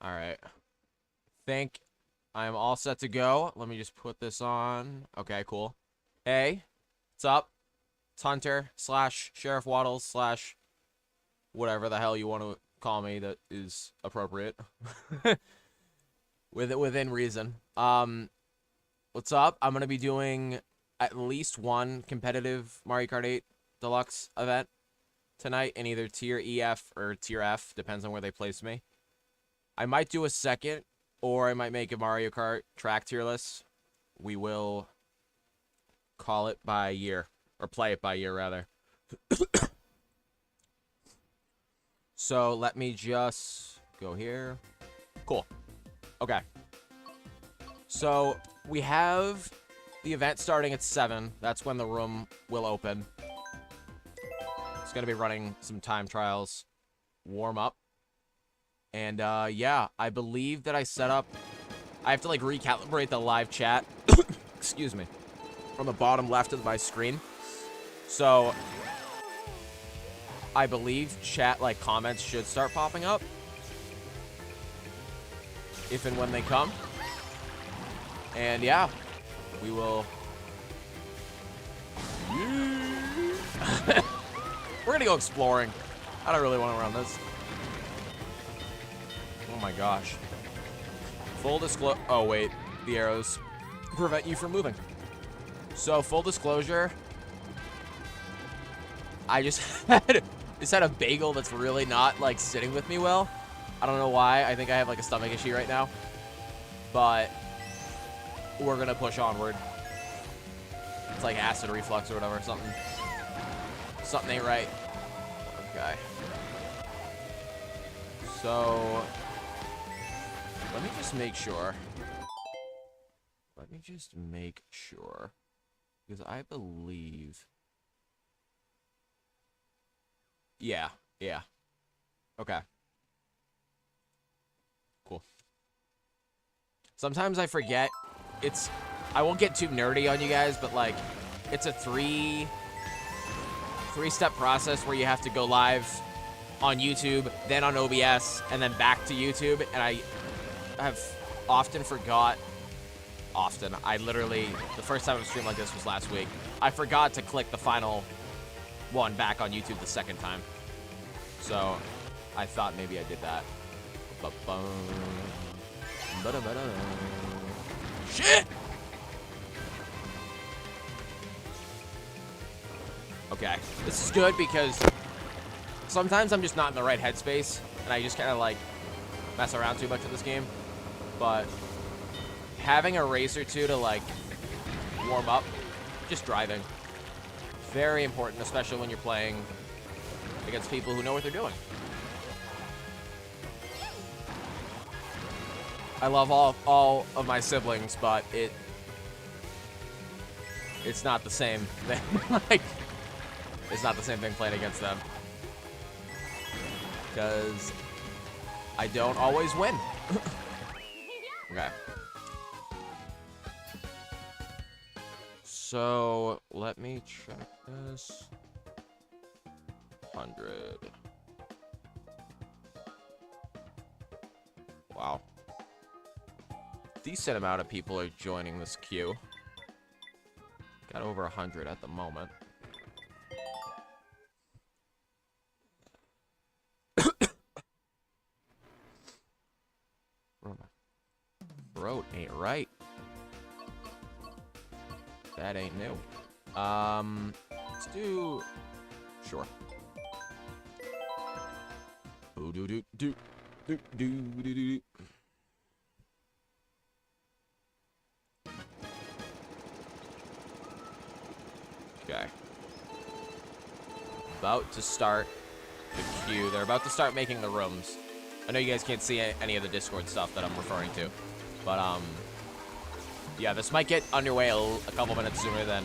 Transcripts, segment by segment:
Alright. Think I am all set to go. Let me just put this on. Okay, cool. Hey, what's up? It's Hunter / Sheriff Waddles / whatever the hell you want to call me that is appropriate. Within reason. What's up? I'm going to be doing at least one competitive Mario Kart 8 Deluxe event tonight in either Tier EF or Tier F, depends on where they place me. I might do a second, or I might make a Mario Kart track tier list. We will call it by year, or play it by year, rather. So, let me just go here. Cool. Okay. So, we have the event starting at 7. That's when the room will open. It's going to be running some time trials. Warm up. And, yeah, I believe that I set up... I have to, like, recalibrate the live chat. Excuse me. From the bottom left of my screen. So, I believe chat, like, comments should start popping up. If and when they come. And, yeah. We will... We're gonna go exploring. I don't really want to run this. Oh my gosh. Full disclosure. Oh, wait. The arrows prevent you from moving. So, full disclosure. I just had a bagel that's really not, like, sitting with me well. I don't know why. I think I have, like, a stomach issue right now. But we're gonna push onward. It's like acid reflux or whatever. Something ain't right. Okay. So... let me just make sure. Because I believe... Yeah. Okay. Cool. Sometimes I forget. I won't get too nerdy on you guys, but, like, it's a three-step process where you have to go live on YouTube, then on OBS, and then back to YouTube, and I have often forgot. I literally, the first time I streamed like this was last week. I forgot to click the final one back on YouTube the second time. So, I thought maybe I did that. Shit! Okay, this is good because sometimes I'm just not in the right headspace, and I just kind of, like, mess around too much in this game. But having a race or two to, like, warm up, just driving, very important, especially when you're playing against people who know what they're doing. I love all of my siblings, but it's not the same thing. Like, it's not the same thing playing against them. Because I don't always win. Okay. So, let me check this. 100. Wow. Decent amount of people are joining this queue. Got over 100 at the moment. Throat ain't right. That ain't new. Let's do... Sure. Ooh, do do do do do do do. Okay. About to start the queue. They're about to start making the rooms. I know you guys can't see any of the Discord stuff that I'm referring to. But, yeah, this might get underway a couple minutes sooner than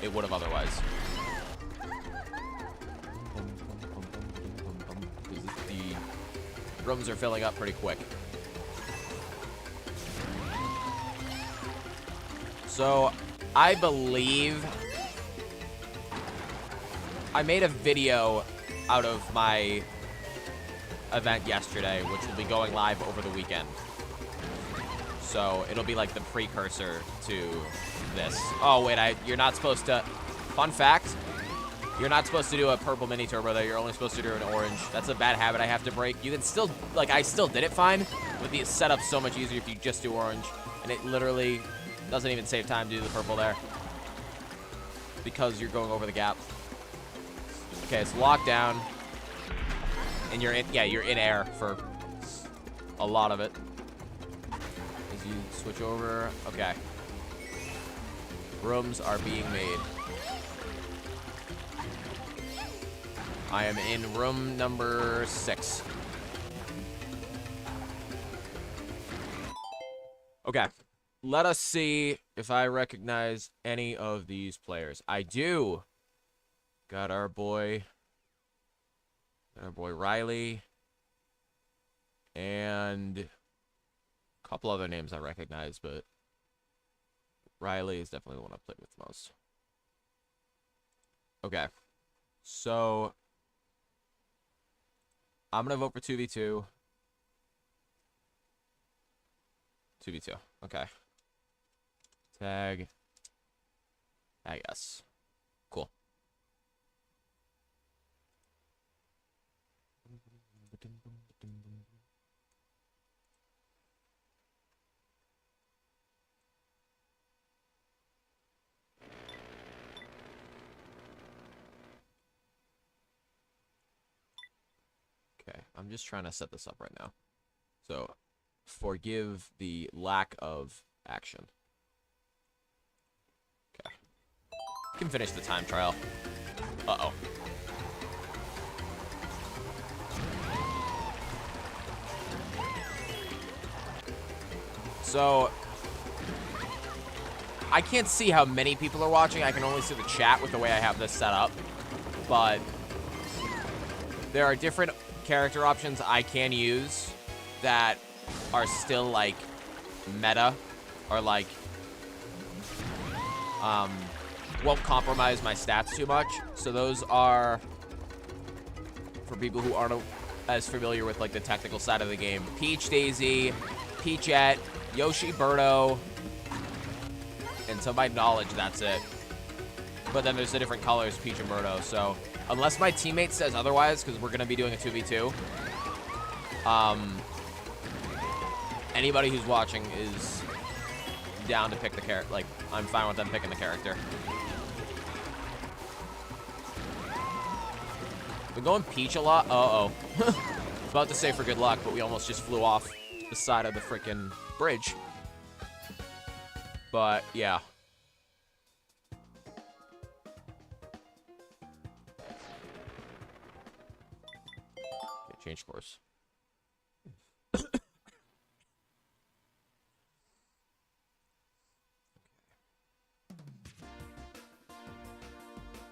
it would have otherwise. The rooms are filling up pretty quick. So, I believe I made a video out of my event yesterday, which will be going live over the weekend. So it'll be like the precursor to this. Oh, wait, you're not supposed to... Fun fact, you're not supposed to do a purple mini turbo there. You're only supposed to do an orange. That's a bad habit I have to break. You can still... Like, I still did it fine, but the setup's so much easier if you just do orange. And it literally doesn't even save time to do the purple there, because you're going over the gap. Okay, it's locked down. And you're in... Yeah, you're in air for a lot of it. As you switch over... Okay. Rooms are being made. I am in room number 6. Okay. Let us see if I recognize any of these players. I do. Got our boy Riley. And a couple other names I recognize, but Riley is definitely the one I've played with the most. Okay. So I'm going to vote for 2v2. 2v2. Okay. Tag. I guess. Cool. Okay, I'm just trying to set this up right now. So, forgive the lack of action. Okay. You can finish the time trial. Uh-oh. So, I can't see how many people are watching. I can only see the chat with the way I have this set up. But there are different character options I can use that are still, like, meta, or, like, won't compromise my stats too much. So those are, for people who aren't as familiar with, like, the technical side of the game, Peach Daisy, Peachette, Yoshi Birdo, and to my knowledge, that's it. But then there's the different colors, Peach and Birdo, so unless my teammate says otherwise, because we're going to be doing a 2v2, anybody who's watching is down to pick the character. Like, I'm fine with them picking the character. We're going Peach a lot. Uh-oh. About to say for good luck, but we almost just flew off the side of the freaking bridge. But, yeah. Okay, change course.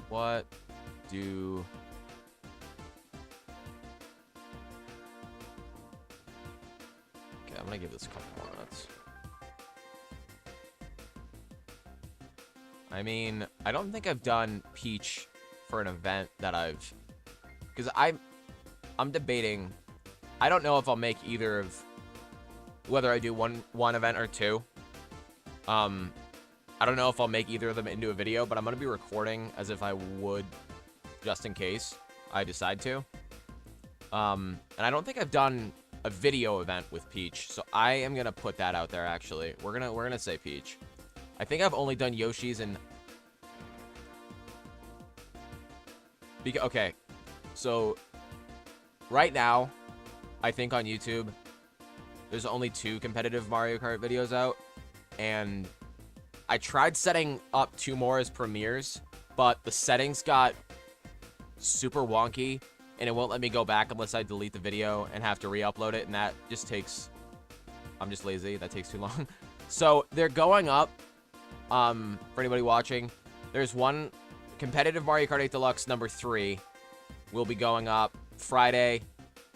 What do... Okay, I'm gonna give this a couple more minutes. I mean, I don't think I've done Peach for an event that I've... Because I'm debating... I don't know if I'll make either of... Whether I do one event or two. I don't know if I'll make either of them into a video, but I'm going to be recording as if I would, just in case I decide to. And I don't think I've done a video event with Peach, so I am going to put that out there, actually. We're gonna say Peach. I think I've only done Yoshi's and... Okay, so right now, I think on YouTube, there's only 2 competitive Mario Kart videos out, and I tried setting up 2 more as premieres, but the settings got super wonky, and it won't let me go back unless I delete the video and have to re-upload it, and that just takes... I'm just lazy. That takes too long. So, they're going up, for anybody watching. There's one competitive Mario Kart 8 Deluxe number 3 will be going up Friday,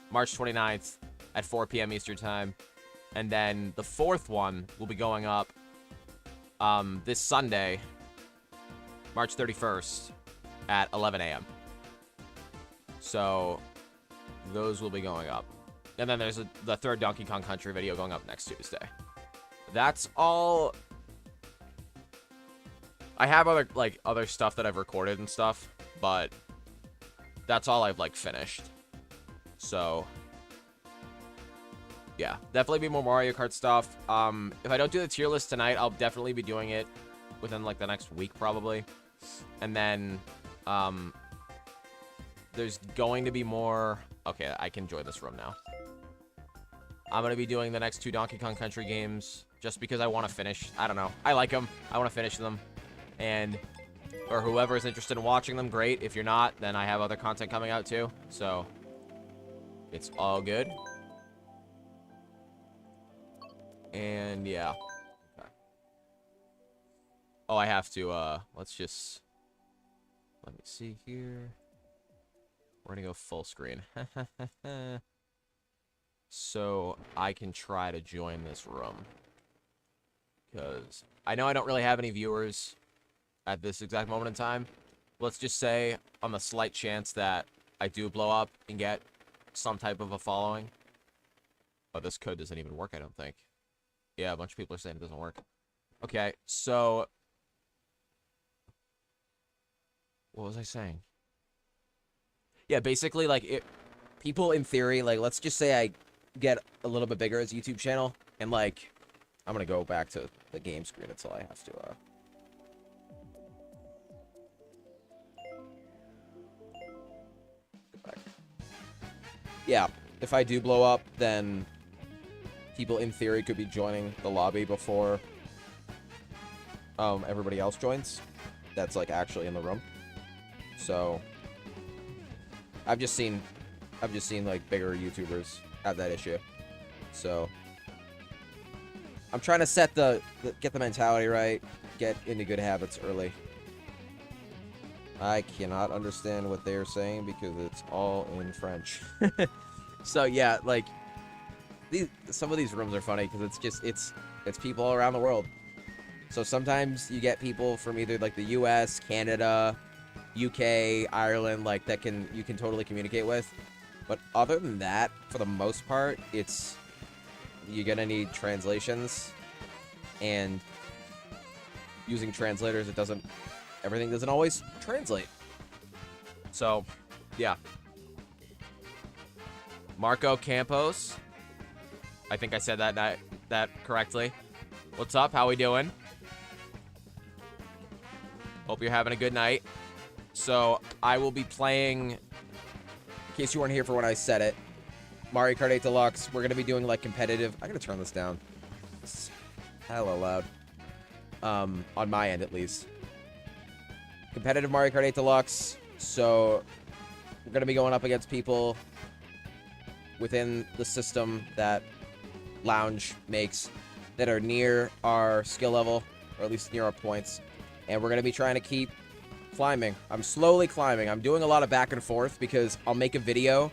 March 29th at 4 p.m. Eastern Time. And then the 4th one will be going up this Sunday, March 31st at 11 a.m. So those will be going up. And then there's the third Donkey Kong Country video going up next Tuesday. That's all. I have other stuff that I've recorded and stuff, but that's all I've, like, finished. So, yeah, definitely be more Mario Kart stuff. If I don't do the tier list tonight, I'll definitely be doing it within, like, the next week, probably. And then, there's going to be more. Okay, I can join this room now. I'm going to be doing the next 2 Donkey Kong Country games just because I want to finish. I don't know. I like them. I want to finish them. And, or whoever is interested in watching them, great. If you're not, then I have other content coming out too. So, it's all good. And, yeah. Okay. Oh, I have to, let's just, let me see here. We're gonna go full screen. So, I can try to join this room. Because I know I don't really have any viewers at this exact moment in time. Let's just say, on the slight chance that I do blow up and get some type of a following. Oh, this code doesn't even work, I don't think. Yeah, a bunch of people are saying it doesn't work. Okay, so... What was I saying? Yeah, basically, like, people in theory, like, let's just say I get a little bit bigger as a YouTube channel, and, like, I'm gonna go back to the game screen until I have to, go back. Yeah, if I do blow up, then people in theory could be joining the lobby before everybody else joins that's, like, actually in the room. So I've just seen like bigger YouTubers have that issue. So I'm trying to set get the mentality right, get into good habits early. I cannot understand what they're saying because it's all in French. So yeah, like some of these rooms are funny because it's people all around the world. So sometimes you get people from either like the US, Canada, UK, Ireland, like you can totally communicate with. But other than that, for the most part, you're gonna need translations, and using translators, everything doesn't always translate. So, yeah. Marco Campos. I think I said that correctly. What's up? How we doing? Hope you're having a good night. So, I will be playing, in case you weren't here for when I said it, Mario Kart 8 Deluxe. We're going to be doing, like, competitive. I gotta turn this down. It's hella loud. On my end, at least. Competitive Mario Kart 8 Deluxe. So, we're going to be going up against people within the system that Lounge makes that are near our skill level, or at least near our points. And we're going to be trying to keep climbing. I'm slowly climbing. I'm doing a lot of back and forth because I'll make a video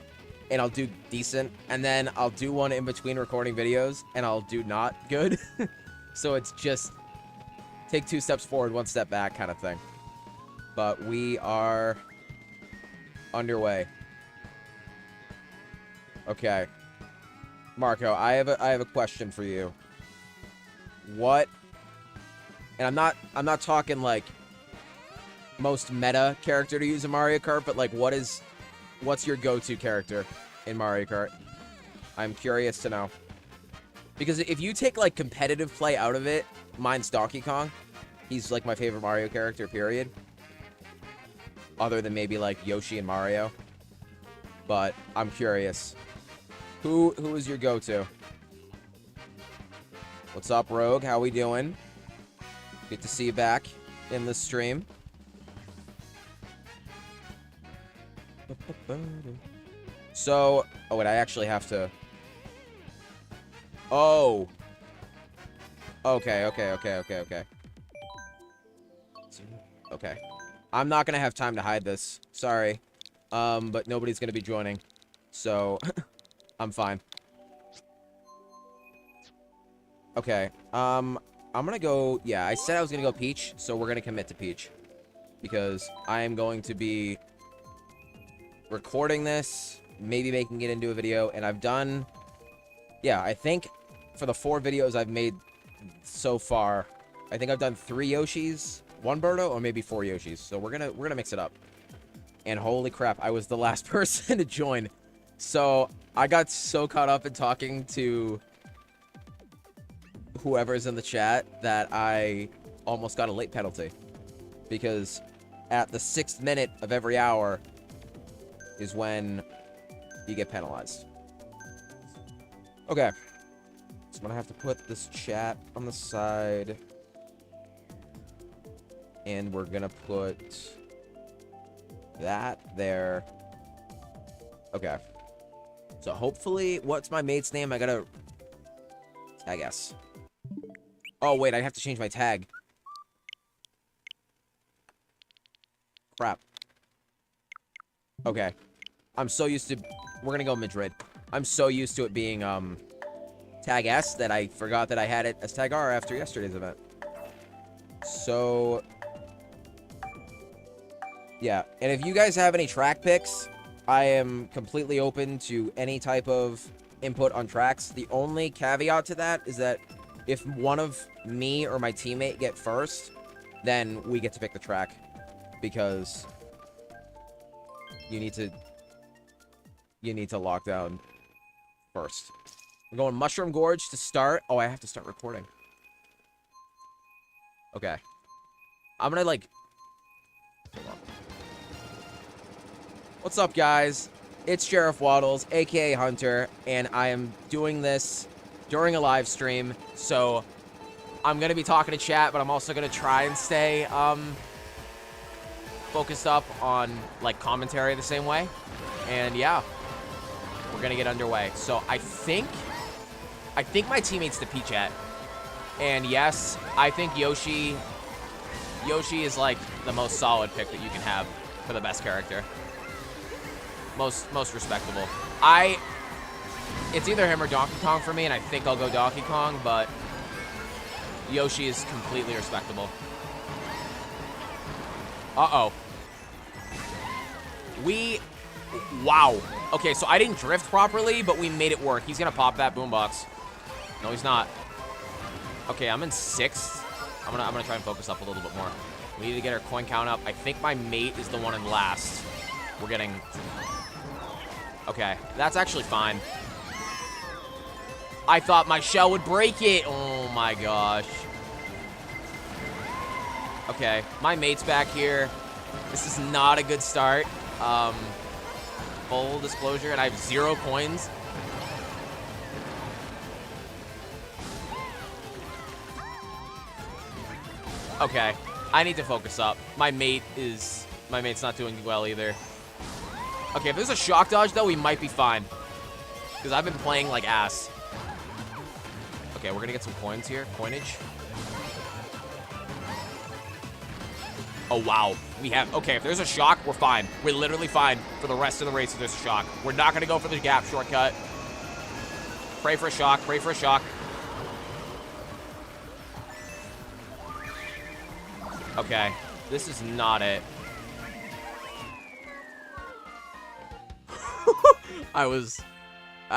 and I'll do decent, and then I'll do one in between recording videos and I'll do not good. So it's just take 2 steps forward, 1 step back kind of thing. But we are underway. Okay. Marco, I have a question for you. What, and I'm not talking like most meta character to use in Mario Kart, but like what's your go-to character in Mario Kart? I'm curious to know. Because if you take like competitive play out of it, mine's Donkey Kong. He's like my favorite Mario character, period. Other than maybe like Yoshi and Mario. But I'm curious. Who is your go-to? What's up, Rogue? How we doing? Good to see you back in the stream. So, oh wait, I actually have to... Oh! Okay. Okay. I'm not gonna have time to hide this. Sorry. But nobody's gonna be joining. So, I'm fine. Okay, I'm gonna go... Yeah, I said I was gonna go Peach, so we're gonna commit to Peach. Because I am going to be recording this maybe making it into a video. And I've done, yeah, I think for the 4 videos I've made so far, I think I've done 3 Yoshis, 1 Birdo, or maybe 4 Yoshis. So we're gonna mix it up. And holy crap, I was the last person to join. So I got so caught up in talking to whoever's in the chat that I almost got a late penalty. Because at the 6th minute of every hour is when you get penalized. Okay. So I'm gonna have to put this chat on the side. And we're gonna put that there. Okay. So hopefully, what's my mate's name? I gotta, I guess. Oh, wait, I have to change my tag. Crap. Okay. I'm so used to, we're gonna go Madrid. I'm so used to it being, tag S that I forgot that I had it as tag R after yesterday's event. So, yeah. And if you guys have any track picks, I am completely open to any type of input on tracks. The only caveat to that is that if one of me or my teammate get first, then we get to pick the track. Because you need to lock down first. I'm going Mushroom Gorge to start. Oh, I have to start recording. Okay. I'm gonna, like... Hold on. What's up, guys? It's Sheriff Waddles, aka Hunter, and I am doing this during a live stream, so I'm gonna be talking to chat, but I'm also gonna try and stay, focused up on, like, commentary the same way. And, yeah. We're gonna get underway. So, I think my teammate's the P-Chat. And, yes, I think Yoshi is, like, the most solid pick that you can have for the best character. Most respectable. It's either him or Donkey Kong for me, and I think I'll go Donkey Kong, but Yoshi is completely respectable. Uh-oh. Wow. Okay, so I didn't drift properly, but we made it work. He's gonna pop that boombox. No, he's not. Okay, I'm in 6th. I'm gonna try and focus up a little bit more. We need to get our coin count up. I think my mate is the one in last. We're getting... Okay, that's actually fine. I thought my shell would break it. Oh my gosh. Okay, my mate's back here. This is not a good start. Full disclosure, and I have 0 coins. Okay, I need to focus up. My mate's not doing well either. Okay, if there's a shock dodge, though, we might be fine. Because I've been playing like ass. Okay, we're gonna get some coins here. Coinage. Oh, wow. We have... Okay, if there's a shock, we're fine. We're literally fine for the rest of the race if there's a shock. We're not gonna go for the gap shortcut. Pray for a shock. Pray for a shock. Okay. This is not it. I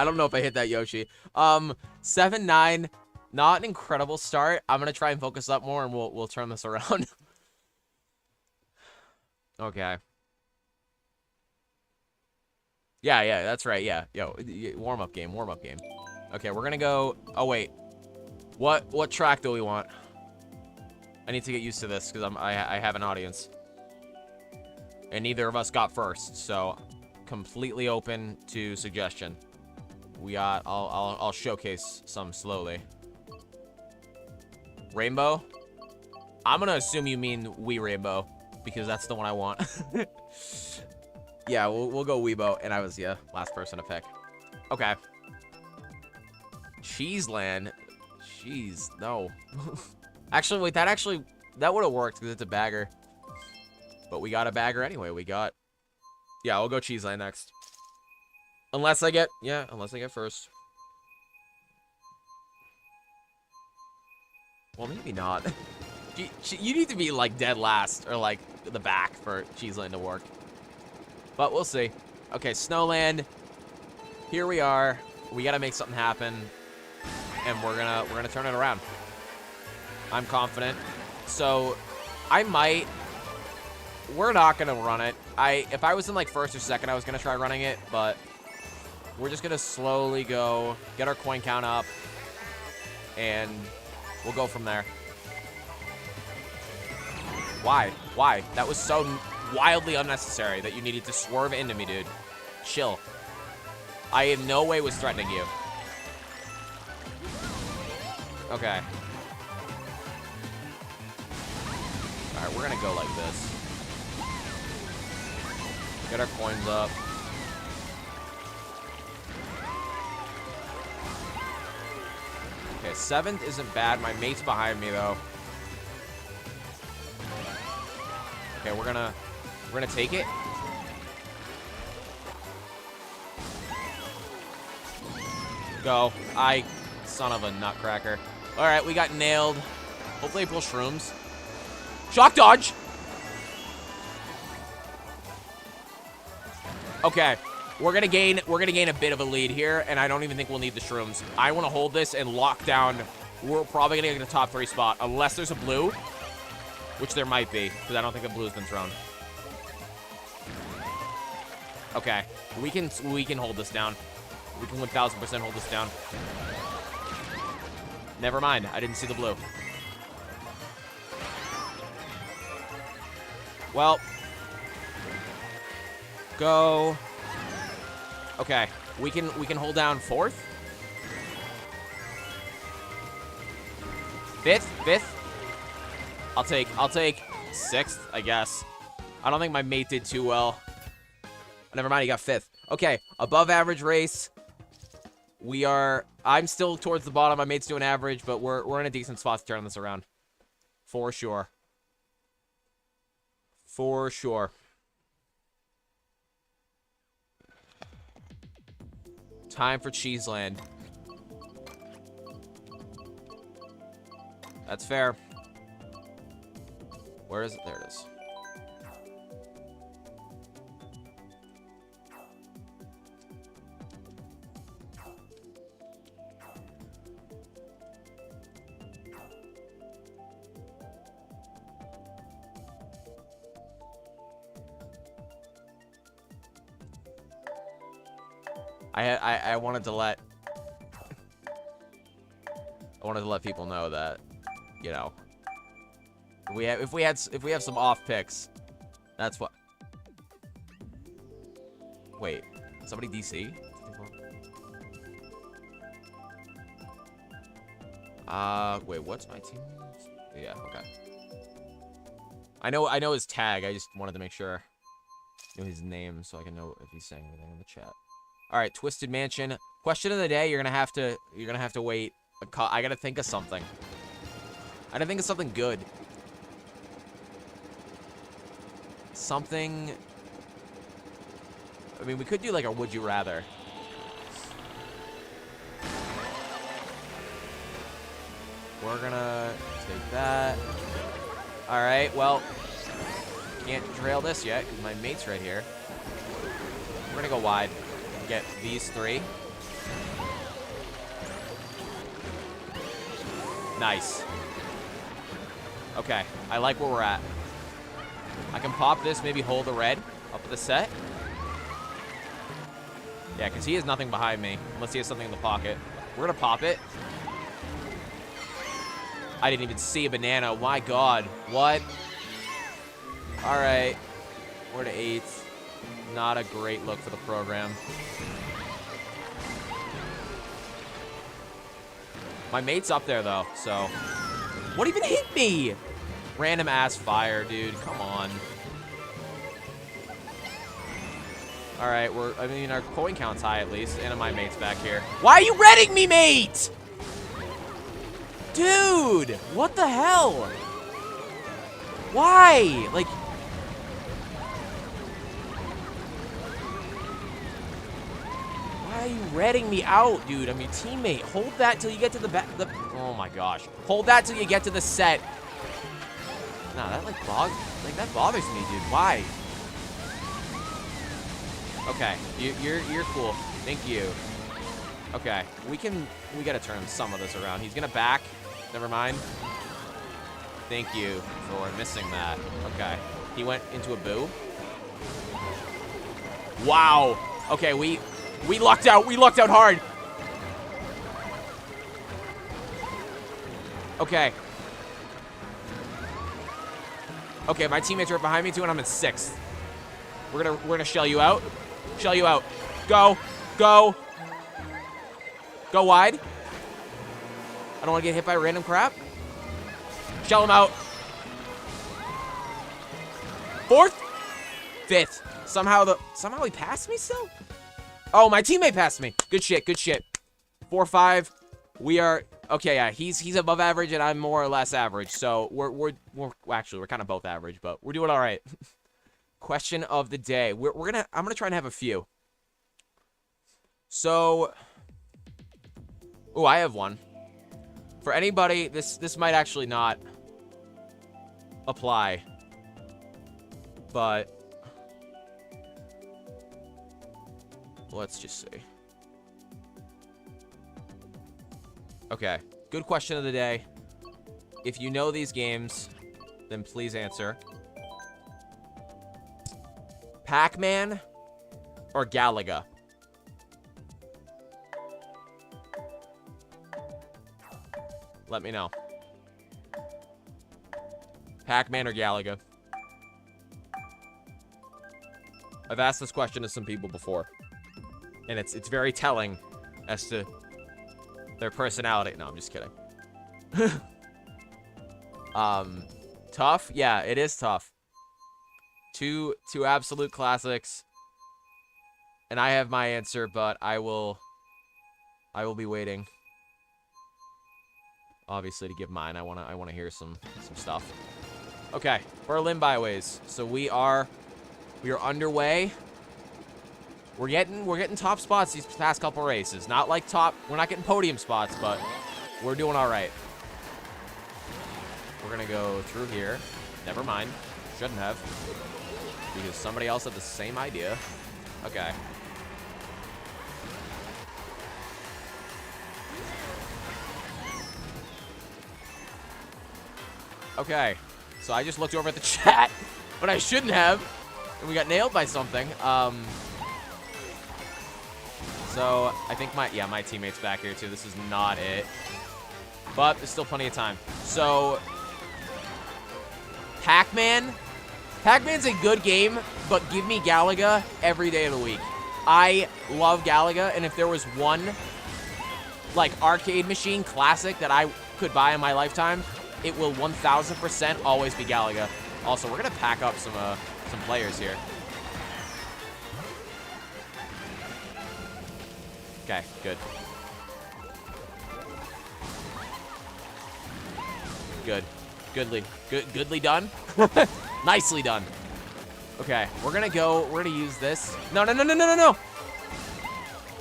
don't know if I hit that Yoshi. 7-9, not an incredible start. I'm gonna try and focus up more, and we'll turn this around. Okay. Yeah, that's right. Yeah, yo, warm-up game. Okay, we're gonna go. Oh wait, what track do we want? I need to get used to this because I have an audience, and neither of us got first, so. Completely open to suggestion. I'll showcase some slowly. Rainbow? I'm gonna assume you mean Wii Rainbow, because that's the one I want. Yeah, we'll go Weebo, and I was, yeah, last person to pick. Okay. Cheeseland? Jeez, no. Actually, wait, that would have worked, because it's a bagger. But we got a bagger anyway. Yeah, I'll go Cheeseland next. Unless I get first. Well, maybe not. You need to be, like, dead last, or, like, the back for Cheeseland to work. But we'll see. Okay, Snowland. here we are. We gotta make something happen, and we're gonna turn it around. I'm confident. So, I might. We're not gonna run it. If I was in like first or second, I was gonna try running it, but we're just gonna slowly go, get our coin count up, and we'll go from there. Why? Why? That was so wildly unnecessary that you needed to swerve into me, dude. Chill. I in no way was threatening you. Okay. Alright, we're gonna go like this. Get our coins up. Okay, 7th isn't bad. My mate's behind me, though. Okay, we're gonna take it. Go. Son of a nutcracker. All right, we got nailed. Hopefully, I pull shrooms. Shock dodge. Okay, we're gonna gain a bit of a lead here, and I don't even think we'll need the shrooms. I want to hold this and lock down. We're probably gonna get a top 3 spot unless there's a blue, which there might be, because I don't think a blue's been thrown. Okay, we can hold this down. We can 1000% hold this down. Never mind, I didn't see the blue. Well, go. Okay, we can hold down 4th. 5th. I'll take 6th, I guess. I don't think my mate did too well. Never mind, he got 5th. Okay, above average race. I'm still towards the bottom. My mate's doing average, but we're in a decent spot to turn this around. For sure. For sure. Time for Cheeseland. That's fair. Where is it? There it is. I wanted to let people know that, you know, if we have some off picks, that's what. Wait, somebody DC? Wait, what's my team? Yeah, okay. I know his tag. I just wanted to make sure I knew his name so I can know if he's saying anything in the chat. All right, Twisted Mansion. Question of the day. You're gonna have to wait. I gotta think of something. I gotta think of something good. Something. I mean, we could do like a Would You Rather. We're gonna take that. All right. Well, can't trail this yet because my mate's right here. We're gonna go wide. Get these 3. Nice. Okay, I like where we're at. I can pop this, maybe hold the red up the set. Yeah, because he has nothing behind me, unless he has something in the pocket. We're going to pop it. I didn't even see a banana. My God. What? All right. We're to 8th. Not a great look for the program. My mate's up there, though, so. What even hit me? Random ass fire, dude. Come on. All right, our coin count's high at least, and my mate's back here. Why are you redding me, mate? Dude, what the hell? Why? Like. Why are you redding me out, dude? I'm your teammate. Hold that till you get to the back. Oh my gosh. Hold that till you get to the set. Nah, that that bothers me, dude. Why? Okay, you're cool. Thank you. Okay, we gotta turn some of this around. He's gonna back. Never mind. Thank you for missing that. Okay, he went into a boo. Wow. Okay, we lucked out. We lucked out hard. Okay. Okay, my teammates are behind me too, and I'm in 6th. We're gonna shell you out. Shell you out. Go. Go. Go wide. I don't want to get hit by random crap. Shell him out. 4th? 5th. Somehow he passed me still? Oh, my teammate passed me. Good shit, good shit. 4, 5. We are okay, yeah, he's above average and I'm more or less average. So we're actually we're kind of both average, but we're doing all right. Question of the day. I'm gonna try and have a few. So oh, I have one. For anybody, this might actually not apply. But let's just see. Okay, good question of the day. If you know these games, then please answer. Pac-Man or Galaga? Let me know. Pac-Man or Galaga? I've asked this question to some people before, and it's very telling as to their personality. No, I'm just kidding. Tough? Yeah, it is tough. Two absolute classics. And I have my answer, but I will be waiting. Obviously to give mine. I wanna hear some stuff. Okay, Berlin Byways. So we are underway. We're getting top spots these past couple races. Not like top, we're not getting podium spots, but we're doing all right. We're gonna go through here. Never mind. Shouldn't have. Because somebody else had the same idea. Okay. Okay. So I just looked over at the chat, but I shouldn't have. And we got nailed by something. So I think my teammate's back here too. This is not it. But there's still plenty of time. So Pac-Man. Pac-Man's a good game, but give me Galaga every day of the week. I love Galaga, and if there was one like arcade machine classic that I could buy in my lifetime, it will 1000% always be Galaga. Also, we're gonna pack up some players here. Okay, good. Good. Goodly done. Nicely done. Okay, we're gonna use this. No.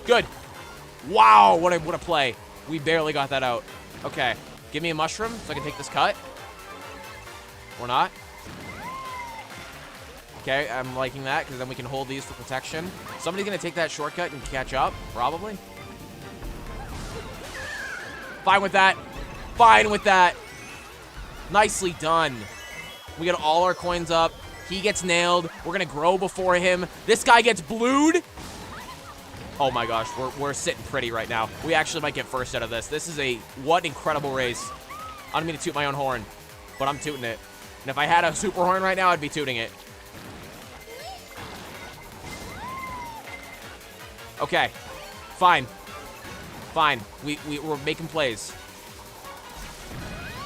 Good. Wow, what a play. We barely got that out. Okay, give me a mushroom so I can take this cut. Or not. Okay, I'm liking that because then we can hold these for protection. Somebody's gonna take that shortcut and catch up, probably. Fine with that. Fine with that. Nicely done. We get all our coins up. He gets nailed. We're gonna grow before him. This guy gets blued. Oh my gosh, we're sitting pretty right now. We actually might get first out of this. This is what incredible race. I don't mean to toot my own horn, but I'm tooting it. And if I had a super horn right now, I'd be tooting it. Okay, fine. We're making plays.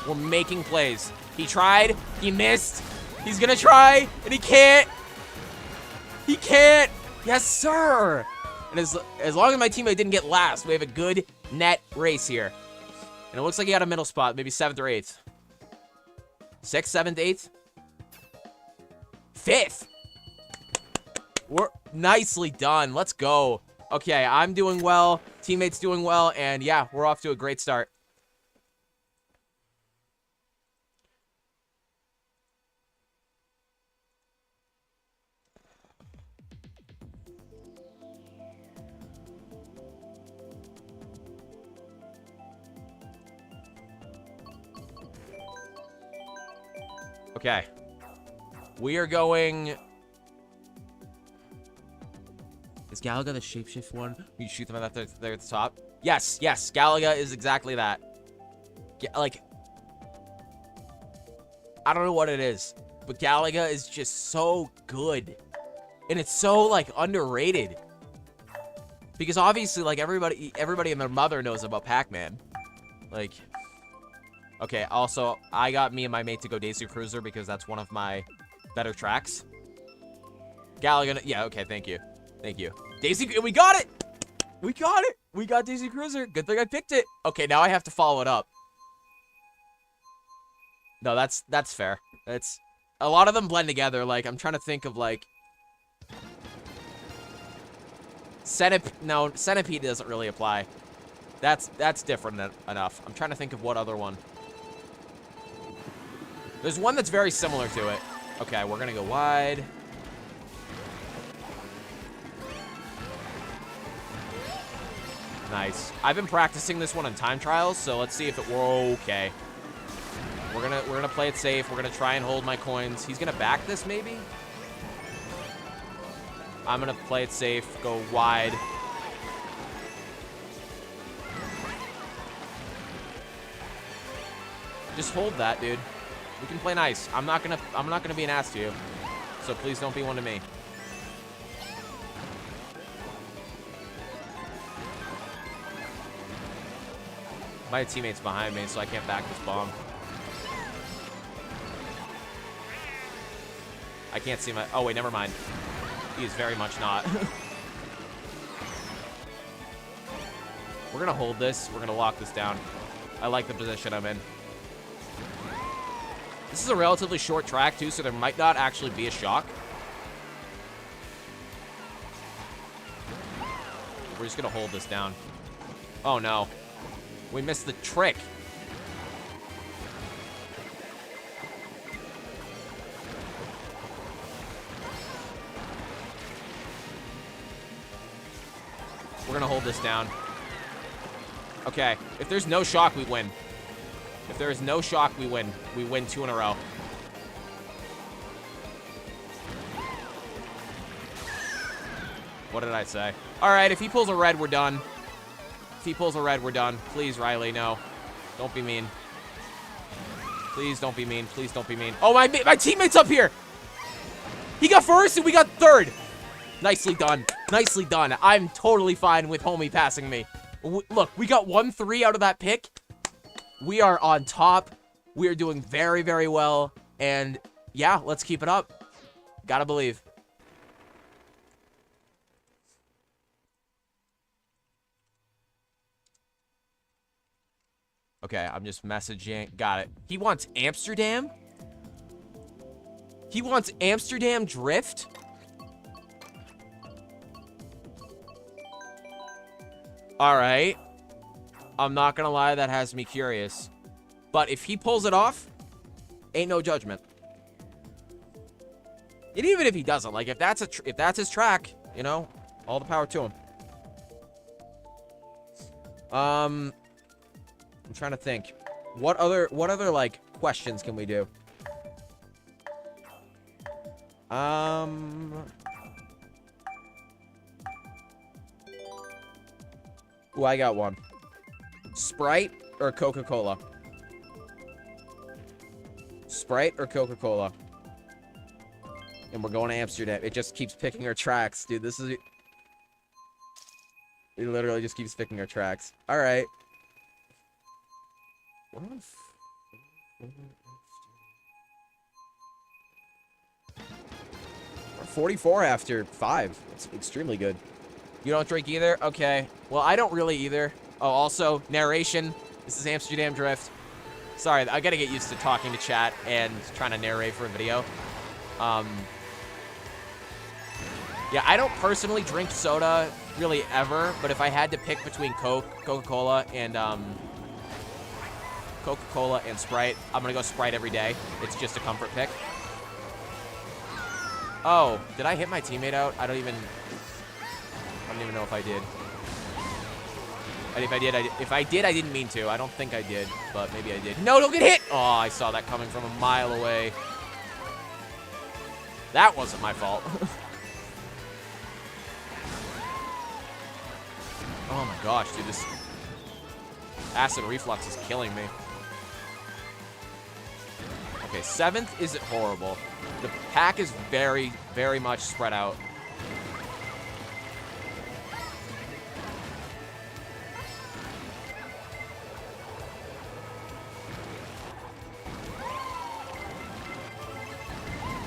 We're making plays. He tried, he missed. He's gonna try, and he can't. He can't. Yes, sir. And as long as my teammate didn't get last, we have a good net race here. And it looks like he got a middle spot, maybe 7th or 8th. 6th, 7th, 8th. 5th. We're nicely done. Let's go. Okay, I'm doing well. Teammates doing well, and yeah, we're off to a great start. Okay. We are going... Is Galaga the shapeshift one? You shoot them at that there at the top? Yes, yes. Galaga is exactly that. Like... I don't know what it is, but Galaga is just so good. And it's so, like, underrated. Because obviously, like, everybody and their mother knows about Pac-Man. Like... Okay, also, I got me and my mate to go Daisy Cruiser because that's one of my better tracks. Galaga, yeah, okay, thank you. Thank you. Daisy, we got it! We got it! We got Daisy Cruiser. Good thing I picked it. Okay, now I have to follow it up. No, that's fair. It's a lot of them blend together. Like, I'm trying to think of, like... Centipede doesn't really apply. That's different enough. I'm trying to think of what other one. There's one that's very similar to it. Okay, we're gonna go wide. Nice. I've been practicing this one in time trials, so let's see if it were okay. We're gonna play it safe. We're gonna try and hold my coins. He's gonna back this maybe? I'm gonna play it safe, go wide. Just hold that, dude. We can play nice. I'm not gonna be an ass to you. So please don't be one to me. My teammate's behind me, so I can't back this bomb. I can't see my... Oh, wait, never mind. He is very much not. We're gonna hold this. We're gonna lock this down. I like the position I'm in. This is a relatively short track, too, so there might not actually be a shock. We're just going to hold this down. Oh, no. We missed the trick. We're going to hold this down. Okay. If there's no shock, we win. If there is no shock, we win. We win 2 in a row. What did I say? All right, if he pulls a red, we're done. If he pulls a red, we're done. Please, Riley, no. Don't be mean. Please don't be mean. Please don't be mean. Oh, my teammate's up here. He got first and we got third. Nicely done. Nicely done. I'm totally fine with homie passing me. Look, we got 1-3 out of that pick. We are on top. We are doing very, very well. And yeah, let's keep it up. Gotta believe. Okay, I'm just messaging. Got it. He wants Amsterdam? He wants Amsterdam Drift? All right. I'm not gonna lie, that has me curious. But if he pulls it off, ain't no judgment. And even if he doesn't, like if that's his track, you know, all the power to him. I'm trying to think. What other like questions can we do? Ooh, I got one. Sprite or Coca-Cola? Sprite or Coca-Cola? And we're going to Amsterdam. It just keeps picking our tracks, dude. This is... It literally just keeps picking our tracks. All right. 44 after 5. It's extremely good. You don't drink either? Okay. Well, I don't really either. Oh, also, narration. This is Amsterdam Drift. Sorry, I gotta get used to talking to chat and trying to narrate for a video. Yeah, I don't personally drink soda really ever, but if I had to pick between Coca-Cola and Sprite, I'm gonna go Sprite every day. It's just a comfort pick. Oh, did I hit my teammate out? I don't even know if I did. And if I did, I didn't mean to. I don't think I did, but maybe I did. No, don't get hit! Oh, I saw that coming from a mile away. That wasn't my fault. Oh my gosh, dude, this acid reflux is killing me. Okay, 7th isn't horrible. The pack is very, very much spread out.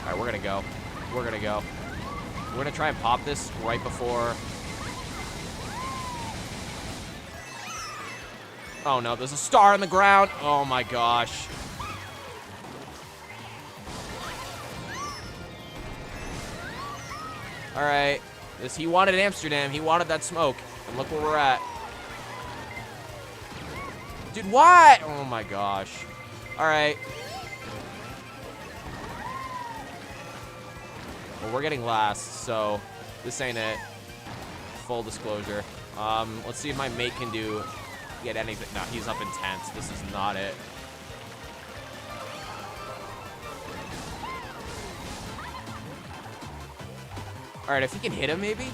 All right, we're gonna go. We're gonna go. We're gonna try and pop this right before. Oh no, there's a star on the ground. Oh my gosh. All right, he wanted Amsterdam. He wanted that smoke, and look where we're at. Dude, what? Oh my gosh. All right. Well, we're getting last, so this ain't it. Full disclosure. Let's see if my mate can get anything. No, he's up in 10th. This is not it. All right, if he can hit him, maybe?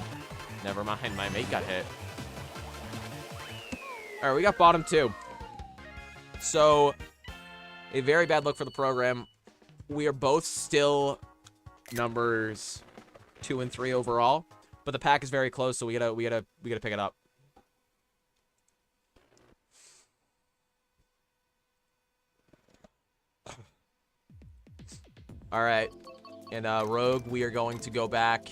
Never mind, my mate got hit. All right, we got bottom 2. So, a very bad look for the program. We are both still numbers 2 and 3 overall, but the pack is very close, so we gotta pick it up. All right, and Rogue, we are going to go back,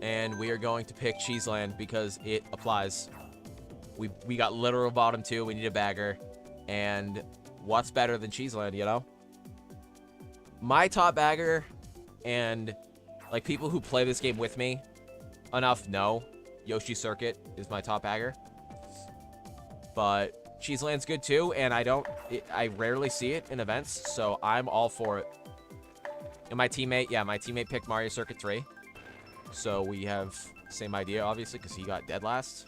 and we are going to pick Cheeseland because it applies. We got literal bottom 2. We need a bagger, and what's better than Cheeseland, you know? My top bagger, and like people who play this game with me enough know Yoshi Circuit is my top bagger. But Cheeseland's good too, and I rarely see it in events, so I'm all for it. And my teammate picked Mario Circuit 3. So we have the same idea, obviously, because he got dead last.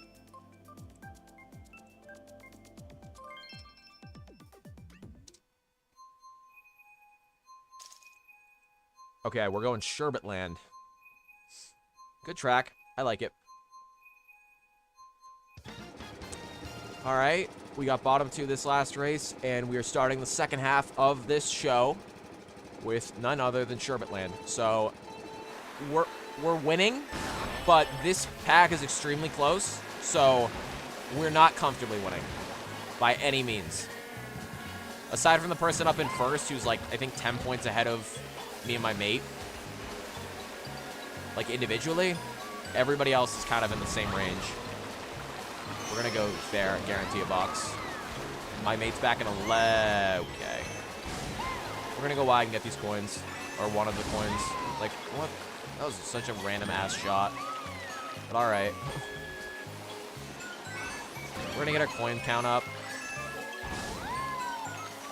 Okay, we're going Sherbet Land. Good track. I like it. All right, we got bottom 2 this last race, and we are starting the second half of this show with none other than Sherbet Land. So we're winning, but this pack is extremely close, so we're not comfortably winning by any means. Aside from the person up in first, who's like, I think 10 points ahead of me and my mate, like individually, everybody else is kind of in the same range. We're gonna go there and guarantee a box. My mate's back in 11. Okay. We're gonna go wide and get these coins, or one of the coins. Like, what? That was such a random ass shot. But all right. We're gonna get our coin count up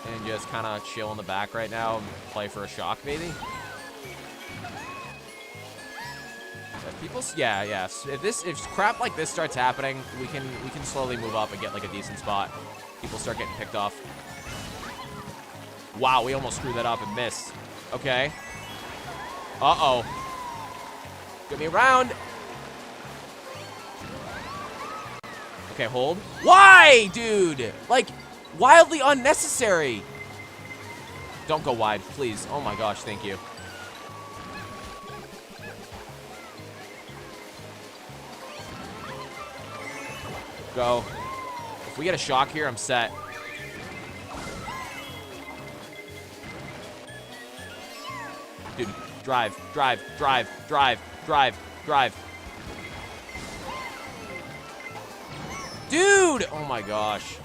and just kind of chill in the back right now and play for a shock, maybe. Yeah. If crap like this starts happening, we can slowly move up and get like a decent spot. People start getting picked off. Wow, we almost screwed that up and missed. Okay. Uh-oh. Get me around. Okay, hold. Why, dude? Like, wildly unnecessary. Don't go wide, please. Oh my gosh, thank you. Go. If we get a shock here, I'm set. Dude, drive. Dude! Oh my gosh.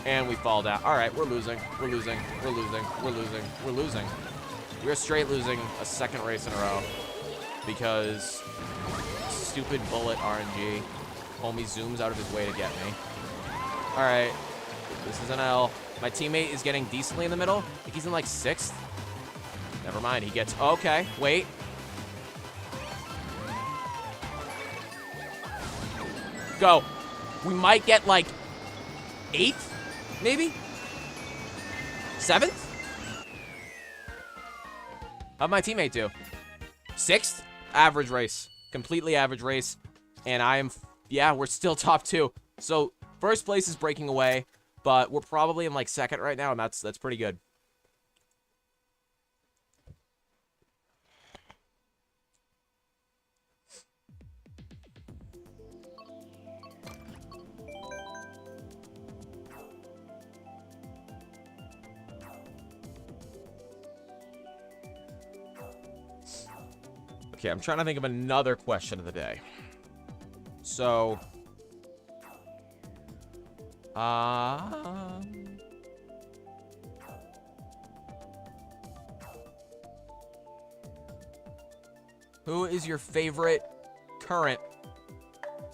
And we fall down. All right, we're losing. We're straight losing a second race in a row because stupid bullet RNG. Homie zooms out of his way to get me. All right, this is an L. My teammate is getting decently in the middle. I think he's in like 6th. Never mind, he gets, okay, wait. Go. We might get like 8th, maybe? 7th? How'd my teammate do? 6th? Average race. Completely average race. And I am... Yeah, we're still top 2. So, first place is breaking away. But we're probably in, like, 2nd right now. And that's pretty good. Okay, I'm trying to think of another question of the day. So, who is your favorite current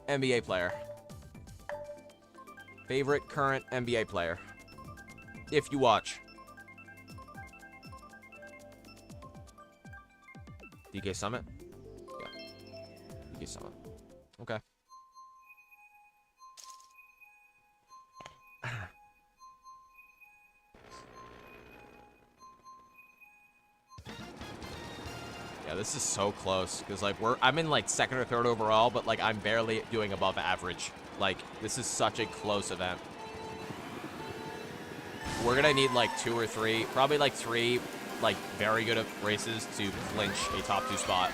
NBA player? Favorite current NBA player? If you watch. DK Summit? Yeah. DK Summit. Okay. Yeah, this is so close. Because, like, I'm in, like, 2nd or 3rd overall, but, like, I'm barely doing above average. Like, this is such a close event. We're gonna need, like, 2 or 3, probably, like, 3, like, very good races to clinch a top 2 spot.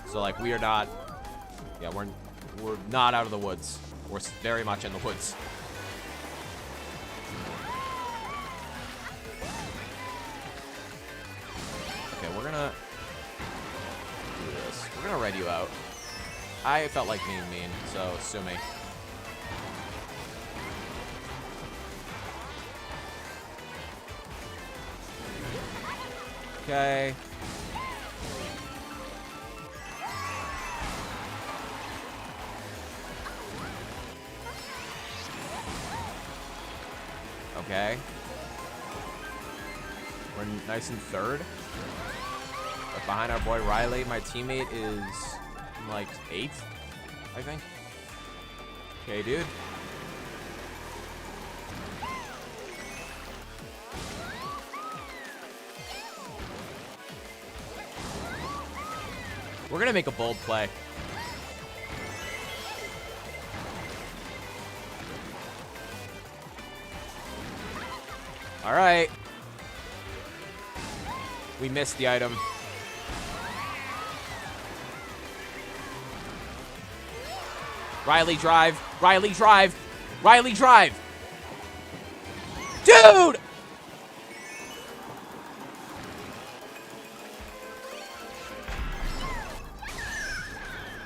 So, like, we are not... Yeah, we're not out of the woods. We're very much in the woods. Okay, we're gonna do this. We're gonna red you out. I felt like being mean, so sue me. Okay. Okay. We're nice in 3rd. But behind our boy Riley, my teammate is like 8th, I think. Okay, dude. We're gonna make a bold play. All right. We missed the item. Riley drive. Riley drive. Riley drive. Dude!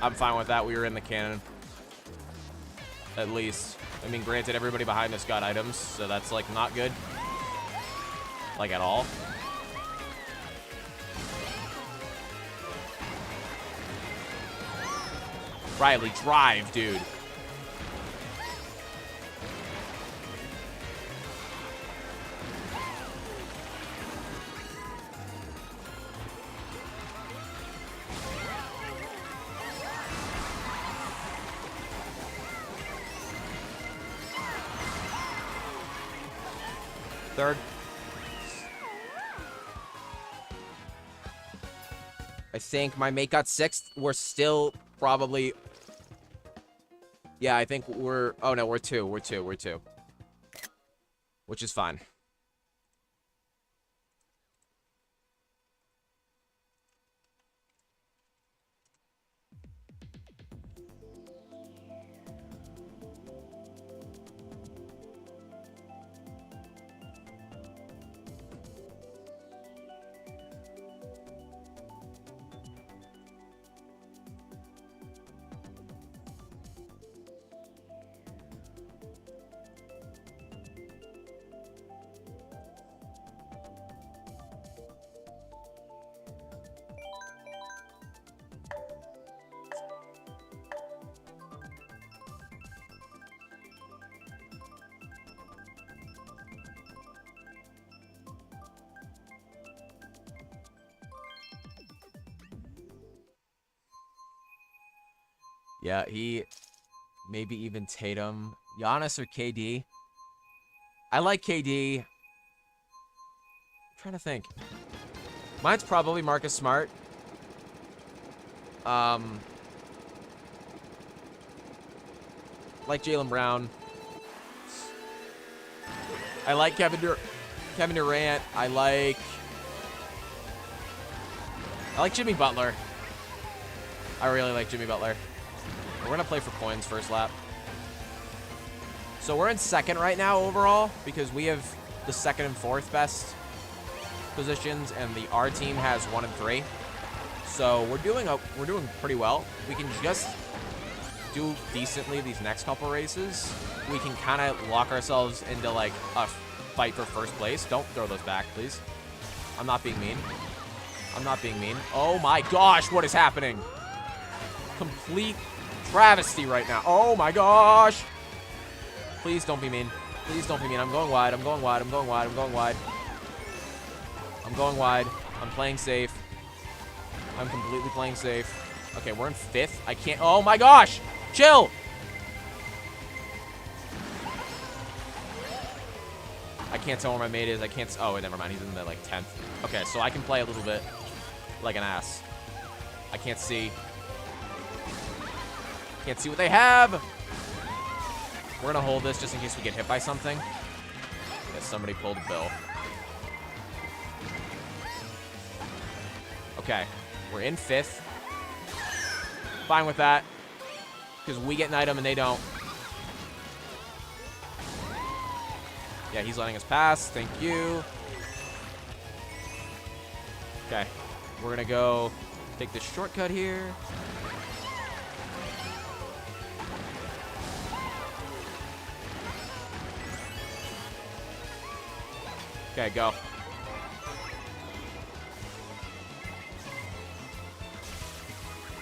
I'm fine with that. We were in the cannon. At least. I mean, granted, everybody behind us got items, so that's, like, not good. Like, at all. Riley, drive, dude. Third. I think my mate got 6th. We're still probably... Yeah, I think we're... Oh, no, we're 2. We're 2. We're 2. Which is fine. Yeah, he... Maybe even Tatum. Giannis or KD? I like KD. I'm trying to think. Mine's probably Marcus Smart. Like Jaylen Brown. I like Kevin Durant. I like Jimmy Butler. I really like Jimmy Butler. We're going to play for coins first lap. So we're in second right now overall because we have the second and fourth best positions, and the R team has 1 and 3. So we're doing pretty well. We can just do decently these next couple races. We can kind of lock ourselves into like a fight for first place. Don't throw those back, please. I'm not being mean. I'm not being mean. Oh my gosh, what is happening? Complete travesty right now. Oh my gosh. Please don't be mean. Please don't be mean. I'm going wide. I'm going wide. I'm going wide. I'm going wide. I'm going wide. I'm playing safe. I'm completely playing safe. Okay, we're in 5th. I can't. Oh my gosh. Chill. I can't tell where my mate is. I can't. Oh, never mind. He's in the like 10th. Okay, so I can play a little bit like an ass. I can't see. Can't see what they have. We're going to hold this just in case we get hit by something. Yeah, somebody pulled a bill. Okay. We're in 5th. Fine with that. Because we get an item and they don't. Yeah, he's letting us pass. Thank you. Okay. We're going to go take this shortcut here. Okay, go.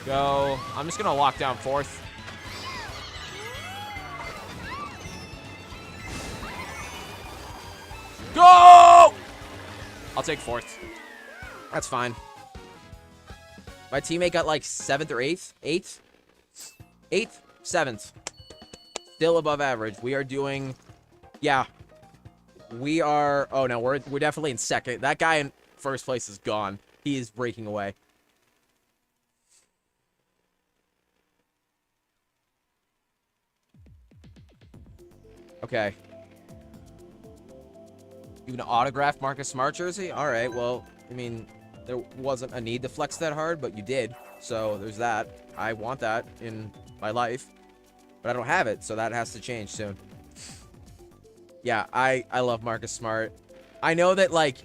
Go. I'm just going to lock down 4th. Go! I'll take 4th. That's fine. My teammate got like 7th or 8th. 8th? 8th? 7th. Still above average. We are doing... Yeah. We are... Oh, no. We're definitely in second. That guy in first place is gone. He is breaking away. Okay. Even an autographed Marcus Smart jersey? All right, well, I mean, there wasn't a need to flex that hard, but you did. So there's that. I want that in my life. But I don't have it, so that has to change soon. Yeah, I love Marcus Smart. I know that, like...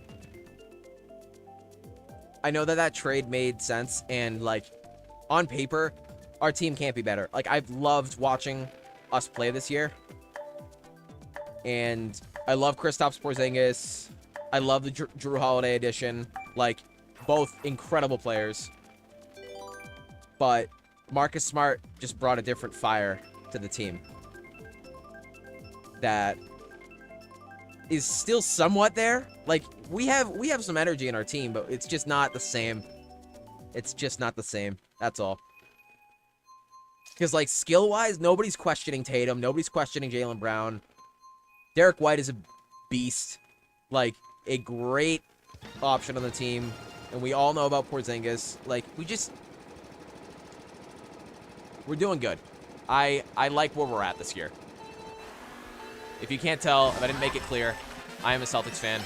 I know that trade made sense, and, like, on paper, our team can't be better. Like, I've loved watching us play this year. And I love Kristaps Porzingis. I love the Drew Holiday edition. Like, both incredible players. But Marcus Smart just brought a different fire to the team. That is still somewhat there. Like, we have some energy in our team, but it's just not the same. It's just not the same. That's all. Because, like, skill-wise, nobody's questioning Tatum. Nobody's questioning Jaylen Brown. Derek White is a beast. Like, a great option on the team. And we all know about Porzingis. Like, we're doing good. I like where we're at this year. If you can't tell, if I didn't make it clear, I am a Celtics fan.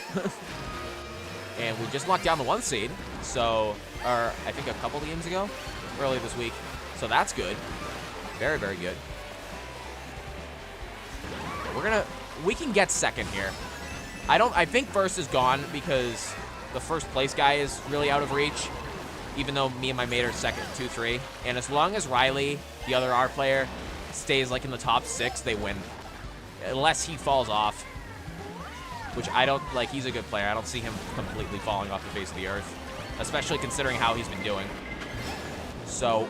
And we just locked down the 1 seed. So, or I think a couple games ago, early this week. So that's good. Very, very good. We can get second here. I think first is gone because the first place guy is really out of reach. Even though me and my mate are second, 2-3. And as long as Riley, the other R player, stays like in the top 6, they win. Unless he falls off. Which I don't, like, he's a good player. I don't see him completely falling off the face of the earth. Especially considering how he's been doing. So,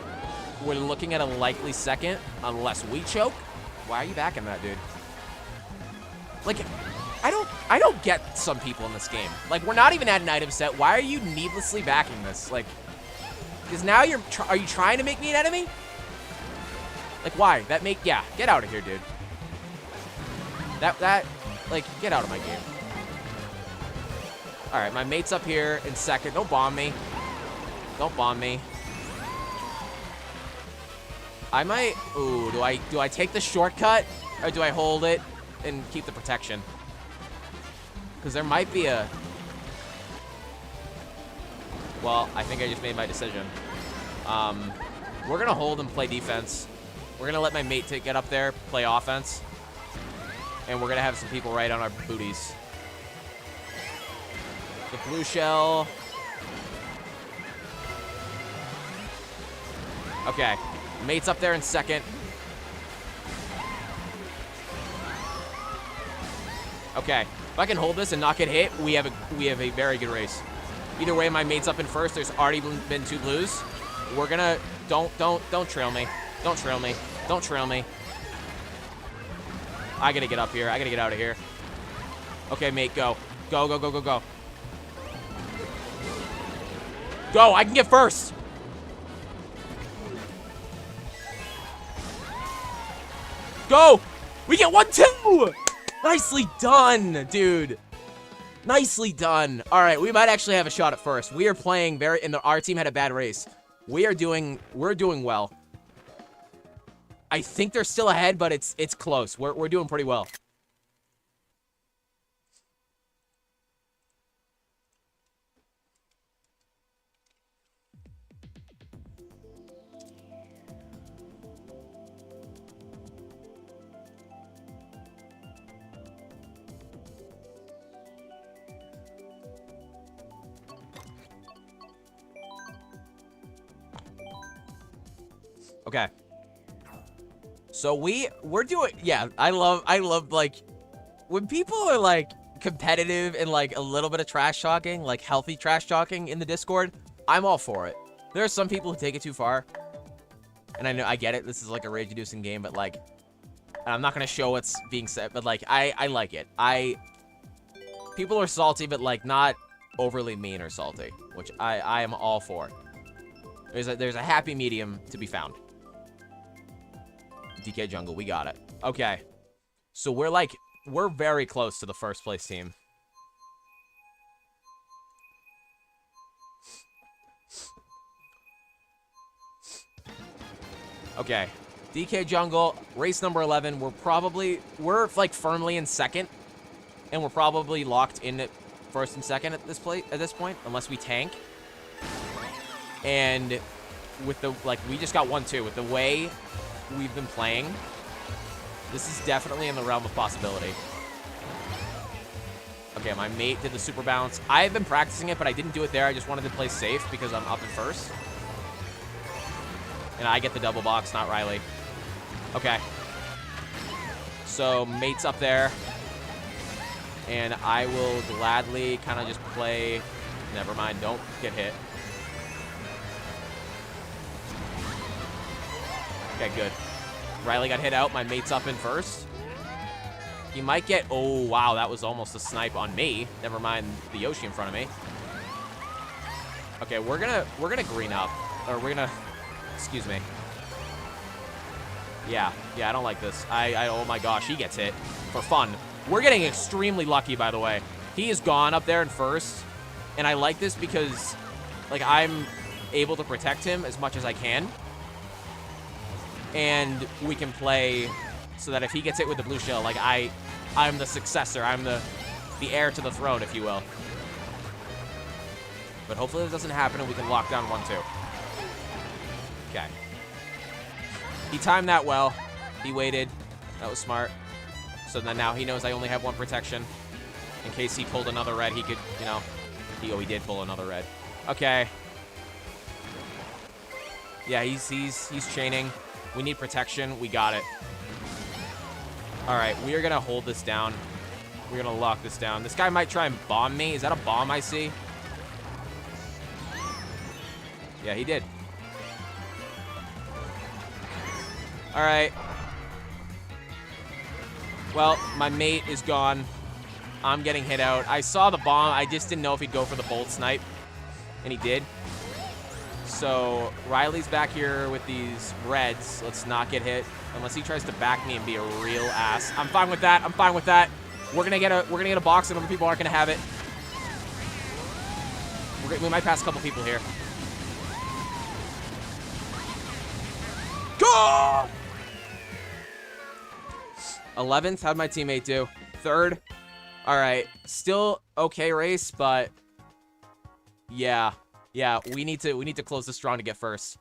we're looking at a likely second, unless we choke. Why are you backing that, dude? Like, I don't get some people in this game. Like, we're not even at an item set. Why are you needlessly backing this? Like, because now are you trying to make me an enemy? Like, why? Yeah, get out of here, dude. Like, get out of my game. All right, my mate's up here in second. Don't bomb me. Don't bomb me. I might... Ooh, do I take the shortcut? Or do I hold it and keep the protection? Because there might be a... Well, I think I just made my decision. We're going to hold and play defense. We're going to let my mate get up there, play offense. And we're going to have some people right on our booties. The blue shell. Okay. Mate's up there in second. Okay. If I can hold this and not get hit, we have a very good race. Either way, my mate's up in first. There's already been 2 blues. We're gonna... Don't trail me. Don't trail me. Don't trail me. I gotta get up here. I gotta get out of here. Okay, mate, go. Go, go, go, go, go. Go, I can get first. Go. We get 1-2. Nicely done, dude. Nicely done. All right, we might actually have a shot at first. We are playing very, and our team had a bad race. We're doing well. I think they're still ahead, but it's close. We're doing pretty well. Okay. So we're doing, yeah, I love like when people are like competitive and like a little bit of trash talking, like healthy trash talking in the Discord, I'm all for it. There are some people who take it too far. And I know, I get it. This is like a rage-inducing game, but like, I'm not going to show what's being said, but like, I like it. People are salty, but like not overly mean or salty, which I am all for. There's a happy medium to be found. DK Jungle, we got it. Okay. So we're very close to the first place team. Okay. DK Jungle, race number 11. We're like firmly in second. And we're probably locked in at first and second at this point, unless we tank. And with the, like, we just got 1-2. With the way we've been playing, this is definitely in the realm of possibility. Okay, my mate did the super bounce. I've been practicing it, but I didn't do it there. I just wanted to play safe because I'm up in first. And I get the double box, not Riley. Okay. So, mate's up there. And I will gladly kind of just play... Never mind, don't get hit. Okay, good. Riley got hit out. My mate's up in first. He might get... Oh, wow. That was almost a snipe on me. Never mind the Yoshi in front of me. Okay, we're gonna green up. Or we're gonna... Excuse me. Yeah, I don't like this. Oh my gosh, he gets hit. For fun. We're getting extremely lucky, by the way. He is gone up there in first. And I like this because, like, I'm able to protect him as much as I can. And we can play so that if he gets hit with the blue shell, like, I'm the successor. I'm the heir to the throne, if you will. But hopefully this doesn't happen and we can lock down 1-2. Okay. He timed that well. He waited. That was smart. So then now he knows I only have 1 protection. In case he pulled another red, he could, you know... he did pull another red. Okay. Yeah, he's chaining. We need protection. We got it. All right, we are going to hold this down. We're going to lock this down. This guy might try and bomb me. Is that a bomb I see? Yeah, he did. All right. Well, my mate is gone. I'm getting hit out. I saw the bomb. I just didn't know if he'd go for the bolt snipe. And he did. So, Riley's back here with these reds. Let's not get hit. Unless he tries to back me and be a real ass. I'm fine with that. I'm fine with that. We're gonna get a box and other people aren't gonna have it. We might pass a couple people here. Go! 11th. How'd my teammate do? 3rd. All right. Still okay race, but yeah. Yeah, we need to close this strong to get first.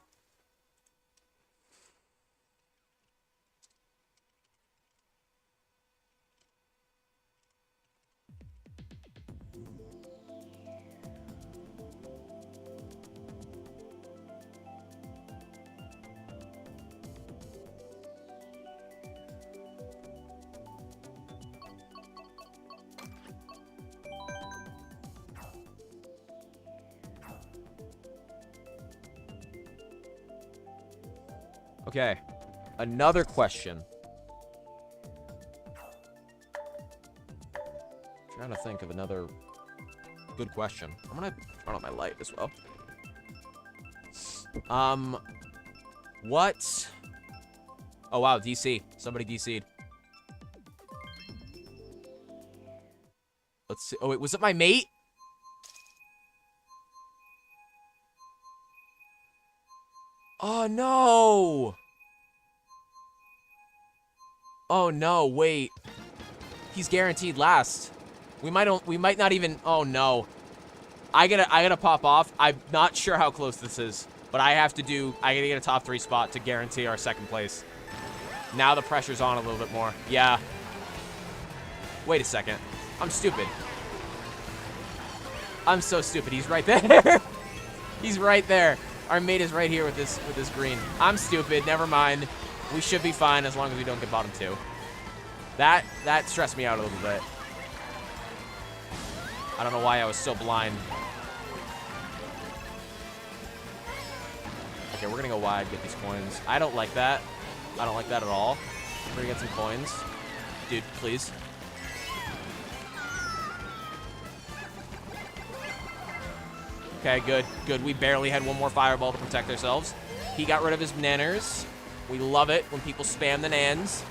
Okay, another question. Trying to think of another good question. I'm gonna turn on my light as well. What? Oh wow, DC. Somebody DC'd. Let's see. Oh wait, was it my mate? Oh no! Oh no, wait. He's guaranteed last. We might not even. Oh no. I gotta pop off. I'm not sure how close this is, but I gotta get a top 3 spot to guarantee our 2nd place. Now the pressure's on a little bit more. Yeah. Wait a second. I'm stupid. I'm so stupid. He's right there. He's right there. Our mate is right here with this green. I'm stupid. Never mind. We should be fine as long as we don't get bottom 2. That stressed me out a little bit. I don't know why I was so blind. Okay, we're gonna go wide, get these coins. I don't like that. I don't like that at all. We're gonna get some coins. Dude, please. Okay, good, good. We barely had one more fireball to protect ourselves. He got rid of his nanners. We love it when people spam the nans.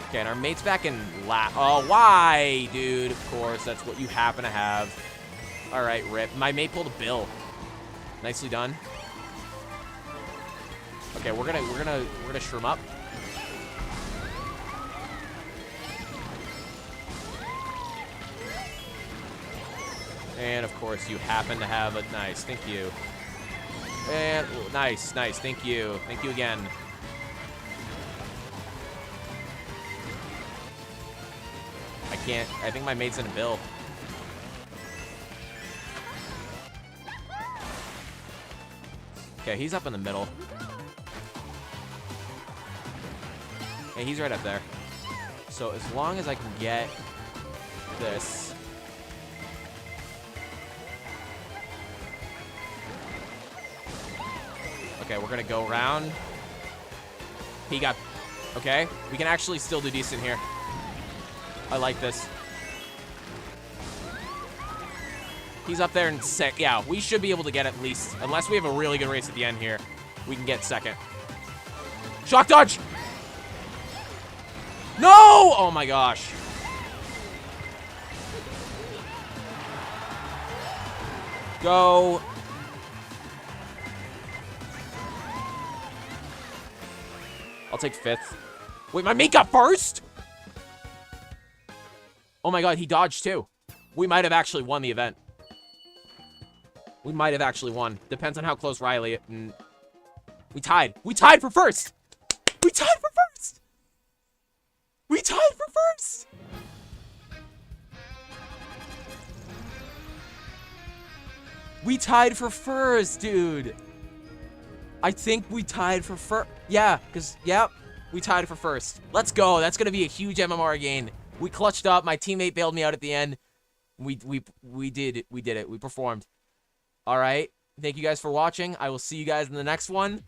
Okay, and our mate's back in oh, why, dude? Of course, that's what you happen to have. All right, rip. My mate pulled a bill. Nicely done. Okay, we're gonna shroom up. And of course, you happen to have a nice. Thank you. And ooh, nice, nice. Thank you. Thank you again. I can't. I think my mate's in a bill. Okay, he's up in the middle. Hey, he's right up there. So as long as I can get this. Okay, we're gonna go around. He got... Okay, we can actually still do decent here. I like this. He's up there in sec. Yeah, we should be able to get at least, unless we have a really good race at the end here, we can get 2nd. Shock dodge! No! Oh my gosh. Go. I'll take 5th. Wait, my mate got 1st? Oh my god, he dodged too. We might have actually won the event. We might have actually won. Depends on how close Riley... We tied. We tied for 1st! We tied for 1st! We tied for 1st! We tied for 1st, dude. I think we tied for 1st. Yeah, because, yep, we tied for 1st. Let's go. That's going to be a huge MMR gain. We clutched up. My teammate bailed me out at the end. We did it. We did it. We performed. All right. Thank you guys for watching. I will see you guys in the next one.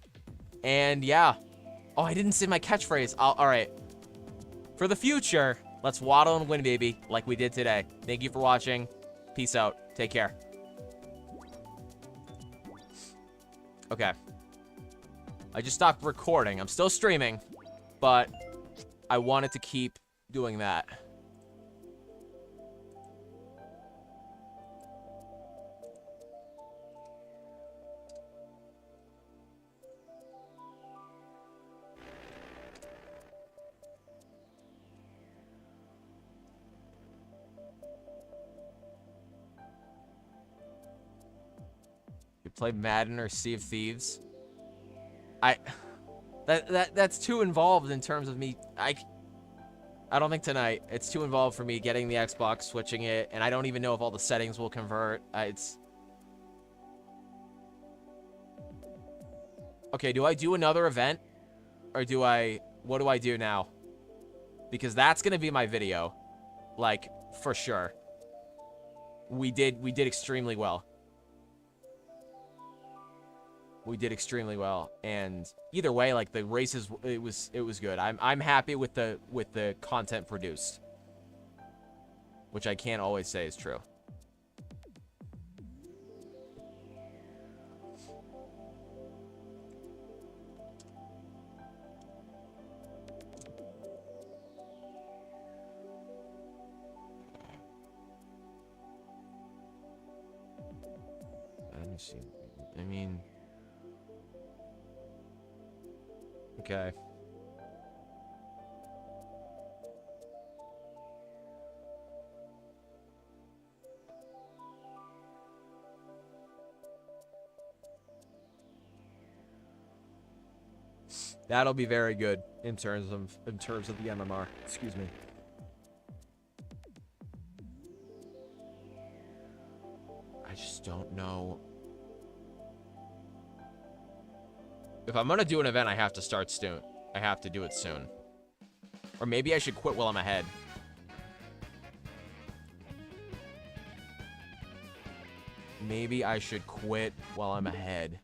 And yeah. Oh, I didn't say my catchphrase. All right. For the future, let's waddle and win, baby, like we did today. Thank you for watching. Peace out. Take care. Okay. I just stopped recording. I'm still streaming, but I wanted to keep doing that. Play Madden or Sea of Thieves. That's too involved in terms of me. I don't think tonight. It's too involved for me getting the Xbox, switching it, and I don't even know if all the settings will convert. It's... Okay, do I do another event? Or do I... What do I do now? Because that's going to be my video. Like, for sure. We did extremely well. We did extremely well. And either way, like, the races, it was good. I'm happy with the content produced. Which I can't always say is true. Let me see. I mean... Okay. That'll be very good in terms of the MMR. Excuse me. I just don't know. If I'm gonna do an event, I have to start soon. I have to do it soon. Or maybe I should quit while I'm ahead. Maybe I should quit while I'm ahead.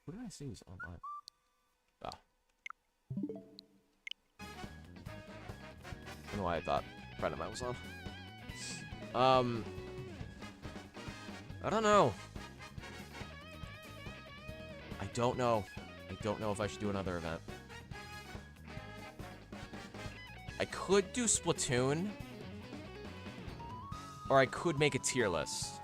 Who did I see was online? Oh. I don't know why I thought a friend of mine was on. I don't know. I don't know. I don't know if I should do another event. I could do Splatoon. Or I could make a tier list.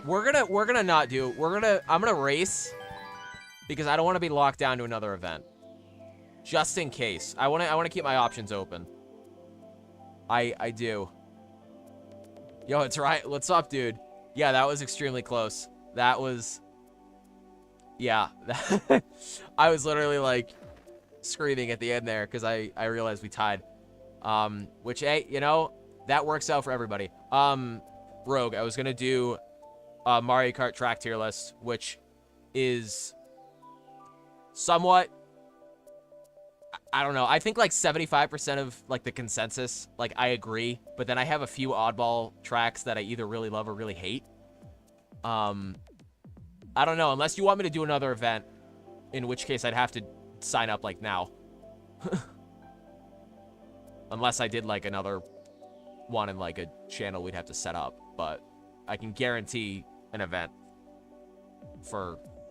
I'm gonna race because I don't want to be locked down to another event. Just in case. I want to keep my options open. I do. Yo, it's right. What's up, dude? Yeah, that was extremely close. That was... Yeah. I was literally, like, screaming at the end there because I realized we tied. Which, hey, you know, that works out for everybody. Rogue, I was going to do Mario Kart track tier list, which is somewhat... I don't know. I think like 75% of like the consensus, like I agree, but then I have a few oddball tracks that I either really love or really hate. I don't know, unless you want me to do another event, in which case I'd have to sign up like now. Unless I did like another one in like a channel we'd have to set up, but I can guarantee an event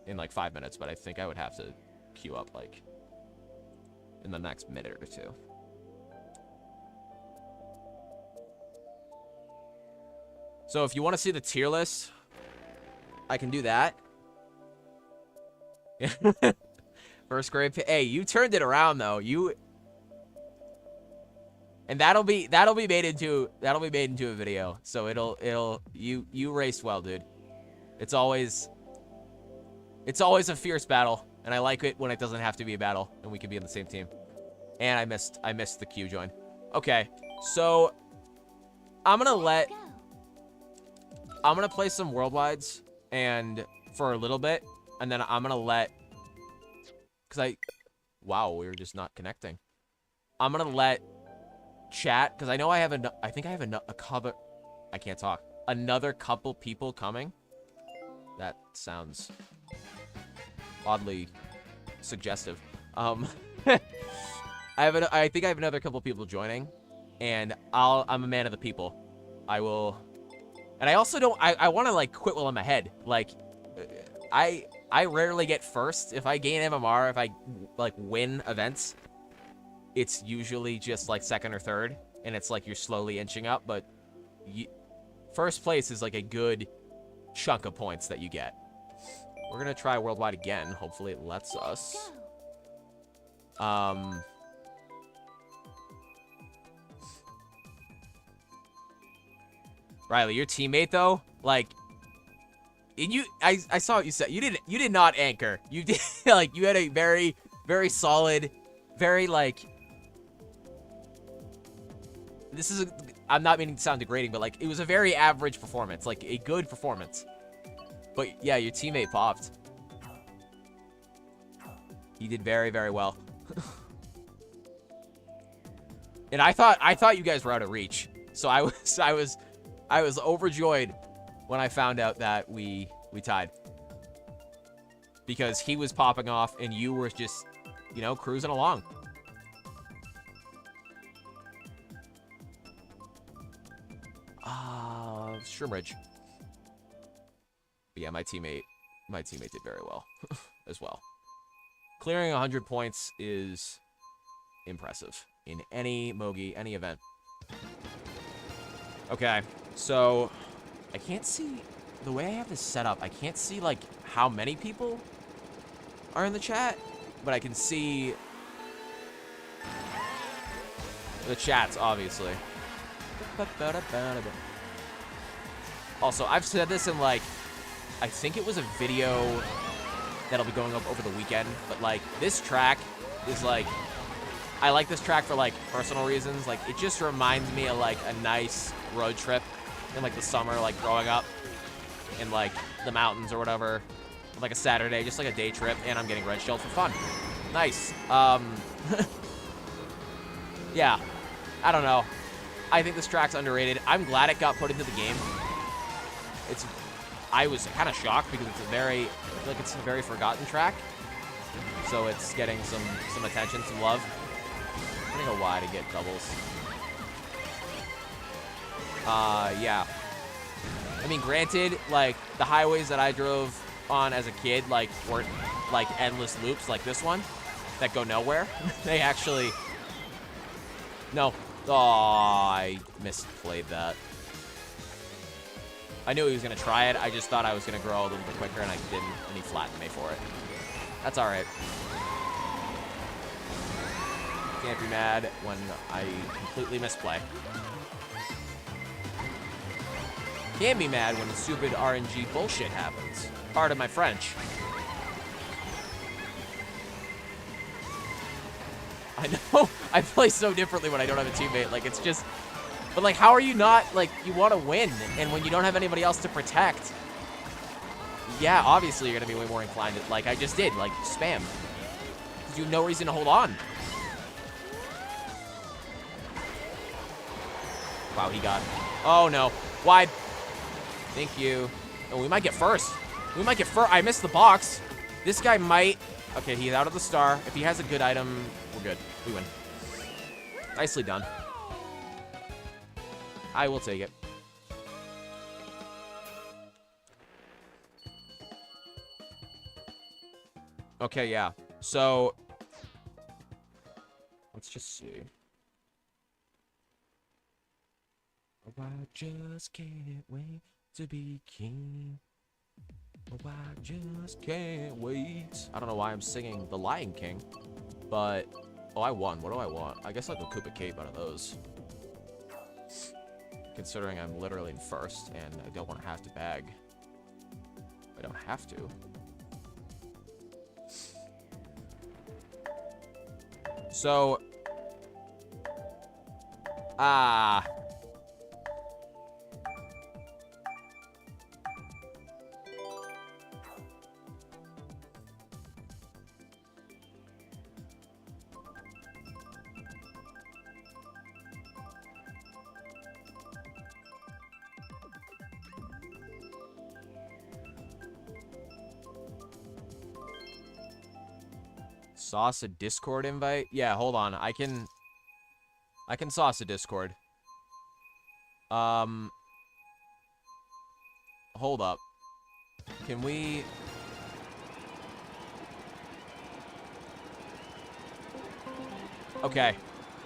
in like 5 minutes, but I think I would have to queue up like in the next minute or two. So if you want to see the tier list, I can do that. First grade. Hey, you turned it around though. And that'll be made into a video. So you raced well, dude. It's always a fierce battle. And I like it when it doesn't have to be a battle and we can be on the same team. And I missed the queue join. Okay, so I'm gonna play some worldwides and for a little bit, and then I'm gonna wow, we were just not connecting. I'm gonna let chat, because I know I think I have another couple people coming. That sounds oddly suggestive. I think I have another couple people joining, and I'm a man of the people. I will, and I also don't. I want to like quit while I'm ahead. Like, I rarely get first. If I gain MMR, if I like win events, it's usually just like second or third, and it's like you're slowly inching up. But first place is like a good chunk of points that you get. We're gonna try worldwide again. Hopefully it lets us. Riley, your teammate though, like, I saw what you said. You did not anchor. You did like you had a very, very solid, very like. I'm not meaning to sound degrading, but like it was a very average performance, like a good performance. But yeah, your teammate popped. He did very, very well. And I thought you guys were out of reach. So I was overjoyed when I found out that we tied. Because he was popping off and you were just, you know, cruising along. Shroomridge. But yeah, my teammate did very well as well. Clearing 100 points is impressive in any Mogi, any event. Okay, so I can't see, the way I have this set up, I can't see like how many people are in the chat, but I can see the chats, obviously. Also, I've said this in like, I think it was a video that'll be going up over the weekend, but like this track is like, I like this track for like personal reasons. Like it just reminds me of like a nice road trip in like the summer, like growing up in like the mountains or whatever, like a Saturday, just like a day trip, and I'm getting red shelled for fun. Nice. Yeah, I don't know. I think this track's underrated. I'm glad it got put into the game. I was kind of shocked because it's I feel like it's a very forgotten track. So it's getting some attention, some love. I'm gonna go wide to get doubles. Yeah. I mean, granted, like, the highways that I drove on as a kid, like, weren't, like, endless loops like this one that go nowhere. They actually... No. Oh, I misplayed that. I knew he was going to try it. I just thought I was going to grow a little bit quicker, and I didn't, and he flattened me for it. That's all right. Can't be mad when I completely misplay. Can be mad when the stupid RNG bullshit happens. Pardon my French. I know. I play so differently when I don't have a teammate. Like, it's just... But, like, how are you not, like, you want to win, and when you don't have anybody else to protect, yeah, obviously you're going to be way more inclined to, like I just did, like, spam. Because you have no reason to hold on. Wow, he got it. Oh, no. Wide. Thank you. Oh, we might get first. We might get first. I missed the box. This guy might... Okay, he's out of the star. If he has a good item, we're good. We win. Nicely done. I will take it. Okay, yeah. So, let's just see. Oh, I just can't wait to be king. Oh, I just can't wait. I don't know why I'm singing The Lion King, but... Oh, I won. What do I want? I guess I'll go Koopa Cape out of those. Considering I'm literally in first, and I don't want to have to bag. I don't have to. So... Sauce a Discord invite? Yeah, hold on. I can sauce a Discord. Hold up. Can we... Okay.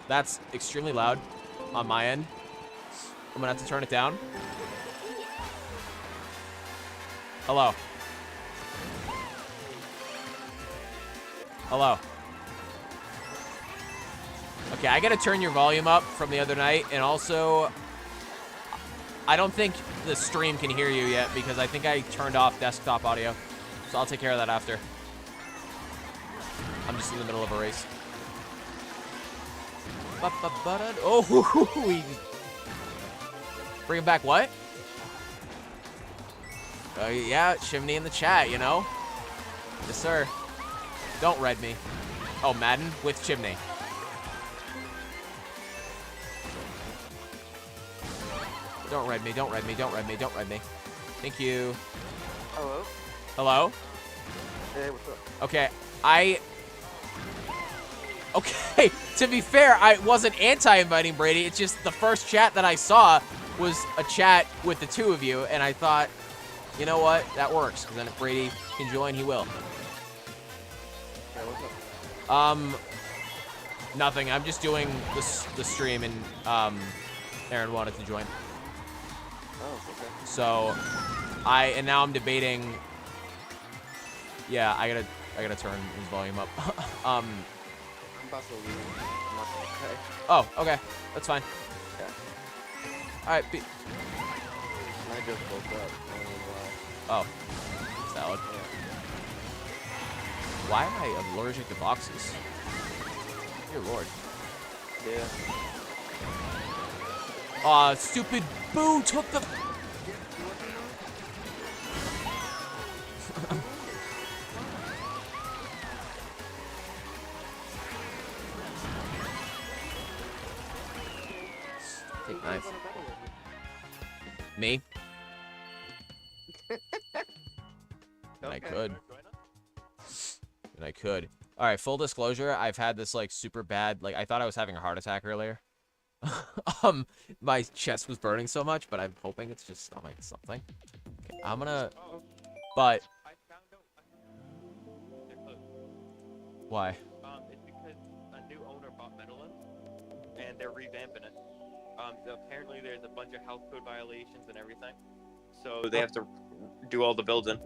That's extremely loud on my end. I'm gonna have to turn it down. Hello. Hello. Okay, I gotta turn your volume up from the other night, and also... I don't think the stream can hear you yet because I think I turned off desktop audio. So I'll take care of that after. I'm just in the middle of a race. Oh, bring him back what? Yeah, Chimney in the chat, you know? Yes, sir. Don't red me. Oh, Madden with Chimney. Don't red me, don't red me, don't red me, don't red me. Thank you. Hello? Hello? Hey, what's up? Okay, Okay, to be fair, I wasn't anti-inviting Brady. It's just the first chat that I saw was a chat with the two of you, and I thought, you know what? That works, because then if Brady can join, he will. Hey, what's up? Nothing. I'm just doing the stream, and Aaron wanted to join. Oh, okay. So, and now I'm debating. Yeah, I gotta turn his volume up. I'm about to leave. I'm not gonna cry. Oh, okay, that's fine. Yeah. All right. I just woke up. I don't know why. Oh, salad. Yeah. Why am I allergic to boxes? Dear Lord. Yeah. Aw, stupid Boo took the. Take knife. Me? And I could. And I could. All right, full disclosure, I've had this like super bad, like I thought I was having a heart attack earlier. My chest was burning so much, but I'm hoping it's just stomach something. Okay, I'm gonna, but why? It's because a new owner bought Meadowlands, and they're revamping it. Apparently there's a bunch of health code violations and everything, so they have to do all the building.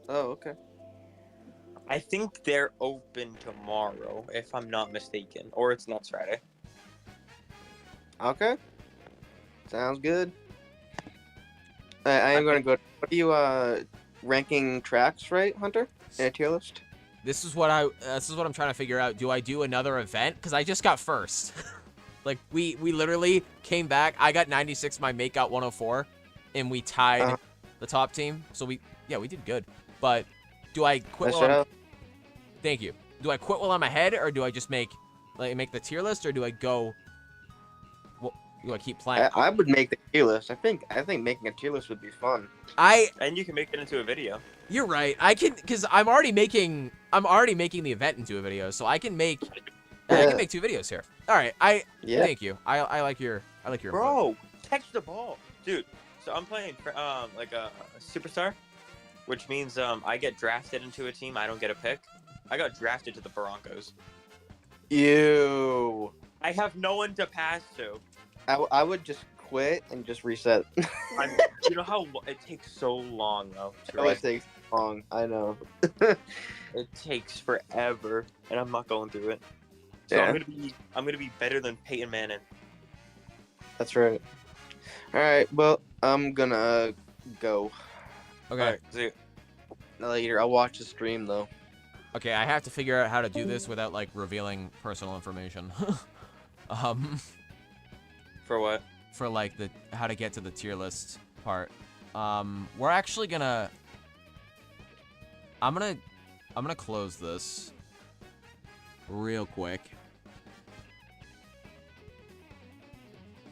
Oh, okay. I think they're open tomorrow, if I'm not mistaken, or it's next Friday. Okay. Sounds good. I am gonna go. What are you ranking tracks, right, Hunter? In a tier list? This is what I'm trying to figure out. Do I do another event? Because I just got first. Like we literally came back. I got 96. My mate got 104, and we tied the top team. So we did good. But do I quit? Thank you. Do I quit while I'm ahead, or do I just make the tier list, or do I go? Well, do I keep playing? I would make the tier list. I think making a tier list would be fun. And you can make it into a video. You're right. I can, because I'm already making the event into a video, so I can make I can make 2 videos here. All right. Thank you. I like your Bro, catch the ball, dude. So I'm playing like a superstar, which means I get drafted into a team. I don't get a pick. I got drafted to the Broncos. Ew. I have no one to pass to. I would just quit and just reset. You know how it takes so long though. It takes long. I know. It takes forever, and I'm not going through it. So Yeah. I'm gonna be better than Peyton Manning. That's right. All right. Well, I'm gonna go Okay. All right, see you. later. I'll watch the stream though. Okay. I have to figure out how to do this without like revealing personal information. For what? For like how to get to the tier list part. We're actually gonna. I'm gonna close this real quick.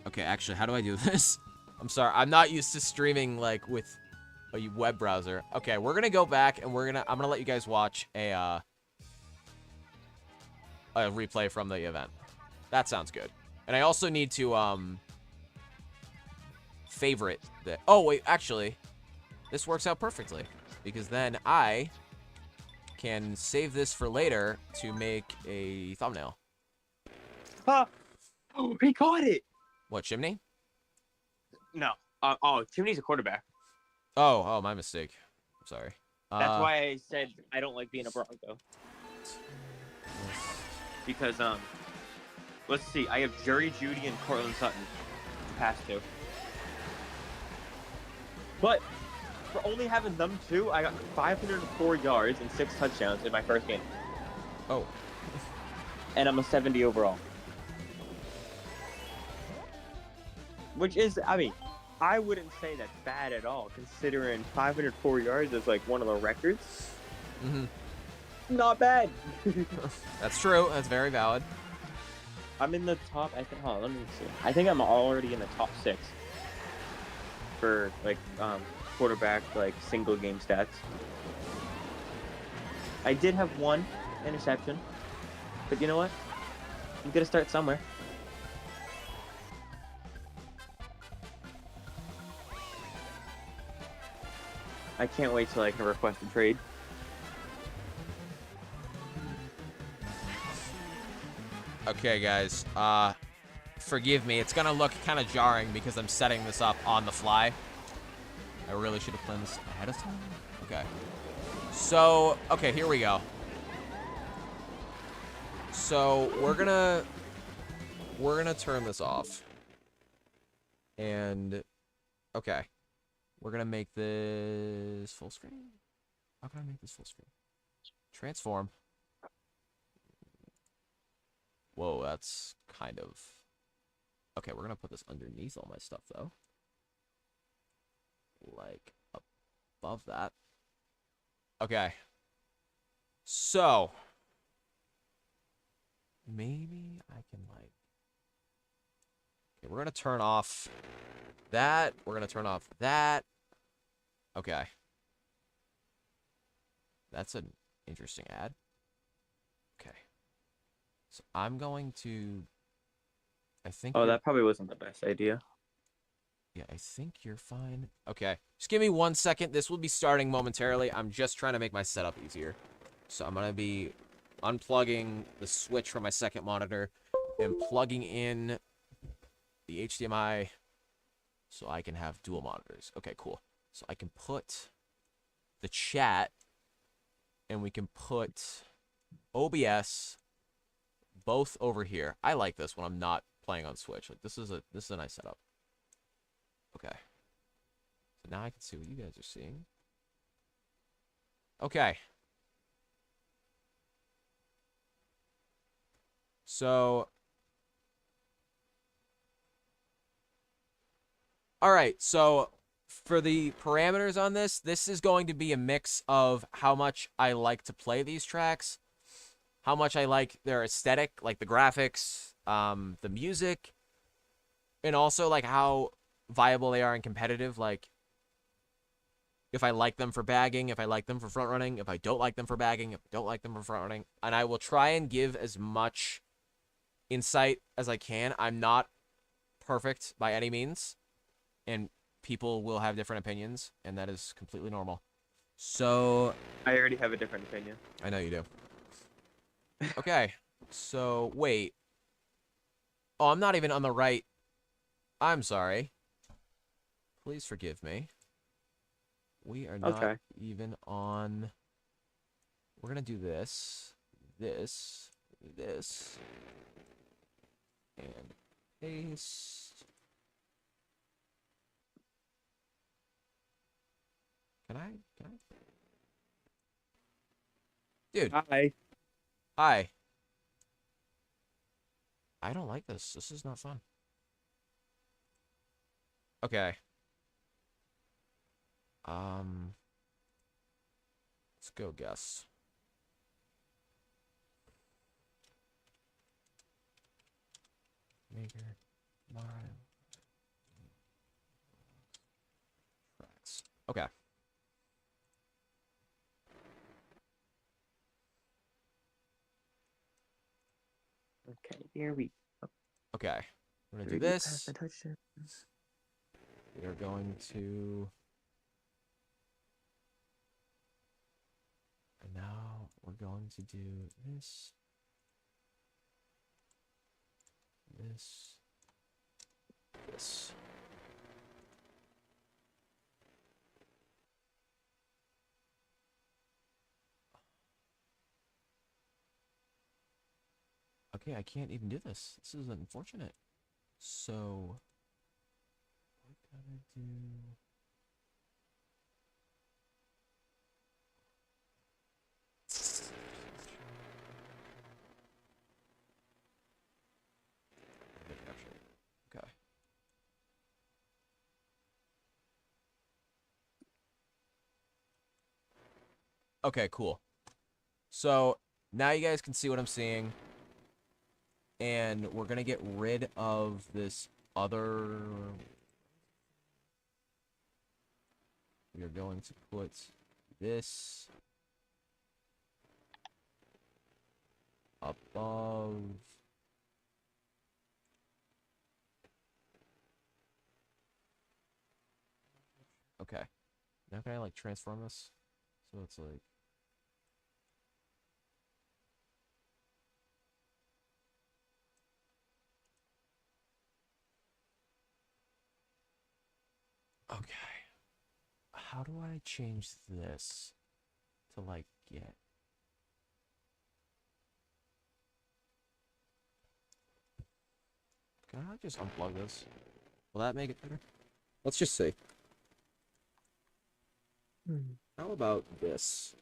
Okay, actually, how do I do this? I'm sorry, I'm not used to streaming like with a web browser. Okay, we're gonna go back and I'm gonna let you guys watch a replay from the event. That sounds good. And I also need to favorite the. Oh wait, actually, this works out perfectly because then I can save this for later to make a thumbnail. Oh, he caught it. What, Chimney? No. Chimney's a quarterback. Oh, my mistake. I'm sorry. That's why I said I don't like being a Bronco. Because let's see. I have Jerry Judy and Cortland Sutton to pass to. But for only having them two, I got 504 yards and 6 touchdowns in my first game. Oh. And I'm a 70 overall. Which is, I mean, I wouldn't say that's bad at all, considering 504 yards is like one of the records. Mm-hmm. Not bad. That's true. That's very valid. I'm in the top, I think, hold on, let me see. I think I'm already in the top 6 for, like, quarterback, like, single game stats. I did have 1 interception, but you know what? I'm gonna start somewhere. I can't wait till I can request a trade. Okay, guys. Forgive me. It's gonna look kind of jarring because I'm setting this up on the fly. I really should have planned this ahead of time. Okay. So, okay, here we go. So, we're gonna turn this off. And, okay. We're gonna make this full screen? How can I make this full screen? Transform. Whoa, that's kind of... Okay, we're gonna put this underneath all my stuff, though. Like, above that. Okay. So. Maybe I can, like... Okay, we're gonna turn off that. We're gonna turn off that. Okay. That's an interesting ad. Okay. So I'm going to... I think... Oh, that probably wasn't the best idea. Yeah, I think you're fine. Okay. Just give me 1 second. This will be starting momentarily. I'm just trying to make my setup easier. So I'm going to be unplugging the switch from my second monitor and plugging in the HDMI so I can have dual monitors. Okay, cool. So I can put the chat and we can put OBS both over here. I like this when I'm not playing on Switch. Like this is a nice setup. Okay. So now I can see what you guys are seeing. Okay. So all right, so for the parameters on this is going to be a mix of how much I like to play these tracks, how much I like their aesthetic, like the graphics, the music, and also like how viable they are and competitive. Like if I like them for bagging, if I like them for front running, if I don't like them for bagging, if I don't like them for front running, and I will try and give as much insight as I can. I'm not perfect by any means, and people will have different opinions, and that is completely normal. So I already have a different opinion. I know you do. Okay, so wait. Oh, I'm not even on the right. I'm sorry. Please forgive me. We are not even on... We're going to do this, this, and paste. Can I? Dude. Hi. Hi. I don't like this. This is not fun. Okay. Let's go guess. Maker, Mario, tracks. Okay. Okay, here we go. Okay. We're gonna do this. We are going to... And now we're going to do this. This. Okay, I can't even do this. This is unfortunate. So, we're gonna do... Okay, cool. So now you guys can see what I'm seeing. And we're going to get rid of this other... We are going to put this above... Okay. Now can I, like, transform this? So it's like... Okay. How do I change this to, like, get... Can I just unplug this? Will that make it better? Let's just see. How about this?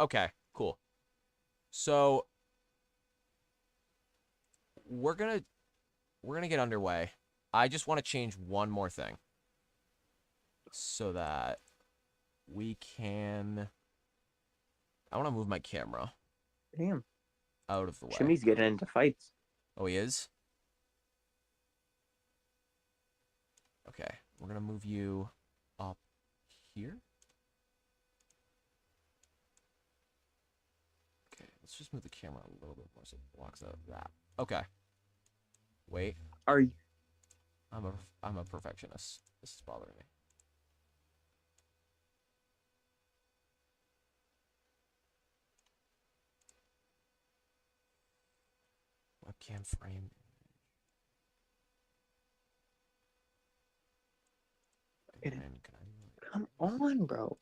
Okay, cool. So we're gonna get underway. I just want to change one more thing so that we can... I want to move my camera Damn. out of the way. Shimmy's getting into fights. Oh, he is? Okay, we're gonna move you up here. Okay, let's just move the camera a little bit more so it blocks out that. Okay. Wait, Are you? I'm a perfectionist. This is bothering me. Webcam frame. It- Can I... Come on, bro.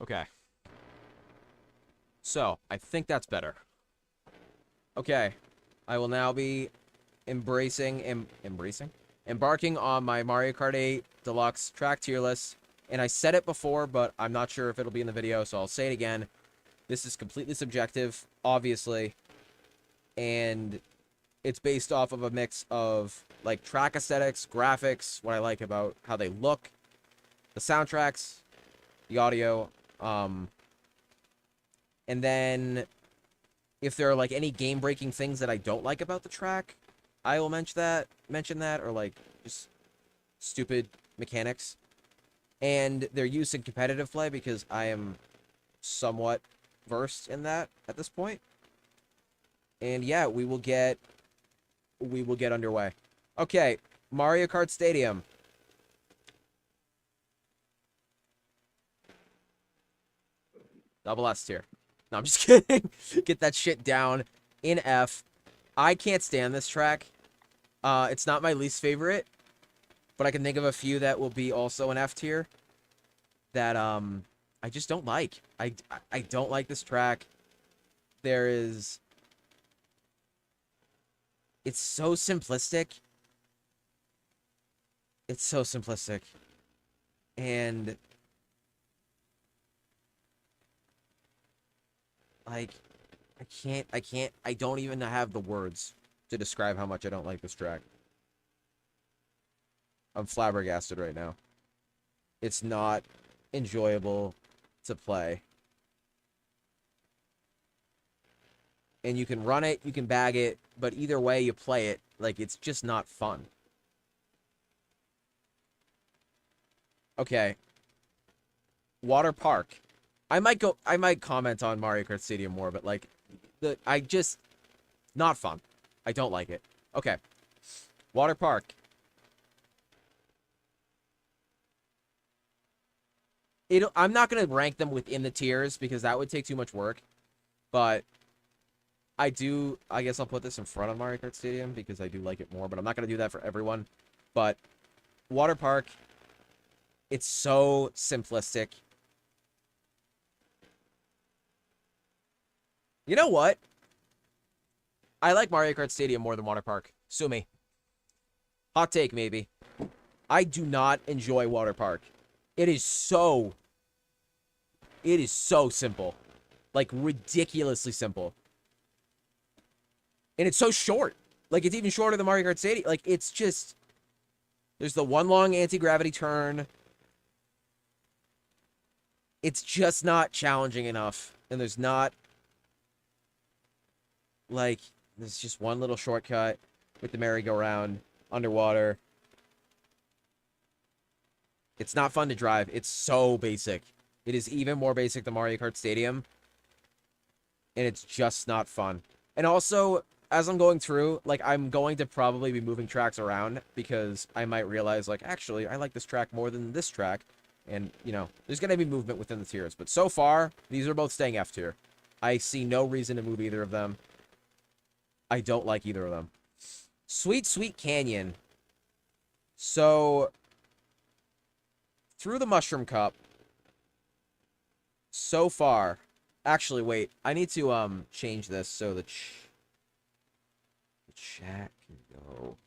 Okay. So, I think that's better. Okay. I will now be embarking on my Mario Kart 8 Deluxe track tier list. And I said it before, but I'm not sure if it'll be in the video, so I'll say it again. This is completely subjective, obviously. And it's based off of a mix of, like, track aesthetics, graphics, what I like about how they look, the soundtracks, the audio, and then if there are, like, any game-breaking things that I don't like about the track, I will mention that, or, like, just stupid mechanics. And their use in competitive play, because I am somewhat versed in that at this point. And yeah, we will get underway. Okay, Mario Kart Stadium. Double S tier. No, I'm just kidding. Get that shit down in F. I can't stand this track. It's not my least favorite, but I can think of a few that will be also an F tier that I just don't like. I don't like this track. It's so simplistic. It's so simplistic. And like I don't even have the words to describe how much I don't like this track. I'm flabbergasted right now. It's not enjoyable to play. And you can run it, you can bag it, but either way you play it, like, it's just not fun. Okay. Water Park. I might comment on Mario Kart Stadium more, but, like, not fun. I don't like it. Okay. Water Park. I'm not going to rank them within the tiers because that would take too much work. But I guess I'll put this in front of Mario Kart Stadium because I do like it more, but I'm not going to do that for everyone. But Water Park, it's so simplistic. You know what? I like Mario Kart Stadium more than Water Park. Sue me. Hot take, maybe. I do not enjoy Water Park. It is so simple. Like, ridiculously simple. And it's so short. Like, it's even shorter than Mario Kart Stadium. Like, it's just... There's the one long anti-gravity turn. It's just not challenging enough. And there's not... Like, there's just one little shortcut with the merry-go-round underwater. It's not fun to drive. It's so basic. It is even more basic than Mario Kart Stadium. And it's just not fun. And also, as I'm going through, like, I'm going to probably be moving tracks around because I might realize, like, actually, I like this track more than this track. And, you know, there's going to be movement within the tiers. But so far, these are both staying F tier. I see no reason to move either of them. I don't like either of them. Sweet Sweet Canyon. So, through the Mushroom Cup, so far... Actually, wait. I need to change this so the chat can go.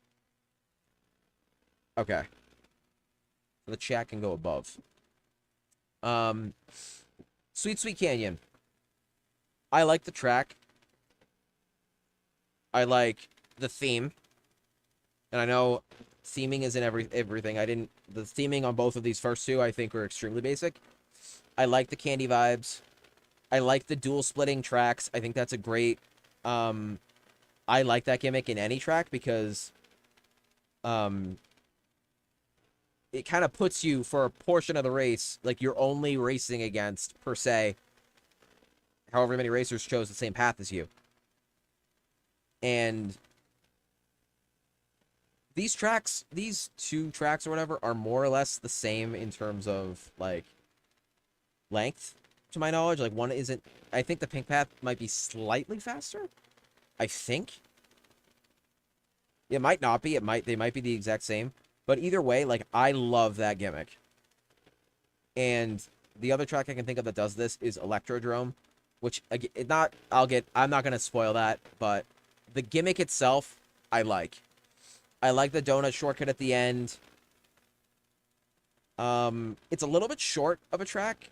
Okay. So the chat can go above. Sweet Sweet Canyon. I like the track. I like the theme. And I know theming isn't everything. The theming on both of these first two I think are extremely basic. I like the candy vibes. I like the dual splitting tracks. I think that's a great... I like that gimmick in any track because... it kind of puts you, for a portion of the race, like you're only racing against, per se, however many racers chose the same path as you. And... these two tracks or whatever, are more or less the same in terms of, like, length. To my knowledge, like, one isn't... I think the pink path might be slightly faster. I think. It might not be. They might be the exact same. But either way, like, I love that gimmick. And the other track I can think of that does this is Electrodrome, which, I'm not going to spoil that, but the gimmick itself, I like. I like the donut shortcut at the end. It's a little bit short of a track,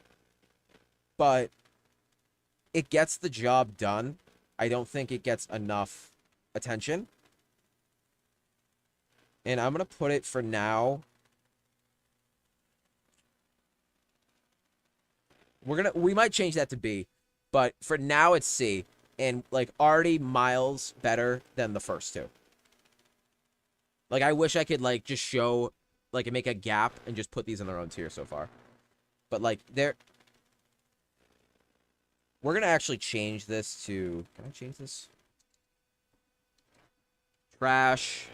but it gets the job done. I don't think it gets enough attention. And I'm going to put it for now. We might change that to B, but for now it's C. And, like, already miles better than the first two. Like, I wish I could, like, just show, like, make a gap and just put these in their own tier so far. But, like, we're going to actually change this to... Can I change this? Trash.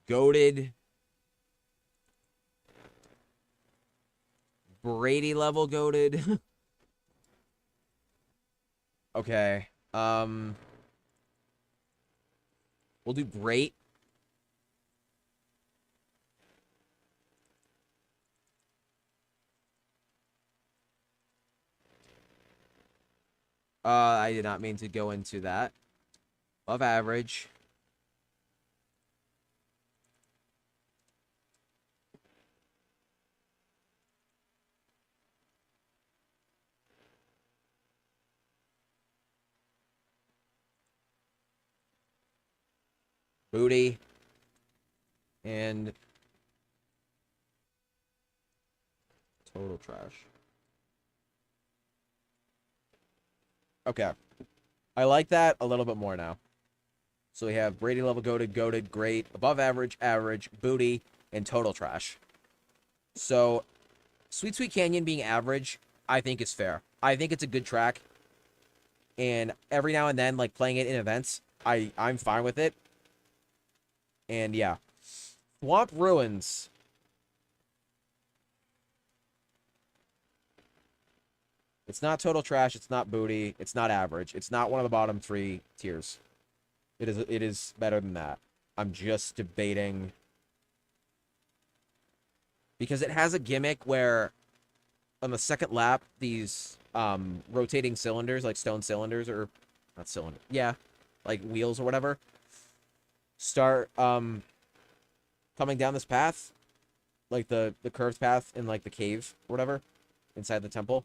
Goated. Brady level goated. Okay. We'll do great. I did not mean to go into that. Above average. Booty. And total trash. Okay. I like that a little bit more now. So we have Brady level goated, great, above average, average, booty, and total trash. So Sweet Sweet Canyon being average, I think is fair. I think it's a good track. And every now and then, like, playing it in events, I'm fine with it. And yeah. Swamp Ruins. It's not total trash, it's not booty, it's not average. It's not one of the bottom 3 tiers. It is better than that. I'm just debating, because it has a gimmick where on the second lap, these rotating cylinders, like stone cylinders, or not cylinder, yeah, like wheels or whatever, start coming down this path, like the curved path in, like, the cave or whatever inside the temple.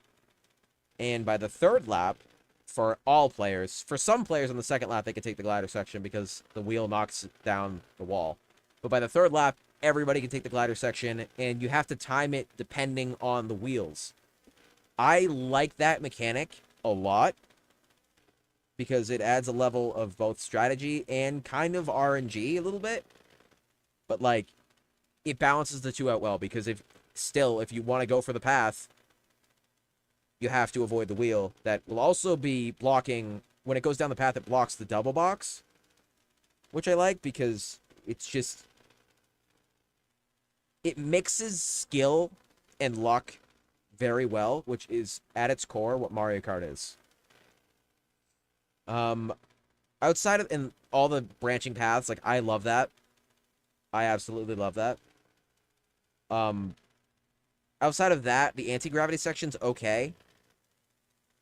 And by the third lap, for all players, for some players on the second lap, they can take the glider section because the wheel knocks down the wall. But by the third lap, everybody can take the glider section, and you have to time it depending on the wheels. I like that mechanic a lot because it adds a level of both strategy and kind of RNG a little bit. But, like, it balances the two out well because if you want to go for the path, you have to avoid the wheel. That will also be blocking, when it goes down the path, it blocks the double box, which I like because it's just, it mixes skill and luck very well, which is at its core what Mario Kart is. Outside of in all the branching paths, like, I love that. I absolutely love that. Outside of that, the anti-gravity section's okay.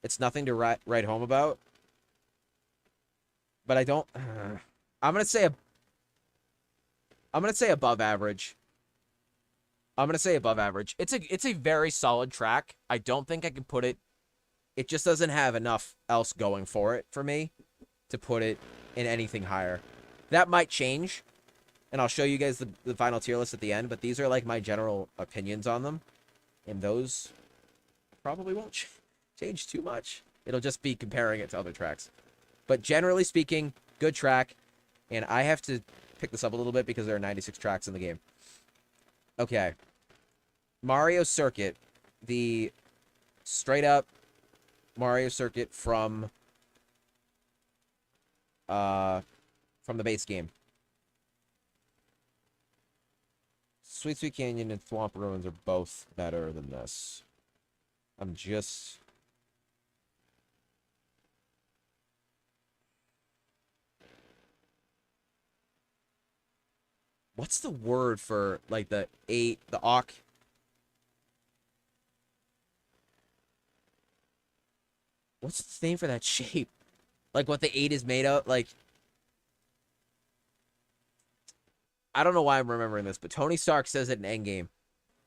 It's nothing to write home about. But I don't... I'm gonna say above average. I'm gonna say above average. It's a very solid track. I don't think I can put it... It just doesn't have enough else going for it for me to put it in anything higher. That might change, and I'll show you guys the final tier list at the end, but these are like my general opinions on them, and those probably won't change too much. It'll just be comparing it to other tracks. But generally speaking, good track, and I have to pick this up a little bit because there are 96 tracks in the game. Okay. Mario Circuit, the straight up Mario Circuit from the base game. Sweet Sweet Canyon and Swamp Ruins are both better than this. I'm just... What's the word for, like, the awk? What's the name for that shape? Like, what the 8 is made of? Like, I don't know why I'm remembering this, but Tony Stark says it in Endgame.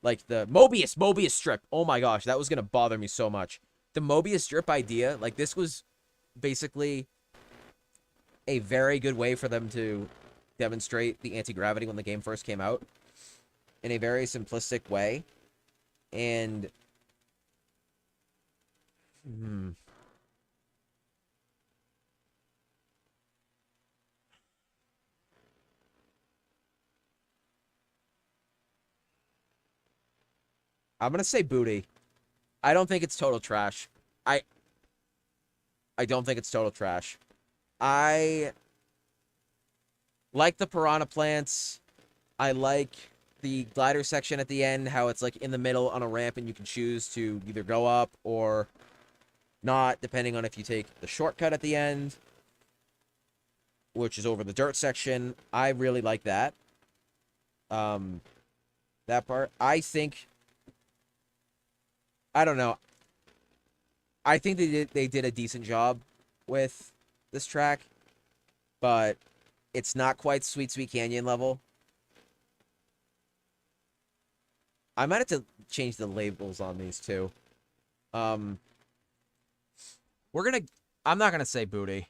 Like, the Mobius strip. Oh my gosh, that was gonna bother me so much. The Mobius strip idea, like, this was basically a very good way for them to demonstrate the anti-gravity when the game first came out in a very simplistic way. And I'm gonna say booty. I don't think it's total trash. I don't think it's total trash. I like the piranha plants. I like the glider section at the end, how it's like in the middle on a ramp and you can choose to either go up or not, depending on if you take the shortcut at the end, which is over the dirt section. I really like that. That part. I don't know. I think they did a decent job with this track, but it's not quite Sweet Sweet Canyon level. I might have to change the labels on these too. I'm not gonna say booty.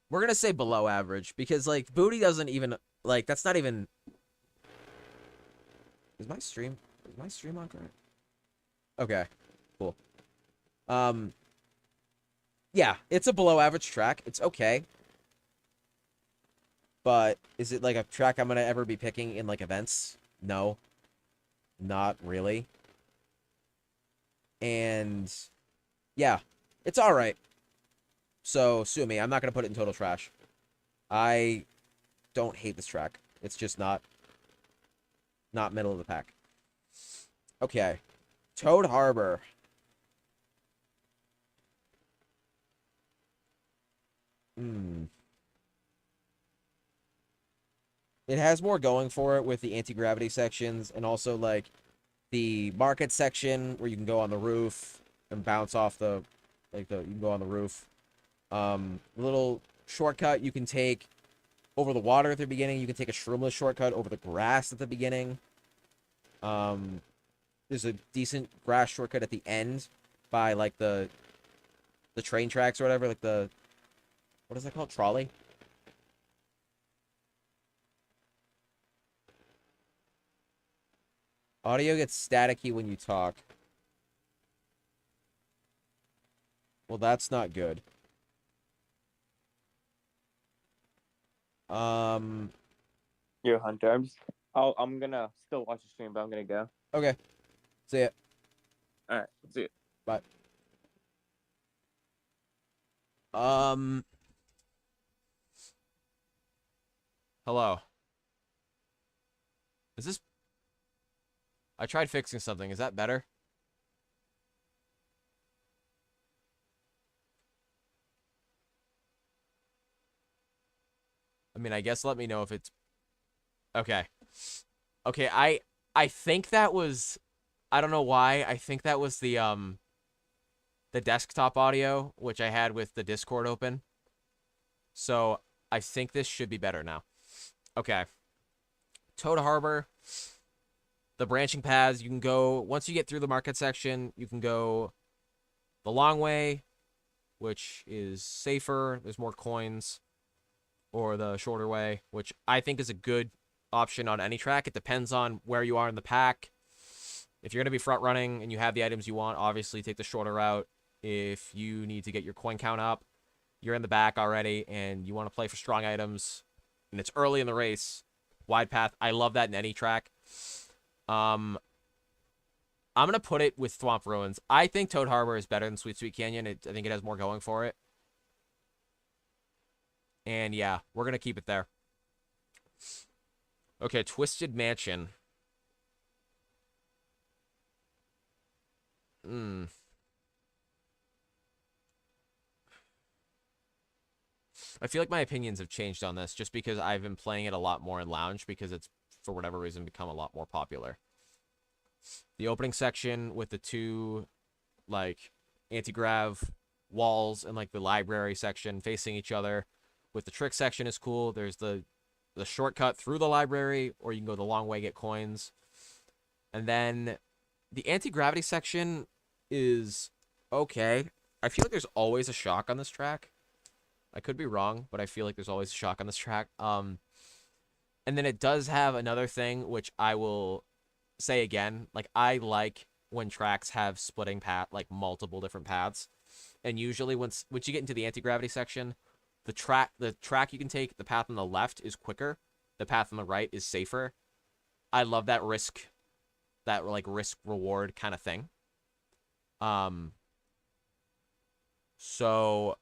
We're gonna say below average because, like, booty doesn't even, like, that's not even. Is my stream on correct? Okay, cool. Yeah, it's a below average track. It's okay. But is it like a track I'm gonna ever be picking in, like, events? No. Not really. And yeah, it's alright. So sue me. I'm not gonna put it in total trash. I don't hate this track. It's just not middle of the pack. Okay. Toad Harbor. It has more going for it with the anti-gravity sections and also, like, the market section where you can go on the roof and bounce off you can go on the roof. Little shortcut you can take over the water at the beginning. You can take a shroomless shortcut over the grass at the beginning. There's a decent grass shortcut at the end by like the train tracks or whatever, like the, what is that called? Trolley? Audio gets staticky when you talk. Well, that's not good. Yo, Hunter, I'm gonna still watch the stream, but I'm gonna go. Okay. See ya. All right, see you. Bye. Hello. Is this... I tried fixing something. Is that better? I mean, I guess let me know if it's... Okay. Okay, I think that was... I don't know why. I think that was the desktop audio, which I had with the Discord open. So, I think this should be better now. Okay. Toad Harbor. The branching paths, you can go... Once you get through the market section, you can go the long way, which is safer. There's more coins. Or the shorter way, which I think is a good option on any track. It depends on where you are in the pack. If you're going to be front running and you have the items you want, obviously take the shorter route. If you need to get your coin count up, you're in the back already, and you want to play for strong items, and it's early in the race, wide path. I love that in any track. I'm going to put it with Thwomp Ruins. I think Toad Harbor is better than Sweet Sweet Canyon. I think it has more going for it. And yeah, we're going to keep it there. Okay, Twisted Mansion. I feel like my opinions have changed on this just because I've been playing it a lot more in Lounge because it's, for whatever reason, become a lot more popular. The opening section with the two, like, anti-grav walls and, like, the library section facing each other with the trick section is cool. There's the shortcut through the library, or you can go the long way, get coins. And then the anti-gravity section is okay. I feel like there's always a shock on this track. I could be wrong, but I feel like there's always a shock on this track. And then it does have another thing, which I will say again. Like, I like when tracks have splitting path, like multiple different paths. And usually once you get into the anti-gravity section, the track you can take, the path on the left is quicker. The path on the right is safer. I love that risk reward kind of thing. So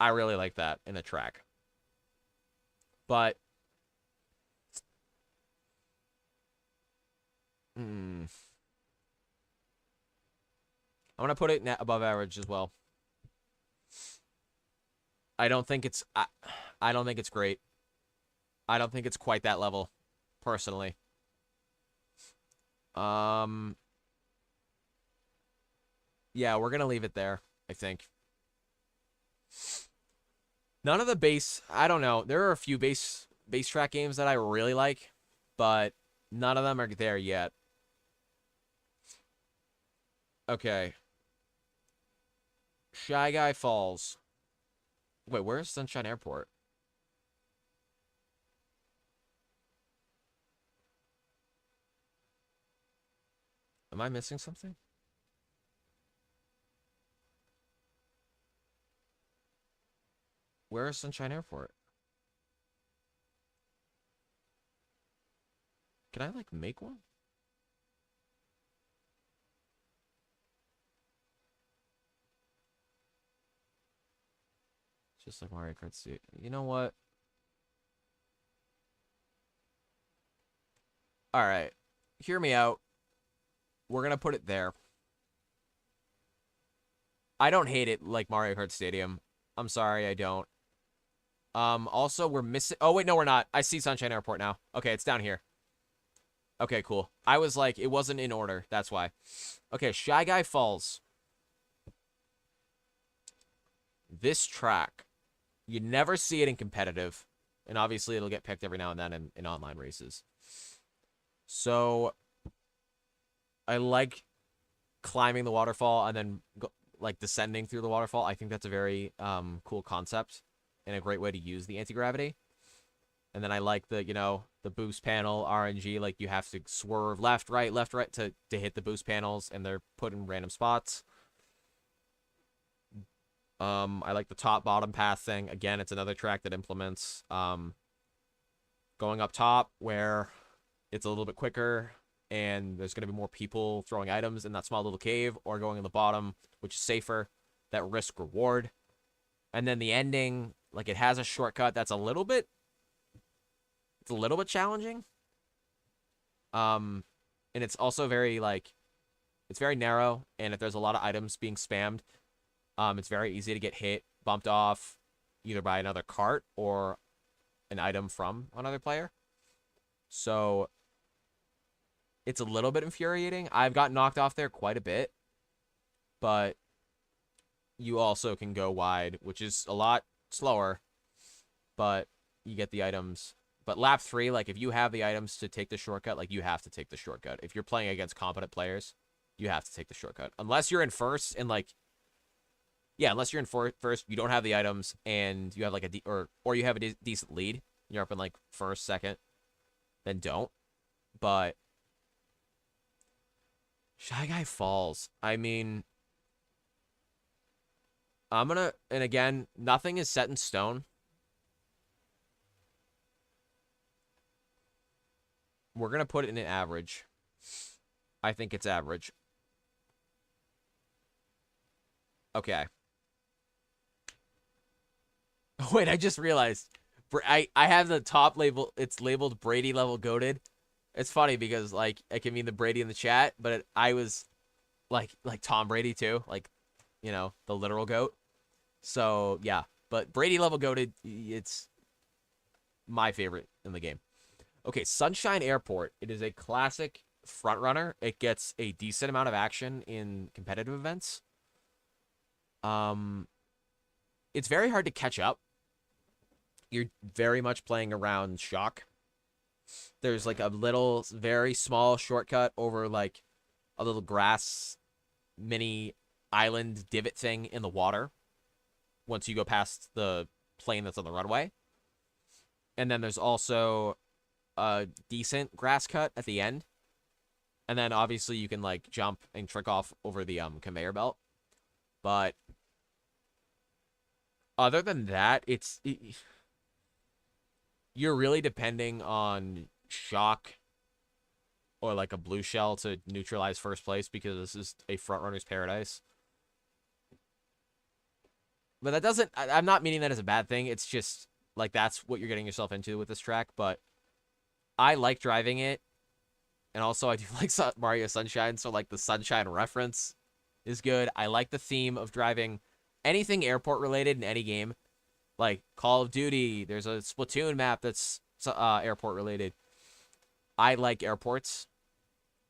I really like that in a track. But I'm gonna put it above average as well. I don't think it's I don't think it's great. I don't think it's quite that level, personally. Yeah, we're gonna leave it there, I think. None of the base, I don't know. There are a few base track games that I really like, but none of them are there yet. Okay. Shy Guy Falls. Wait, where's Sunshine Airport? Am I missing something? Where is Sunshine Airport? Can I, like, make one? Just like Mario Kart Stadium. You know what? Alright. Hear me out. We're gonna put it there. I don't hate it like Mario Kart Stadium. I'm sorry, I don't. Also, we're missing... Oh, wait, no, we're not. I see Sunshine Airport now. Okay, it's down here. Okay, cool. I was like, it wasn't in order. That's why. Okay, Shy Guy Falls. This track, you never see it in competitive. And obviously, it'll get picked every now and then in online races. So, I like climbing the waterfall and then like descending through the waterfall. I think that's a very cool concept and a great way to use the anti-gravity. And then I like the, the boost panel RNG, like you have to swerve left, right to hit the boost panels, and they're put in random spots. I like the top bottom path thing. Again, it's another track that implements going up top where it's a little bit quicker and there's going to be more people throwing items in that small little cave, or going in the bottom, which is safer, that risk reward. And then the ending, like it has a shortcut that's a little bit challenging. And it's also very it's very narrow, and if there's a lot of items being spammed, it's very easy to get hit, bumped off, either by another cart or an item from another player. So it's a little bit infuriating. I've got knocked off there quite a bit, but you also can go wide, which is a lot slower, but you get the items. But lap 3, like if you have the items to take the shortcut, like you have to take the shortcut. If you're playing against competent players, you have to take the shortcut. Unless you're in first and unless you're in first, you don't have the items and you have like or you have a decent lead. You're up in like first, second, then don't. But Shy Guy Falls. I mean, and again, nothing is set in stone. We're going to put it in an average. I think it's average. Okay. Wait, I just realized. I have the top label. It's labeled Brady level goated. It's funny because, like, it can mean the Brady in the chat, but I was, like Tom Brady, too. Like, the literal goat. So, yeah. But Brady level goated, it's my favorite in the game. Okay, Sunshine Airport. It is a classic frontrunner. It gets a decent amount of action in competitive events. It's very hard to catch up. You're very much playing around shock. There's like a little, very small shortcut over like a little grass mini island divot thing in the water once you go past the plane that's on the runway. And then there's also a decent grass cut at the end. And then obviously you can like jump and trick off over the conveyor belt. But other than that, you're really depending on shock or like a blue shell to neutralize first place, because this is a frontrunner's paradise. But that doesn't, I'm not meaning that as a bad thing. It's just like that's what you're getting yourself into with this track. But I like driving it. And also I do like Mario Sunshine, so like the Sunshine reference is good. I like the theme of driving anything airport related in any game. Like Call of Duty, there's a Splatoon map that's airport related. I like airports,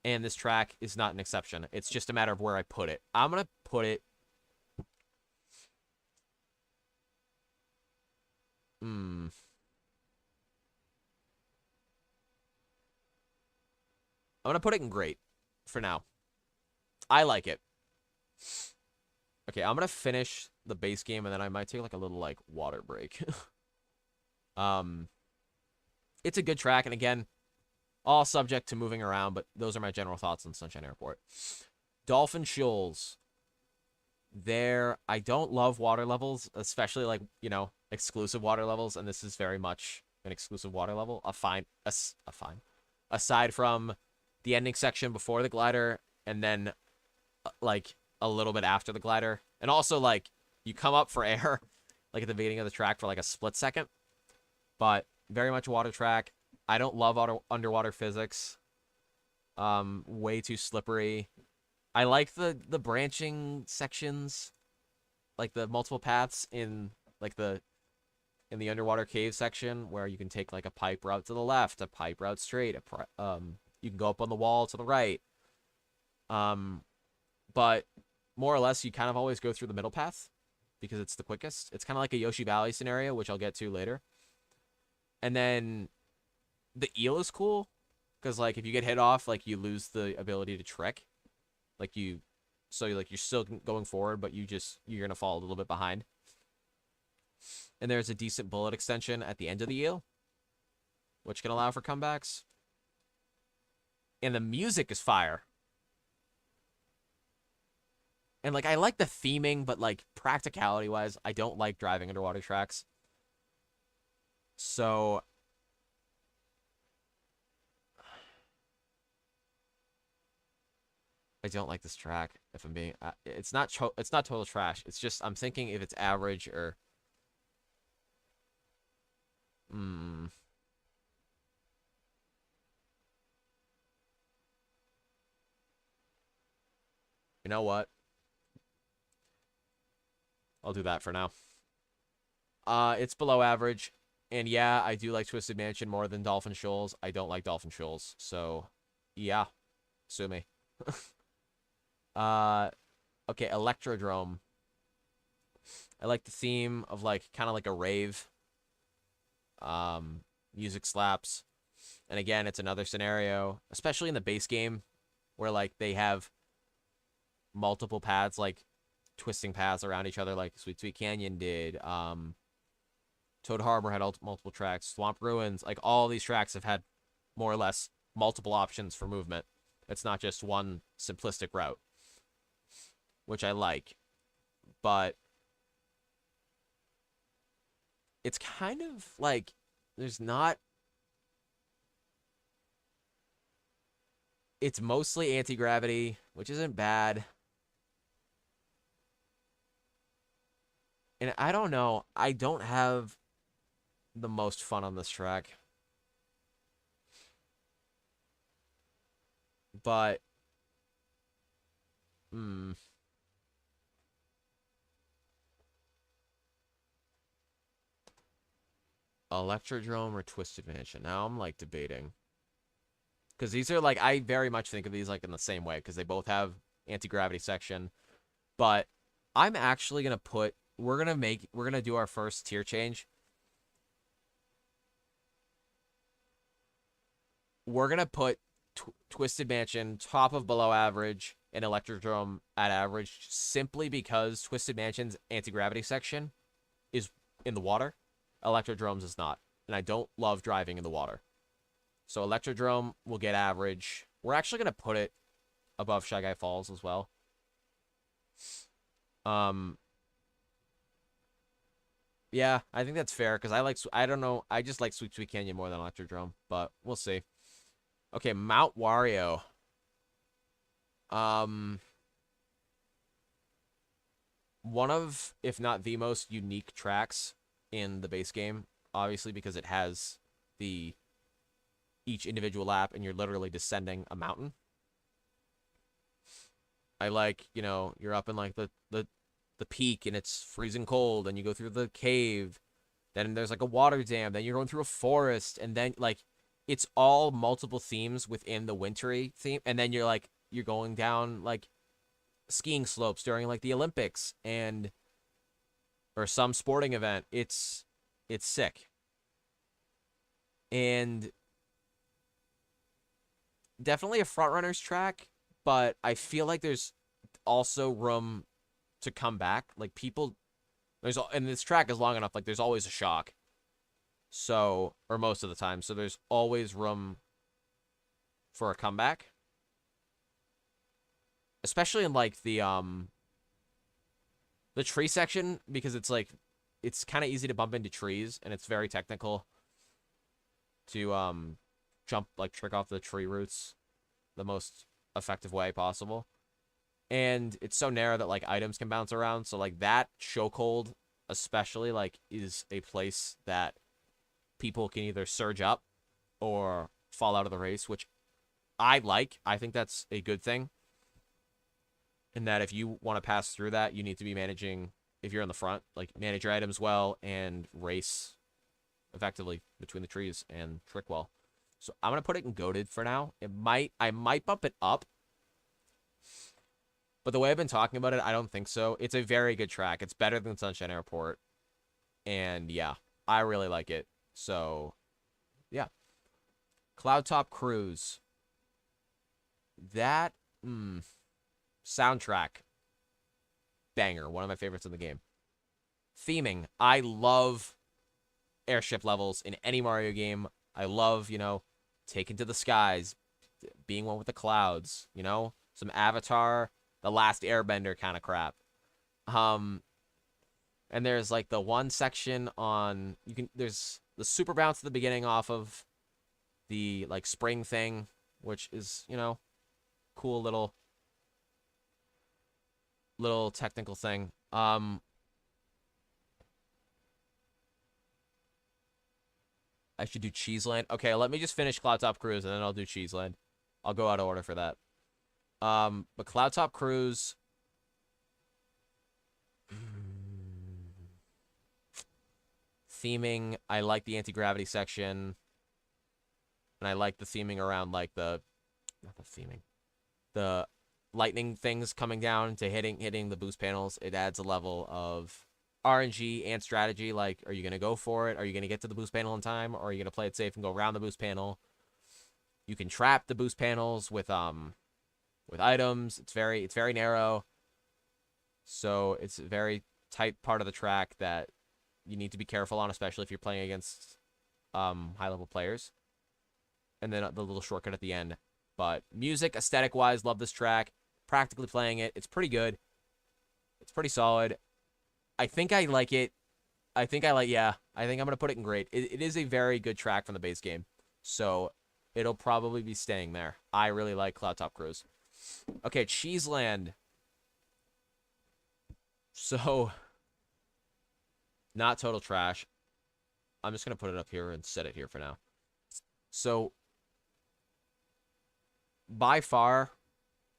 and this track is not an exception. It's just a matter of where I put it. I'm going to put it... I'm going to put it in great for now. I like it. Okay, I'm going to finish the base game, and then I might take like a little like water break. It's a good track, and again, all subject to moving around, but those are my general thoughts on Sunshine Airport. Dolphin Shoals. I don't love water levels, especially like, exclusive water levels, and this is very much an exclusive water level. A fine. Aside from the ending section before the glider, and then like a little bit after the glider, and also like you come up for air like at the beginning of the track for like a split second. But very much water track. I don't love underwater physics. Way too slippery. I like the branching sections, like the multiple paths in like in the underwater cave section, where you can take like a pipe route to the left, a pipe route straight, you can go up on the wall to the right. But more or less, you kind of always go through the middle path because it's the quickest. It's kind of like a Yoshi Valley scenario, which I'll get to later. And then the eel is cool because, like, if you get hit off, like, you lose the ability to trick. Like, you So like you're still going forward, but you're gonna fall a little bit behind. And there's a decent bullet extension at the end of the eel, which can allow for comebacks. And the music is fire. And like I like the theming, but like practicality wise, I don't like driving underwater tracks. So I don't like this track. If I'm being, it's not total trash. It's just I'm thinking if it's average or, hmm. You know what? I'll do that for now. It's below average, and yeah, I do like Twisted Mansion more than Dolphin Shoals. I don't like Dolphin Shoals, so yeah, sue me. uh, okay, Electrodrome. I like the theme of like kind of like a rave. Music slaps. And again, it's another scenario, especially in the base game, where like they have multiple paths, like twisting paths around each other, like Sweet Sweet Canyon did. Toad Harbor had multiple tracks. Swamp Ruins, like all these tracks have had more or less multiple options for movement. It's not just one simplistic route, which I like. But it's kind of like there's not. It's mostly anti-gravity, which isn't bad. And I don't know. I don't have the most fun on this track. But, Electrodrome or Twisted Mansion? Now I'm like debating. Because these are like, I very much think of these like in the same way, because they both have anti-gravity section. But I'm actually going to put, we're going to do our first tier change. We're going to put Twisted Mansion top of below average and Electrodrome at average, simply because Twisted Mansion's anti-gravity section is in the water. Electrodrome's is not. And I don't love driving in the water. So Electrodrome will get average. We're actually going to put it above Shy Guy Falls as well. Yeah, I think that's fair, because I don't know, I just like Sweet Sweet Canyon more than Electrodrome, but we'll see. Okay, Mount Wario. One of, if not the most unique tracks in the base game, obviously, because it has each individual lap and you're literally descending a mountain. I like, you're up in like the peak and it's freezing cold and you go through the cave. Then there's like a water dam, then you're going through a forest, and then like it's all multiple themes within the wintry theme, and then you're going down like skiing slopes during like the Olympics or some sporting event. It's sick. And definitely a frontrunner's track, but I feel like there's also room to come back. Like and this track is long enough, like there's always a shock. So, or most of the time. So there's always room for a comeback. Especially in like the tree section, because it's like it's kind of easy to bump into trees and it's very technical to jump, like trick off the tree roots the most effective way possible. And it's so narrow that like items can bounce around. So like that chokehold especially like is a place that people can either surge up or fall out of the race, which I like. I think that's a good thing. And that if you want to pass through that, you need to be managing, if you're in the front, like manage your items well and race effectively between the trees and trick well. So I'm going to put it in goated for now. I might bump it up. But the way I've been talking about it, I don't think so. It's a very good track. It's better than Sunshine Airport. And yeah, I really like it. So, yeah. Cloud Top Cruise. That, soundtrack. banger. One of my favorites in the game. Theming. I love airship levels in any Mario game. I love, taking to the skies, being one with the clouds, some Avatar, The Last Airbender kind of crap. And there's like the one section on there's the super bounce at the beginning off of the like spring thing, which is, cool little technical thing. I should do Cheeseland. Okay, let me just finish Cloud Top Cruise and then I'll do Cheeseland. I'll go out of order for that. But Cloud Top Cruise. Theming, I like the anti-gravity section. And I like the theming around like not the theming. The lightning things coming down to hitting the boost panels. It adds a level of RNG and strategy. Like, are you going to go for it? Are you going to get to the boost panel in time? Or are you going to play it safe and go around the boost panel? You can trap the boost panels with items. It's very narrow. So it's a very tight part of the track that you need to be careful on, especially if you're playing against high-level players. And then the little shortcut at the end. But music, aesthetic-wise, love this track. Practically playing it, it's pretty good. It's pretty solid. I think I like it. I think I'm going to put it in great. It is a very good track from the base game. So it'll probably be staying there. I really like Cloud Top Cruise. Okay, Cheeseland. So, not total trash. I'm just going to put it up here and set it here for now. So, by far,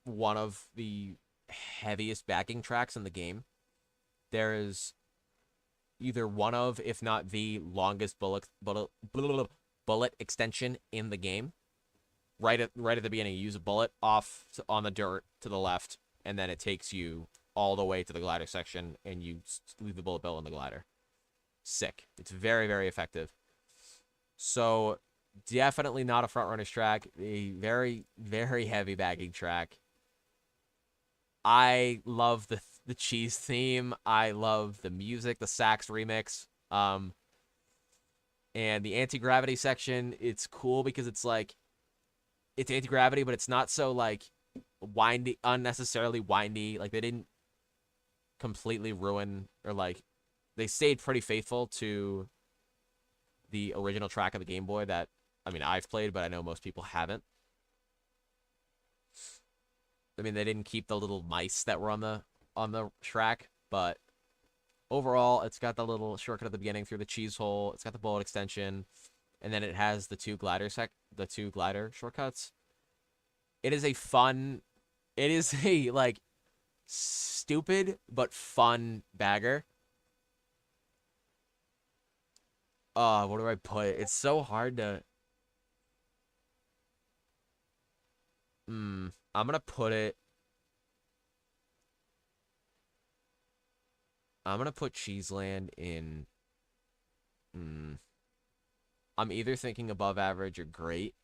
one of the heaviest backing tracks in the game. There is either one of, if not the longest bullet extension in the game. Right at the beginning, you use a bullet off on the dirt to the left, and then it takes you all the way to the glider section, and you leave the bullet bill in the glider. Sick. It's very, very effective. So, definitely not a front-runner's track. A very, very heavy backing track. I love the cheese theme. I love the music, the sax remix. And the anti-gravity section, it's cool because it's like, it's anti-gravity, but it's not so like windy, unnecessarily windy. Like they didn't completely ruin, or like they stayed pretty faithful to the original track of the Game Boy that, I mean, I've played, but I know most people haven't. I mean, they didn't keep the little mice that were on the track, but overall, it's got the little shortcut at the beginning through the cheese hole. It's got the bullet extension, and then it has the two glider shortcuts. It is a like stupid but fun bagger. What do I put? It's so hard to. I'm gonna put it. I'm gonna put Cheeseland in. I'm either thinking above average or great,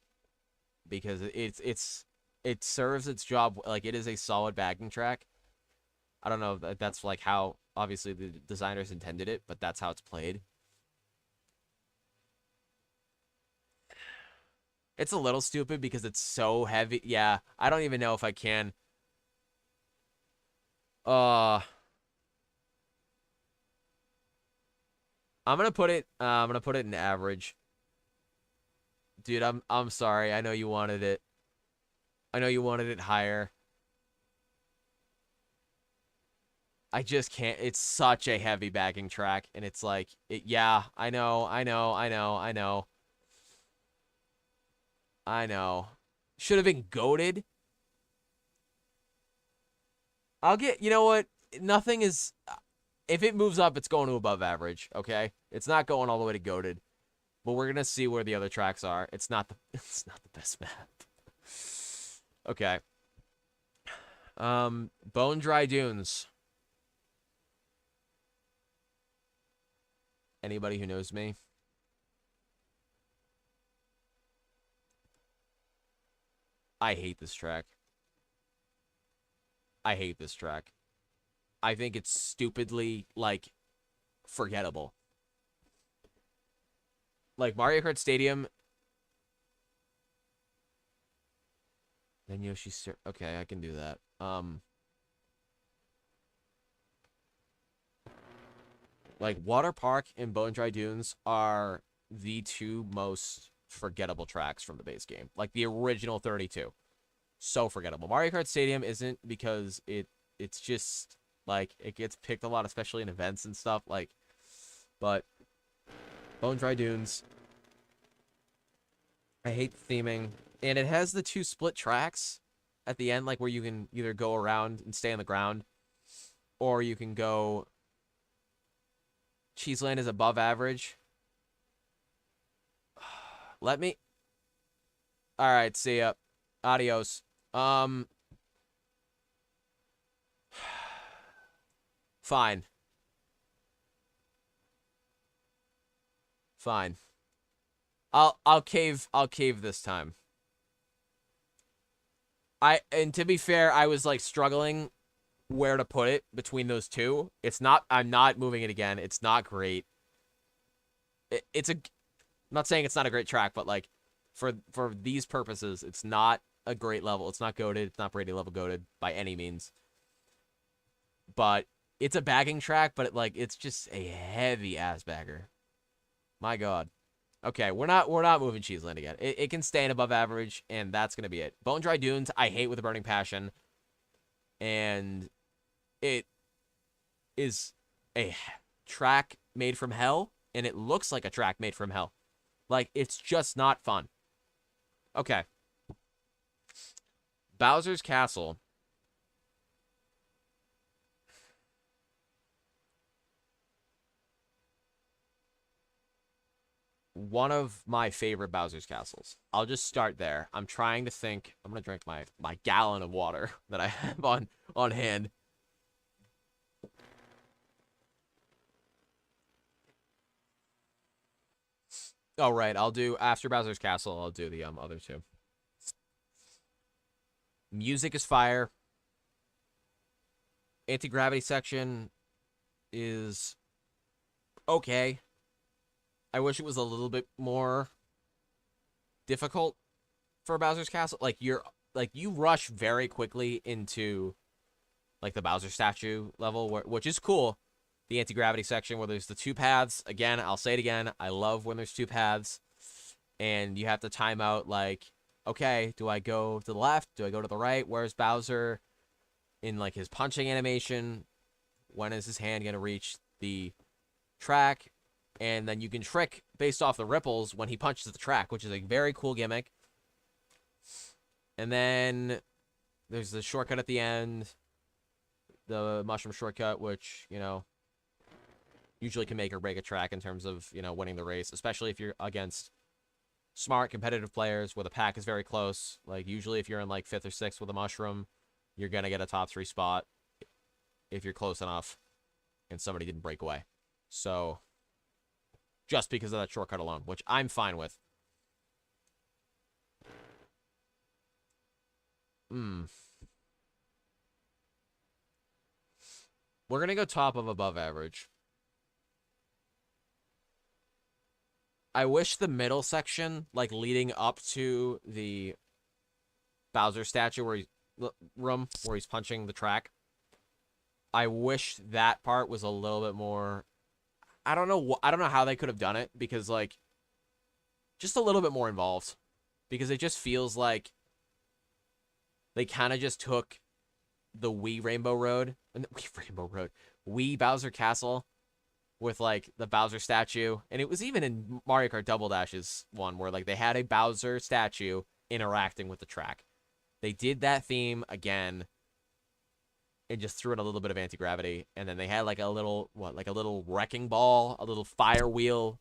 because it serves its job. Like, it is a solid backing track. I don't know if that's like how obviously the designers intended it, but that's how it's played. It's a little stupid because it's so heavy. Yeah, I don't even know if I can. I'm gonna put it in average. Dude, I'm sorry. I know you wanted it. I know you wanted it higher. I just can't. It's such a heavy backing track, and it's like, yeah, I know. Should have been goated. You know what? Nothing is, if it moves up, it's going to above average, okay? It's not going all the way to goated. But we're gonna see where the other tracks are. It's not the best map. Okay. Bone Dry Dunes. Anybody who knows me? I hate this track. I hate this track. I think it's stupidly, like, forgettable. Like, Mario Kart Stadium... Then Yoshi's... Okay, I can do that. Like, Water Park and Bone Dry Dunes are the two most forgettable tracks from the base game. Like, the original 32. So forgettable. Mario Kart Stadium isn't because it's just, like, it gets picked a lot, especially in events and stuff. Like, but Bone Dry Dunes... I hate the theming. And it has the two split tracks at the end, like, where you can either go around and stay on the ground, or you can go... Cheeseland is above average. Let me... Alright, see ya. Adios. Fine. Fine. I'll cave this time. And to be fair, I was like struggling where to put it between those two. I'm not moving it again. It's not great. I'm not saying it's not a great track, but like for these purposes, it's not a great level. It's not goated. It's not Brady level goated by any means. But it's a bagging track, but it's just a heavy ass bagger. My God. Okay, we're not moving Cheeseland again. It can stay in above average, and that's gonna be it. Bone Dry Dunes, I hate with a burning passion, and it is a track made from hell, and it looks like a track made from hell. Like, it's just not fun. Okay. Bowser's Castle. One of my favorite Bowser's Castles. I'll just start there. I'm trying to think. I'm going to drink my gallon of water that I have on hand. Oh, right. I'll do, after Bowser's Castle, I'll do the other two. Music is fire. Anti-gravity section is okay. I wish it was a little bit more difficult for Bowser's Castle. Like, you rush very quickly into, like, the Bowser statue level, which is cool. The anti-gravity section where there's the two paths. Again, I'll say it again. I love when there's two paths. And you have to time out, like, okay, do I go to the left? Do I go to the right? Where's Bowser in, like, his punching animation? When is his hand going to reach the track? And then you can trick based off the ripples when he punches the track, which is a very cool gimmick. And then there's the shortcut at the end. The mushroom shortcut, which, usually can make or break a track in terms of, winning the race. Especially if you're against smart, competitive players where the pack is very close. Like, usually if you're in, like, 5th or 6th with a mushroom, you're going to get a top 3 spot if you're close enough and somebody didn't break away. So... just because of that shortcut alone, which I'm fine with. We're going to go top of above average. I wish the middle section, like leading up to the Bowser statue where he's punching the track. I wish that part was a little bit more... I don't know how they could have done it, because, like, just a little bit more involved. Because it just feels like they kind of just took the Wii Bowser Castle with, like, the Bowser statue. And it was even in Mario Kart Double Dash's one where, like, they had a Bowser statue interacting with the track. They did that theme again and just threw in a little bit of anti-gravity. And then they had, like, a little wrecking ball, a little fire wheel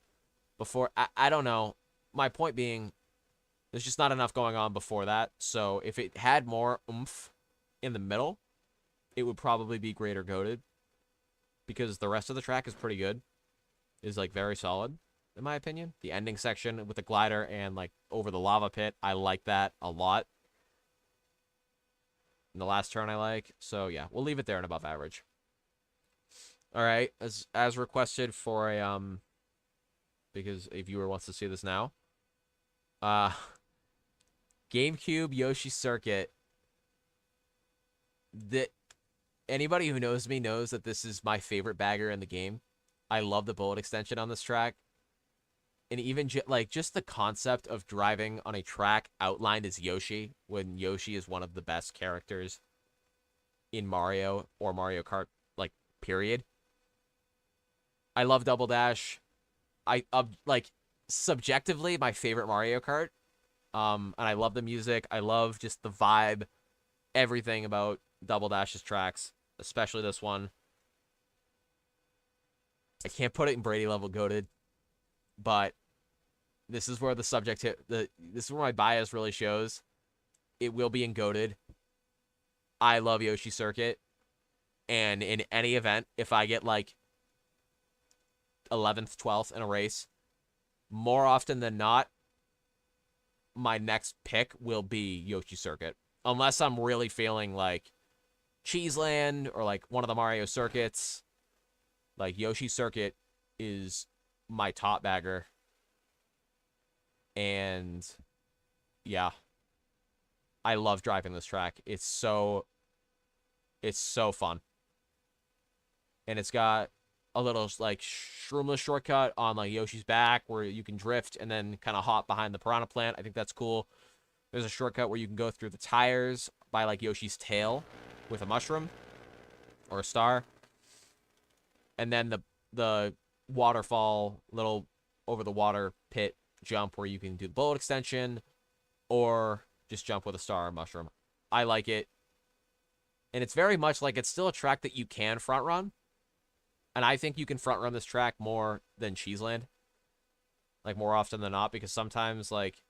before. I don't know. My point being, there's just not enough going on before that. So if it had more oomph in the middle, it would probably be greater goated. Because the rest of the track is pretty good. Is, like, very solid, in my opinion. The ending section with the glider and, like, over the lava pit, I like that a lot. And the last turn I like. So, yeah, we'll leave it there in above average. All right, as requested for a because a viewer wants to see this now. Uh, GameCube Yoshi Circuit. The Anybody who knows me knows that this is my favorite bagger in the game. I love the bullet extension on this track. And even just the concept of driving on a track outlined as Yoshi, when Yoshi is one of the best characters in Mario or Mario Kart, like, period. I love Double Dash. Like, subjectively my favorite Mario Kart. And I love the music. I love just the vibe, everything about Double Dash's tracks, especially this one. I can't put it in Brady level goated, but this is where this is where my bias really shows. It will be in goated. I love Yoshi Circuit, and in any event, if I get like 11th, 12th in a race, more often than not, my next pick will be Yoshi Circuit. Unless I'm really feeling like Cheeseland or like one of the Mario circuits. Like, Yoshi Circuit is my top bagger. And yeah, I love driving this track. It's so fun. And it's got a little like shroomless shortcut on like Yoshi's back where you can drift and then kind of hop behind the piranha plant. I think that's cool. There's a shortcut where you can go through the tires by like Yoshi's tail with a mushroom or a star. And then the waterfall, little over the water pit jump where you can do the bullet extension or just jump with a star or mushroom. I like it. And it's very much like it's still a track that you can front run. And I think you can front run this track more than Cheeseland. Like, more often than not, because sometimes like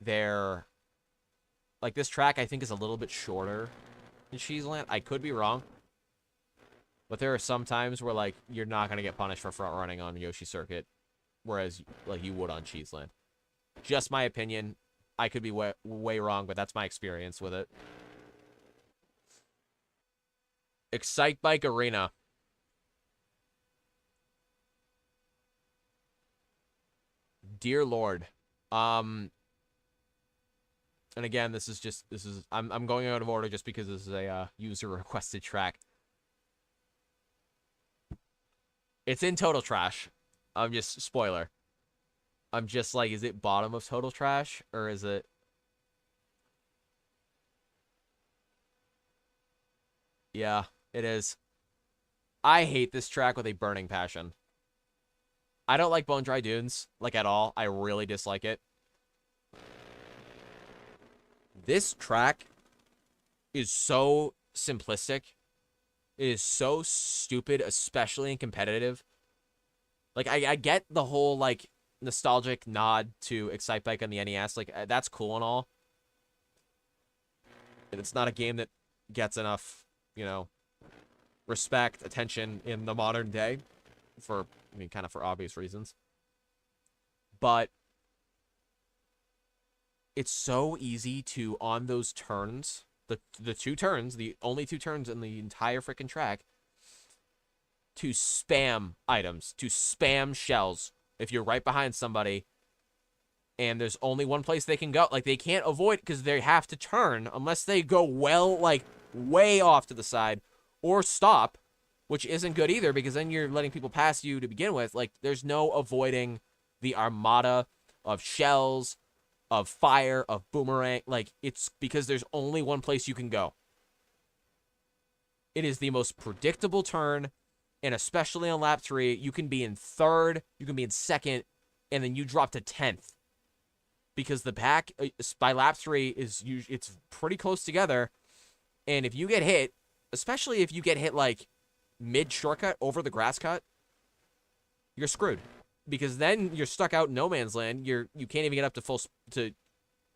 they're like, this track I think is a little bit shorter than Cheeseland. I could be wrong. But there are some times where, like, you're not going to get punished for front running on Yoshi Circuit, whereas, like, you would on Cheeseland. Just my opinion. I could be way wrong, but that's my experience with it. Excite Bike Arena. Dear Lord. And again, I'm going out of order just because this is a user-requested track. It's in Total Trash. Spoiler. I'm just like, is it bottom of Total Trash? Or is it... Yeah, it is. I hate this track with a burning passion. I don't like Bone Dry Dunes, like, at all. I really dislike it. This track is so simplistic. It is so stupid, especially in competitive. Like, I get the whole, like, nostalgic nod to Excite Bike on the NES. Like, that's cool and all. And it's not a game that gets enough, you know, respect, attention in the modern day. Kind of for obvious reasons. But it's so easy to, on those turns... The two turns, the only two turns in the entire freaking track, to spam items, to spam shells. If you're right behind somebody and there's only one place they can go, like, they can't avoid because they have to turn unless they go way off to the side or stop, which isn't good either because then you're letting people pass you to begin with. Like, there's no avoiding the armada of shells, of fire, of boomerang. Like, it's because there's only one place you can go. It is the most predictable turn, and especially on lap 3, you can be in 3rd, you can be in 2nd, and then you drop to 10th. Because the back, by lap 3, it's pretty close together, and if you get hit, especially if you get hit, like, mid-shortcut over the grass cut, you're screwed. Because then you're stuck out in no man's land. You can't even get up to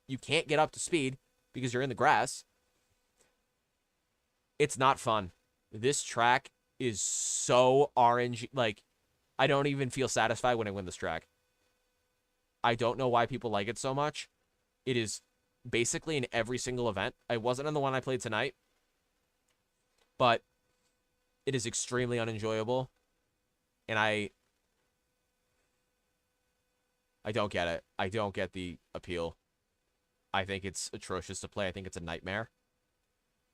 you can't get up to speed because you're in the grass. It's not fun. This track is so RNG. Like, I don't even feel satisfied when I win this track. I don't know why people like it so much. It is basically in every single event. I wasn't in the one I played tonight, but it is extremely unenjoyable, and I don't get it. I don't get the appeal. I think it's atrocious to play. I think it's a nightmare.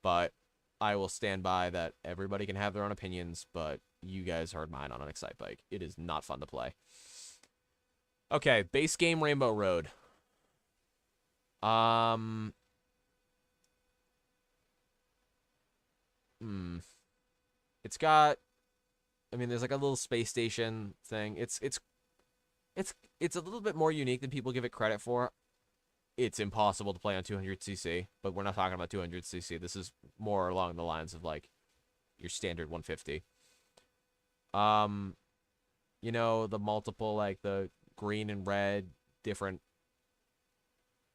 But I will stand by that everybody can have their own opinions, but you guys heard mine on an Excite Bike. It is not fun to play. Okay, base game Rainbow Road. It's got, I mean, there's like a little space station thing. It's a little bit more unique than people give it credit for. It's impossible to play on 200cc, but we're not talking about 200cc. This is more along the lines of like your standard 150. You know, the multiple, like the green and red, different,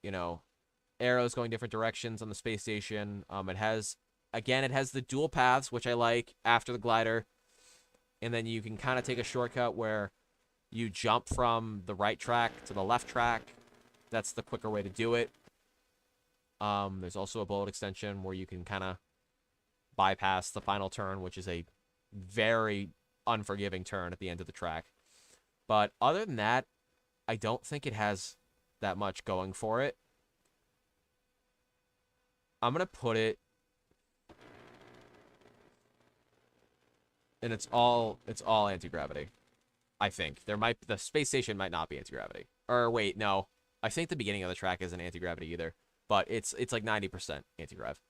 you know, arrows going different directions on the space station. It has, again, it has the dual paths, which I like, after the glider. And then you can kind of take a shortcut where you jump from the right track to the left track. That's the quicker way to do it. There's also a bullet extension where you can kind of bypass the final turn, which is a very unforgiving turn at the end of the track. But other than that, I don't think it has that much going for it. I'm going to put it, and it's all anti-gravity. I think the space station might not be anti-gravity. Or wait, no. I think the beginning of the track isn't anti-gravity either, but it's like 90% anti-grav.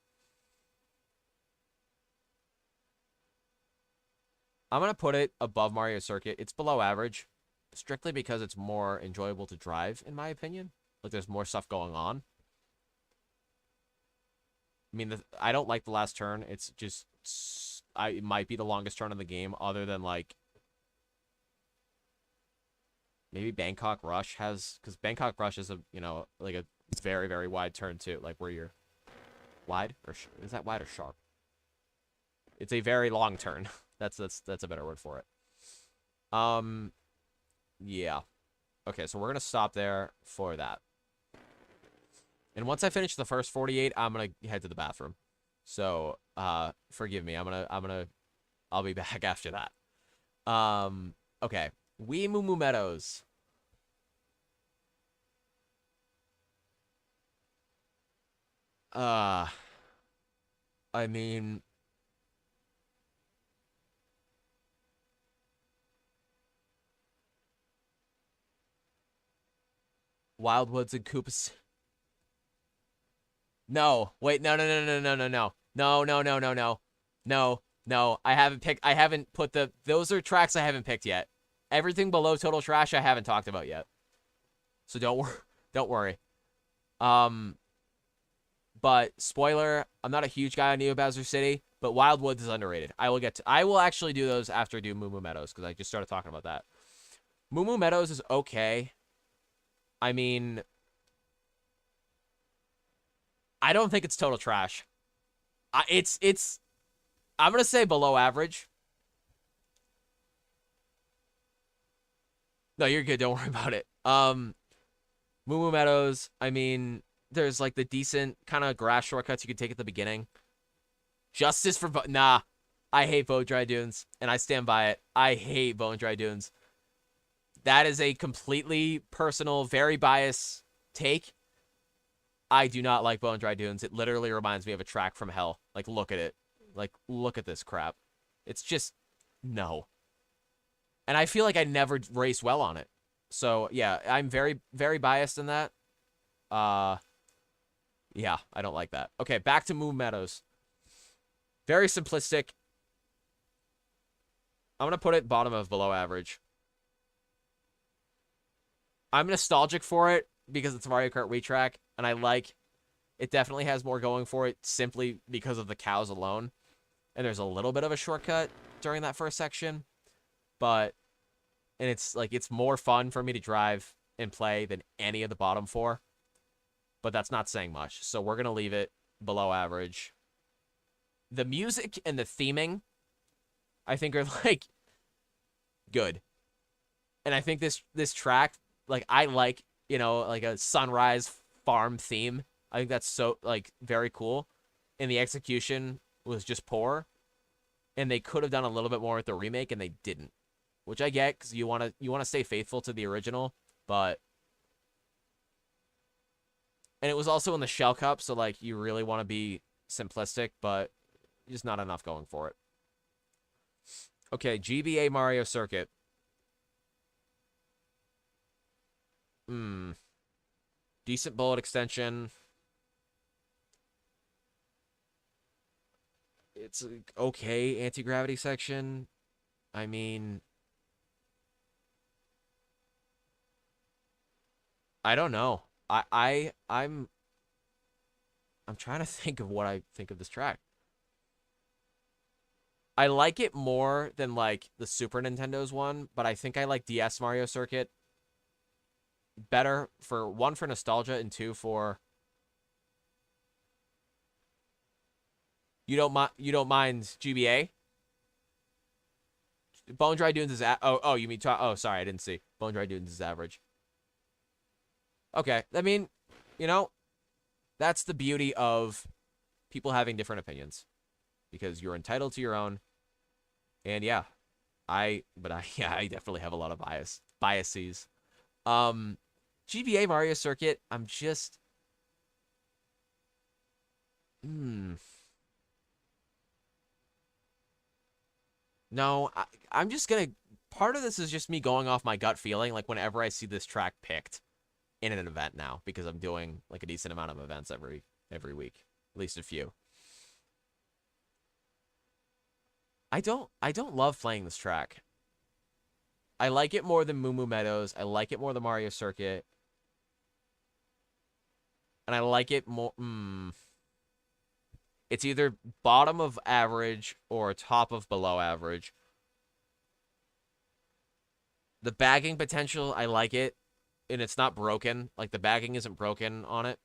I'm going to put it above Mario Circuit. It's below average, strictly because it's more enjoyable to drive, in my opinion. Like, there's more stuff going on. I mean, I don't like the last turn. It's just, it might be the longest turn in the game, other than, like, maybe Bangkok Rush has, because Bangkok Rush is a, you know, like a very, very wide turn too, like where you're wide, or is that wide or sharp? It's a very long turn. That's a better word for it. Yeah. Okay, so we're gonna stop there for that. And once I finish the first 48, I'm gonna head to the bathroom. So, forgive me. I'll be back after that. Okay. Wee Moo Moo Meadows. I mean, Wildwoods and Koopas. No, wait, no. No, I haven't put those are tracks I haven't picked yet. Everything below Total Trash I haven't talked about yet. So don't worry. But spoiler, I'm not a huge guy on Neo Bowser City, but Wildwoods is underrated. I will actually do those after I do Moo Moo Meadows, because I just started talking about that. Moo Moo Meadows is okay. I mean, I don't think it's total trash. I'm gonna say below average. No, you're good. Don't worry about it. Moo Moo Meadows, I mean, there's like the decent kind of grass shortcuts you can take at the beginning. Justice for nah. I hate Bone Dry Dunes, and I stand by it. I hate Bone Dry Dunes. That is a completely personal, very biased take. I do not like Bone Dry Dunes. It literally reminds me of a track from hell. Like, look at it. Like, look at this crap. It's just, no. And I feel like I never race well on it. So, yeah, I'm very, very biased in that. Yeah, I don't like that. Okay, back to Moo Meadows. Very simplistic. I'm going to put it bottom of below average. I'm nostalgic for it because it's Mario Kart Retrack, and I like it. Definitely has more going for it simply because of the cows alone. And there's a little bit of a shortcut during that first section, and it's like it's more fun for me to drive and play than any of the bottom four. But that's not saying much. So we're going to leave it below average. The music and the theming, I think, are like good. And I think this track, like, I like, you know, like a sunrise farm theme. I think that's so, like, very cool. And the execution was just poor. and they could have done a little bit more with the remake, and they didn't, which I get because you want to stay faithful to the original, but and it was also in the Shell Cup, so like you really want to be simplistic, but just not enough going for it. Okay, GBA Mario Circuit. Decent bullet extension. It's okay anti-gravity section. I mean, I don't know. I'm trying to think of what I think of this track. I like it more than like the Super Nintendo's one, but I think I like DS Mario Circuit better for one, for nostalgia, and two, for you don't mind GBA. Bone Dry Dunes is you mean sorry, I didn't see. Bone Dry Dunes is average. Okay, I mean, that's the beauty of people having different opinions, because you're entitled to your own. And yeah, I definitely have a lot of biases. GBA Mario Circuit, I'm just No, I'm just gonna part of this is just me going off my gut feeling, like whenever I see this track picked in an event now, because I'm doing like a decent amount of events every week, at least a few. I don't love playing this track. I like it more than Moo Moo Meadows. I like it more than Mario Circuit. And I like it more... It's either bottom of average or top of below average. The bagging potential, I like it. And it's not broken. Like, the bagging isn't broken on it.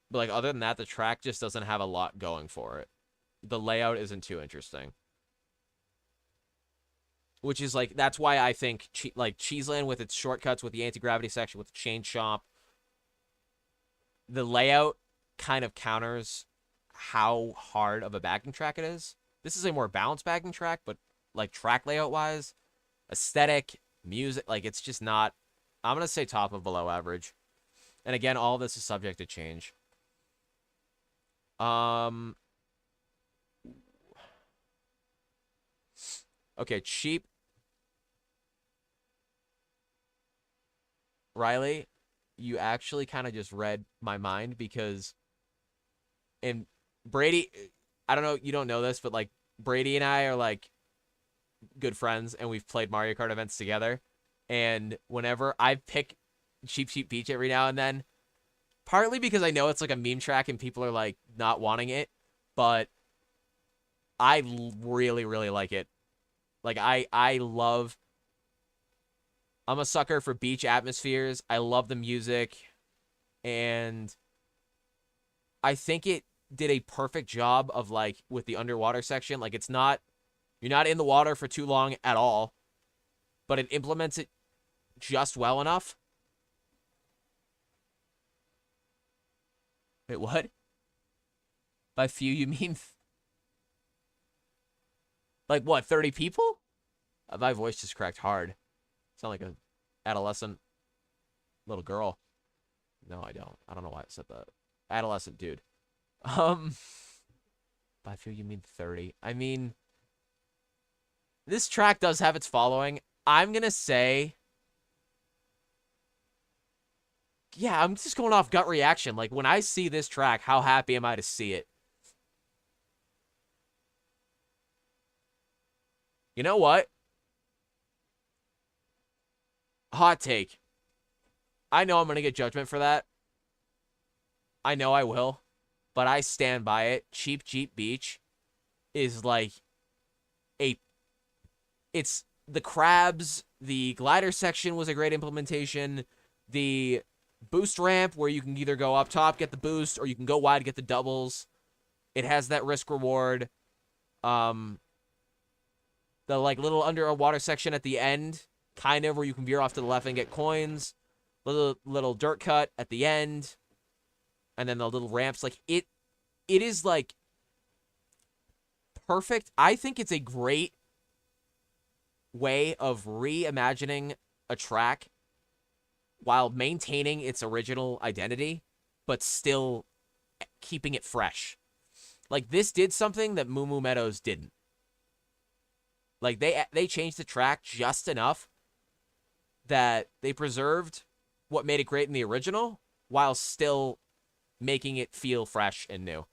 But, like, other than that, the track just doesn't have a lot going for it. The layout isn't too interesting. Which is, like, that's why I think, Cheeseland with its shortcuts, with the anti-gravity section, with the chain shop, the layout kind of counters how hard of a bagging track it is. This is a more balanced bagging track, but, like, track layout-wise, aesthetic, music, like, it's just not... I'm going to say top of below average. And again, all this is subject to change. Okay, cheap. Riley, you actually kind of just read my mind, because and Brady, I don't know, you don't know this, but like Brady and I are like good friends, and we've played Mario Kart events together. And whenever I pick Cheap Cheap Beach every now and then, partly because I know it's like a meme track and people are like not wanting it, but I really, really like it. Like, I'm a sucker for beach atmospheres. I love the music. And I think it did a perfect job of, like, with the underwater section. Like, you're not in the water for too long at all, but it implements it just well enough. Wait, what? By few, you mean... Like, what, 30 people? My voice just cracked hard. Sound like an adolescent little girl. No, I don't. I don't know why I said that. Adolescent dude. By few, you mean 30. I mean, this track does have its following. I'm gonna say... Yeah, I'm just going off gut reaction. Like, when I see this track, how happy am I to see it? You know what? Hot take. I know I'm going to get judgment for that. I know I will. But I stand by it. Cheap Jeep Beach is like it's the crabs. The glider section was a great implementation. The boost ramp where you can either go up top, get the boost, or you can go wide, get the doubles. It has that risk reward. The like little underwater section at the end, kind of, where you can veer off to the left and get coins. Little dirt cut at the end. And then the little ramps. Like, it is like perfect. I think it's a great way of reimagining a track while maintaining its original identity, but still keeping it fresh. Like, this did something that Moo Moo Meadows didn't. Like, they changed the track just enough that they preserved what made it great in the original while still making it feel fresh and new.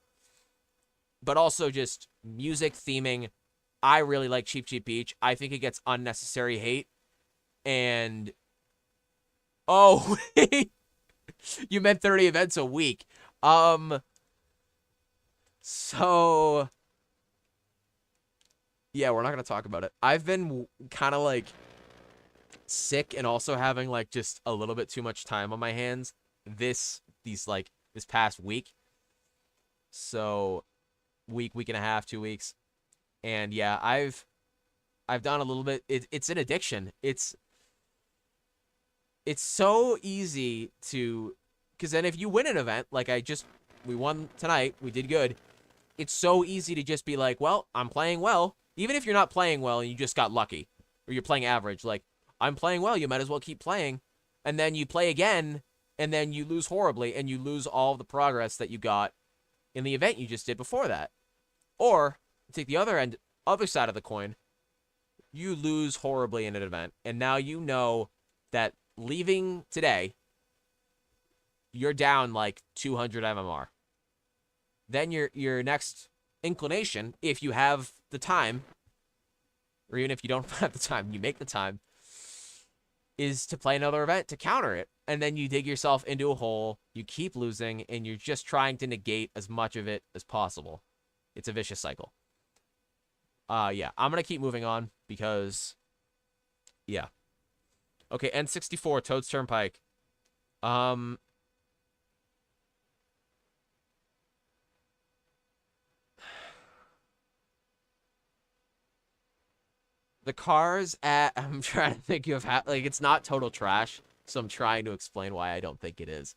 But also just music theming. I really like Cheep Cheep Beach. I think it gets unnecessary hate. And... Oh, you meant 30 events a week. So... Yeah, we're not going to talk about it. I've been kind of, like, sick and also having, like, just a little bit too much time on my hands this past week. So, week and a half, 2 weeks. And, yeah, I've done a little bit. It's an addiction. It's so easy to... Because then if you win an event, like we won tonight, we did good. It's so easy to just be like, well, I'm playing well. Even if you're not playing well and you just got lucky, or you're playing average, like, I'm playing well, you might as well keep playing. And then you play again, and then you lose horribly, and you lose all the progress that you got in the event you just did before that. Or, take the other side of the coin, you lose horribly in an event, and now you know that leaving today, you're down like 200 MMR. Then your next inclination, if you have the time, or even if you don't have the time, you make the time, is to play another event to counter it. And then you dig yourself into a hole, you keep losing, and you're just trying to negate as much of it as possible. It's a vicious cycle. Yeah, I'm going to keep moving on because, yeah. Okay, N64, Toad's Turnpike. The cars at... I'm trying to think of how... Like, it's not total trash, so I'm trying to explain why I don't think it is.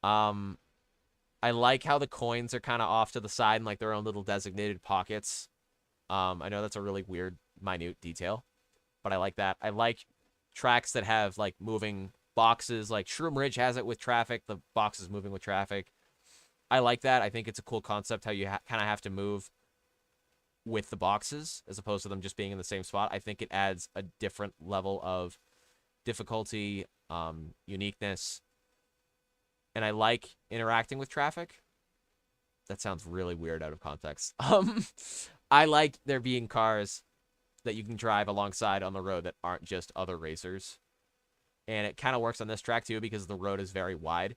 I like how the coins are kind of off to the side in, like, their own little designated pockets. I know that's a really weird, minute detail, but I like that. I like tracks that have, like, moving boxes. Like, Shroom Ridge has it with traffic. The box is moving with traffic. I like that. I think it's a cool concept how you kind of have to move with the boxes as opposed to them just being in the same spot. I think it adds a different level of difficulty, uniqueness, and I like interacting with traffic. That sounds really weird out of context. I like there being cars that you can drive alongside on the road that aren't just other racers. And it kind of works on this track too because the road is very wide.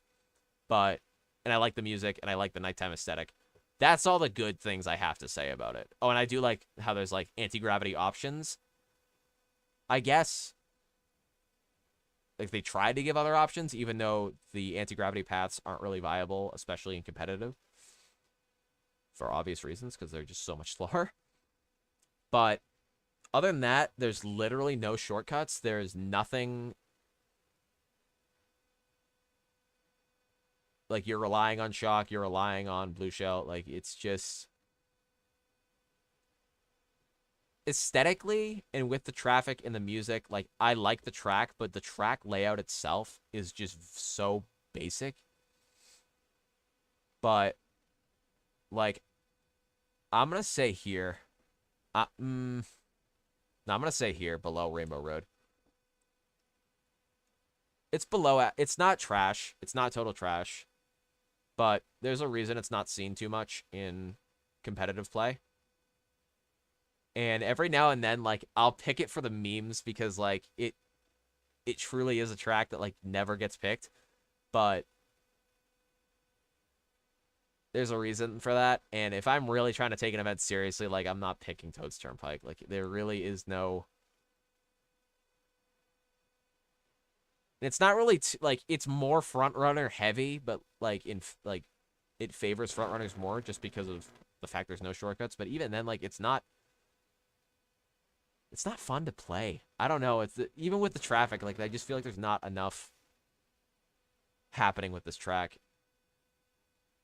And I like the music and I like the nighttime aesthetic. That's all the good things I have to say about it. Oh, and I do like how there's, like, anti-gravity options. I guess, like, they tried to give other options, even though the anti-gravity paths aren't really viable, especially in competitive. For obvious reasons, because they're just so much slower. But other than that, there's literally no shortcuts. There's nothing... Like, you're relying on shock, you're relying on blue shell. Like, it's just... Aesthetically, and with the traffic and the music, like, I like the track, but the track layout itself is just so basic. But, like, I'm gonna say here... No, I'm gonna say here, below Rainbow Road. It's below... It's not trash. It's not total trash. But there's a reason it's not seen too much in competitive play. And every now and then, like, I'll pick it for the memes because, like, it truly is a track that, like, never gets picked. But there's a reason for that. And if I'm really trying to take an event seriously, like, I'm not picking Toad's Turnpike. Like, there really is no... It's not really, like, it's more front-runner heavy, but, like, it favors front-runners more just because of the fact there's no shortcuts. But even then, like, it's not fun to play. I don't know. Even with the traffic, like, I just feel like there's not enough happening with this track.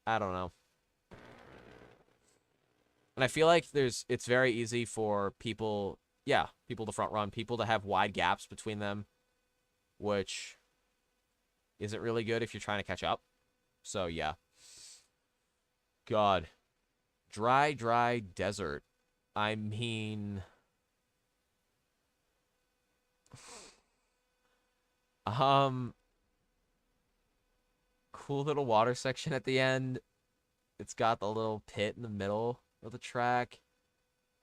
I don't know. And I feel like it's very easy for people, yeah, people to front run, people to have wide gaps between them, which isn't really good if you're trying to catch up. So, yeah. God. Dry desert. I mean... Cool little water section at the end. It's got the little pit in the middle of the track,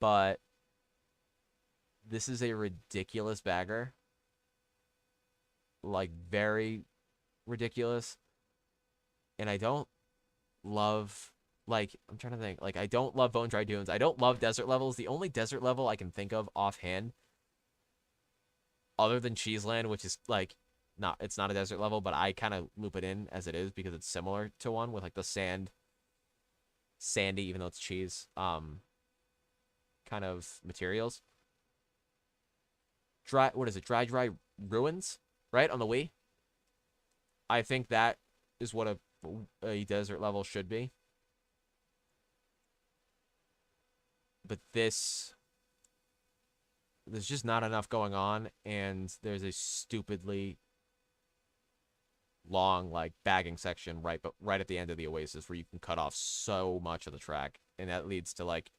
but this is a ridiculous bagger. Like, very ridiculous. And I don't love, like, I'm trying to think. Like, I don't love Bone Dry Dunes. I don't love desert levels. The only desert level I can think of offhand, other than Cheeseland, which is, like, it's not a desert level, but I kind of loop it in as it is because it's similar to one with, like, the sandy, even though it's cheese, kind of materials. What is it? Dry Ruins, right? On the Wii. I think that is what a desert level should be. But there's just not enough going on, and there's a stupidly long, like, bagging section right at the end of the Oasis where you can cut off so much of the track, and that leads to, like,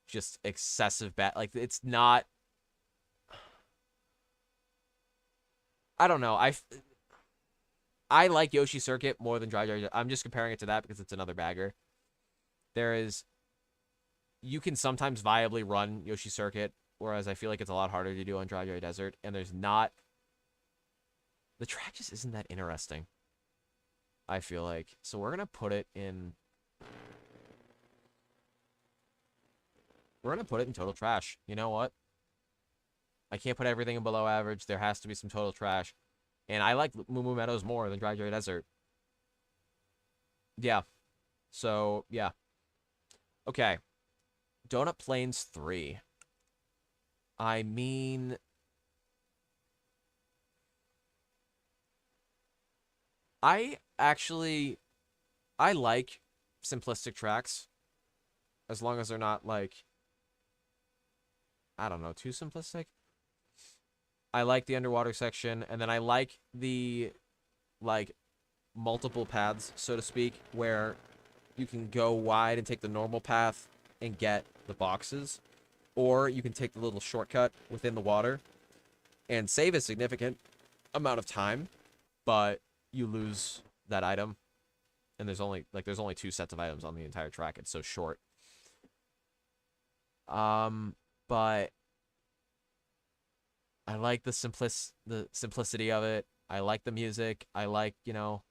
just excessive like, it's not, I don't know. I like Yoshi Circuit more than Dry. I'm just comparing it to that because it's another bagger. You can sometimes viably run Yoshi Circuit, whereas I feel like it's a lot harder to do on Dry Desert, and the track just isn't that interesting, I feel like. So we're going to put it in... We're going to put it in total trash. You know what? I can't put everything in below average. There has to be some total trash. And I like Moo Moo Meadows more than Dry Desert. Yeah. So, yeah. Okay. Donut Plains 3. I mean... I like simplistic tracks. As long as they're not, like, I don't know, too simplistic. I like the underwater section, and then I like the, like, multiple paths, so to speak, where you can go wide and take the normal path and get the boxes, or you can take the little shortcut within the water and save a significant amount of time, but you lose that item, and there's only 2 sets of items on the entire track. It's so short. But I like the simplicity of it. I like the music. I like, the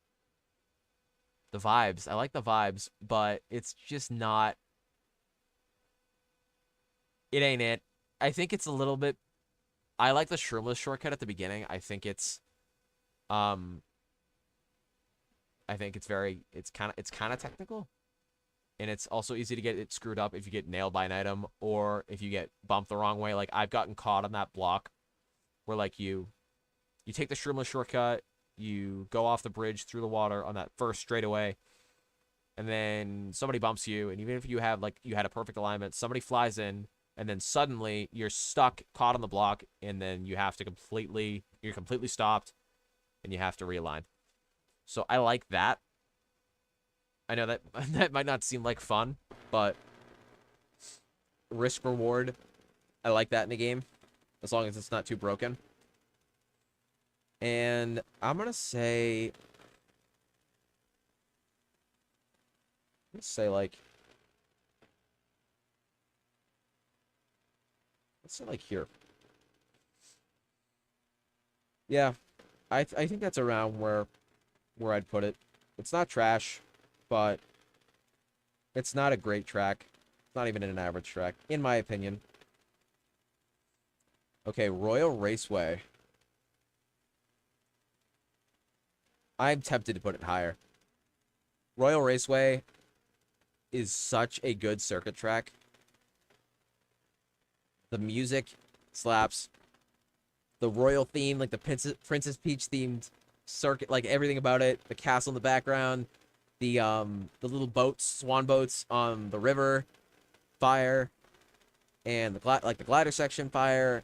vibes. I like the vibes, but it's just not... It ain't it. I think it's a little bit... I like the Shroomless shortcut at the beginning. I think it's... it's kind of technical, and it's also easy to get it screwed up if you get nailed by an item or if you get bumped the wrong way. Like, I've gotten caught on that block where, like, you take the Shroomless shortcut, you go off the bridge through the water on that first straightaway, and then somebody bumps you, and even if you had a perfect alignment, somebody flies in, and then suddenly you're stuck, caught on the block, and then you're completely stopped, and you have to realign. So I like that. I know that that might not seem like fun, but risk reward, I like that in a game, as long as it's not too broken. And I'm gonna say, let's say like here. Yeah, I think that's around where I'd put it. It's not trash, but it's not a great track. It's not even an average track, in my opinion. Okay, Royal Raceway. I'm tempted to put it higher. Royal Raceway is such a good circuit track. The music slaps. The royal theme, like the Princess Peach themed circuit, like everything about it, the castle in the background, the little boats, swan boats on the river, fire, and the glider section fire,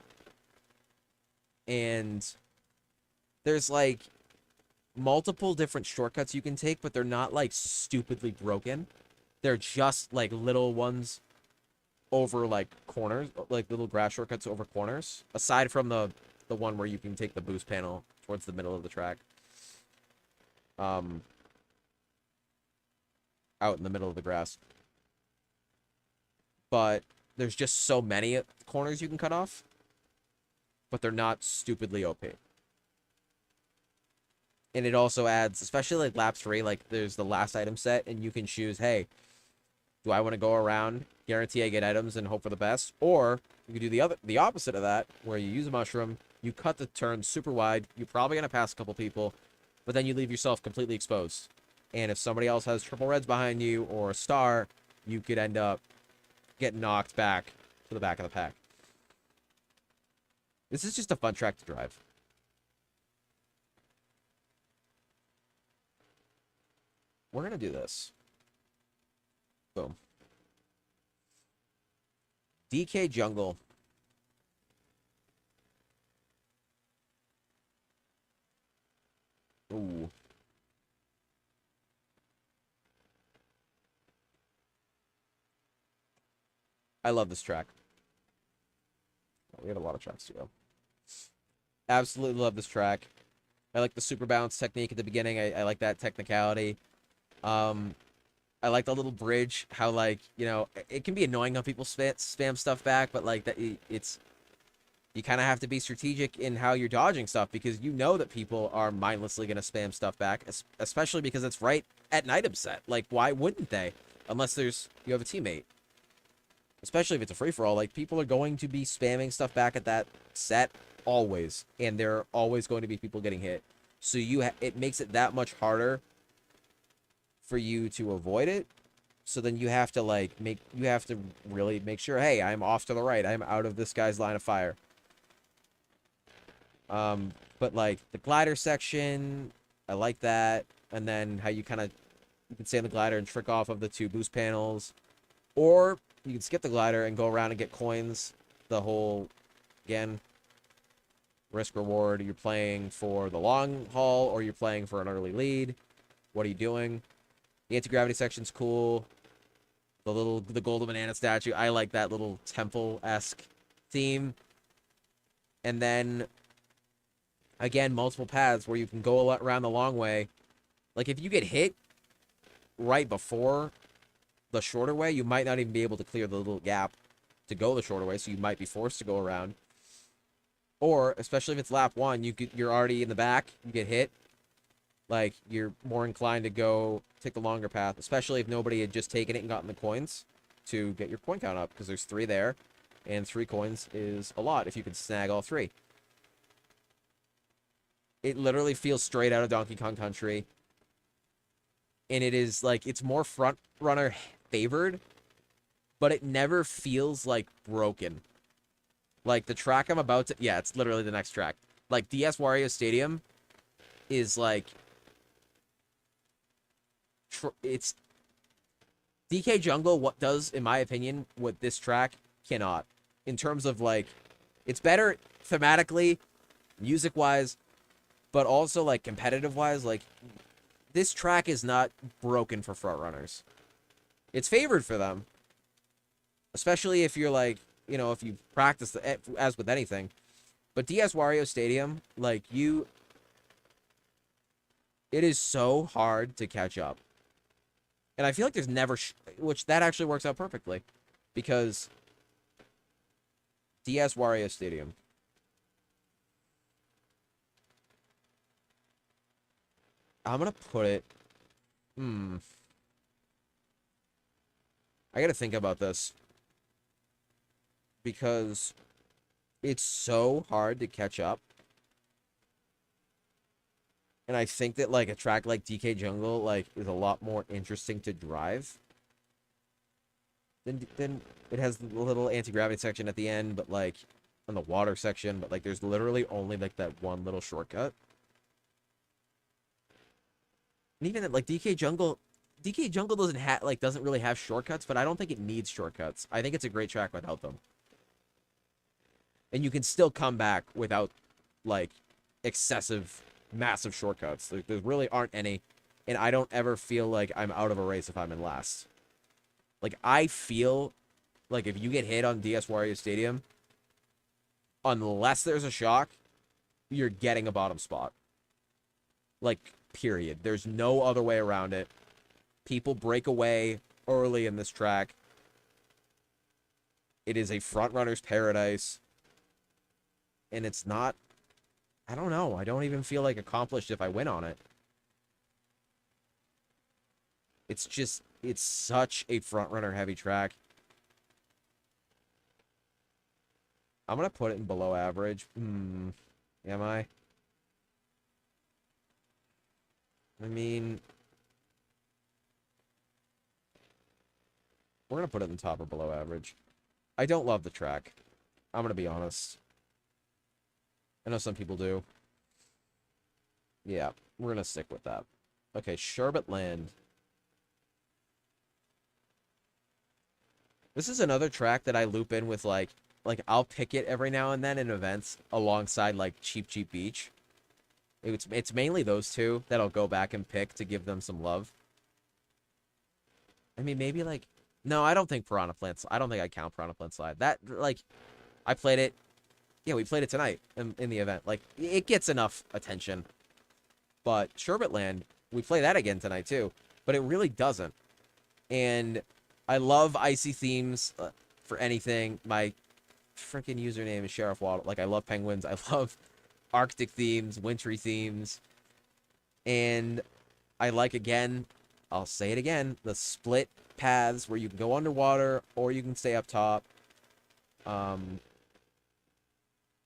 and there's like multiple different shortcuts you can take, but they're not like stupidly broken. They're just like little ones over like corners, like little grass shortcuts over corners, aside from the one where you can take the boost panel towards the middle of the track. Out in the middle of the grass. But there's just so many corners you can cut off, but they're not stupidly OP. And it also adds, especially like lap 3, like there's the last item set, and you can choose, hey, do I want to go around, guarantee I get items, and hope for the best? Or you can do the opposite of that, where you use a mushroom, you cut the turn super wide, you're probably going to pass a couple people, but then you leave yourself completely exposed. And if somebody else has triple reds behind you or a star, you could end up getting knocked back to the back of the pack. This is just a fun track to drive. We're going to do this. Boom. DK Jungle. Ooh. I love this track. We have a lot of tracks to go. Absolutely love this track. I like the super bounce technique at the beginning. I like that technicality. I like the little bridge, how, like, you know, it can be annoying how people spam stuff back, but, like, that it's... You kind of have to be strategic in how you're dodging stuff, because you know that people are mindlessly going to spam stuff back, especially because it's right at an item set. Like, why wouldn't they? Unless you have a teammate. Especially if it's a free-for-all, like, people are going to be spamming stuff back at that set always, and there are always going to be people getting hit. So it makes it that much harder for you to avoid it. So then you have to, like, you have to really make sure, hey, I'm off to the right. I'm out of this guy's line of fire. But, like, the glider section, I like that. And then how you can stay on the glider and trick off of the 2 boost panels. Or you can skip the glider and go around and get coins the whole, again, risk reward. You're playing for the long haul or you're playing for an early lead. What are you doing? The anti-gravity section's cool. The golden banana statue. I like that little temple-esque theme. And then, again, multiple paths where you can go around the long way. Like, if you get hit right before the shorter way, you might not even be able to clear the little gap to go the shorter way, so you might be forced to go around. Or, especially if it's lap 1, you're already in the back, you get hit. Like, you're more inclined to take the longer path, especially if nobody had just taken it and gotten the coins to get your coin count up, because there's 3 there, and 3 coins is a lot if you can snag all 3. It literally feels straight out of Donkey Kong Country, and it is, like, it's more front runner favored, but it never feels, like, broken. Like, the track I'm about to... Yeah, it's literally the next track. Like, DS Wario Stadium is, like... It's... DK Jungle, what does, in my opinion, what this track cannot. In terms of, like... It's better thematically, music-wise, but also, like, competitive-wise. Like, this track is not broken for frontrunners. It's favored for them. Especially if you're, like... You know, if you practice, as with anything. But DS Wario Stadium, like, it is so hard to catch up. And I feel like there's never, which that actually works out perfectly. Because DS Wario Stadium. I'm gonna put it, I gotta think about this. Because it's so hard to catch up. And I think that, like, a track like DK Jungle, like, is a lot more interesting to drive. Then it has the little anti-gravity section at the end, but, like, on the water section, but, like, there's literally only, like, that one little shortcut. And even, like, DK Jungle, DK Jungle doesn't really have shortcuts, but I don't think it needs shortcuts. I think it's a great track without them. And you can still come back without like excessive, massive shortcuts. There really aren't any, and I don't ever feel like I'm out of a race if I'm in last. Like, I feel like if you get hit on DS Wario Stadium, unless there's a shock, you're getting a bottom spot. Like, period. There's no other way around it. People break away early in this track. It is a front runner's paradise. And it's not... I don't know. I don't even feel like accomplished if I win on it. It's just... It's such a front runner heavy track. I'm going to put it in below average. Am I? I mean... We're going to put it in the top or below average. I don't love the track. I'm going to be honest. I know some people do. Yeah, we're going to stick with that. Okay, Sherbet Land. This is another track that I loop in with, like I'll pick it every now and then in events alongside, like, Cheap Cheap Beach. It's mainly those two that I'll go back and pick to give them some love. I mean, maybe, like... No, I don't think Piranha Plant... I don't think I count Piranha Plant Slide. That, like... I played it... Yeah, we played it tonight in the event. Like, it gets enough attention. But Sherbet Land, we play that again tonight, too. But it really doesn't. And I love icy themes for anything. My freaking username is Sheriff Waddle. Like, I love penguins. I love Arctic themes, wintry themes. And I like, again, I'll say it again, the split paths where you can go underwater or you can stay up top.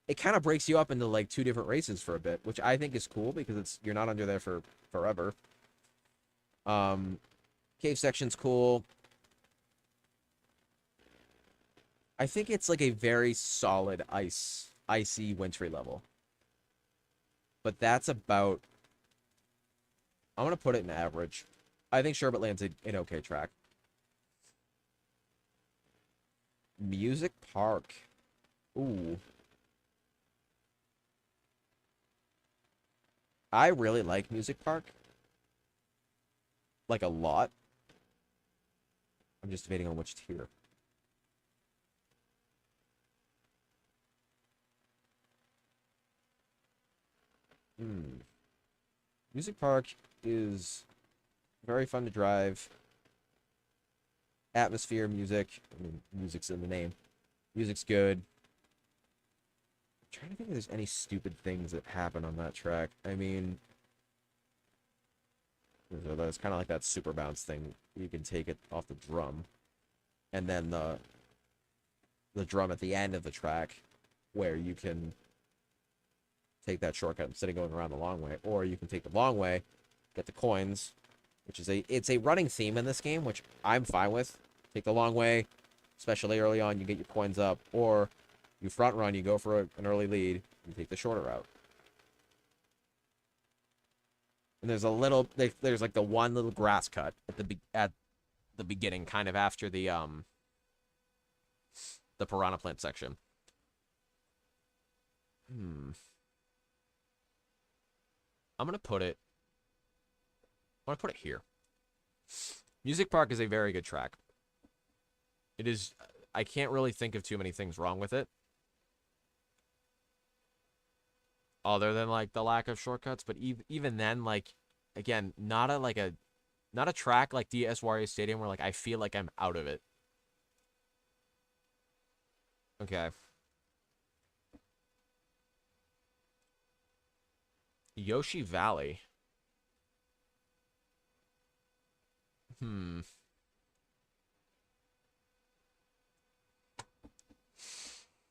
It kind of breaks you up into, like, two different races for a bit, which I think is cool because you're not under there for forever. Cave section's cool. I think it's like a very solid icy wintry level. But that's about... I'm going to put it in average. I think Sherbet Land's an okay track. Music Park. Ooh. I really like Music Park. Like, a lot. I'm just debating on which tier. Music Park is very fun to drive. Atmosphere, music. I mean, music's in the name. Music's good. I'm trying to think if there's any stupid things that happen on that track. I mean, there's kind of like that super bounce thing. You can take it off the drum. And then the drum at the end of the track where you can take that shortcut instead of going around the long way. Or you can take the long way, get the coins, which is it's a running theme in this game, which I'm fine with. Take the long way, especially early on, you get your coins up. Or you front run, you go for an early lead, you take the shorter route. And there's there's like the one little grass cut at the beginning, kind of after the Piranha Plant section. I'm gonna put it here. Music Park is a very good track. It is. I can't really think of too many things wrong with it, other than, like, the lack of shortcuts. But even then, like, again, not a track like DS Wario Stadium where, like, I feel like I'm out of it. Okay. Yoshi Valley.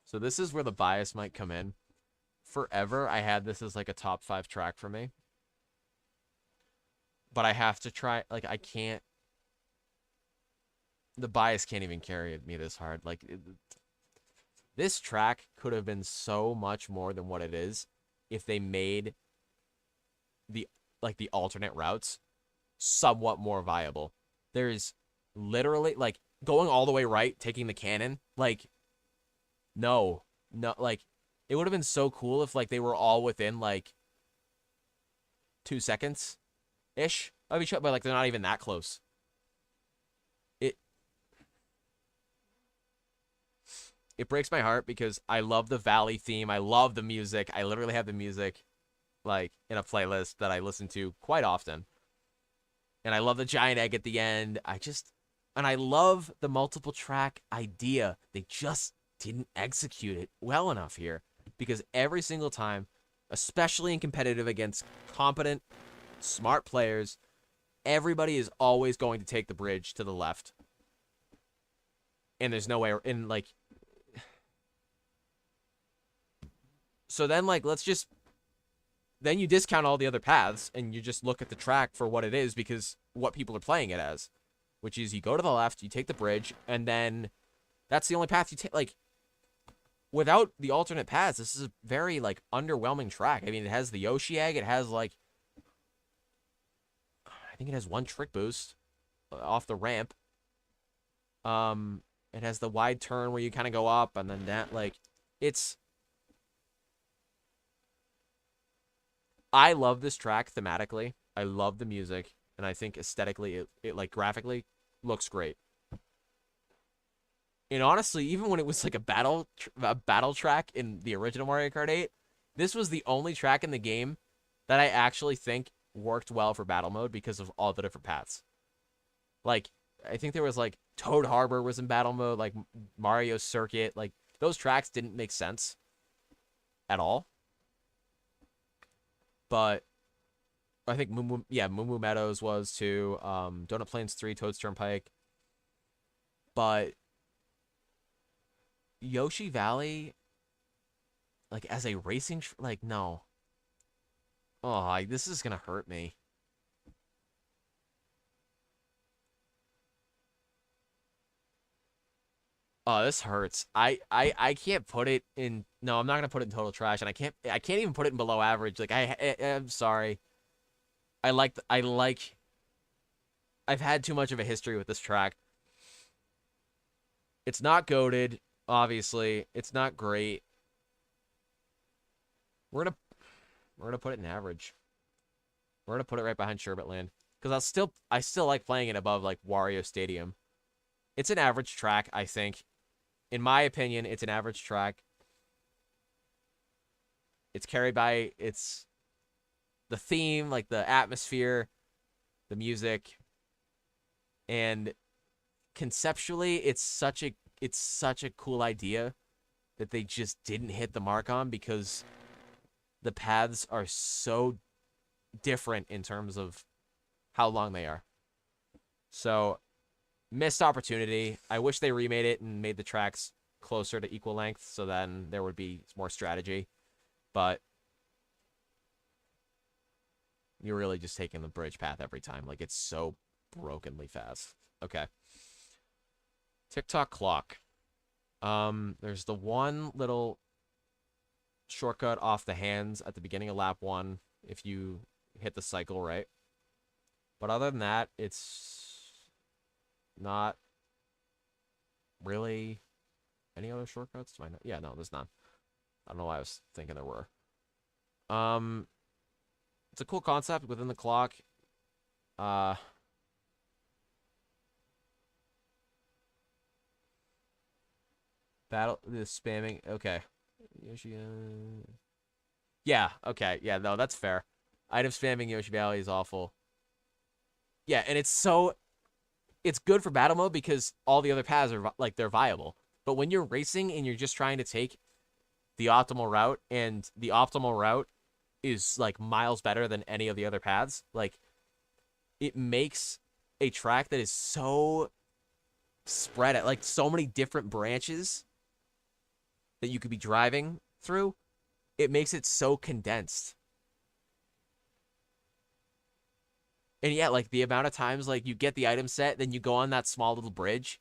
So this is where the bias might come in. Forever, I had this as, like, a top 5 track for me. But I have to try, like, I can't... The bias can't even carry me this hard. Like, this track could have been so much more than what it is if they made the alternate routes somewhat more viable. There's literally, like, going all the way right, taking the cannon, like, no, like, it would have been so cool if, like, they were all within, like, 2 seconds-ish of each other, but, like, they're not even that close. It breaks my heart because I love the Valley theme. I love the music. I literally have the music, like, in a playlist that I listen to quite often. And I love the giant egg at the end. And I love the multiple track idea. They just didn't execute it well enough here. Because every single time, especially in competitive against competent, smart players, everybody is always going to take the bridge to the left. And there's no way, in, like, so then, like, then you discount all the other paths, and you just look at the track for what it is, because what people are playing it as, which is you go to the left, you take the bridge, and then that's the only path you take. Like, without the alternate paths, this is a very, like, underwhelming track. I mean, it has the Yoshi egg, it has, like, I think it has 1 trick boost off the ramp. It has the wide turn where you kind of go up, and then that, like, I love this track thematically. I love the music, and I think aesthetically, it like, graphically looks great. And honestly, even when it was like a battle track in the original Mario Kart 8, this was the only track in the game that I actually think worked well for battle mode because of all the different paths. Like, I think there was, like, Toad Harbor was in battle mode, like Mario Circuit, like, those tracks didn't make sense at all. But I think Moo Moo Meadows was too. Donut Plains 3, Toad's Turnpike. But Yoshi Valley, like, as a racing, like, no. Oh, this is gonna hurt me. Oh, this hurts. I can't put it in. No, I'm not gonna put it in total trash, and I can't even put it in below average. Like, I'm sorry. I've had too much of a history with this track. It's not goated, obviously. It's not great. We're gonna put it in average. We're gonna put it right behind Sherbet Land, because I still like playing it above, like, Wario Stadium. It's an average track, I think. In my opinion, it's an average track. It's carried by the theme, like, the atmosphere, the music, and conceptually, it's such a cool idea that they just didn't hit the mark on, because the paths are so different in terms of how long they are. So, missed opportunity. I wish they remade it and made the tracks closer to equal length, so then there would be more strategy. But you're really just taking the bridge path every time. Like, it's so brokenly fast. Okay. TikTok clock. There's the one little shortcut off the hands at the beginning of lap 1 if you hit the cycle right. But other than that, it's not really any other shortcuts. Yeah, no, there's none. I don't know why I was thinking there were. It's a cool concept within the clock. Battle the spamming. Okay. Yoshi. Yeah. Okay. Yeah. No, that's fair. Item spamming Yoshi Valley is awful. Yeah, and it's good for battle mode because all the other paths are, like, they're viable. But when you're racing and you're just trying to take the optimal route, and the optimal route is, like, miles better than any of the other paths, like, it makes a track that is so spread at, like, so many different branches that you could be driving through. It makes it so condensed. And yeah, like, the amount of times, like, you get the item set, then you go on that small little bridge,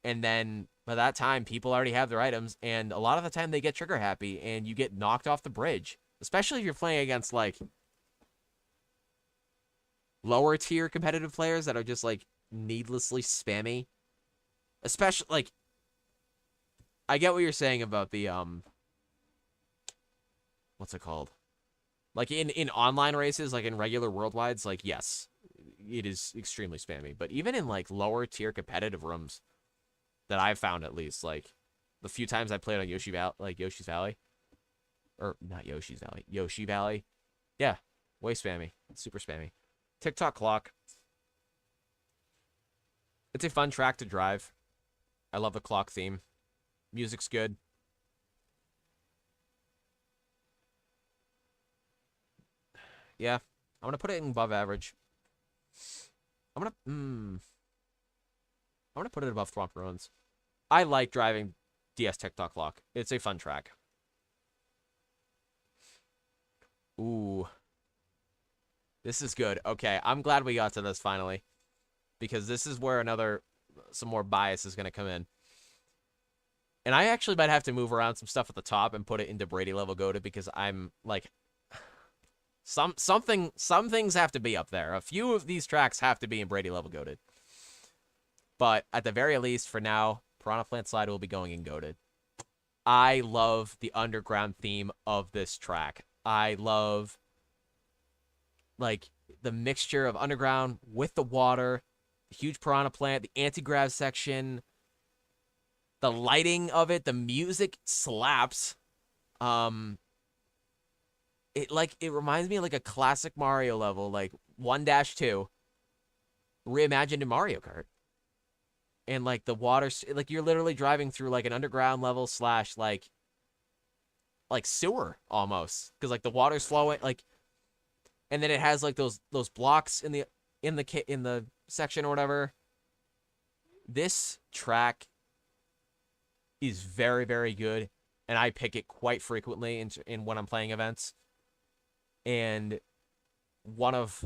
and then by that time, people already have their items, and a lot of the time they get trigger happy, and you get knocked off the bridge. Especially if you're playing against, like, lower tier competitive players that are just like needlessly spammy. Especially like I get what you're saying about the what's it called? Like in online races, like in regular worldwides, like yes, it is extremely spammy. But even in like lower tier competitive rooms that I've found at least, like the few times I played on Yoshi's Valley. Or not Yoshi's Valley. Yoshi Valley. Yeah. Way spammy. Super spammy. TikTok clock. It's a fun track to drive. I love the clock theme. Music's good. Yeah. I'm gonna put it in above average. I'm gonna put it above Thwomp Ruins. I like driving DS TikTok clock. It's a fun track. Ooh. This is good. Okay, I'm glad we got to this finally. Because this is where some more bias is going to come in. And I actually might have to move around some stuff at the top and put it into Brady level goated because I'm like... Some things have to be up there. A few of these tracks have to be in Brady level goated. But at the very least, for now, Piranha Plant Slide will be going in goated. I love the underground theme of this track. I love... like the mixture of underground with the water, the huge piranha plant, the anti-grav section, the lighting of it, the music slaps. It reminds me of like a classic Mario level, like 1-2, reimagined in Mario Kart. And like the water, like you're literally driving through like an underground level / like sewer almost, because like the water's flowing like. And then it has like those blocks in the section or whatever. This track is very, very good, and I pick it quite frequently in when I'm playing events. And one of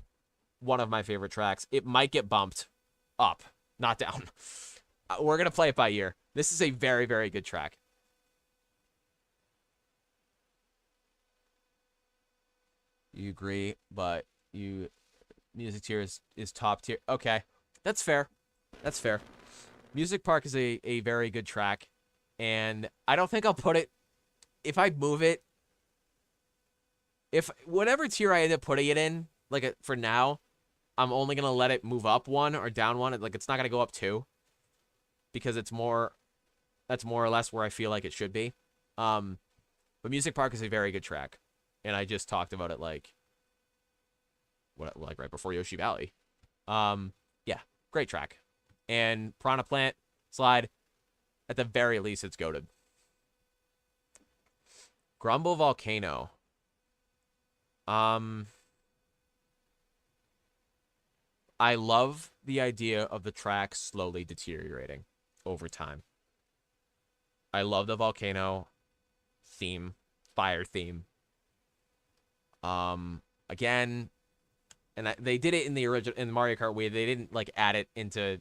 my favorite tracks. It might get bumped up, not down. We're gonna play it by ear. This is a very, very good track. You agree, but music tier is top tier. Okay, that's fair. That's fair. Music Park is a very good track, and I don't think I'll put it, if I move it, if whatever tier I end up putting it in, like for now, I'm only gonna let it move up 1 or down 1. Like it's not gonna go up 2, because that's more or less where I feel like it should be. But Music Park is a very good track. And I just talked about it like right before Yoshi Valley. Yeah, great track. And Piranha Plant Slide, at the very least, it's goated. Grumble Volcano. I love the idea of the track slowly deteriorating over time. I love the volcano theme, fire theme. Again, and they did it in the original, in Mario Kart Wii. They didn't like add it into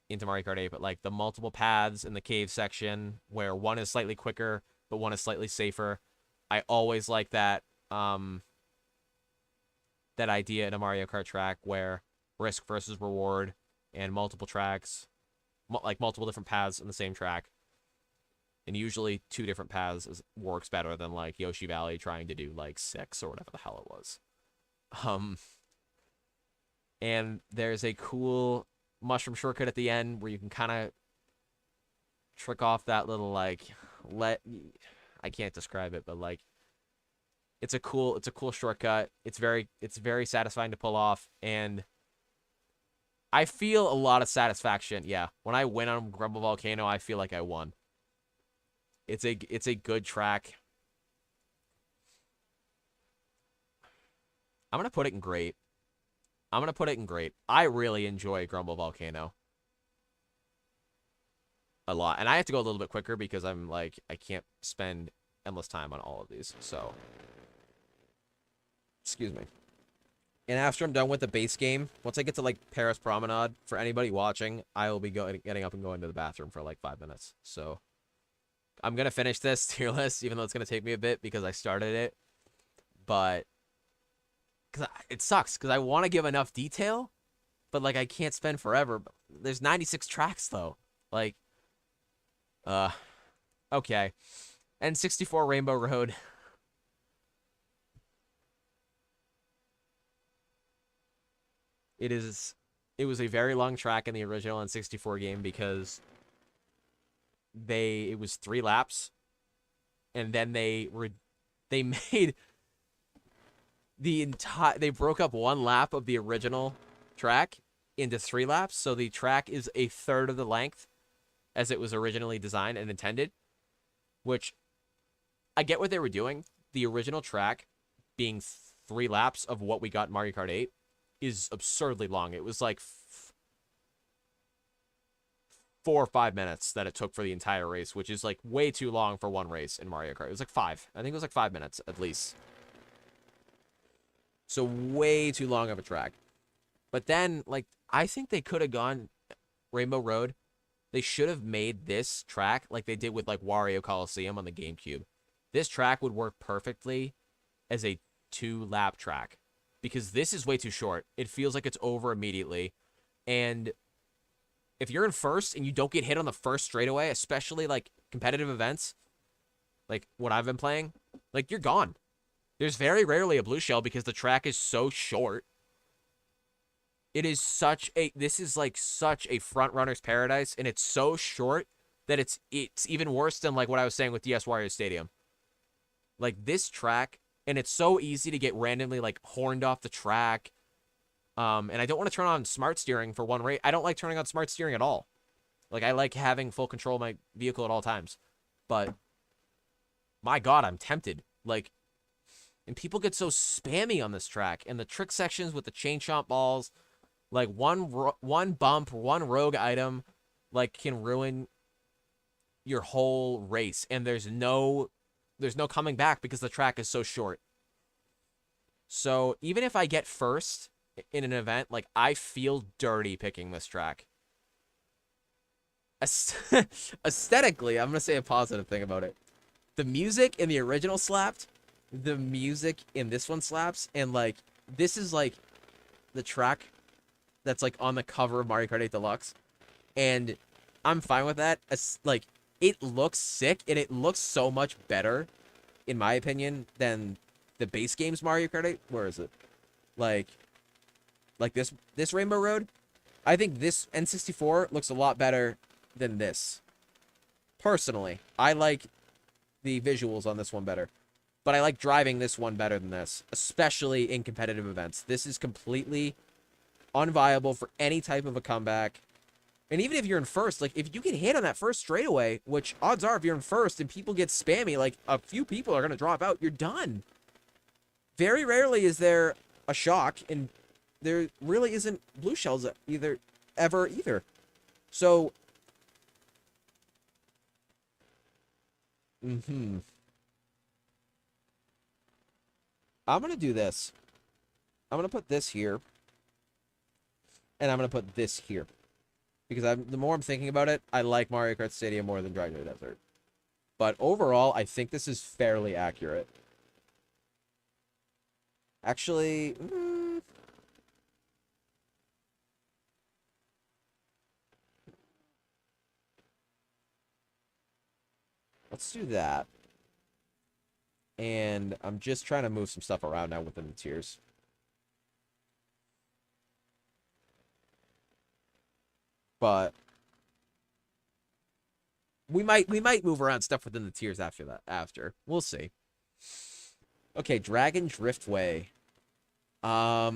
Mario Kart 8, but like the multiple paths in the cave section where one is slightly quicker but one is slightly safer. I always like that that idea in a Mario Kart track where risk versus reward and multiple tracks, like multiple different paths in the same track. And usually 2 different paths works better than like Yoshi Valley trying to do like 6 or whatever the hell it was. And there's a cool mushroom shortcut at the end where you can kind of trick off that little like I can't describe it, but like it's a cool shortcut. It's very satisfying to pull off, and I feel a lot of satisfaction. Yeah, when I win on Grumble Volcano, I feel like I won. It's a good track. I'm going to put it in great. I really enjoy Grumble Volcano a lot. And I have to go a little bit quicker because I'm like, I can't spend endless time on all of these. So, excuse me. And after I'm done with the base game, once I get to like Paris Promenade, for anybody watching, I will be getting up and going to the bathroom for like 5 minutes. So I'm going to finish this tier list, even though it's going to take me a bit because I started it. But because it sucks because I want to give enough detail, but like I can't spend forever. There's 96 tracks though. Like, uh, okay. N64 Rainbow Road. It was a very long track in the original N64 game because it was 3 laps, and then they made they broke up 1 lap of the original track into 3 laps, so the track is a third of the length as it was originally designed and intended, which I get what they were doing. The original track being 3 laps of what we got in Mario Kart 8 is absurdly long. It was like 4 or 5 minutes that it took for the entire race, which is like way too long for one race in Mario Kart. It was like 5. I think it was like 5 minutes at least. So way too long of a track. But then, like, I think they could have gone Rainbow Road. They should have made this track like they did with like Wario Coliseum on the GameCube. This track would work perfectly as a 2-lap track because this is way too short. It feels like it's over immediately. And if you're in first and you don't get hit on the first straightaway, especially like competitive events, like what I've been playing, like you're gone. There's very rarely a blue shell because the track is so short. This is like such a front runner's paradise, and it's so short that it's even worse than like what I was saying with DS Wario Stadium. Like this track, and it's so easy to get randomly like horned off the track. And I don't want to turn on smart steering for one race. I don't like turning on smart steering at all. Like I like having full control of my vehicle at all times. But my God, I'm tempted. Like, and people get so spammy on this track, and the trick sections with the chain chomp balls. Like one bump, one rogue item, like can ruin your whole race, and there's no coming back because the track is so short. So even if I get first in an event, like I feel dirty picking this track. Aesthetically, I'm gonna say a positive thing about it. The music in the original slapped. The music in this one slaps, and like this is like the track that's like on the cover of Mario Kart 8 Deluxe, and I'm fine with that. Like it looks sick, and it looks so much better, in my opinion, than the base game's Mario Kart 8. Where is it? Like this Rainbow Road. I think this N64 looks a lot better than this. Personally, I like the visuals on this one better. But I like driving this one better than this, especially in competitive events. This is completely unviable for any type of a comeback. And even if you're in first, like, if you get hit on that first straightaway, which odds are if you're in first and people get spammy, like, a few people are going to drop out, you're done. Very rarely is there a shock, and there really isn't blue shells ever either. So, I'm going to do this. I'm going to put this here. And I'm going to put this here. Because the more I'm thinking about it, I like Mario Kart Stadium more than Dragon Age Desert. But overall, I think this is fairly accurate. Actually, let's do that. And I'm just trying to move some stuff around now within the tiers. But we might move around stuff within the tiers after that. We'll see. Okay, Dragon Driftway. I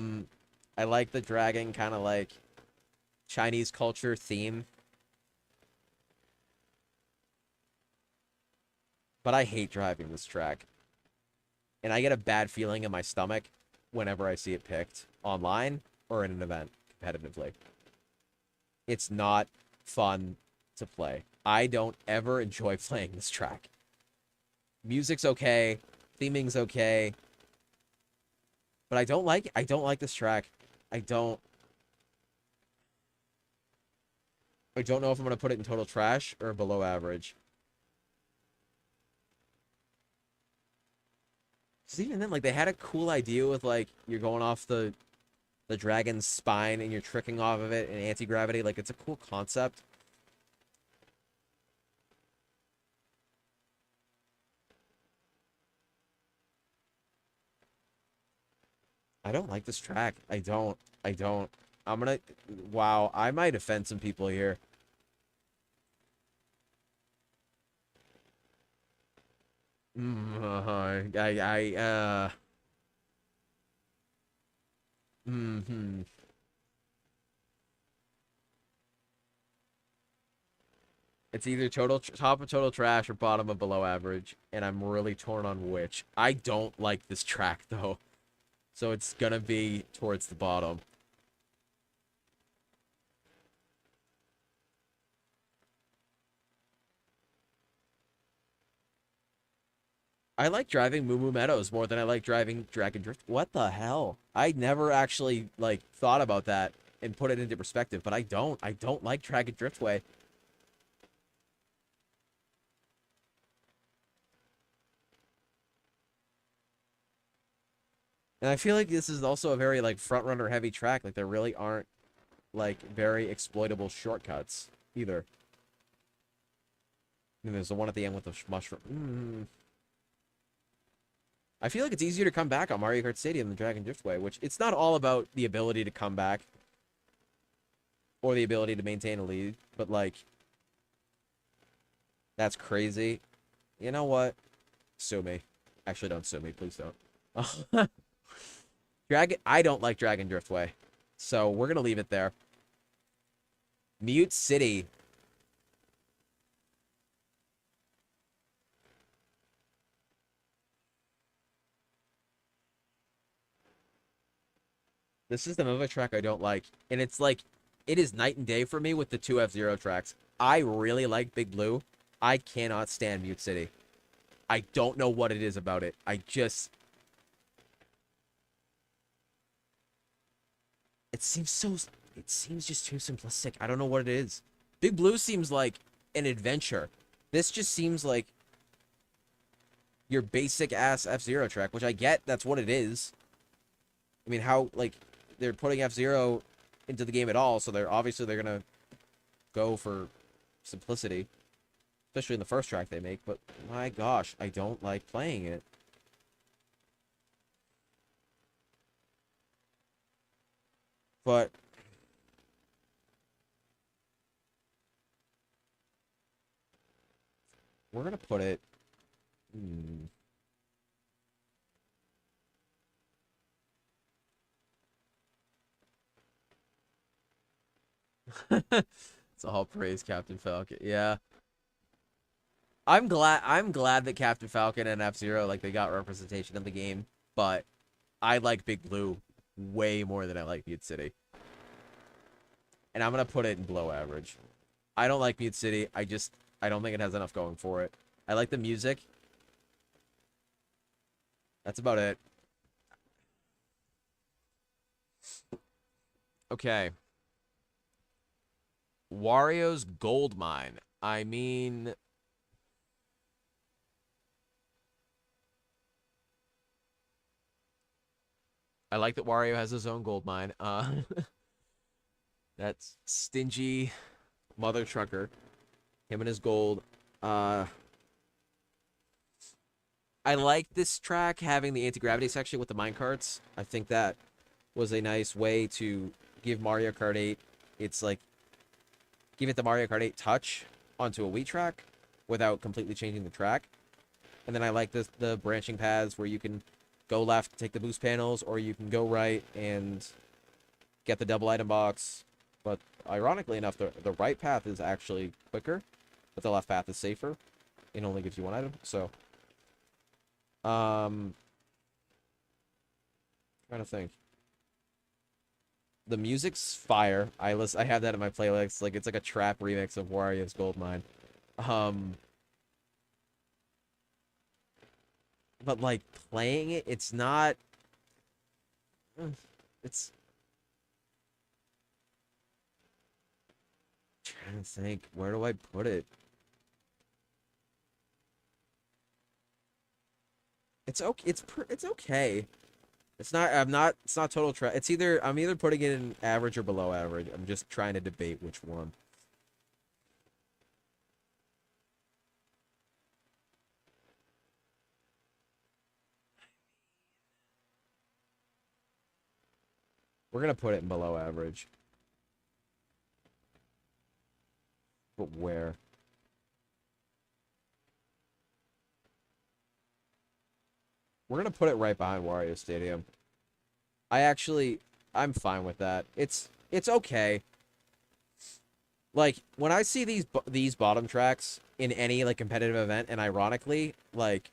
like the dragon kind of like Chinese culture theme. But I hate driving this track. And I get a bad feeling in my stomach whenever I see it picked online or in an event competitively. It's not fun to play. I don't ever enjoy playing this track. Music's okay, theming's okay, but I don't like this track. I don't know if I'm gonna put it in total trash or below average. Just even then, like, they had a cool idea with, like, you're going off the dragon's spine and you're tricking off of it in anti-gravity. Like, it's a cool concept. I don't like this track. I don't. I don't. I'm gonna... Wow, I might offend some people here. Hmm. It's either top of total trash or bottom of below average, and I'm really torn on which. I don't like this track, though. So it's gonna be towards the bottom. I like driving Moo Moo Meadows more than I like driving Dragon Drift. What the hell? I never actually, like, thought about that and put it into perspective, but I don't. I don't like Dragon Driftway. And I feel like this is also a very, like, front-runner heavy track. Like, there really aren't, like, very exploitable shortcuts either. And there's the one at the end with the mushroom. I feel like it's easier to come back on Mario Kart Stadium than Dragon Driftway, which it's not all about the ability to come back or the ability to maintain a lead, but, like, that's crazy. You know what? Sue me. Actually, don't sue me. Please don't. I don't like Dragon Driftway, so we're gonna leave it there. Mute City. This is the Nova track I don't like, and it's like, it is night and day for me with the two F-Zero tracks. I really like Big Blue. I cannot stand Mute City. I don't know what it is about it. It seems just too simplistic. I don't know what it is. Big Blue seems like an adventure. This just seems like your basic ass F-Zero track, which I get that's what it is. I mean, how, like, they're putting F-Zero into the game at all, so they're gonna go for simplicity. Especially in the first track they make, but my gosh, I don't like playing it. But we're gonna put it... It's all praise, Captain Falcon. Yeah. I'm glad that Captain Falcon and F-Zero, like, they got representation in the game, but I like Big Blue way more than I like Mute City. And I'm gonna put it in below average. I don't like Mute City. I don't think it has enough going for it. I like the music. That's about it. Okay. Wario's Gold Mine. I mean... I like that Wario has his own gold mine. That's stingy mother trucker. Him and his gold. I like this track having the anti-gravity section with the minecarts. I think that was a nice way to give Mario Kart 8. It's like give it the Mario Kart 8 touch onto a Wii track without completely changing the track. And then I like the branching paths where you can go left, take the boost panels, or you can go right and get the double item box. But ironically enough, the right path is actually quicker, but the left path is safer. It only gives you one item, so... trying to think. The music's fire. I have that in my playlist. Like, it's like a trap remix of Wario's Goldmine. But, like, playing it, it's not... It's... I'm trying to think. Where do I put it? It's okay. It's okay. It's not. I'm not. It's not total trash. It's either. I'm either putting it in average or below average. I'm just trying to debate which one. We're gonna put it in below average. But where? We're gonna put it right behind Wario Stadium. I'm fine with that. It's okay. Like when I see these bottom tracks in any like competitive event, and ironically, like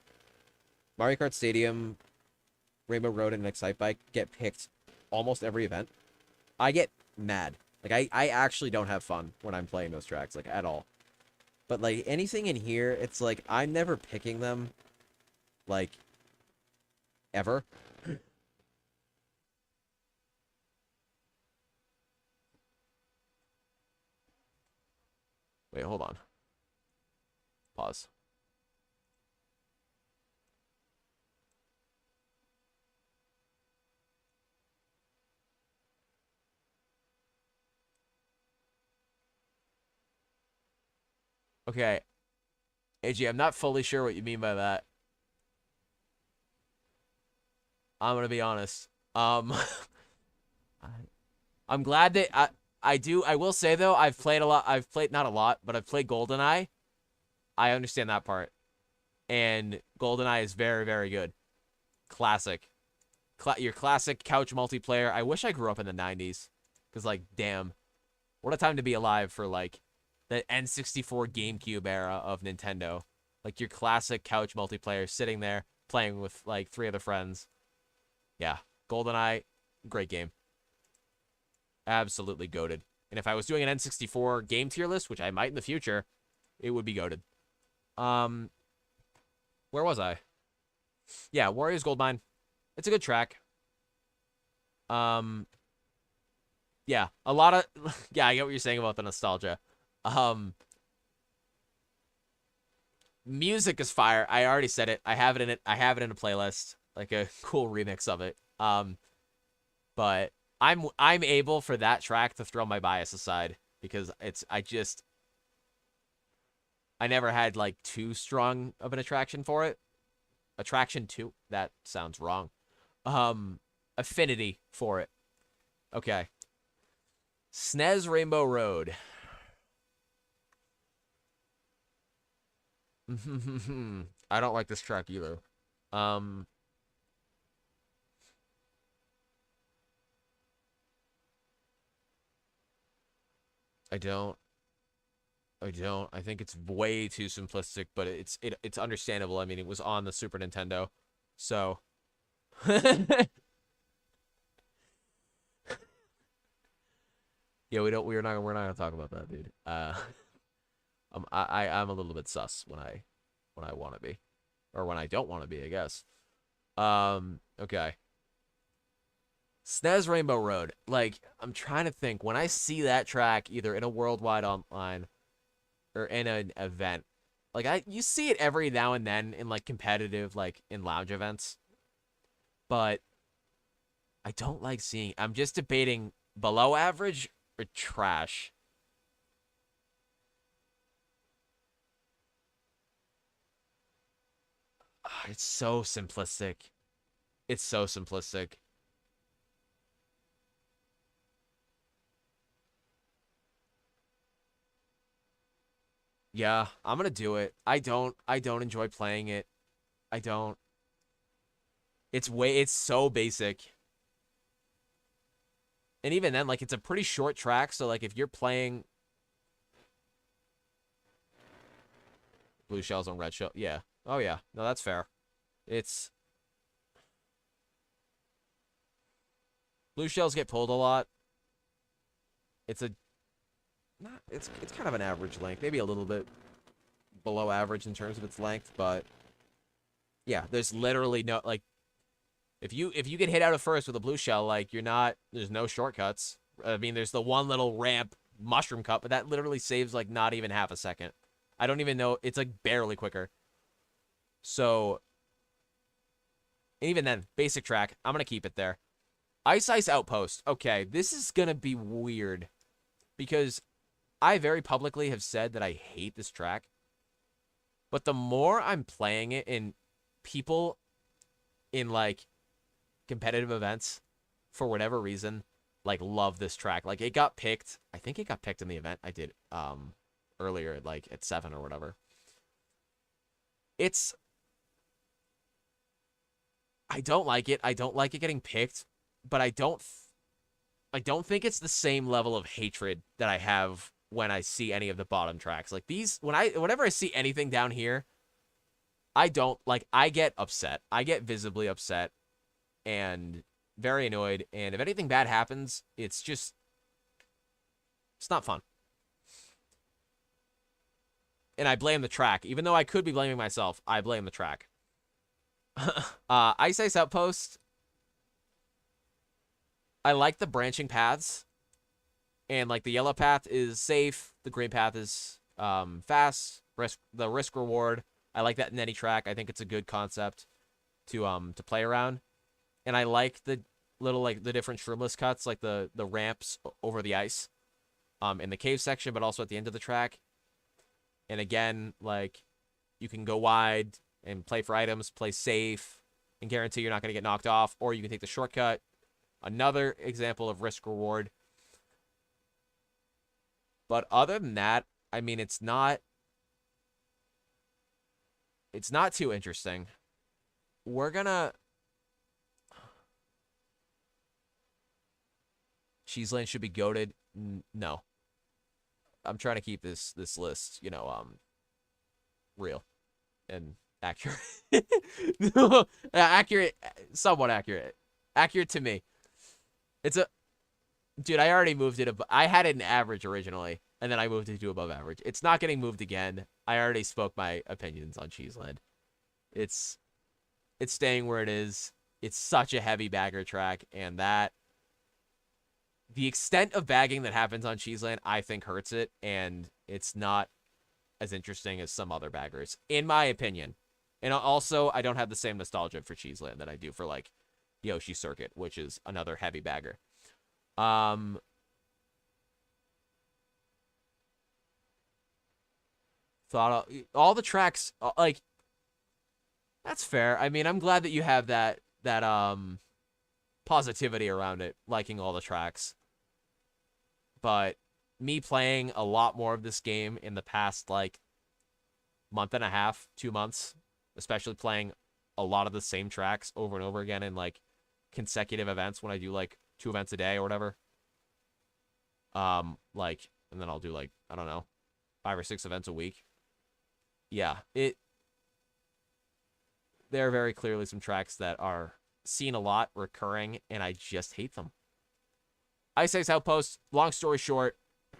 Mario Kart Stadium, Rainbow Road, and Excite Bike get picked almost every event, I get mad. Like I actually don't have fun when I'm playing those tracks, like at all. But like anything in here, it's like I'm never picking them, like ever. Wait, hold on. Pause. Okay. AG, I'm not fully sure what you mean by that. I'm gonna be honest. I'm glad that I will say though, I've played a lot. I've played not a lot, but I've played GoldenEye. I understand that part. And GoldenEye is very, very good. Classic. Your classic couch multiplayer. I wish I grew up in the 90s. Because, like, damn. What a time to be alive for, like, the N64 GameCube era of Nintendo. Like, your classic couch multiplayer sitting there playing with, like, 3 other friends. Yeah. GoldenEye, great game. Absolutely goated. And if I was doing an N64 game tier list, which I might in the future, it would be goated. Where was I? Yeah, Warriors Goldmine. It's a good track. Yeah, a lot of yeah, I get what you're saying about the nostalgia. Music is fire. I already said it. I have it in it. I have it in a playlist, like a cool remix of it. But I'm able for that track to throw my bias aside because I never had like too strong of an attraction for it. Attraction to that sounds wrong. Affinity for it. Okay. SNES Rainbow Road. I don't like this track either. I don't. I think it's way too simplistic, but it's understandable. I mean, it was on the Super Nintendo, so. Yeah, we're not gonna talk about that, dude. I'm a little bit sus when I want to be, or when I don't want to be, I guess. Okay. SNES Rainbow Road. Like, I'm trying to think when I see that track either in a worldwide online or in an event. Like you see it every now and then in like competitive, like in lounge events. But I don't like seeing. I'm just debating below average or trash. It's so simplistic. It's so simplistic. Yeah, I'm gonna do it. I don't enjoy playing it. I don't. It's so basic. And even then, like, it's a pretty short track, so like if you're playing blue shells on red shell, yeah. Oh yeah. No, that's fair. It's blue shells get pulled a lot. It's a not it's kind of an average length, maybe a little bit below average in terms of its length, but yeah, there's literally no like if you get hit out of first with a blue shell, like there's no shortcuts. I mean, there's the one little ramp mushroom cut, but that literally saves like not even half a second. I don't even know, it's like barely quicker. So And even then, basic track, I'm going to keep it there. Ice Ice Outpost. Okay, this is going to be weird because I very publicly have said that I hate this track. But the more I'm playing it, and people in, like, competitive events, for whatever reason, like, love this track. Like, it got picked. I think it got picked in the event I did earlier, like, at 7 or whatever. I don't like it. I don't like it getting picked, but I don't think it's the same level of hatred that I have when I see any of the bottom tracks. Like these, whenever I see anything down here, I get upset. I get visibly upset and very annoyed. And if anything bad happens, it's not fun. And I blame the track. Even though I could be blaming myself, I blame the track. Ice Ice Outpost. I like the branching paths. And, like, the yellow path is safe. The green path is fast. The risk reward. I like that in any track. I think it's a good concept to play around. And I like the little, like, the different shroomless cuts, like the ramps over the ice in the cave section, but also at the end of the track. And again, like, you can go wide and play for items, play safe, and guarantee you're not going to get knocked off, or you can take the shortcut. Another example of risk reward. But other than that, I mean, it's not too interesting. We're gonna... Cheese Lane should be goated. No. I'm trying to keep this list, you know, real and accurate. Accurate, somewhat accurate. Accurate to me. Dude, I already moved it. I had it in average originally, and then I moved it to above average. It's not getting moved again. I already spoke my opinions on Cheeseland. It's staying where it is. It's such a heavy bagger track, and the extent of bagging that happens on Cheeseland, I think, hurts it, and it's not as interesting as some other baggers, in my opinion. And also, I don't have the same nostalgia for Cheeseland that I do for, like, Yoshi Circuit, which is another heavy bagger. All the tracks, like, that's fair. I mean, I'm glad that you have that positivity around it, liking all the tracks. But me playing a lot more of this game in the past, like, month and a half, 2 months, especially playing a lot of the same tracks over and over again in, like, consecutive events when I do, like, 2 events a day or whatever. Like, and then I'll do, like, I don't know, 5 or 6 events a week. Yeah, there are very clearly some tracks that are seen a lot, recurring, and I just hate them. Ice Ice Outpost, long story short, I'm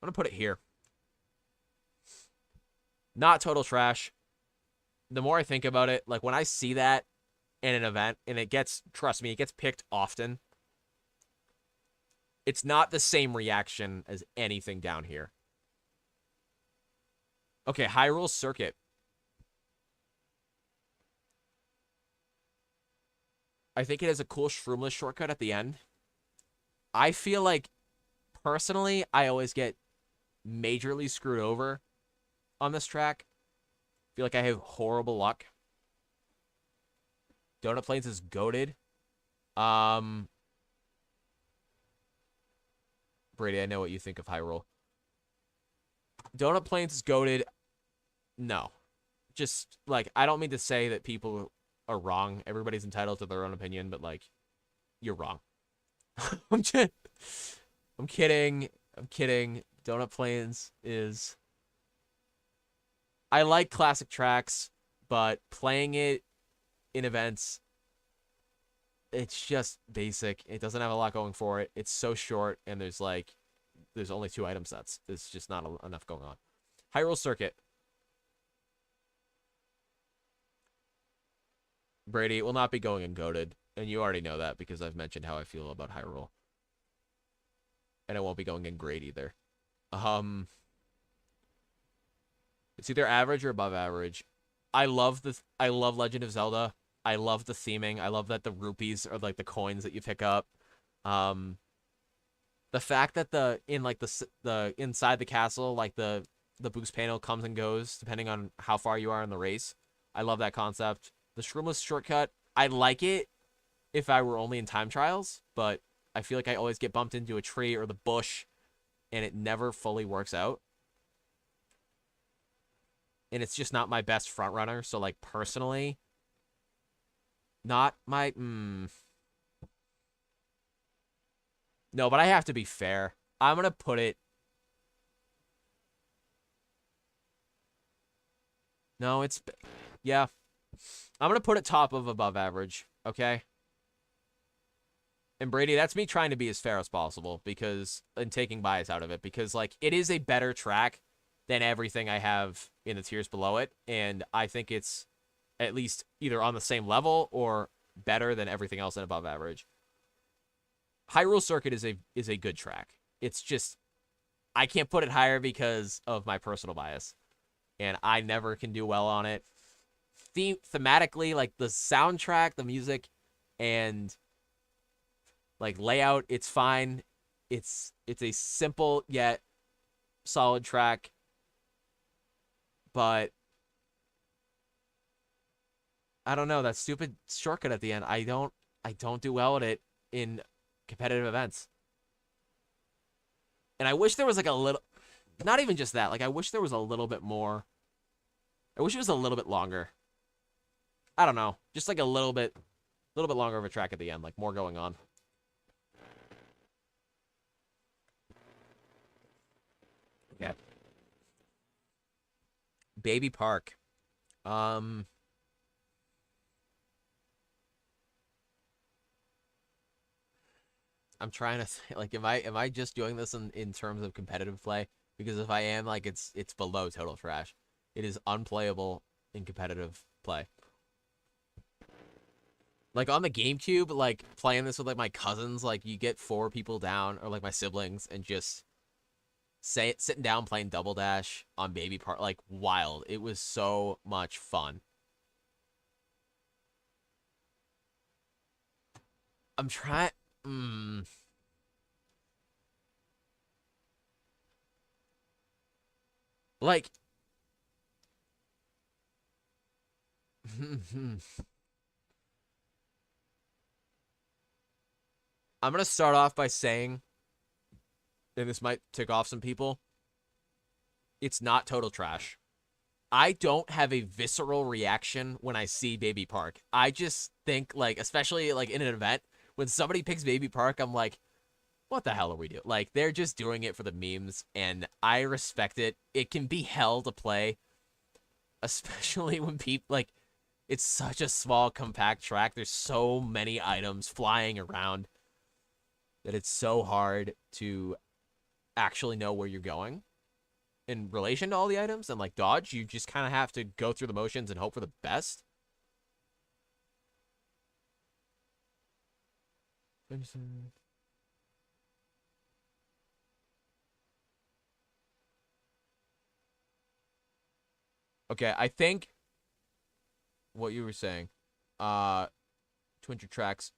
going to put it here. Not total trash. The more I think about it, like, when I see that in an event, and trust me, it gets picked often, it's not the same reaction as anything down here. Okay, Hyrule Circuit. I think it has a cool shroomless shortcut at the end. I feel like, personally, I always get majorly screwed over on this track. I feel like I have horrible luck. Donut Plains is goated. Brady, I know what you think of Hyrule. Donut Plains is goated. No. Just, like, I don't mean to say that people are wrong. Everybody's entitled to their own opinion, but, like, you're wrong. I'm kidding. Donut Plains is... I like classic tracks, but playing it in events, it's just basic. It doesn't have a lot going for it. It's so short, and there's only 2 item sets. There's just not enough going on. Hyrule Circuit. Brady, it will not be going in goated, and you already know that because I've mentioned how I feel about Hyrule. And it won't be going in great either. It's either average or above average. I love Legend of Zelda. I love the theming. I love that the rupees are like the coins that you pick up. Um, the fact that the inside the castle, like the boost panel comes and goes depending on how far you are in the race. I love that concept. The shroomless shortcut, I like it if I were only in time trials, but I feel like I always get bumped into a tree or the bush, and it never fully works out. And it's just not my best front runner. So like personally, not my no, but I have to be fair. I'm gonna put it. No, it's yeah. I'm gonna put it top of above average. Okay. And Brady, that's me trying to be as fair as possible because and taking bias out of it because like it is a better track than everything I have in the tiers below it, and I think it's at least either on the same level or better than everything else in above average. Hyrule Circuit is a good track. It's just I can't put it higher because of my personal bias, and I never can do well on it. Thematically, like the soundtrack, the music, and like layout, it's fine. It's a simple yet solid track, but I don't know, that stupid shortcut at the end. I don't do well at it in competitive events. And I wish there was like a little, not even just that, like I wish there was a little bit more. I wish it was a little bit longer. I don't know, just like a little bit longer of a track at the end, like more going on. Yeah. Baby Park. I'm trying to like, am I just doing this in terms of competitive play? Because if I am, like, it's below total trash. It is unplayable in competitive play. Like on the GameCube, like playing this with like my cousins, like you get 4 people down or like my siblings and just sitting down playing Double Dash on Baby Park, like wild. It was so much fun. I'm trying. Like, I'm gonna start off by saying, and this might tick off some people, it's not total trash. I don't have a visceral reaction when I see Baby Park. I just think, like, especially like in an event, when somebody picks Baby Park, I'm like, what the hell are we doing? Like, they're just doing it for the memes, and I respect it. It can be hell to play, especially when people, like, it's such a small, compact track. There's so many items flying around that it's so hard to actually know where you're going in relation to all the items. And, like, dodge, you just kind of have to go through the motions and hope for the best. Okay, I think what you were saying, 200 tracks.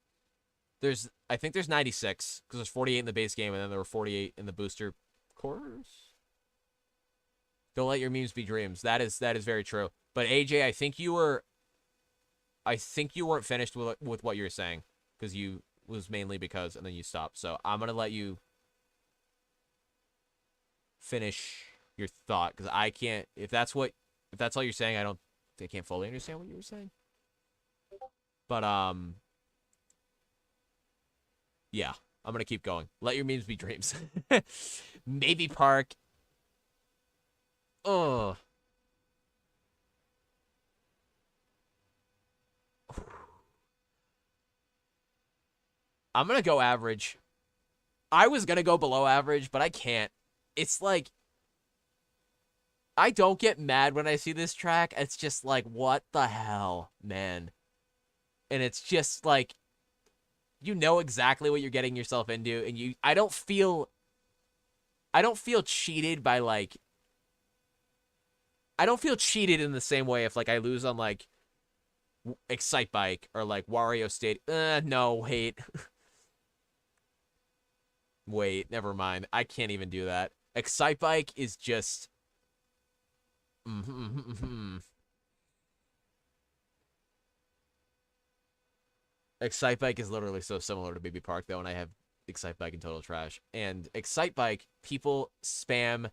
I think there's 96 because there's 48 in the base game and then there were 48 in the booster course. Don't let your memes be dreams. That is very true. But AJ, I think you weren't finished with what you were saying because you was mainly because and then you stopped. So I'm gonna let you finish your thought because I can't. If that's all you're saying, I can't fully understand what you were saying. But yeah, I'm gonna keep going. Let your memes be dreams. Maybe Park. Oh. I'm gonna go average. I was gonna go below average, but I can't. It's like I don't get mad when I see this track. It's just like, what the hell, man? And it's just like, you know exactly what you're getting yourself into, and I don't feel cheated by like, I don't feel cheated in the same way if like I lose on like Excite Bike or like Wario State. No, wait. Wait, never mind. I can't even do that. Excite Bike is just Excite Bike is literally so similar to Baby Park though, and I have Excite Bike and Total Trash. And Excite Bike, people spam.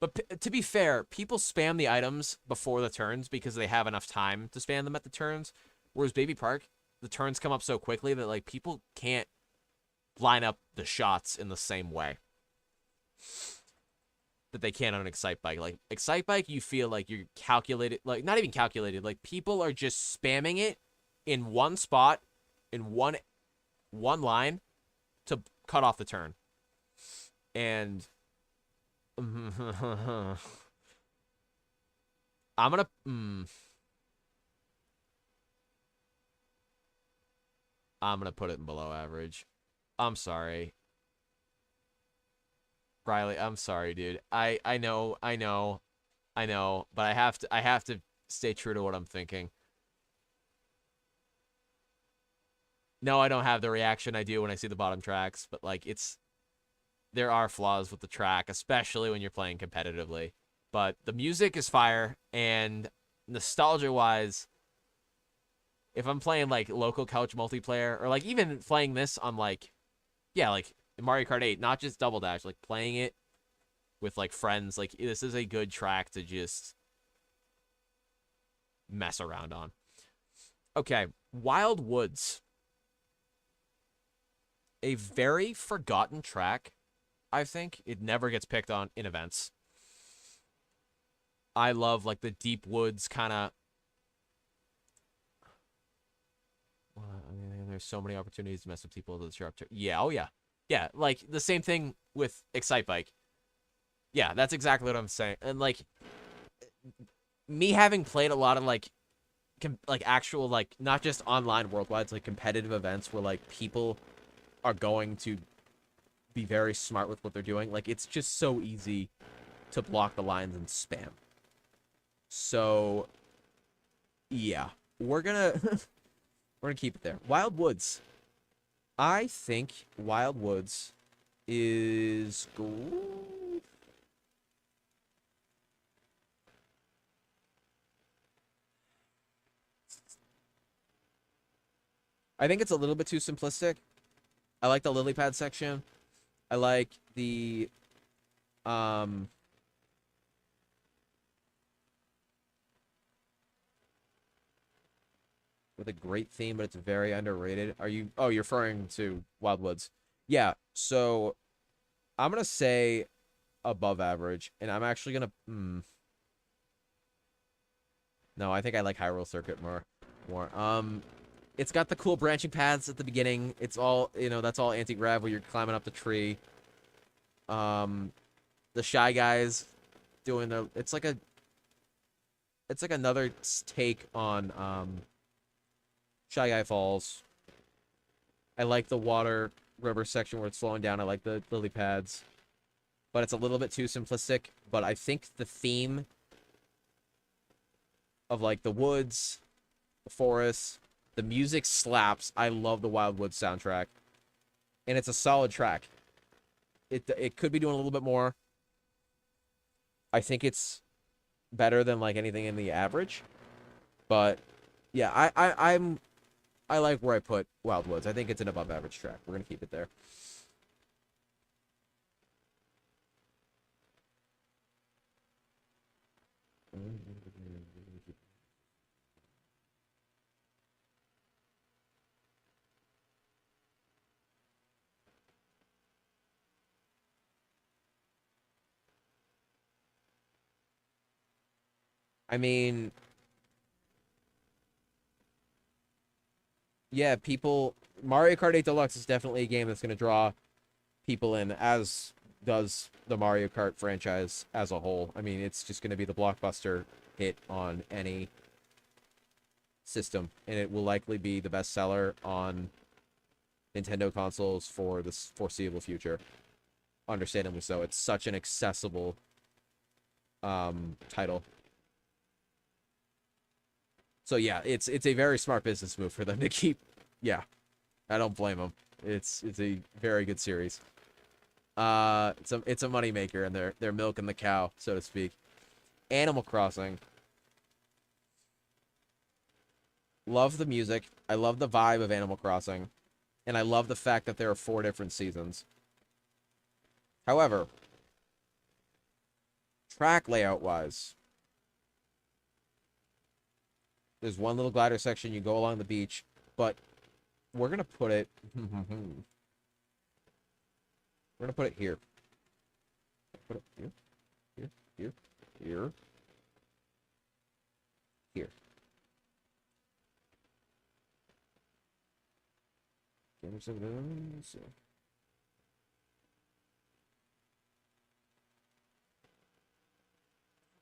But to be fair, people spam the items before the turns because they have enough time to spam them at the turns. Whereas Baby Park, the turns come up so quickly that like people can't line up the shots in the same way that they can on an Excite Bike. Like Excite Bike, you feel like you're calculated, like not even calculated. Like people are just spamming it in one spot, in one line, to cut off the turn. And I'm gonna put it in below average. I'm sorry. Riley, I'm sorry, dude. I know, but I have to stay true to what I'm thinking. No, I don't have the reaction I do when I see the bottom tracks, but like there are flaws with the track, especially when you're playing competitively. But the music is fire, and nostalgia-wise, if I'm playing like local couch multiplayer, or like even playing this on like, yeah, like Mario Kart 8, not just Double Dash, like playing it with like friends, like this is a good track to just mess around on. Okay, Wild Woods. A very forgotten track, I think. It never gets picked on in events. I love like the deep woods kind of. Well, I mean, there's so many opportunities to mess with people with the sharp turn. Yeah, oh yeah. Yeah, like the same thing with Excite Bike. Yeah, that's exactly what I'm saying. And like me having played a lot of like actual like not just online worldwide, it's like competitive events where like people are going to be very smart with what they're doing. Like it's just so easy to block the lines and spam. So yeah, we're gonna keep it there. Wild Woods. I think Wild Woods is I think it's a little bit too simplistic. I like the lily pad section. I like the with a great theme, but it's very underrated. Are you you're referring to Wild Woods? Yeah, so I'm gonna say above average, and I'm actually gonna no, I think I like Hyrule Circuit more. It's got the cool branching paths at the beginning. It's all, that's all anti-grav where you're climbing up the tree. The Shy Guys doing it's like another take on Shy Guy Falls. I like the water river section where it's slowing down. I like the lily pads. But it's a little bit too simplistic. But I think the theme of like the woods, the forest, the music slaps. I love the Wild Woods soundtrack. And it's a solid track. It could be doing a little bit more. I think it's better than like anything in the average. But yeah, I like where I put Wild Woods. I think it's an above average track. We're gonna keep it there. I mean, yeah, Mario Kart 8 Deluxe is definitely a game that's going to draw people in, as does the Mario Kart franchise as a whole. I mean, it's just going to be the blockbuster hit on any system, and it will likely be the best seller on Nintendo consoles for the foreseeable future. Understandably so. It's such an accessible title. So yeah, it's a very smart business move for them to keep. Yeah, I don't blame them. It's a very good series. It's a moneymaker, and they're milking the cow, so to speak. Animal Crossing. Love the music. I love the vibe of Animal Crossing, and I love the fact that there are 4 different seasons. However, track layout wise, there's one little glider section. You go along the beach, but we're gonna put it. We're gonna put it here. Put it here, here, here, here, here.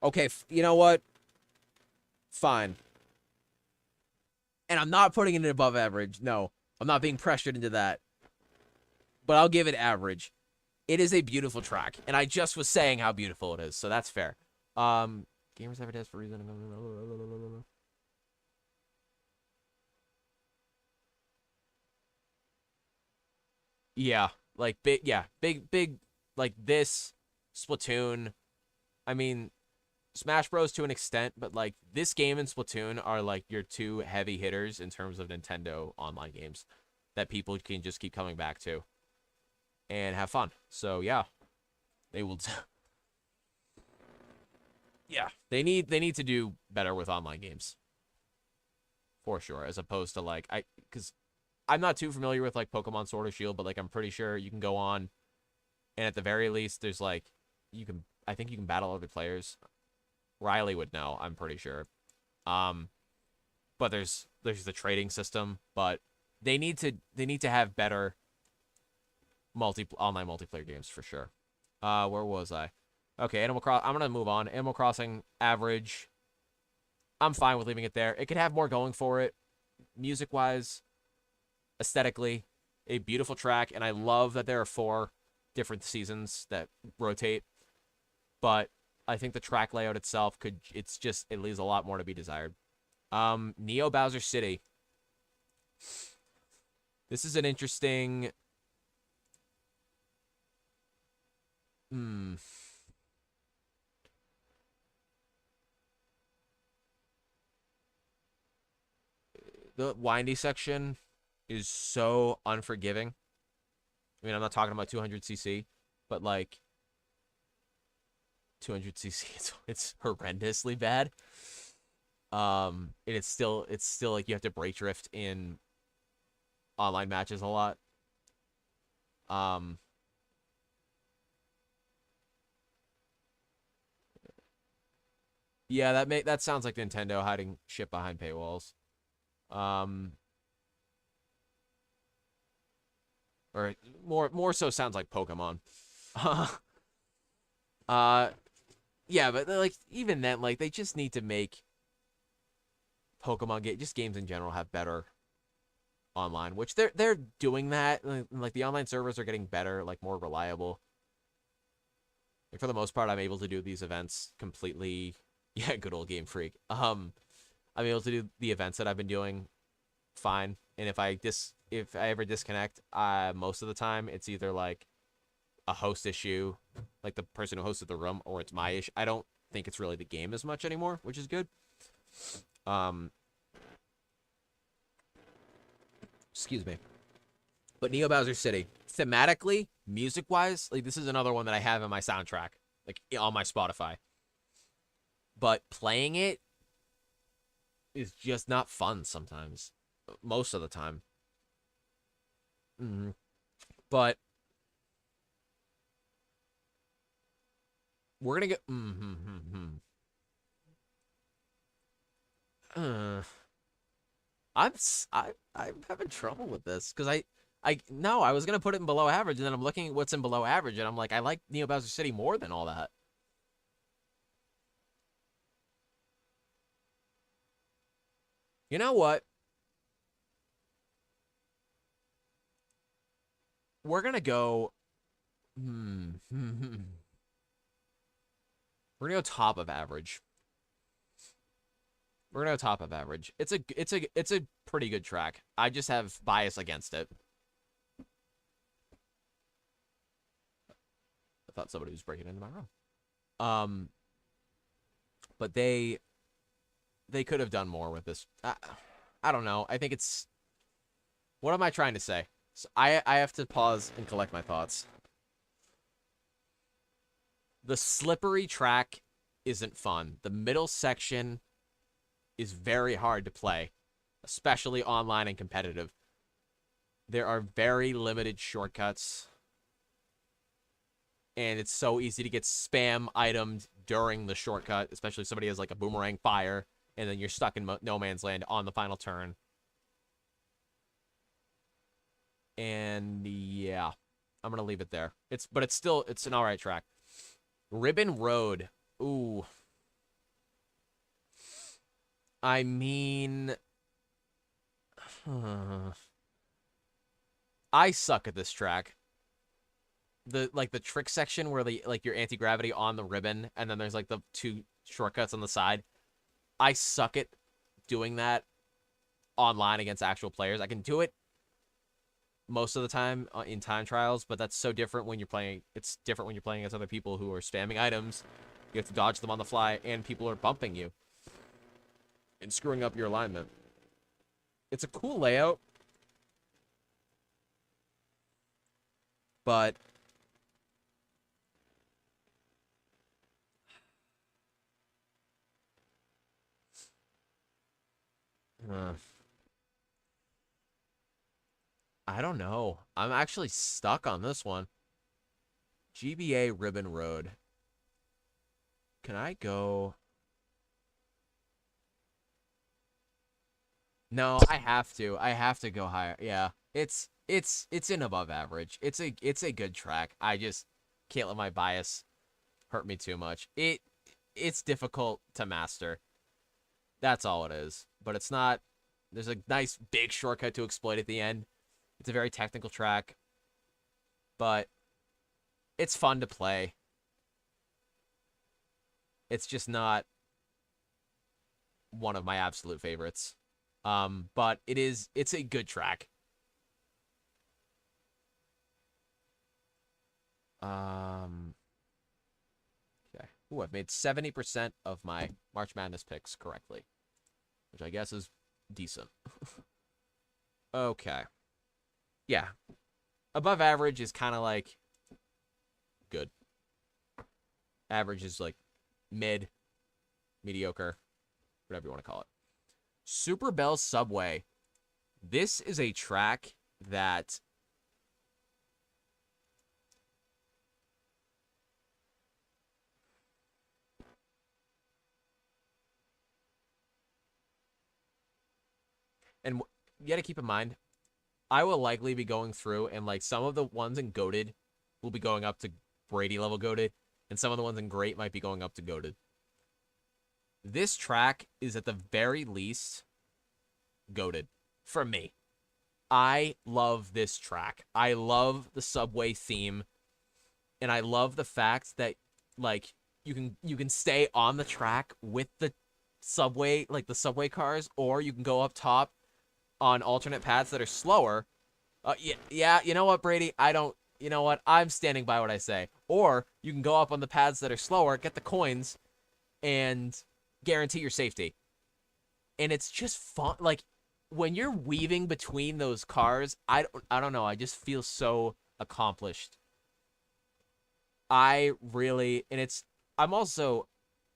Okay, you know what? Fine. And I'm not putting it above average. No, I'm not being pressured into that. But I'll give it average. It is a beautiful track, and I just was saying how beautiful it is, so that's fair. Gamers have a test for reason. Yeah, like big, like this Splatoon. I mean, Smash Bros to an extent, but like this game and Splatoon are like your 2 heavy hitters in terms of Nintendo online games that people can just keep coming back to and have fun. So yeah, they will. Yeah, they need to do better with online games for sure, as opposed to like because I'm not too familiar with like Pokemon Sword or Shield, but like I'm pretty sure you can go on, and at the very least, there's like I think you can battle other players. Riley would know, I'm pretty sure. But there's the trading system, but they need to have better online multiplayer games for sure. Where was I? Okay, I'm gonna move on. Animal Crossing average. I'm fine with leaving it there. It could have more going for it, music wise, aesthetically, a beautiful track, and I love that there are 4 different seasons that rotate. But I think the track layout itself it leaves a lot more to be desired. Neo Bowser City. This is an interesting. The windy section is so unforgiving. I mean, I'm not talking about 200cc, but like 200cc, it's horrendously bad. And it's still like you have to brake drift in online matches a lot. Yeah, that sounds like Nintendo hiding shit behind paywalls. Or more so sounds like Pokemon. Yeah, but like even then, like they just need to make just games in general have better online, which they're doing that. Like the online servers are getting better, like more reliable. Like for the most part, I'm able to do these events completely. Yeah, good old Game Freak. I'm able to do the events that I've been doing fine. And if I ever disconnect, most of the time it's either like a host issue, like the person who hosted the room, or it's my issue. I don't think it's really the game as much anymore, which is good. Excuse me. But Neo Bowser City, thematically, music-wise, like this is another one that I have in my soundtrack, like on my Spotify. But playing it is just not fun sometimes. Most of the time. But we're gonna get. I'm having trouble with this because no, I was gonna put it in below average, and then I'm looking at what's in below average, and I'm like, I like Neo Bowser City more than all that. You know what? We're gonna go. We're gonna go top of average. We're gonna go top of average. It's a pretty good track. I just have bias against it. I thought somebody was breaking into my room. But they could have done more with this. I don't know. I think it's. What am I trying to say? So I have to pause and collect my thoughts. The slippery track isn't fun. The middle section is very hard to play, especially online and competitive. There are very limited shortcuts, and it's so easy to get spam itemed during the shortcut, especially if somebody has like a boomerang fire, and then you're stuck in no man's land on the final turn. And yeah, I'm gonna leave it there. But it's an alright track. Ribbon Road. Ooh. I mean, I suck at this track. The trick section where your anti-gravity on the ribbon, and then there's like the 2 shortcuts on the side. I suck at doing that online against actual players. I can do it most of the time in time trials, but that's so different when you're playing. It's different when you're playing against other people who are spamming items. You have to dodge them on the fly, and people are bumping you and screwing up your alignment. It's a cool layout, but I don't know. I'm actually stuck on this one. GBA Ribbon Road. Can I go? No, I have to. I have to go higher. Yeah. It's in above average. It's a good track. I just can't let my bias hurt me too much. It's difficult to master. That's all it is. But it's not. There's a nice big shortcut to exploit at the end. It's a very technical track, but it's fun to play. It's just not one of my absolute favorites. But it's a good track. Okay. Ooh, I've made 70% of my March Madness picks correctly, which I guess is decent. Okay. Yeah. Above average is kind of like good. Average is like mid, mediocre, whatever you want to call it. Super Bell Subway. This is a track that and you got to keep in mind, I will likely be going through, and like some of the ones in Goated will be going up to Brady level Goated, and some of the ones in Great might be going up to Goated. This track is at the very least Goated for me. I love this track. I love the subway theme, and I love the fact that like you can stay on the track with the subway, like the subway cars, or you can go up top on alternate paths that are slower. Yeah, you know what, Brady? You know what? I'm standing by what I say. Or you can go up on the paths that are slower, get the coins, and guarantee your safety. And it's just fun. Like, when you're weaving between those cars, I don't know. I just feel so accomplished. I'm also,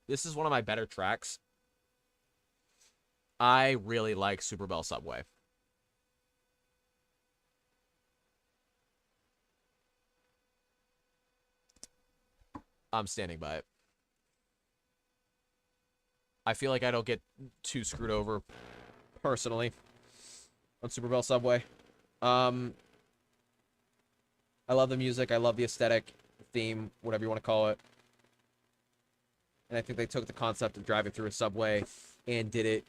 this is one of my better tracks. I really like Super Bell Subway. I'm standing by it. I feel like I don't get too screwed over personally on Super Bell Subway. I love the music. I love the aesthetic, theme, whatever you want to call it. And I think they took the concept of driving through a subway and did it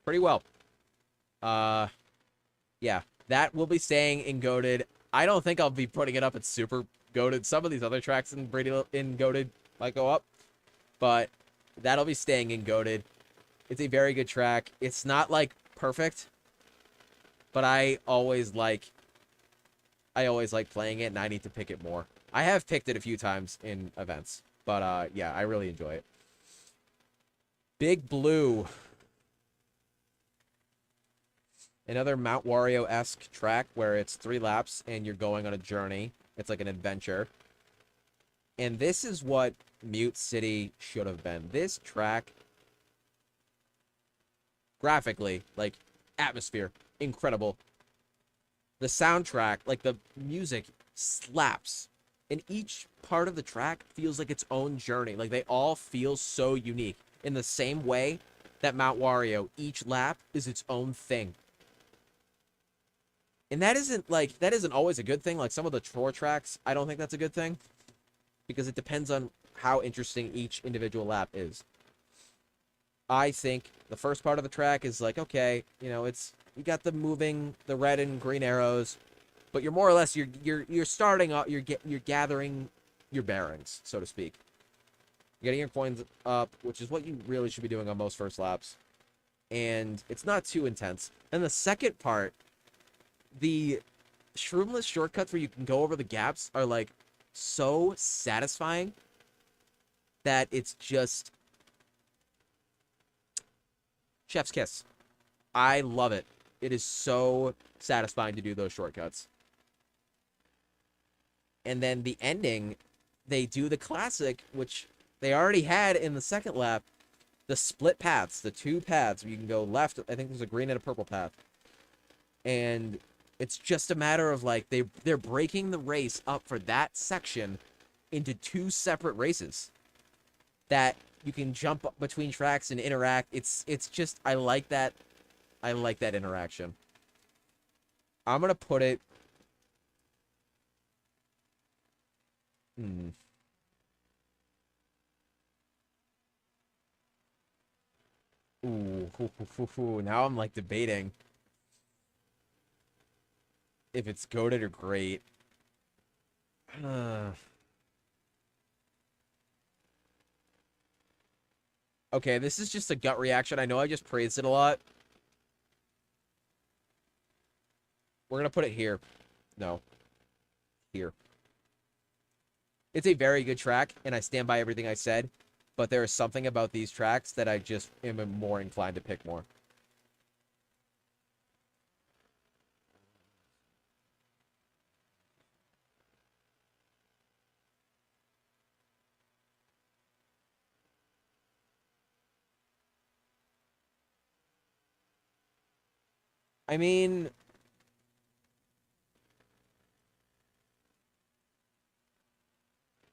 pretty well. Yeah, that will be staying in Goated. I don't think I'll be putting it up at Super Goated. Some of these other tracks in Goated might go up, but that'll be staying in goated. It's a very good track. It's not like perfect, but I always like playing it, and I need to pick it more. I have picked it a few times in events, but yeah, I really enjoy it. Big Blue. Another Mount Wario-esque track where it's 3 laps and you're going on a journey. It's like an adventure. And this is what Mute City should have been. This track, graphically, like, atmosphere, incredible. The soundtrack, like, the music slaps. And each part of the track feels like its own journey. Like, they all feel so unique. In the same way that Mount Wario, each lap is its own thing. And that isn't always a good thing. Like, some of the tour tracks, I don't think that's a good thing. Because it depends on how interesting each individual lap is. I think the first part of the track is like, okay, you know, you got the red and green arrows, but you're more or less you're starting up, you're gathering your bearings, so to speak. You're getting your coins up, which is what you really should be doing on most first laps. And it's not too intense. And the second part, the shroomless shortcuts where you can go over the gaps are like so satisfying that it's just chef's kiss. I love it. It is so satisfying to do those shortcuts. And then the ending, they do the classic, which they already had in the second lap, the split paths, the 2 paths where you can go left. I think there's a green and a purple path. And it's just a matter of, like, they're breaking the race up for that section into 2 separate races that you can jump between tracks and interact. It's just, I like that interaction. I'm gonna put it Ooh, now I'm like debating if it's goated or great. Okay, this is just a gut reaction. I know I just praised it a lot. We're gonna put it here. No. Here. It's a very good track, and I stand by everything I said, but there is something about these tracks that I just am more inclined to pick more. I mean,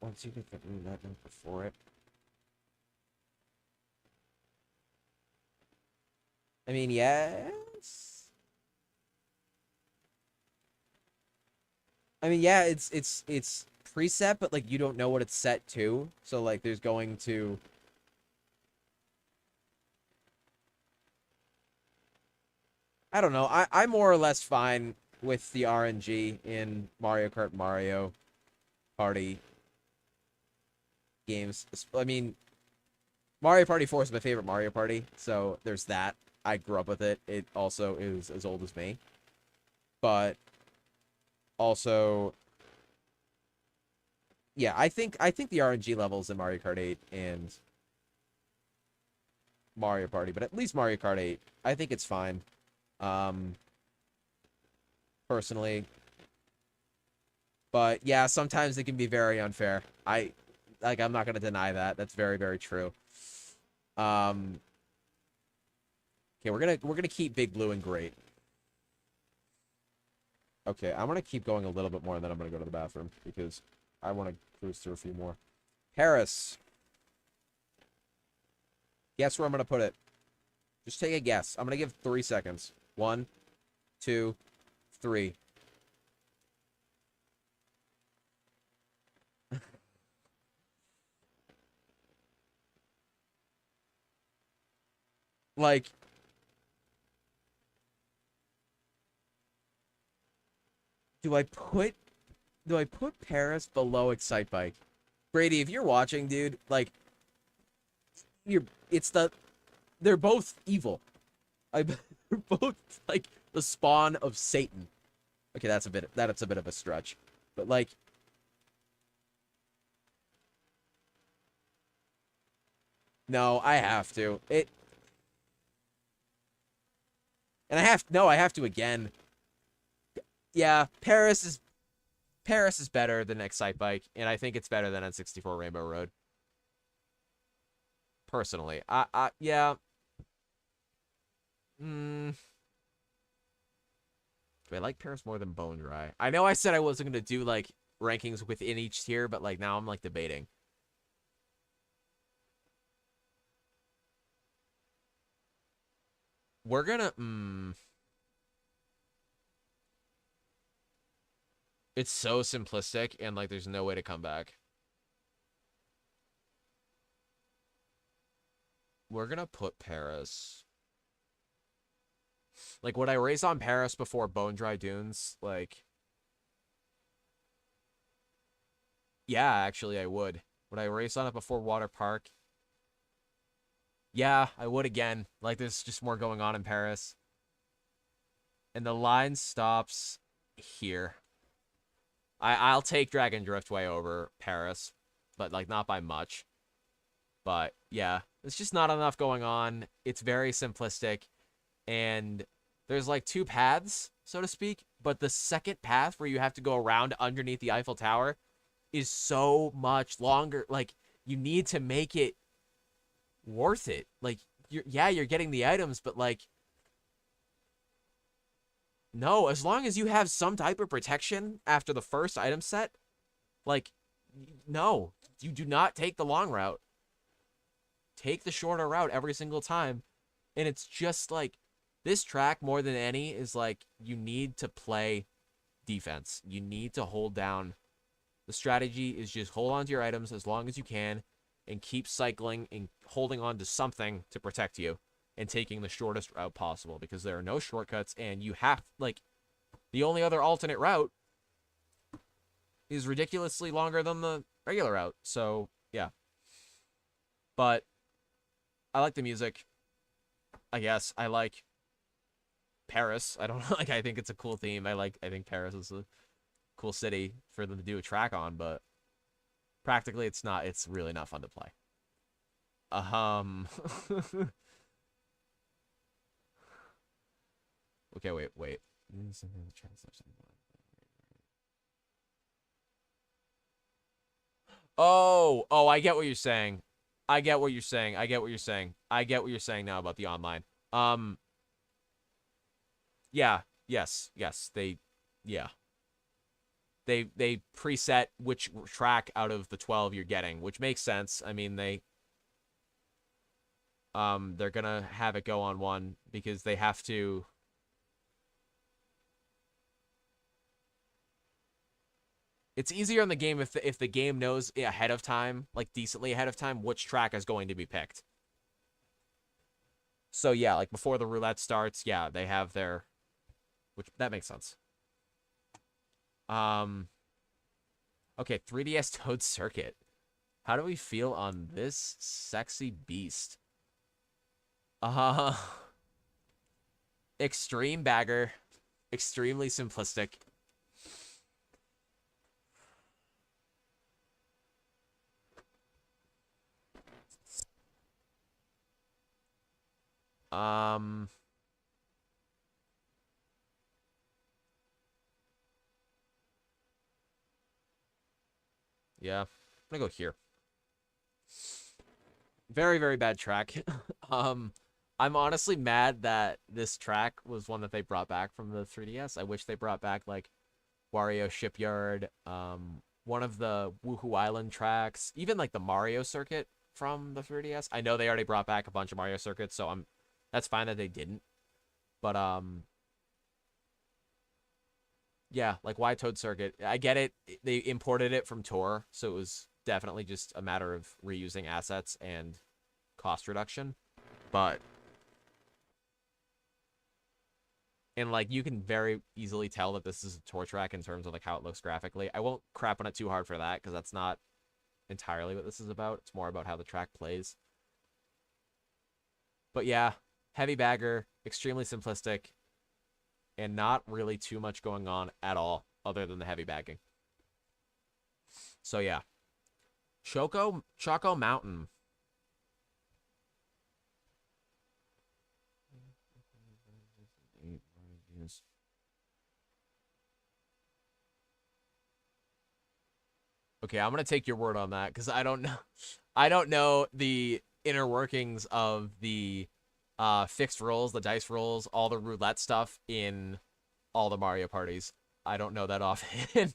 once you get that number for it. I mean, yes. I mean, yeah, it's preset, but like you don't know what it's set to. So like there's going to I don't know. I'm more or less fine with the RNG in Mario Kart Mario Party games. I mean, Mario Party 4 is my favorite Mario Party, so there's that. I grew up with it. It also is as old as me. But also, yeah, I think the RNG levels in Mario Kart 8 and Mario Party, but at least Mario Kart 8, I think it's fine. Personally. But yeah, sometimes it can be very unfair. I'm not gonna deny that. That's very, very true. Okay, we're gonna keep Big Blue and Great. Okay, I'm gonna keep going a little bit more, and then I'm gonna go to the bathroom because I want to cruise through a few more. Paris. Guess where I'm gonna put it. Just take a guess. I'm gonna give 3 seconds. 1, 2, 3. Like, do I put Paris below Excite Bike? Brady, if you're watching, dude, like, they're both evil. They're both, like, the spawn of Satan. Okay, that's a bit of a stretch. But, like, no, I have to. And I have to again. Yeah, Paris is better than Excite Bike, and I think it's better than N64 Rainbow Road. Personally, yeah. Do I like Paris more than Bone Dry? I know I said I wasn't gonna do like rankings within each tier, but like now I'm like debating. We're gonna It's so simplistic and like there's no way to come back. We're gonna put Paris. Like, would I race on Paris before Bone Dry Dunes? Like, yeah, actually I would. Would I race on it before Water Park? Yeah, I would again. Like, there's just more going on in Paris. And the line stops here. I'll take Dragon Driftway over Paris, but like not by much. But yeah, it's just not enough going on. It's very simplistic, and there's like two paths, so to speak. But the second path where you have to go around underneath the Eiffel Tower is so much longer. Like, you need to make it worth it. Like, you're getting the items, but like, no, as long as you have some type of protection after the first item set, like, no, you do not take the long route. Take the shorter route every single time. And it's just like, this track more than any is like, you need to play defense. You need to hold down. The strategy is just hold on to your items as long as you can and keep cycling and holding on to something to protect you and taking the shortest route possible, because there are no shortcuts, and you have, like, the only other alternate route is ridiculously longer than the regular route. So, yeah. But I like the music. I guess I like Paris. I don't like, I think it's a cool theme. I think Paris is a cool city for them to do a track on, but practically it's not. It's really not fun to play. Okay, wait. Oh, I get what you're saying. I get what you're saying. I get what you're saying. I get what you're saying now about the online. Yeah, yes, yeah. They preset which track out of the 12 you're getting, which makes sense. I mean, they're gonna have it go on one because they have to. It's easier in the game if the game knows ahead of time, like decently ahead of time, which track is going to be picked. So yeah, like before the roulette starts, yeah, they have their, which that makes sense. Okay, 3DS Toad Circuit. How do we feel on this sexy beast? Extreme bagger, extremely simplistic. Yeah, I'm gonna go here. Very, very bad track. I'm honestly mad that this track was one that they brought back from the 3DS. I wish they brought back, like, Wario Shipyard, one of the Woohoo Island tracks, even, like, the Mario circuit from the 3DS. I know they already brought back a bunch of Mario circuits, so that's fine that they didn't. But, yeah, like, why Toad Circuit? I get it. They imported it from Tour, so it was definitely just a matter of reusing assets and cost reduction. But, and like, you can very easily tell that this is a Tour track in terms of like how it looks graphically. I won't crap on it too hard for that because that's not entirely what this is about. It's more about how the track plays. But yeah, heavy bagger, extremely simplistic, and not really too much going on at all other than the heavy bagging. So yeah. Choco Mountain. Okay, I'm gonna take your word on that because I don't know. I don't know the inner workings of the fixed rolls, the dice rolls, all the roulette stuff in all the Mario parties. I don't know that offhand.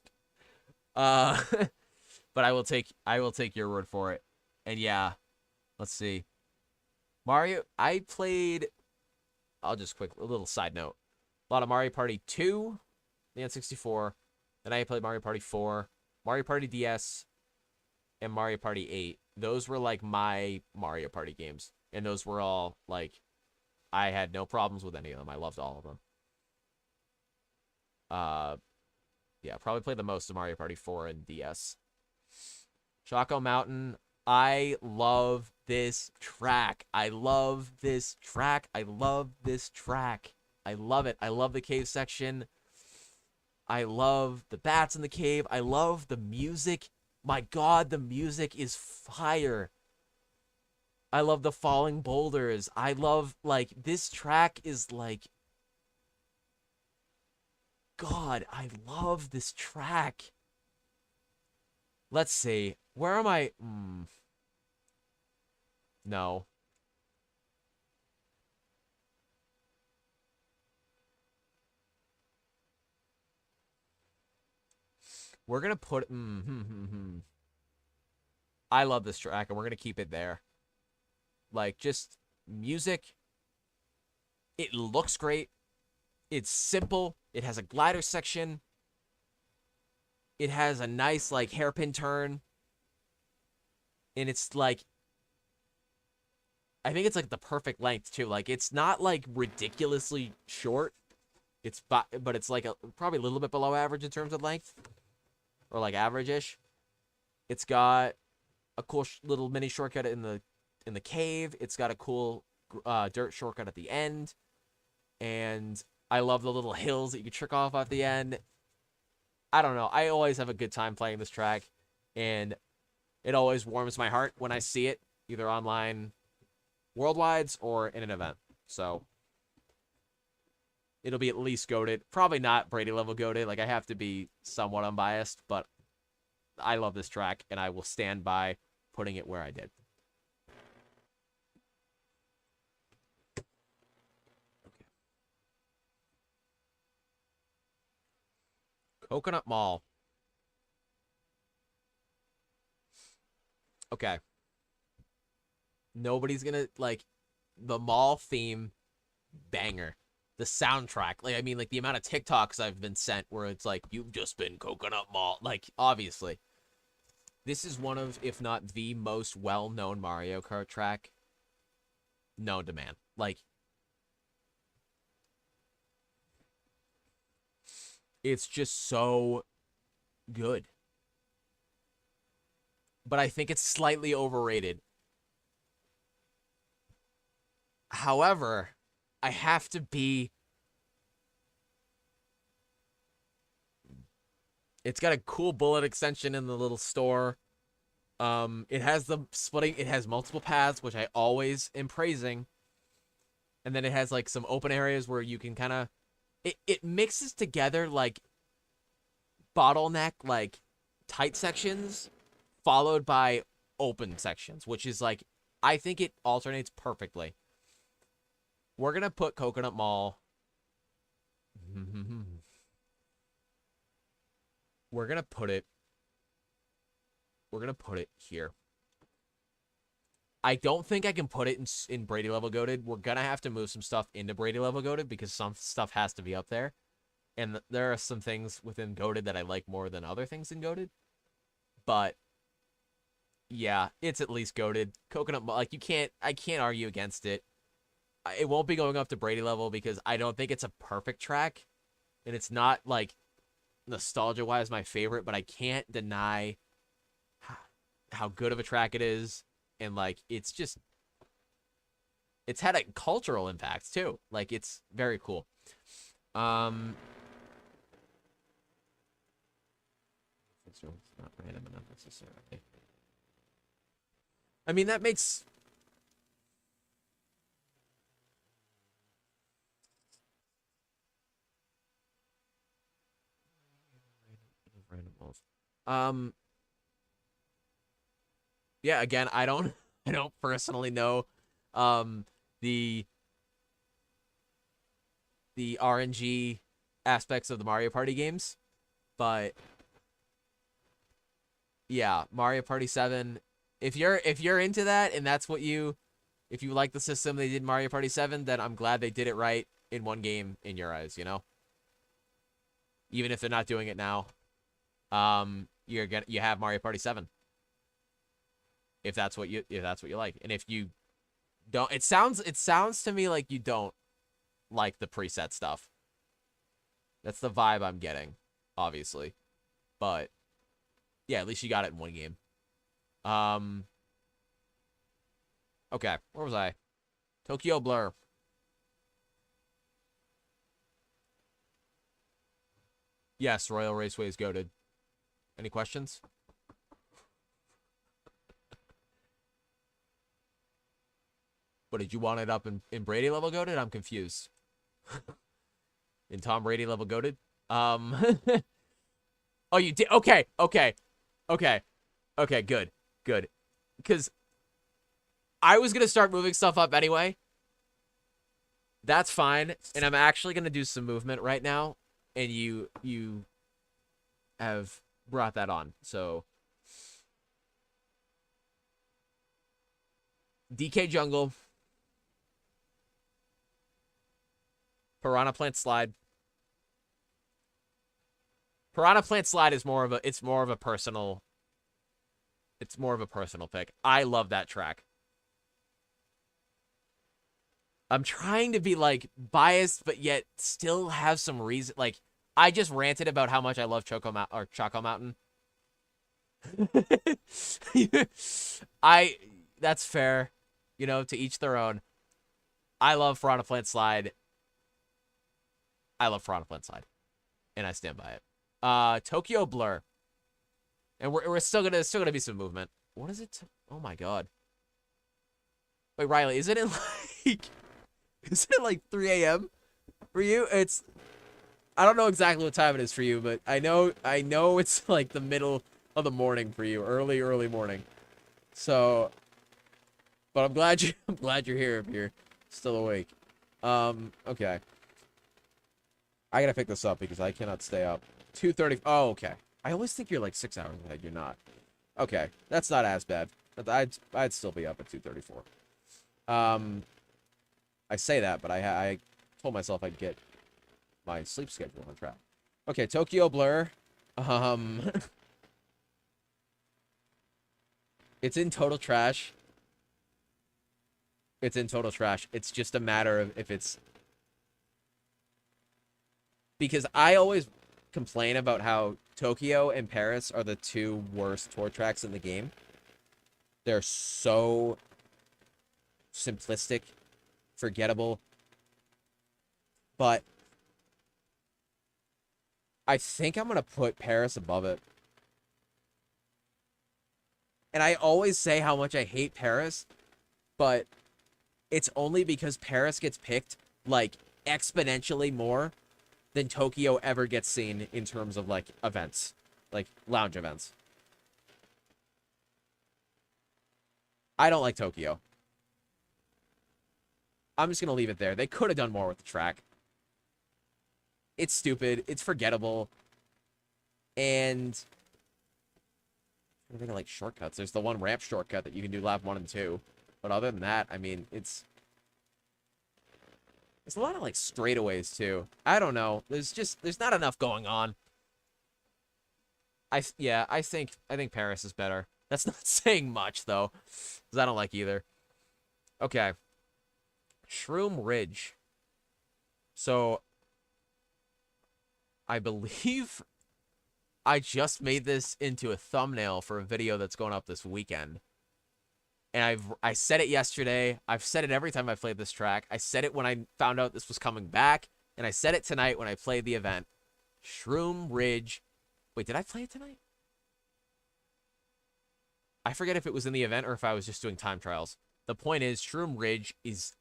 uh, but I will take your word for it. And yeah, let's see. Mario, I played. I'll just a little side note. A lot of Mario Party 2, the N64. Then I played Mario Party 4, Mario Party DS, and Mario Party 8. Those were like my Mario Party games. And those were all like, I had no problems with any of them. I loved all of them. Yeah, probably played the most of Mario Party 4 and DS. Choco Mountain. I love this track. I love this track. I love this track. I love it. I love the cave section. I love the bats in the cave. I love the music. My God, the music is fire. I love the falling boulders. I love, like, this track is like, God, I love this track. Let's see. Where am I? No. We're gonna put. I love this track, and we're gonna keep it there. Like, just music. It looks great. It's simple. It has a glider section. It has a nice, like, hairpin turn. And it's, like, I think it's, like, the perfect length, too. Like, it's not, like, ridiculously short. But it's, like, probably a little bit below average in terms of length. Or, like, average-ish. It's got a cool little mini shortcut in the cave. It's got a cool dirt shortcut at the end. And I love the little hills that you can trick off at the end. I don't know. I always have a good time playing this track. And it always warms my heart when I see it, either online worldwides or in an event. So it'll be at least goated. Probably not Brady level goated. Like, I have to be somewhat unbiased, but I love this track, and I will stand by putting it where I did. Coconut Mall. Okay. Nobody's gonna, like, the mall theme, banger. The soundtrack, like, I mean, like, the amount of TikToks I've been sent where it's like, you've just been Coconut Mall. Like, obviously. This is one of, if not the most well-known Mario Kart track known to man. Like, it's just so good. But I think it's slightly overrated. However, I have to be... It's got a cool bullet extension in the little store. It has the splitting... It has multiple paths, which I always am praising. And then it has, like, some open areas where you can kind of... It mixes together, like, bottleneck, like, tight sections, followed by open sections, which is, like, I think it alternates perfectly. We're going to put Coconut Mall. We're going to put it here. I don't think I can put it in Brady level goated. We're going to have to move some stuff into Brady level goated because some stuff has to be up there. And there are some things within goated that I like more than other things in goated. But yeah, it's at least goated. Coconut Mall, like, I can't argue against it. It won't be going up to Brady level because I don't think it's a perfect track. And it's not, like, nostalgia-wise my favorite, but I can't deny... how good of a track it is, and like it's had a cultural impact too. Like it's very cool. It's not random enough necessarily. I mean, that makes random balls. Yeah, again, I don't I don't personally know the RNG aspects of the Mario Party games, but yeah, Mario Party 7, if you're into that and that's what if you like the system they did in Mario Party 7, then I'm glad they did it right in one game in your eyes, you know? Even if they're not doing it now. You have Mario Party 7. If that's what you like. And if you don't, it sounds to me like you don't like the preset stuff. That's the vibe I'm getting, obviously. But yeah, at least you got it in one game. Okay, where was I? Tokyo Blur. Yes, Royal Raceway is goated. Any questions? What, did you want it up in Brady level goated? I'm confused. In Tom Brady level goated? Oh, you did? Okay, okay. Okay. Okay, good. Good. Because I was going to start moving stuff up anyway. That's fine. And I'm actually going to do some movement right now. And you have brought that on. So DK Jungle. Piranha Plant Slide. Piranha Plant Slide is more of a personal pick. I love that track. I'm trying to be like biased, but yet still have some reason. Like, I just ranted about how much I love Choco Mountain. That's fair. You know, to each their own. I love Piranha Plant Slide. And I stand by it. Tokyo Blur. And we're still gonna be some movement. What is it? Oh my god. Wait, Riley, is it in like 3 a.m. for you? I don't know exactly what time it is for you, but I know it's like the middle of the morning for you, early morning. So, but I'm glad you're here if you're still awake. Okay. I gotta pick this up because I cannot stay up. 2:30. Oh, okay. I always think you're like 6 hours ahead. You're not. Okay, that's not as bad. But I'd still be up at 2:34. I say that, but I told myself I'd get my sleep schedule on track. Okay, Tokyo Blur. It's in total trash. It's in total trash. It's just a matter of if it's... Because I always complain about how Tokyo and Paris are the two worst tour tracks in the game. They're so simplistic, forgettable. But I think I'm going to put Paris above it. And I always say how much I hate Paris, but it's only because Paris gets picked, like, exponentially more than Tokyo ever gets seen in terms of, like, events. Like, lounge events. I don't like Tokyo. I'm just going to leave it there. They could have done more with the track. It's stupid. It's forgettable. And... I'm thinking, like, shortcuts. There's the one ramp shortcut that you can do lap 1 and 2. But other than that, I mean, it's a lot of, like, straightaways, too. I don't know. There's not enough going on. I think Paris is better. That's not saying much, though, because I don't like either. Okay. Shroom Ridge. So, I believe I just made this into a thumbnail for a video that's going up this weekend. And I said it yesterday. I've said it every time I played this track. I said it when I found out this was coming back. And I said it tonight when I played the event. Shroom Ridge. Wait, did I play it tonight? I forget if it was in the event or if I was just doing time trials. The point is, Shroom Ridge is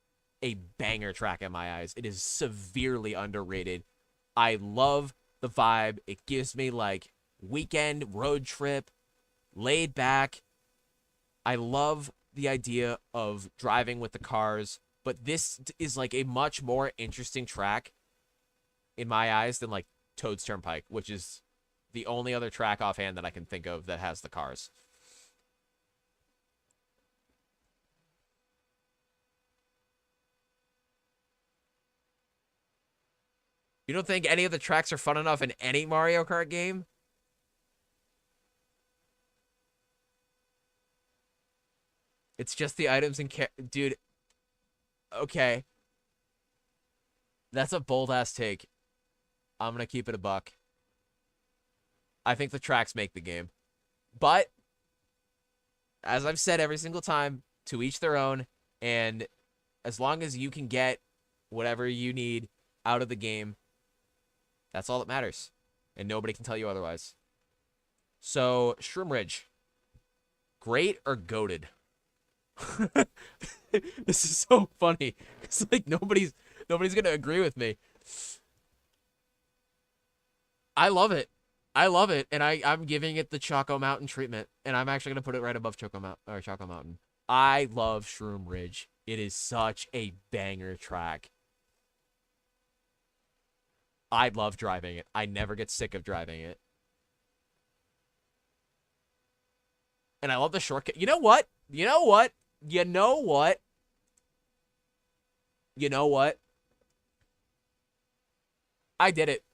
a banger track in my eyes. It is severely underrated. I love the vibe. It gives me, like, weekend road trip, laid back. I love the idea of driving with the cars, but this is, like, a much more interesting track in my eyes than, like, Toad's Turnpike, which is the only other track offhand that I can think of that has the cars. You don't think any of the tracks are fun enough in any Mario Kart game? It's just the items and dude. Okay. That's a bold-ass take. I'm going to keep it a buck. I think the tracks make the game. But, as I've said every single time, to each their own. And as long as you can get whatever you need out of the game, that's all that matters. And nobody can tell you otherwise. So, Shroom Ridge. Great or goated? This is so funny. It's like nobody's gonna agree with me. I love it. I love it, and I'm giving it the Choco Mountain treatment, and I'm actually gonna put it right above Choco Mountain. I love Shroom Ridge. It is such a banger track. I love driving it. I never get sick of driving it. And I love the shortcut. You know what? You know what? You know what? You know what? I did it.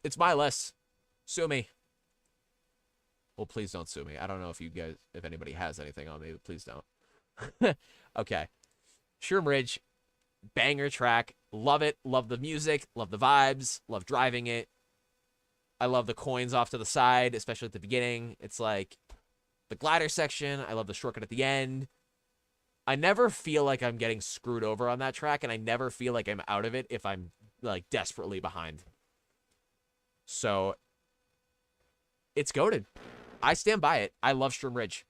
It's my list. Sue me. Well, please don't sue me. I don't know if anybody has anything on me, but please don't. Okay. Shroom Ridge, banger track. Love it. Love the music. Love the vibes. Love driving it. I love the coins off to the side, especially at the beginning. It's like the glider section. I love the shortcut at the end. I never feel like I'm getting screwed over on that track, and I never feel like I'm out of it if I'm, like, desperately behind. So, it's goated. I stand by it. I love Shroom Ridge.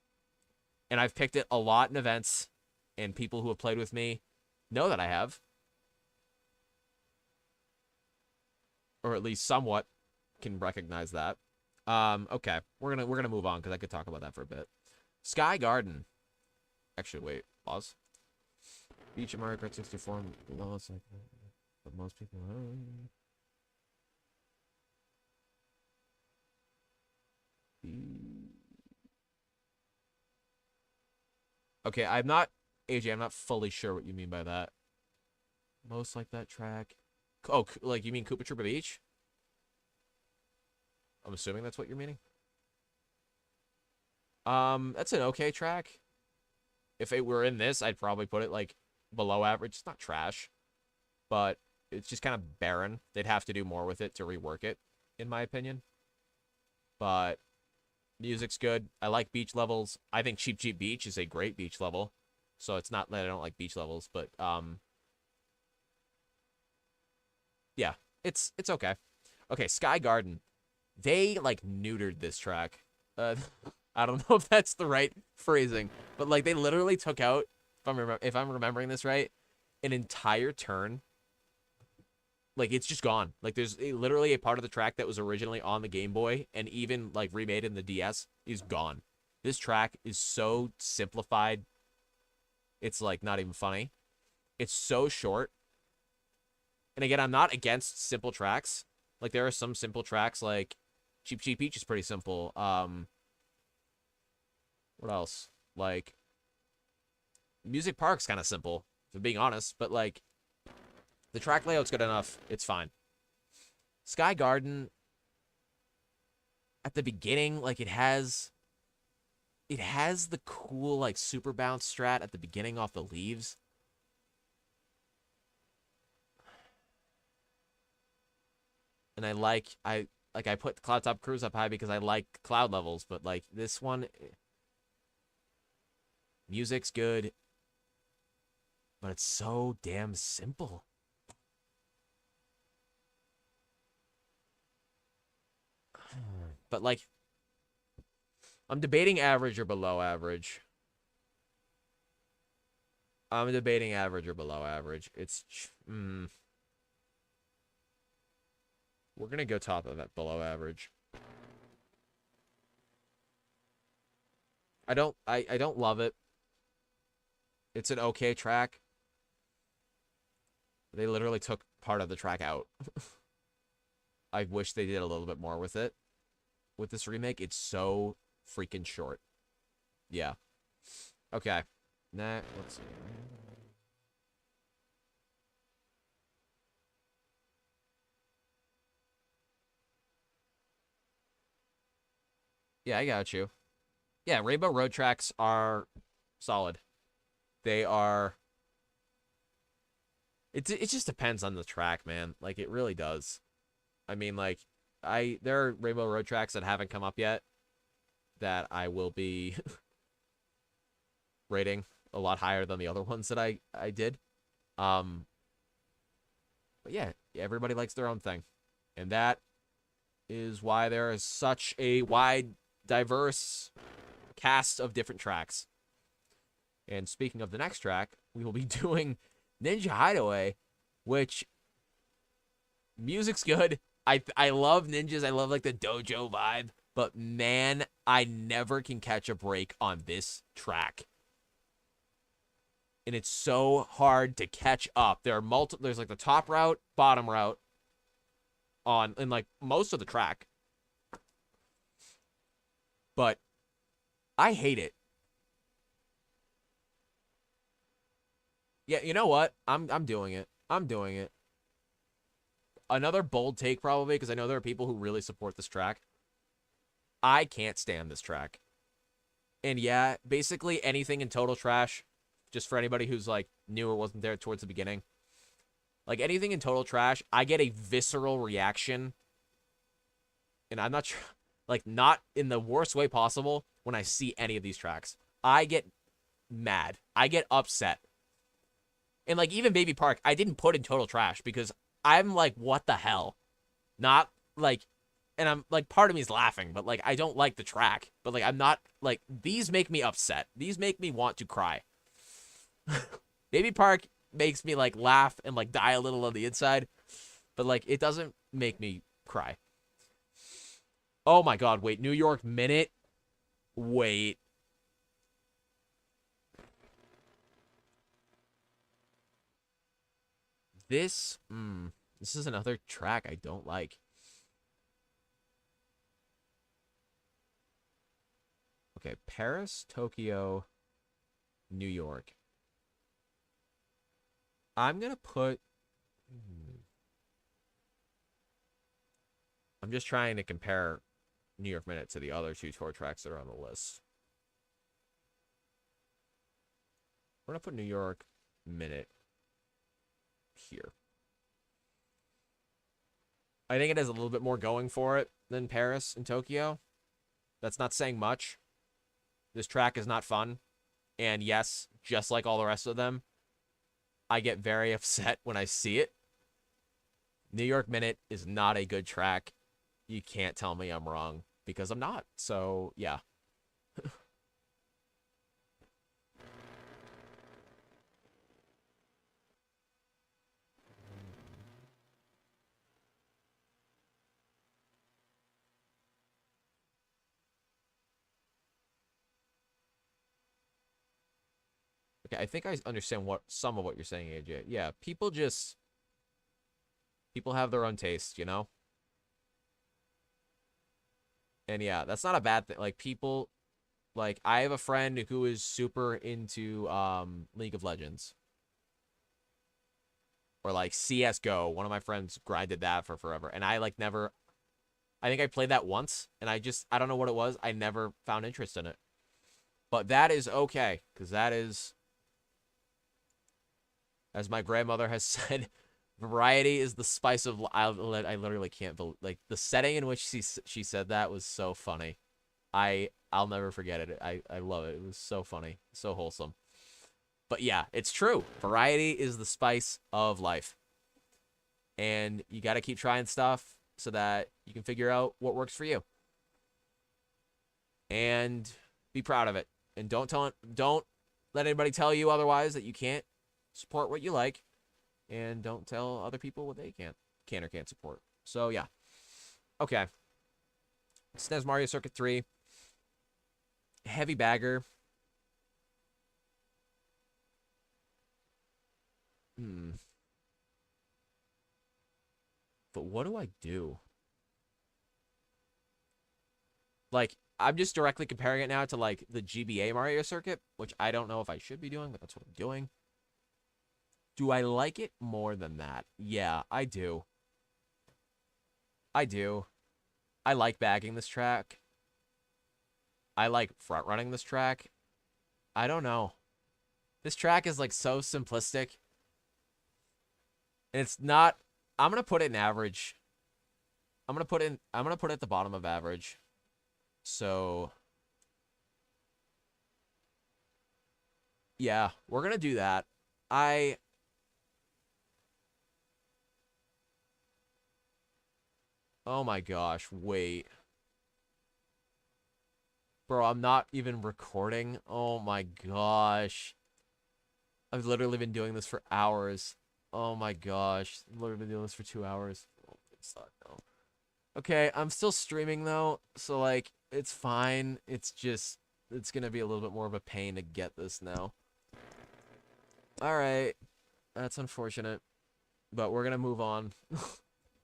And I've picked it a lot in events, and people who have played with me know that I have. Or at least somewhat can recognize that. Okay. We're gonna move on, because I could talk about that for a bit. Sky Garden. Actually, wait. Pause. Beach at Mario Kart 64. Well, it's like but most people. Okay, AJ, I'm not fully sure what you mean by that. Most like that track. Oh, like you mean Koopa Troopa Beach? I'm assuming that's what you're meaning. That's an okay track. If it were in this, I'd probably put it, like, below average. It's not trash, but it's just kind of barren. They'd have to do more with it to rework it, in my opinion. But music's good. I like beach levels. I think Cheap Cheap Beach is a great beach level. So it's not that I don't like beach levels, but yeah, it's okay. Okay, Sky Garden. They, like, neutered this track. I don't know if that's the right phrasing, but, like, they literally took out, if I'm remembering this right, an entire turn. Like, it's just gone. Like, there's literally a part of the track that was originally on the Game Boy and even, like, remade in the DS is gone. This track is so simplified. It's, like, not even funny. It's so short. And again, I'm not against simple tracks. Like, there are some simple tracks, like Cheap Cheap Beach is pretty simple. What else? Like, Music Park's kind of simple, if I'm being honest, but, like, the track layout's good enough. It's fine. Sky Garden, at the beginning, like, it has the cool, like, super bounce strat at the beginning off the leaves. And like I put Cloud Top Cruise up high because I like cloud levels, but like this one, music's good, but it's so damn simple. But like, I'm debating average or below average. I'm debating average or below average. We're gonna go top of it, below average. I don't love it. It's an okay track. They literally took part of the track out. I wish they did a little bit more with it. With this remake, it's so freaking short. Yeah. Okay. Nah, let's see. Yeah, I got you. Yeah, Rainbow Road tracks are solid. They are... It just depends on the track, man. Like, it really does. I mean, like, there are Rainbow Road tracks that haven't come up yet that I will be rating a lot higher than the other ones that I did. But yeah, everybody likes their own thing. And that is why there is such a wide, diverse cast of different tracks. And speaking of the next track, we will be doing Ninja Hideaway, which music's good. I love ninjas. I love like the dojo vibe, but man, I never can catch a break on this track. And it's so hard to catch up. There's like the top route, bottom route in like most of the track. But I hate it. Yeah, you know what? I'm doing it. I'm doing it. Another bold take probably, because I know there are people who really support this track. I can't stand this track. And yeah, basically anything in Total Trash, just for anybody who's like new or wasn't there towards the beginning. Like anything in Total Trash, I get a visceral reaction. And I'm not sure, like not in the worst way possible when I see any of these tracks. I get mad. I get upset. And like even Baby Park, I didn't put in Total Trash because I'm like, what the hell? Not like, and I'm like, part of me is laughing, but like, I don't like the track. But like, I'm not like, these make me upset. These make me want to cry. Baby Park makes me like laugh and like die a little on the inside. But like, it doesn't make me cry. Oh my God, wait, New York Minute? Wait. This is another track I don't like. Okay, Paris, Tokyo, New York. I'm gonna put... I'm just trying to compare New York Minute to the other two tour tracks that are on the list. We're gonna put New York Minute here. I think it has a little bit more going for it than Paris and Tokyo. That's not saying much. This track is not fun. And yes, just like all the rest of them, I get very upset when I see it. New York Minute is not a good track. You can't tell me I'm wrong because I'm not. So, yeah. Okay, I think I understand some of what you're saying, AJ. Yeah, people have their own taste, you know? And yeah, that's not a bad thing. Like people, like I have a friend who is super into League of Legends. Or like CS:GO. One of my friends grinded that for forever. And I like never, I think I played that once and I don't know what it was. I never found interest in it. But that is okay, because that is, as my grandmother has said, Variety is the spice of I literally can't believe like the setting in which she said that was so funny. I'll never forget it. I love it. It was so funny, so wholesome. But yeah, it's true. Variety is the spice of life. And you got to keep trying stuff so that you can figure out what works for you. And be proud of it. And don't let anybody tell you otherwise that you can't support what you like. And don't tell other people what they can or can't support. So yeah. Okay. SNES Mario Circuit 3. Heavy bagger. But what do I do? Like, I'm just directly comparing it now to, like, the GBA Mario Circuit, which I don't know if I should be doing, but that's what I'm doing. Do I like it more than that? Yeah, I do. I do. I like bagging this track. I like front-running this track. I don't know. This track is, like, so simplistic. And it's not... I'm going to put it in average. I'm going to put it at the bottom of average. So... yeah, we're going to do that. Oh my gosh, wait. Bro, I'm not even recording. Oh my gosh. I've literally been doing this for hours. Oh my gosh. I've literally been doing this for 2 hours. Oh, please not, no. Okay, I'm still streaming though, so like, it's fine. It's just, it's gonna be a little bit more of a pain to get this now. Alright. That's unfortunate. But we're gonna move on.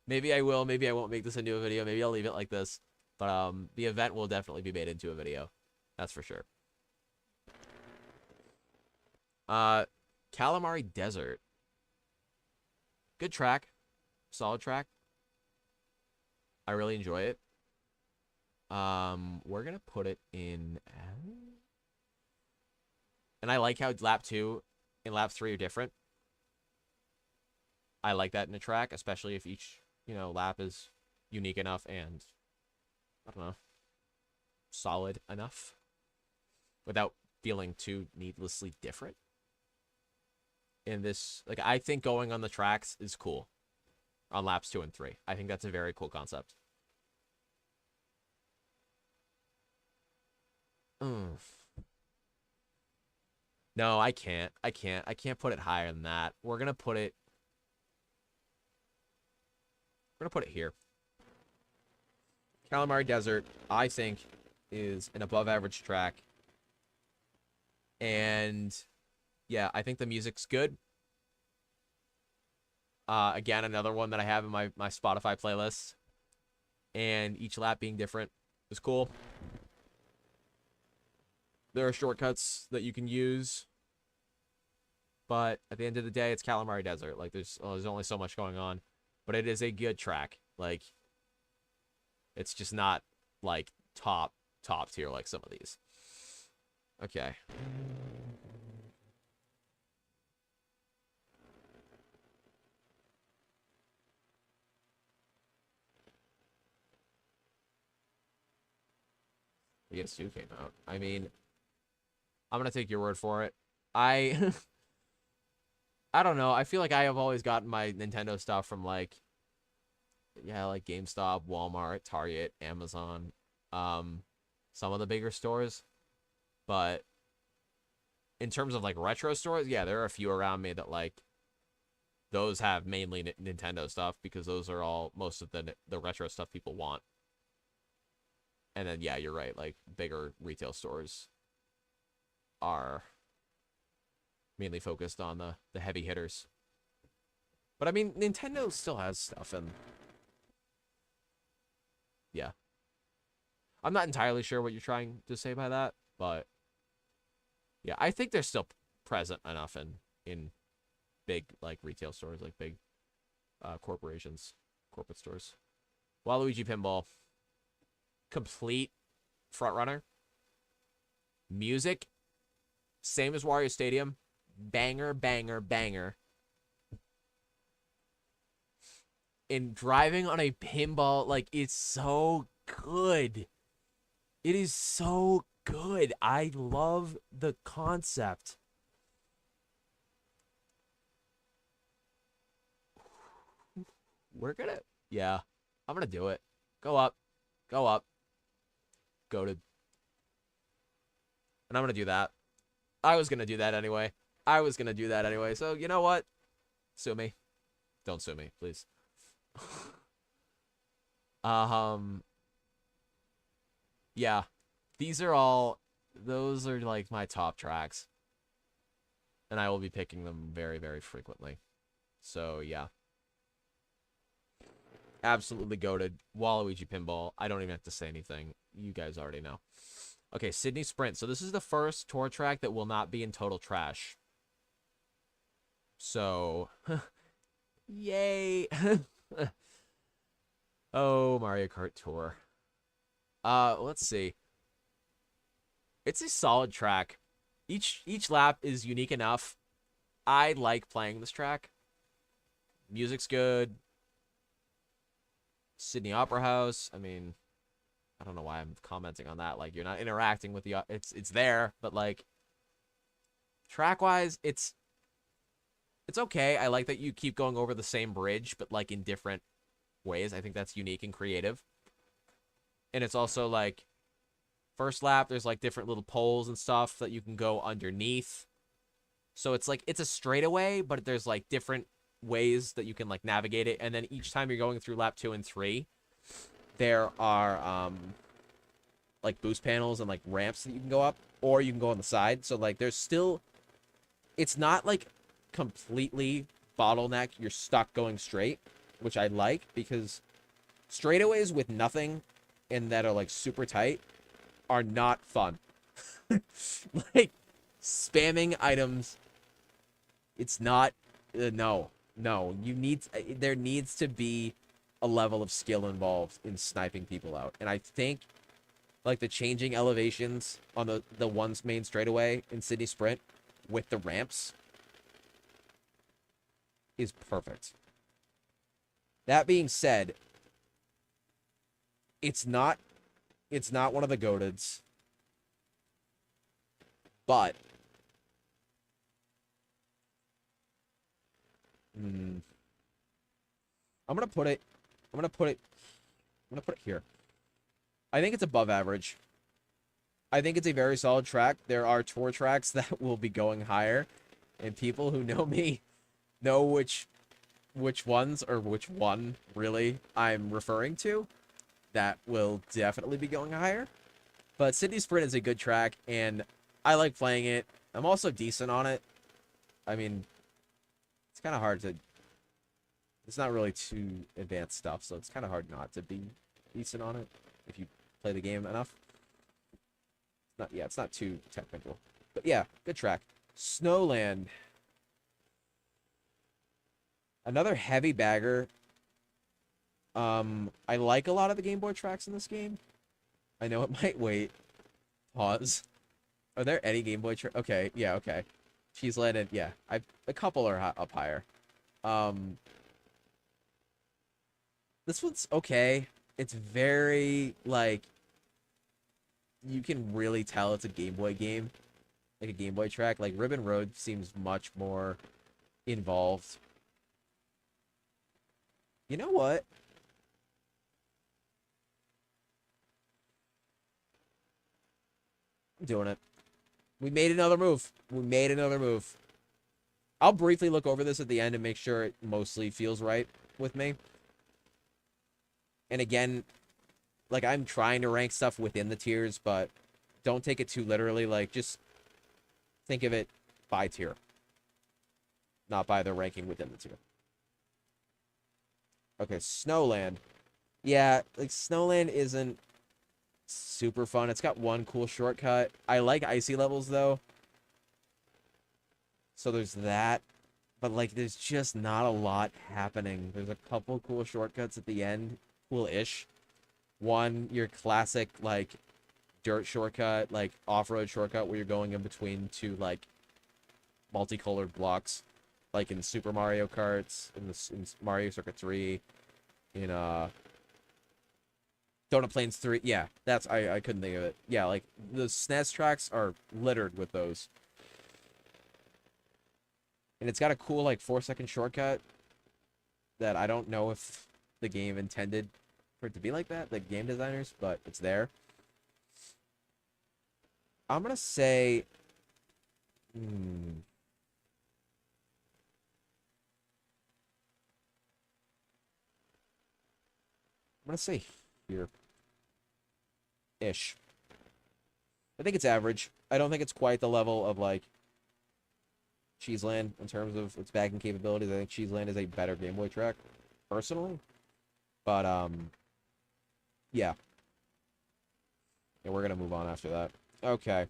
Maybe I will, maybe I won't make this into a video. Maybe I'll leave it like this. But the event will definitely be made into a video. That's for sure. Calamari Desert. Good track. Solid track. I really enjoy it. We're gonna put it in... And I like how lap 2 and lap 3 are different. I like that in a track, especially if each, lap is unique enough and, I don't know, solid enough without feeling too needlessly different. In this, like, I think going on the tracks is cool on laps 2 and 3. I think that's a very cool concept. No, I can't. I can't put it higher than that. We're gonna put it here. Calamari Desert, I think, is an above average track. And yeah, I think the music's good. Again, another one that I have in my Spotify playlist. And each lap being different is cool. There are shortcuts that you can use. But at the end of the day, it's Calamari Desert. Like, there's only so much going on. But it is a good track. Like, it's just not, like, top tier like some of these. Okay. PS2 came out. I mean, I'm gonna take your word for it. I don't know. I feel like I have always gotten my Nintendo stuff from, like, like GameStop, Walmart, Target, Amazon, some of the bigger stores. But in terms of, like, retro stores, yeah, there are a few around me that, like, those have mainly Nintendo stuff because those are all most of the retro stuff people want. And then, yeah, you're right. Like, bigger retail stores are mainly focused on the heavy hitters. But, I mean, Nintendo still has stuff, and... yeah. I'm not entirely sure what you're trying to say by that, but... yeah, I think they're still present enough in big, like, retail stores, like, big corporations, corporate stores. Waluigi Pinball. Complete frontrunner. Music, same as Wario Stadium. Banger, banger, banger. And driving on a pinball, like, it's so good. It is so good. I love the concept. We're gonna, yeah, I'm gonna do it. Go up, go up, go to, and I'm gonna do that. I was gonna do that anyway. I was gonna do that anyway. So you know what? Sue me. Don't sue me, please. um, yeah, these are all. Those are like my top tracks, and I will be picking them very, very frequently. So yeah. Absolutely goated. Waluigi Pinball. I don't even have to say anything. You guys already know. Okay, Sydney Sprint. So this is the first tour track that will not be in total trash. So, yay. Oh, Mario Kart Tour. Let's see. It's a solid track. Each lap is unique enough. I like playing this track. Music's good. Sydney Opera House. I mean, I don't know why I'm commenting on that. Like, you're not interacting with the it's there, but like track wise, it's okay. I like that you keep going over the same bridge, but like in different ways. I think that's unique and creative. And it's also like first lap, there's like different little poles and stuff that you can go underneath. So it's like it's a straightaway, but there's like different ways that you can like navigate it. And then each time you're going through lap 2 and 3, there are like boost panels and like ramps that you can go up, or you can go on the side. So like there's still, it's not like completely bottleneck. You're stuck going straight, which I like, because straightaways with nothing and that are like super tight are not fun. Like spamming items, it's not no, you need, there needs to be a level of skill involved in sniping people out. And I think like the changing elevations on the one's main straightaway in Sydney Sprint with the ramps is perfect. That being said, it's not one of the goateds, but I'm gonna put it here. I think it's above average. I think it's a very solid track. There are tour tracks that will be going higher, and people who know me know which ones, or which one really I'm referring to, that will definitely be going higher. But Sydney Sprint is a good track, and I like playing it. I'm also decent on it. I mean, it's kind of hard to... It's not really too advanced stuff, so it's kind of hard not to be decent on it if you play the game enough. It's not too technical. But yeah, good track. Snowland. Another heavy bagger. I like a lot of the Game Boy tracks in this game. I know it might wait. Pause. Are there any Game Boy tracks? Okay, yeah, okay. Cheese Land, yeah. A couple are up higher. This one's okay. It's very, like, you can really tell it's a Game Boy game. Like a Game Boy track. Like, Ribbon Road seems much more involved. You know what? I'm doing it. We made another move. I'll briefly look over this at the end and make sure it mostly feels right with me. And again, like, I'm trying to rank stuff within the tiers, but don't take it too literally. Like, just think of it by tier, not by the ranking within the tier. Okay, Snowland. Yeah, like, Snowland isn't super fun. It's got one cool shortcut. I like icy levels, though. So there's that. But, like, there's just not a lot happening. There's a couple cool shortcuts at the end. Cool-ish. One, your classic, like, dirt shortcut, like, off-road shortcut where you're going in between two, like, multicolored blocks. Like in Super Mario Karts, in Mario Circuit 3, in Donut Plains 3. Yeah, that's I couldn't think of it. Yeah, like the SNES tracks are littered with those. And it's got a cool like 4-second shortcut that I don't know if the game intended for it to be like that, the game designers, but it's there. I'm gonna say I'm gonna say here ish. I think it's average. I don't think it's quite the level of like Cheeseland in terms of its bagging capabilities. I think Cheeseland is a better Game Boy track, personally. But yeah. Yeah, we're gonna move on after that. Okay.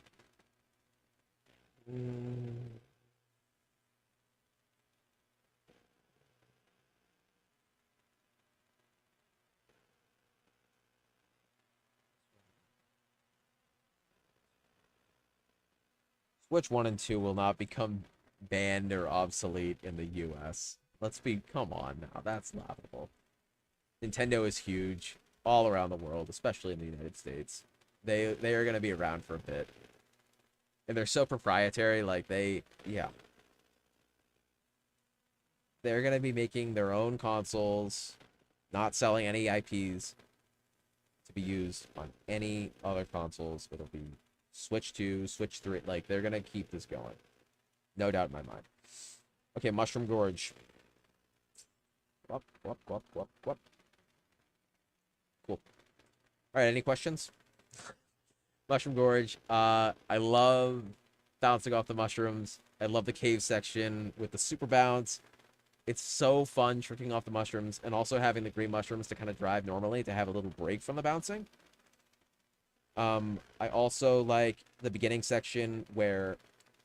Switch 1 and 2 will not become banned or obsolete in the US. Come on now, that's laughable. Nintendo is huge all around the world, especially in the United States. They are going to be around for a bit. And they're so proprietary, like yeah. They're going to be making their own consoles, not selling any IPs to be used on any other consoles. It'll be Switch 2, Switch 3. Like, they're going to keep this going. No doubt in my mind. Okay, Mushroom Gorge. Whoop, whoop, whoop, whoop, whoop. Cool. All right, any questions? Mushroom Gorge. I love bouncing off the mushrooms. I love the cave section with the super bounce. It's so fun tricking off the mushrooms and also having the green mushrooms to kind of drive normally to have a little break from the bouncing. I also like the beginning section where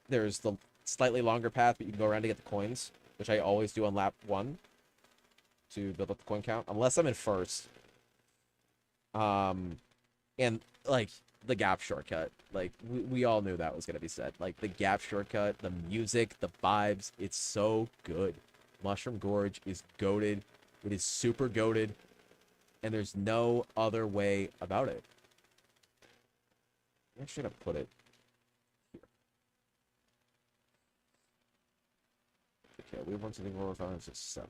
there's the slightly longer path, but you can go around to get the coins, which I always do on lap 1 to build up the coin count, unless I'm in first. And like the gap shortcut, like we all knew that was gonna be said. Like the gap shortcut, the music, the vibes, it's so good. Mushroom Gorge is goated. It is super goated, and there's no other way about it. I should have put it here. Okay, we want something more fun. It's just 7.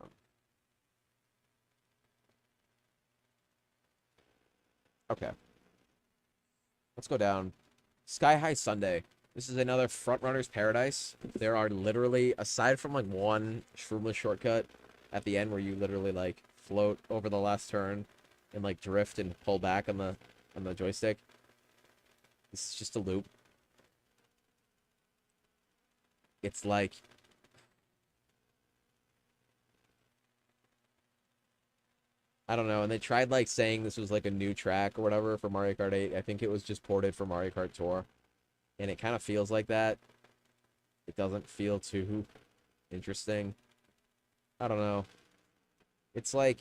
Okay. Let's go down. Sky High Sunday. This is another Frontrunner's Paradise. There are literally, aside from like one shroomless shortcut at the end where you literally like float over the last turn and like drift and pull back on the joystick. This is just a loop. It's like I don't know, and they tried like saying this was like a new track or whatever for Mario Kart 8. I think it was just ported for Mario Kart Tour. And it kind of feels like that. It doesn't feel too interesting. I don't know. It's like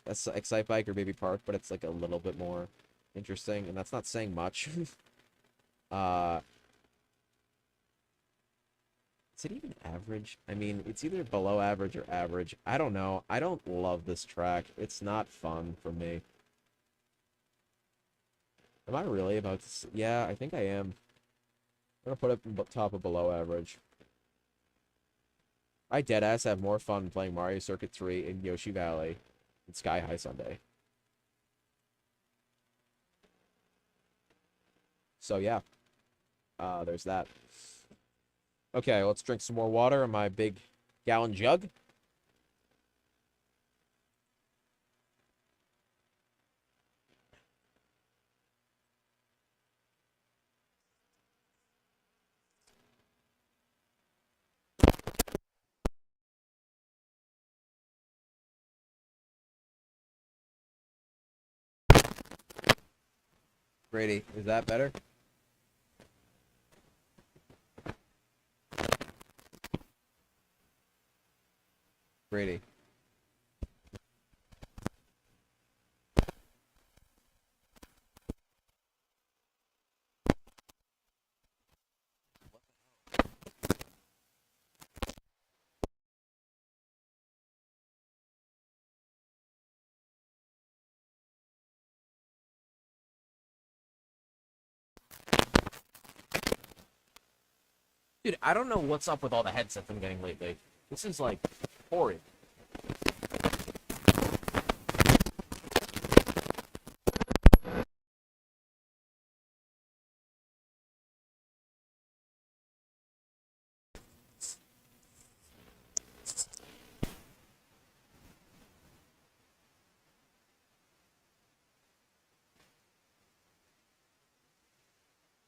Excite Bike or Baby Park, but it's like a little bit more interesting, and that's not saying much. Is it even average? I mean, it's either below average or average. I don't know. I don't love this track. It's not fun for me. Am I really about to... Yeah, I think I am. I'm gonna put it in top of below average. I deadass have more fun playing Mario Circuit 3 in Yoshi Valley than Sky High Sunday. So yeah, there's that. Okay, let's drink some more water in my big gallon jug. Brady, is that better? Brady. Dude, I don't know what's up with all the headsets I'm getting lately. This is, like, horrid.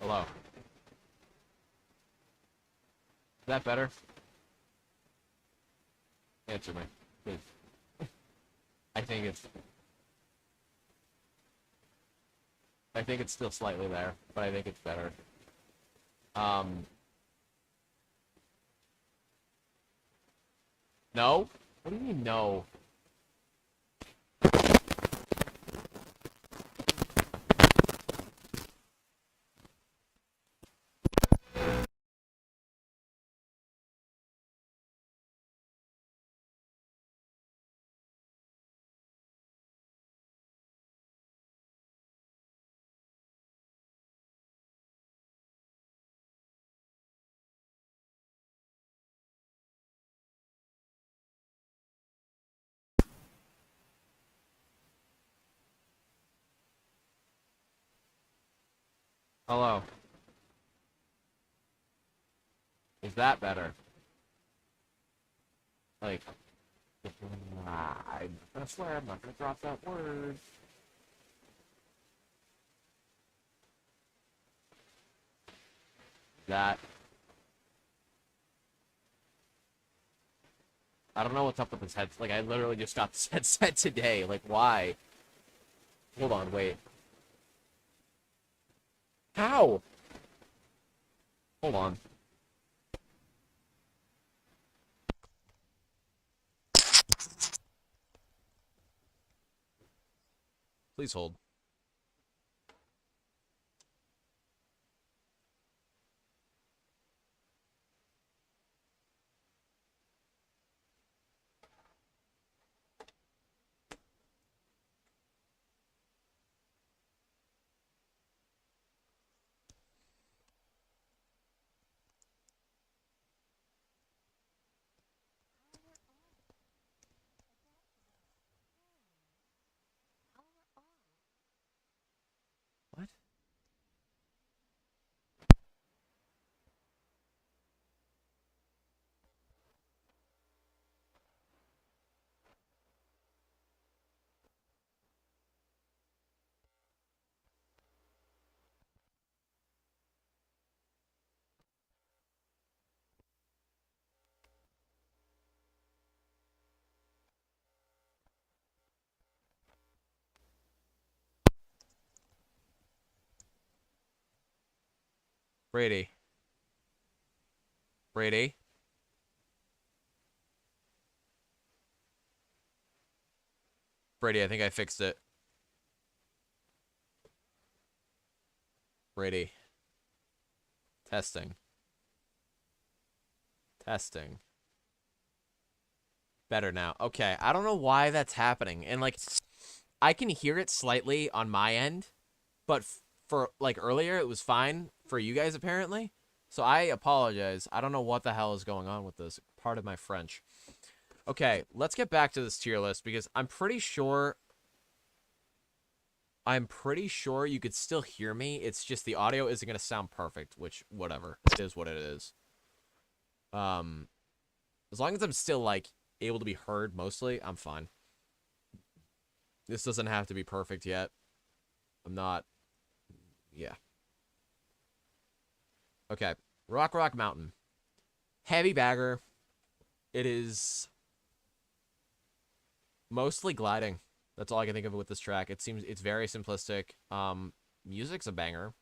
Hello. Is that better? Answer me, please. I think it's still slightly there, but I think it's better. No? What do you mean no? Hello. Is that better? Like, I'm gonna swear, I'm not gonna drop that word. That. I don't know what's up with this headset. Like, I literally just got this headset today. Like, why? Hold on, wait. How? Hold on. Please hold. What? Brady. Brady. Brady, I think I fixed it. Brady. Testing. Testing. Better now. Okay, I don't know why that's happening. And, like, I can hear it slightly on my end, but for, like, earlier, it was fine for you guys, apparently. So I apologize. I don't know what the hell is going on with this. Pardon my French. Okay, let's get back to this tier list, because I'm pretty sure you could still hear me. It's just the audio isn't going to sound perfect, which, whatever. It is what it is. As long as I'm still, like, able to be heard mostly, I'm fine. This doesn't have to be perfect yet. I'm not... Yeah. Okay. Rock Mountain. Heavy bagger. It is mostly gliding. That's all I can think of with this track. It seems it's very simplistic. Music's a banger.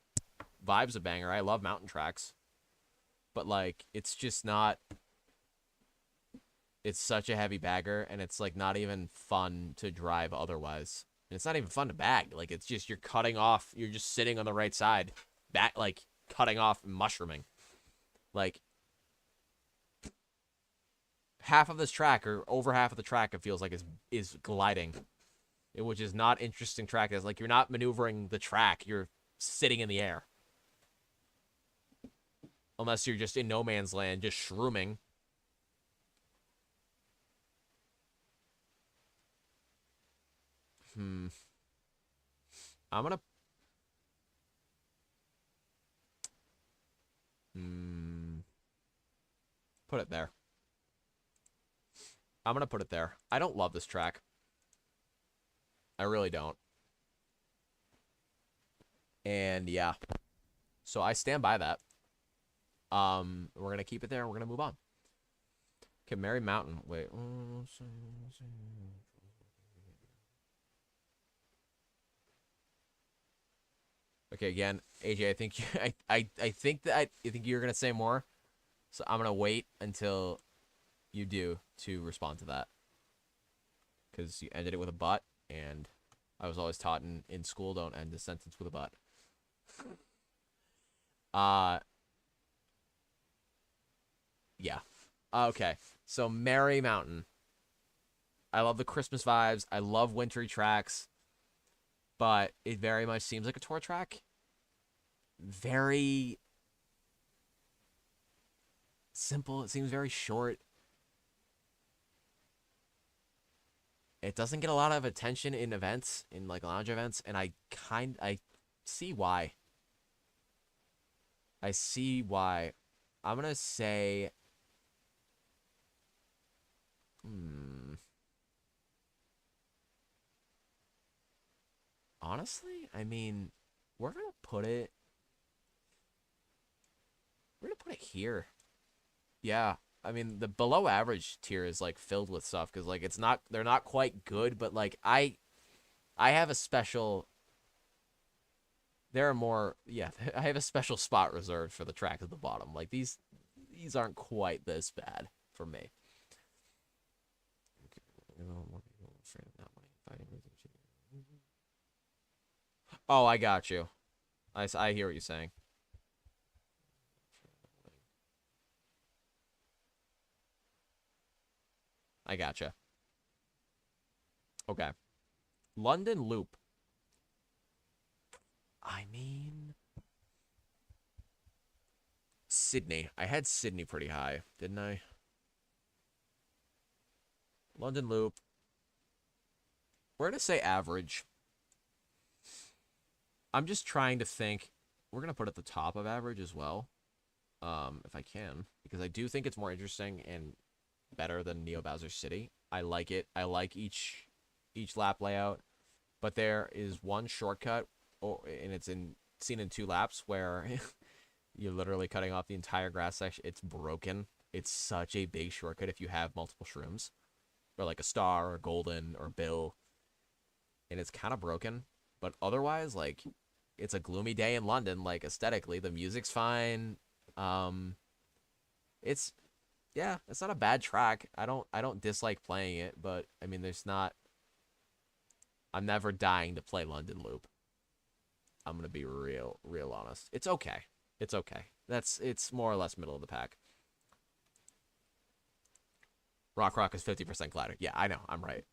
Vibe's a banger. I love mountain tracks. But, like, it's just not... It's such a heavy bagger, and it's, like, not even fun to drive otherwise. And it's not even fun to bag. Like, it's just, you're cutting off, you're just sitting on the right side. Back, like, cutting off and mushrooming. Like, half of this track, or over half of the track, it feels like is gliding. Which is not interesting track. It's like, you're not maneuvering the track, you're sitting in the air. Unless you're just in no man's land, just shrooming. I'm gonna... Put it there. I'm gonna put it there. I don't love this track. I really don't. And yeah. So I stand by that. We're gonna keep it there and we're gonna move on. Okay, Merry Mountain. Wait. Okay, again, AJ, I think I think that I think you're gonna say more. So I'm gonna wait until you do to respond to that. Because you ended it with a but, and I was always taught in school, don't end a sentence with a but. Yeah. Okay. So Merry Mountain. I love the Christmas vibes. I love wintry tracks. But it very much seems like a tour track. Very simple. It seems very short. It doesn't get a lot of attention in events, in like lounge events, and I see why. I see why. I'm gonna say honestly, I mean, we're gonna put it here. Yeah. I mean, the below average tier is like filled with stuff because like they're not quite good, but like I have a special. There are more, yeah. I have a special spot reserved for the track at the bottom. Like these aren't quite this bad for me. Oh, I got you. I hear what you're saying. I gotcha. Okay. London Loop. I mean... Sydney. I had Sydney pretty high, didn't I? London Loop. We're going to say average. I'm just trying to think. We're going to put at the top of average as well. If I can. Because I do think it's more interesting and better than Neo Bowser City. I like it. I like each lap layout. But there is one shortcut, and it's seen in 2 laps, where you're literally cutting off the entire grass section. It's broken. It's such a big shortcut if you have multiple shrooms. Or like a star, or golden, or Bill. And it's kind of broken. But otherwise, like, it's a gloomy day in London. Like, aesthetically, the music's fine. It's not a bad track. I don't dislike playing it, but I mean, I'm never dying to play London Loop. I'm gonna be real honest. It's okay. It's okay. It's more or less middle of the pack. Rock is 50% glider. Yeah, I know. I'm right.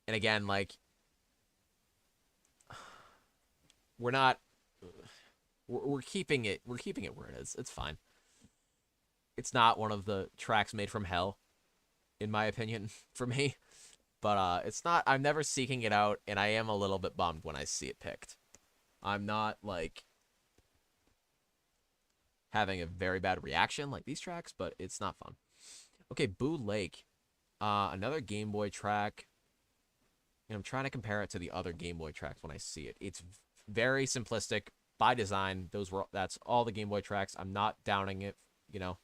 And again, like, we're keeping it where it is. It's fine. It's not one of the tracks made from hell, in my opinion, for me. But it's not. I'm never seeking it out, and I am a little bit bummed when I see it picked. I'm not like having a very bad reaction like these tracks, but it's not fun. Okay, Boo Lake, another Game Boy track. And I'm trying to compare it to the other Game Boy tracks when I see it. It's very simplistic by design. That's all the Game Boy tracks. I'm not downing it, you know.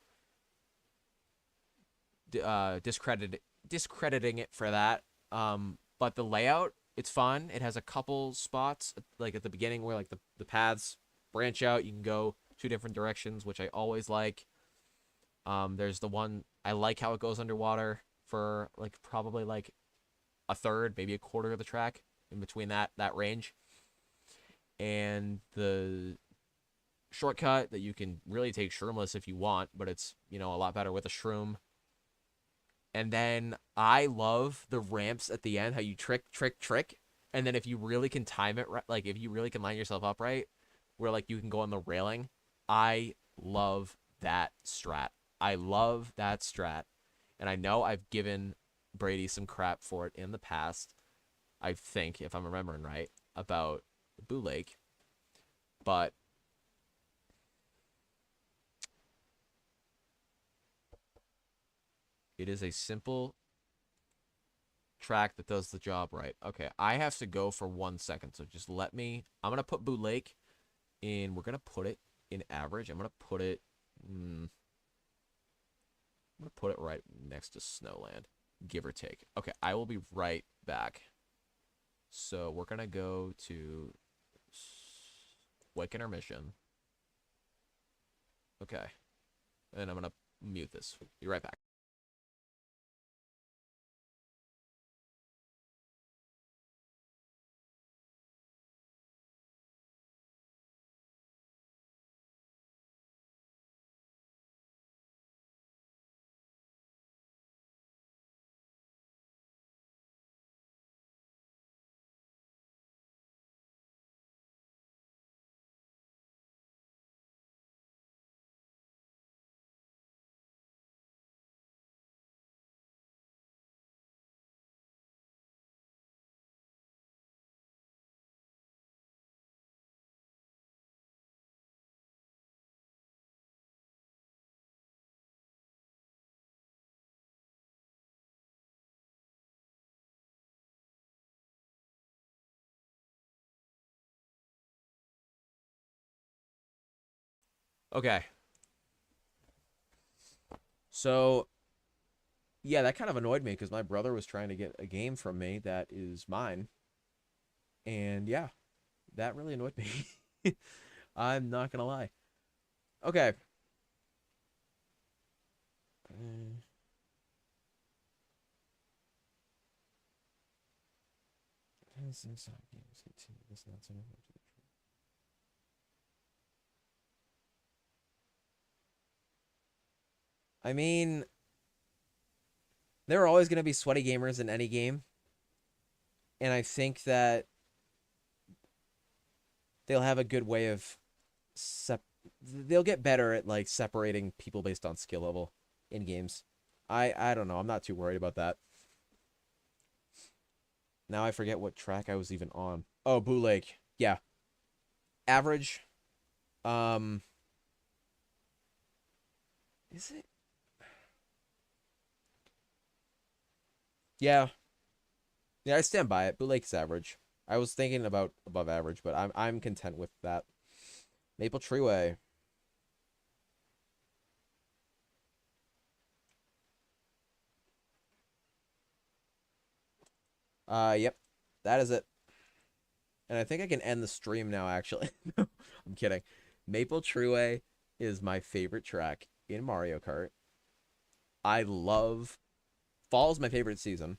Discrediting it for that. But the layout, it's fun. It has a couple spots like at the beginning where like the paths branch out. You can go 2 different directions, which I always like. There's the one I like how it goes underwater for like probably like a third, maybe a quarter of the track in between that range. And the shortcut that you can really take shroomless if you want, but it's, you know, a lot better with a shroom. And then I love the ramps at the end, how you trick. And then if you really can time it right, like if you really can line yourself up right, where like you can go on the railing, I love that strat. I love that strat. And I know I've given Brady some crap for it in the past. I think, if I'm remembering right, about Boo Lake. But it is a simple track that does the job right. Okay, I have to go for 1 second, so just let me. I'm gonna put Boo Lake in. We're gonna put it in average. I'm gonna put it. I'm gonna put it right next to Snowland, give or take. Okay, I will be right back. So we're gonna go to quick intermission. Okay, and I'm gonna mute this. Be right back. Okay. So, yeah, that kind of annoyed me because my brother was trying to get a game from me that is mine. And yeah, that really annoyed me. I'm not gonna lie. Okay. I mean, there are always going to be sweaty gamers in any game. And I think that they'll have a good way of they'll get better at like separating people based on skill level in games. I don't know. I'm not too worried about that. Now I forget what track I was even on. Oh, Boo Lake. Yeah. Average. Um Is it? Yeah. Yeah, I stand by it. Boo Lake's average. I was thinking about above average, but I'm content with that. Maple Treeway. Yep. That is it. And I think I can end the stream now, actually. I'm kidding. Maple Treeway is my favorite track in Mario Kart. I love Fall's my favorite season.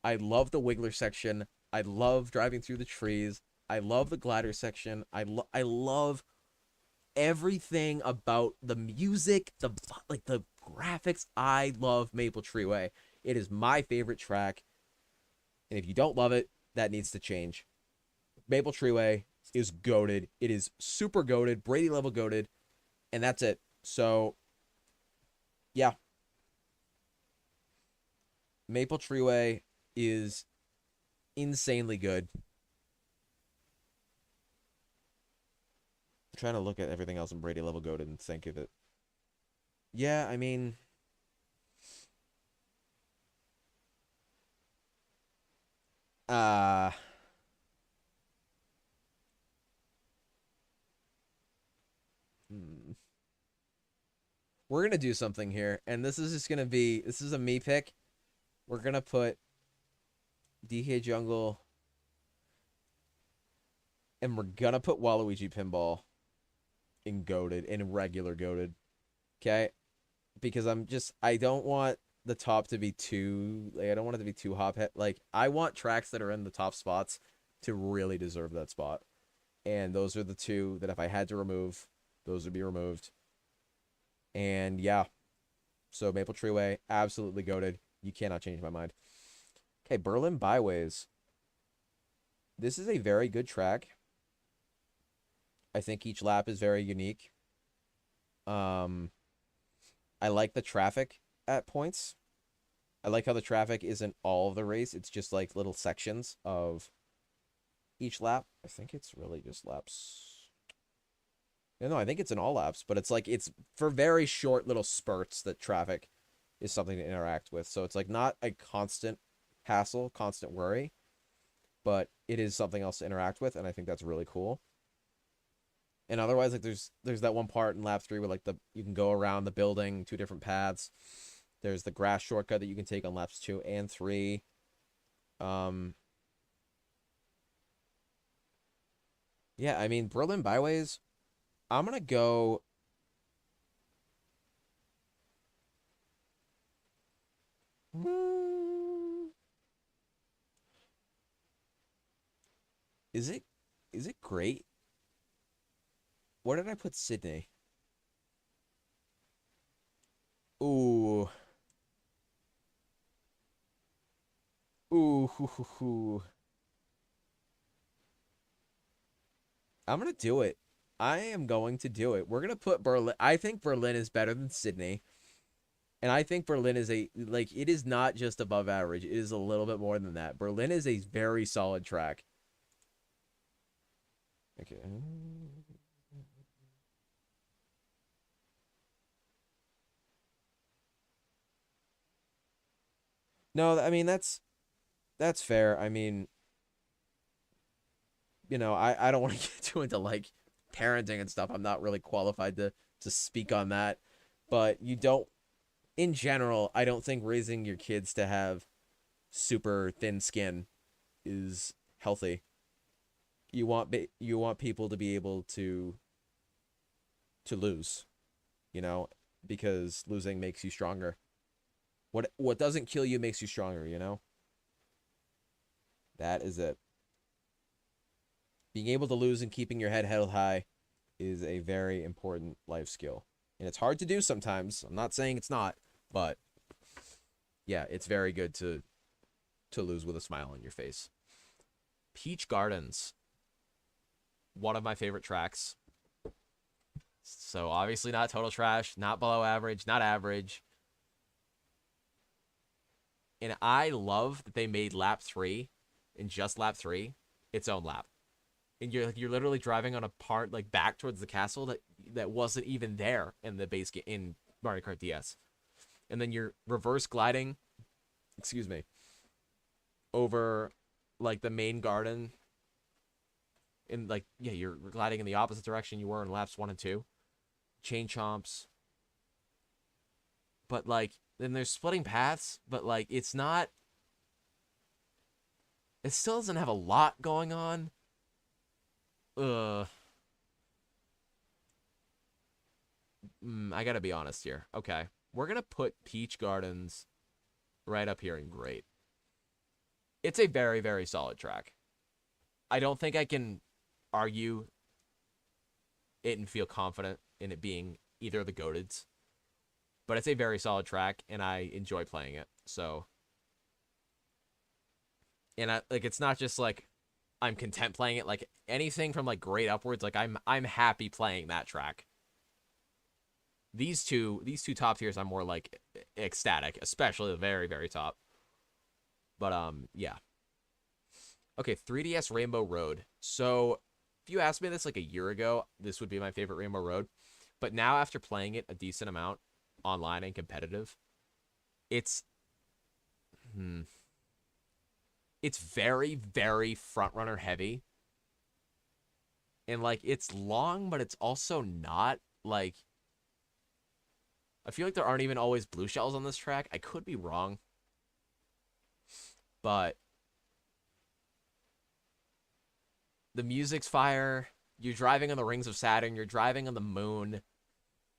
I love the Wiggler section. I love driving through the trees. I love the glider section. I love everything about the music, the graphics. I love Maple Treeway. It is my favorite track. And if you don't love it, that needs to change. Maple Treeway is goated. It is super goated, Brady level goated, and that's it. So, yeah. Maple Treeway is insanely good. I'm trying to look at everything else in Brady level goated and think of it. Yeah, I mean, uh hmm. We're gonna do something here, and this is a me pick. We're gonna put DK Jungle, and we're gonna put Waluigi Pinball in goated, in regular goated. Okay? Because I don't want the top to be too, like, I don't want it to be too hop head. Like, I want tracks that are in the top spots to really deserve that spot. And those are the two that if I had to remove, those would be removed. And yeah. So Maple Treeway, absolutely goated. You cannot change my mind. Okay, Berlin Byways. This is a very good track. I think each lap is very unique. I like the traffic at points. I like how the traffic isn't all of the race. It's just like little sections of each lap. I think it's really just laps. No, I think it's in all laps, but it's like it's for very short little spurts that traffic is something to interact with. So it's like not a constant hassle, constant worry, but it is something else to interact with, and I think that's really cool. And otherwise, like there's that one part in lap 3 where like you can go around the building 2 different paths. There's the grass shortcut that you can take on laps 2 and 3. Yeah, I mean Berlin byways. I'm gonna go. Hmm, Is it is it great? Where did I put Sydney? Ooh. Ooh. Hoo, hoo, hoo. I'm gonna do it. I am going to do it. We're gonna put Berlin. I think Berlin is better than Sydney. And I think Berlin is it is not just above average. It is a little bit more than that. Berlin is a very solid track. Okay. No, I mean that's fair. I mean, I don't want to get too into like parenting and stuff. I'm not really qualified to speak on that. But you don't in general, I don't think raising your kids to have super thin skin is healthy. You want people to be able to lose, you know, because losing makes you stronger. What doesn't kill you makes you stronger, you know? That is it. Being able to lose and keeping your head held high is a very important life skill. And it's hard to do sometimes. I'm not saying it's not, but yeah, it's very good to lose with a smile on your face. Peach Gardens, one of my favorite tracks. So obviously not total trash, not below average, not average. And I love that they made lap 3 and just lap 3 its own lap. And you're literally driving on a part like back towards the castle that wasn't even there in the base game in Mario Kart DS. And then you're reverse gliding, excuse me, over like the main garden. And like yeah, you're gliding in the opposite direction you were in laps 1 and 2. Chain chomps. But like then there's splitting paths, but like it's not. It still doesn't have a lot going on. I gotta be honest here. Okay, we're gonna put Peach Gardens right up here in great. It's a very, very solid track. I don't think I can argue it and feel confident in it being either of the goateds, but it's a very solid track, and I enjoy playing it. So, and I like it's not just like I'm content playing it. Like anything from like great upwards, like I'm happy playing that track. These two top tiers I'm more like ecstatic, especially the very, very top. But yeah. Okay, 3DS Rainbow Road. So if you asked me this like a year ago, this would be my favorite Rainbow Road. But now after playing it a decent amount online and competitive, it's it's very, very front runner heavy. And like it's long, but it's also not like I feel like there aren't even always blue shells on this track. I could be wrong. But the music's fire. You're driving on the rings of Saturn. You're driving on the moon.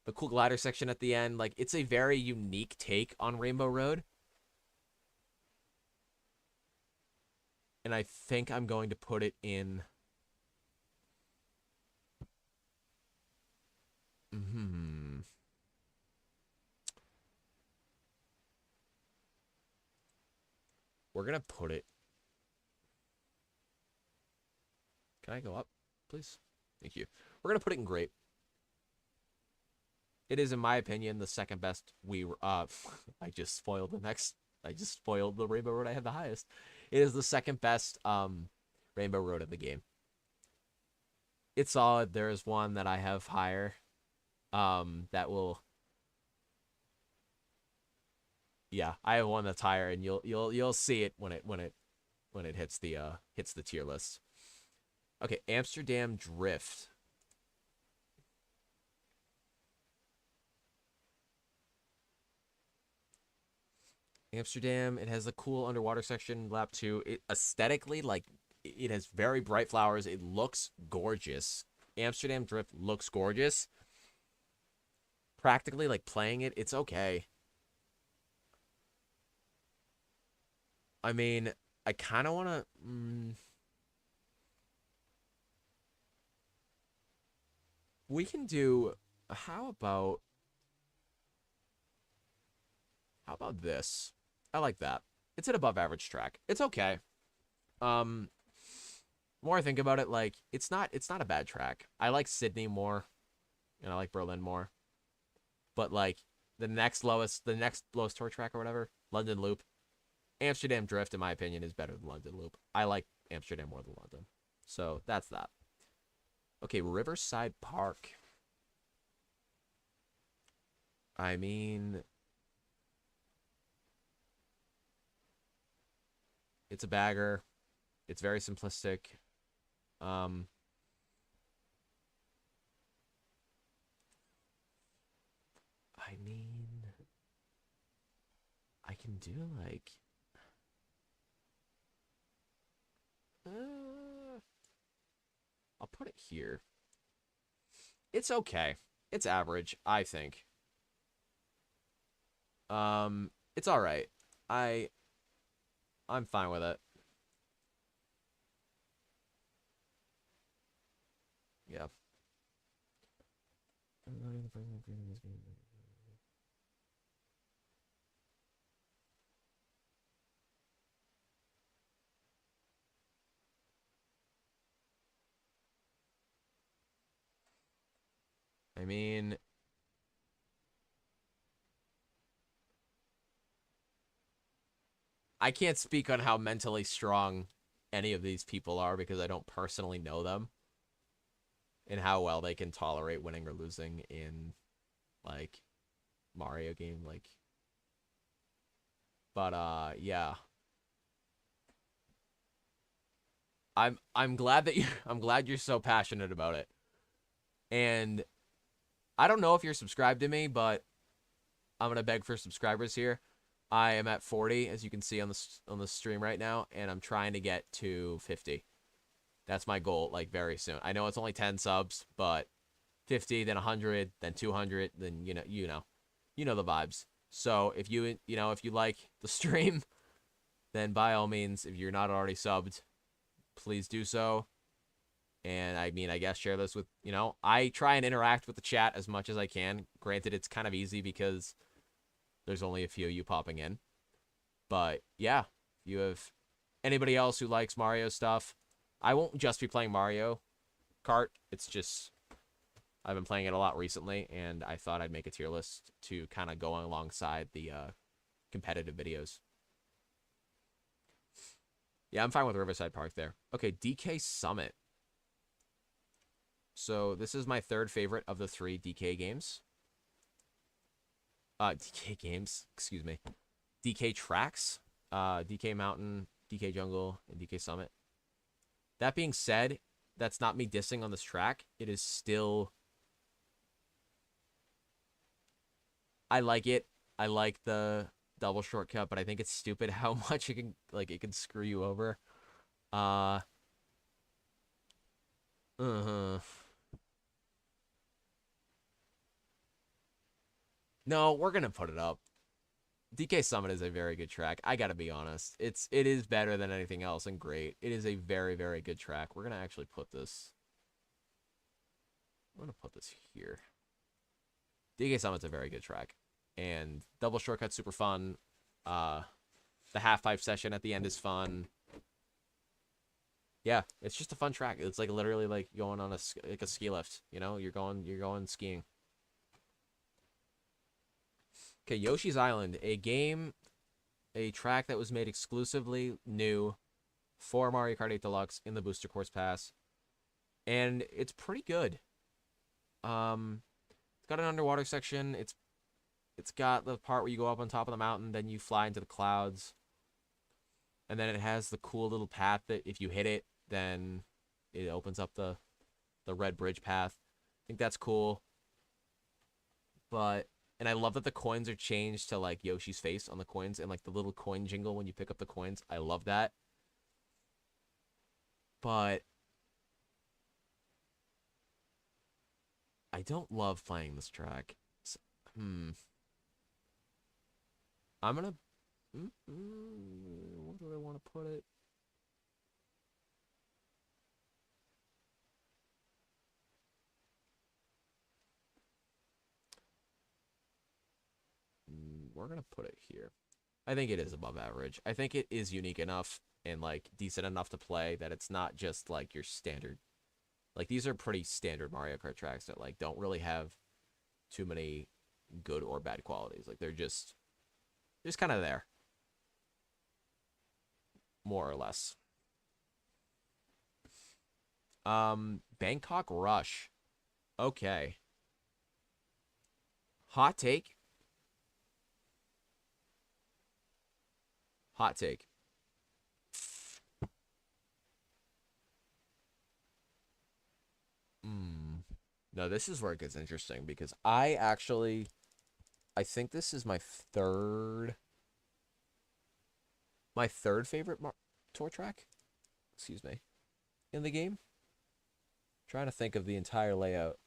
The cool glider section at the end. Like, it's a very unique take on Rainbow Road. And I think I'm going to put it in... We're going to put it... Can I go up, please? Thank you. We're going to put it in great. It is, in my opinion, the second best Wii. I just spoiled the next. I just spoiled the Rainbow Road I had the highest. It is the second best Rainbow Road in the game. It's solid. There is one that I have higher. That will. Yeah, I have one that's higher, and you'll see it when it hits the tier list. Okay, Amsterdam Drift. Amsterdam, it has a cool underwater section, lap 2. It aesthetically, like, it has very bright flowers. It looks gorgeous. Amsterdam Drift looks gorgeous. Practically, like, playing it, it's okay. I mean, I kind of want to... we can do... How about this? I like that. It's an above average track. It's okay. More I think about it, like, it's not a bad track. I like Sydney more, and I like Berlin more. But like the next lowest tour track or whatever, London Loop, Amsterdam Drift, in my opinion, is better than London Loop. I like Amsterdam more than London. So that's that. Okay, Riverside Park. I mean, it's a bagger. It's very simplistic. I mean, I can do like I'll put it here. It's okay. It's average, I think. It's all right. I'm fine with it. Yeah. I mean, I can't speak on how mentally strong any of these people are because I don't personally know them and how well they can tolerate winning or losing in like Mario game but yeah. I'm glad that I'm glad you're so passionate about it. And I don't know if you're subscribed to me, but I'm going to beg for subscribers here. I am at 40, as you can see on the stream right now, and I'm trying to get to 50. That's my goal, like, very soon. I know it's only 10 subs, but 50, then 100, then 200, then, you know the vibes. So if you like the stream, then by all means, if you're not already subbed, please do so. And I mean, I guess share this with, I try and interact with the chat as much as I can. Granted, it's kind of easy because there's only a few of you popping in. But yeah, if you have anybody else who likes Mario stuff, I won't just be playing Mario Kart. It's just, I've been playing it a lot recently, and I thought I'd make a tier list to kind of go alongside the competitive videos. Yeah, I'm fine with Riverside Park there. Okay, DK Summit. So this is my third favorite of the 3 DK games. DK games, excuse me. DK tracks, DK Mountain, DK Jungle, and DK Summit. That being said, that's not me dissing on this track. It is still... I like it. I like the double shortcut, but I think it's stupid how much it can screw you over. No, we're gonna put it up. DK Summit is a very good track. I gotta be honest. It is better than anything else and great. It is a very, very good track. We're gonna actually put this. I'm gonna put this here. DK Summit's a very good track. And double shortcut's super fun. The half-pipe session at the end is fun. Yeah, it's just a fun track. It's like literally like going on a ski lift. You're going skiing. Okay, Yoshi's Island, a track that was made exclusively new for Mario Kart 8 Deluxe in the Booster Course Pass, and it's pretty good. It's got an underwater section. It's got the part where you go up on top of the mountain, then you fly into the clouds, and then it has the cool little path that if you hit it, then it opens up the red bridge path. I think that's cool. And I love that the coins are changed to like Yoshi's face on the coins and like the little coin jingle when you pick up the coins. I love that. But I don't love playing this track. I'm gonna. Where do I want to put it? We're gonna put it here. I think it is above average. I think it is unique enough and like decent enough to play that it's not just like your standard. Like these are pretty standard Mario Kart tracks that like don't really have too many good or bad qualities. Like they're just kind of there, more or less. Bangkok Rush. Okay. Hot take. Hot take. No, this is where it gets interesting because I think this is my third favorite tour track. Excuse me. In the game. Trying to think of the entire layout.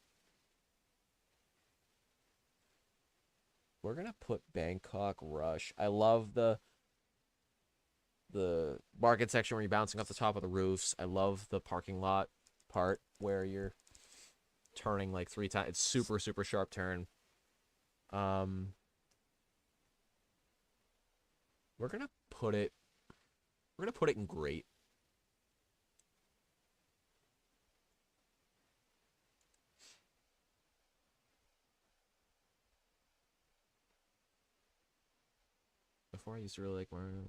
We're gonna put Bangkok Rush. I love the market section where you're bouncing off the top of the roofs. I love the parking lot part where you're turning like 3 times. It's super, super sharp turn. We're gonna put it in great. Before I used to really like Mario.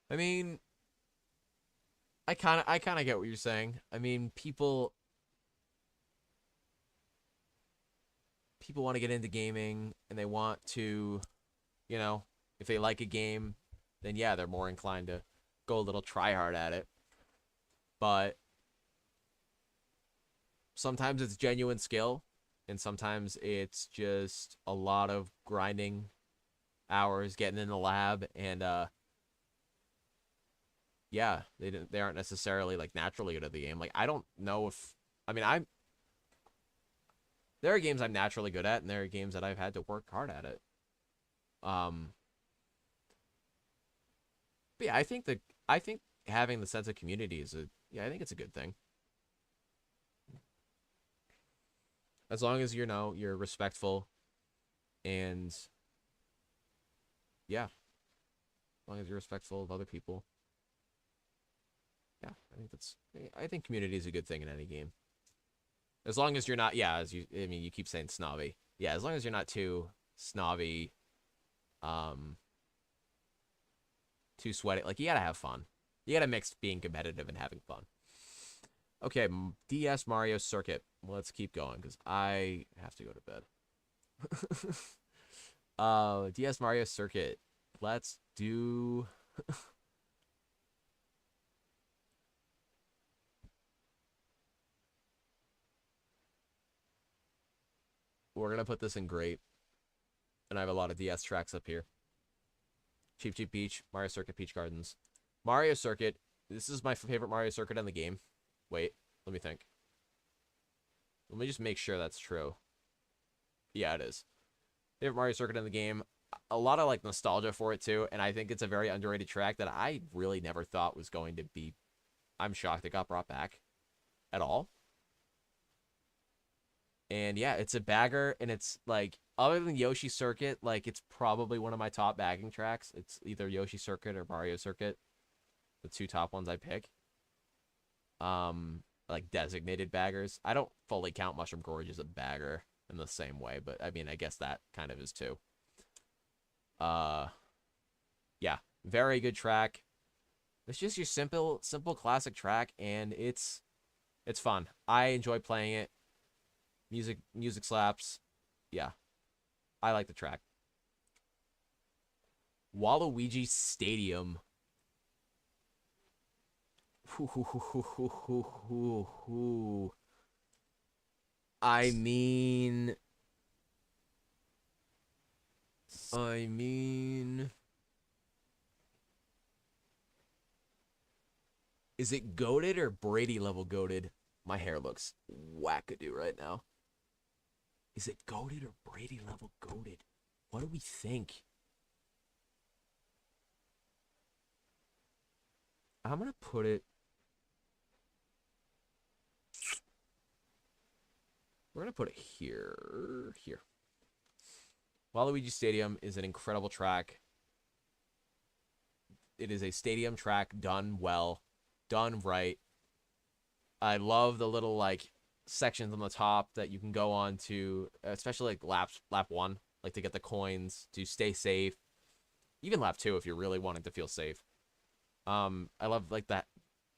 I mean, I kind of get what you're saying. I mean, people want to get into gaming and they want to, you know, if they like a game, then yeah, they're more inclined to go a little try hard at it. But sometimes it's genuine skill and sometimes it's just a lot of grinding hours getting in the lab and yeah, they aren't necessarily like naturally good at the game. Like I don't know if there are games I'm naturally good at and there are games that I've had to work hard at it. But yeah, I think having the sense of community is I think it's a good thing. As long as you're respectful and yeah, as long as you're respectful of other people. Yeah, I think community is a good thing in any game. As long as you're not, yeah, you keep saying snobby. Yeah, as long as you're not too snobby, too sweaty. Like, you gotta have fun. You gotta mix being competitive and having fun. Okay, DS Mario Circuit. Let's keep going, because I have to go to bed. DS Mario Circuit. Let's do... We're going to put this in great. And I have a lot of DS tracks up here. Cheap Cheap Beach, Mario Circuit, Peach Gardens. Mario Circuit. This is my favorite Mario Circuit in the game. Wait, let me think. Let me just make sure that's true. Yeah, it is. Favorite Mario Circuit in the game. A lot of like nostalgia for it too. And I think it's a very underrated track that I really never thought was going to be... I'm shocked it got brought back at all. And yeah, it's a bagger, and it's like other than Yoshi Circuit, like, it's probably one of my top bagging tracks. It's either Yoshi Circuit or Mario Circuit, the two top ones I pick. Like designated baggers. I don't fully count Mushroom Gorge as a bagger in the same way, but I mean, I guess that kind of is too. Yeah, very good track. It's just your simple classic track, and it's fun. I enjoy playing it. Music slaps. Yeah, I like the track. Waluigi Stadium. I mean, is it goated or Brady level goated? My hair looks wackadoo right now. Is it goated or Brady level goated? What do we think? I'm gonna put it. We're gonna put it here. Here. Waluigi Stadium is an incredible track. It is a stadium track done well, done right. I love the little like sections on the top that you can go on to, especially like lap 1, like to get the coins to stay safe. Even lap 2 if you're really wanting to feel safe. I love like that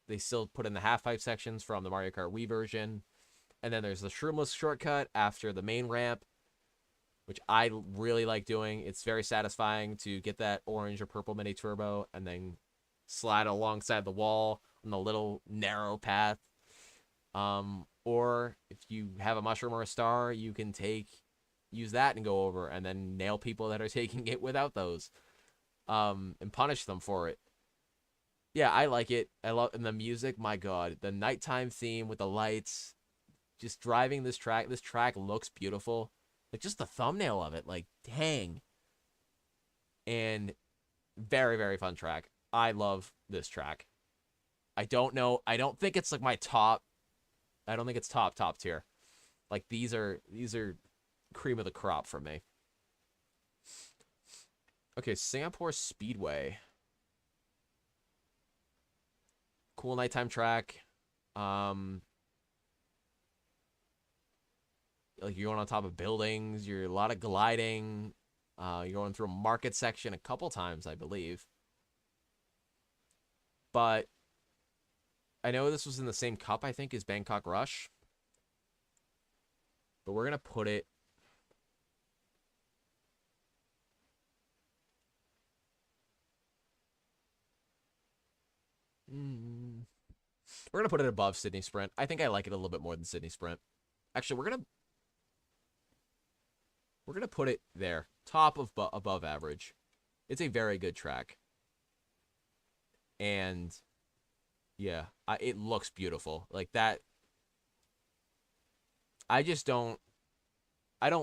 they still put in the half pipe sections from the Mario Kart Wii version. And then there's the shroomless shortcut after the main ramp, which I really like doing. It's very satisfying to get that orange or purple mini turbo and then slide alongside the wall on the little narrow path. Or if you have a mushroom or a star, you can use that and go over and then nail people that are taking it without those, and punish them for it. Yeah, I like it. I love, and the music, my God, the nighttime theme with the lights, just driving this track. This track looks beautiful. Like, just the thumbnail of it, like, dang. And very, very fun track. I love this track. I don't think it's like my top. I don't think it's top tier. Like, these are cream of the crop for me. Okay, Singapore Speedway. Cool nighttime track. Like, you're going on top of buildings. You're a lot of gliding. You're going through a market section a couple times, I believe. But I know this was in the same cup, I think, as Bangkok Rush. But we're going to put it... We're going to put it above Sydney Sprint. I think I like it a little bit more than Sydney Sprint. Actually, we're going to put it there. Top of above average. It's a very good track. And yeah, it looks beautiful. Like that. I don't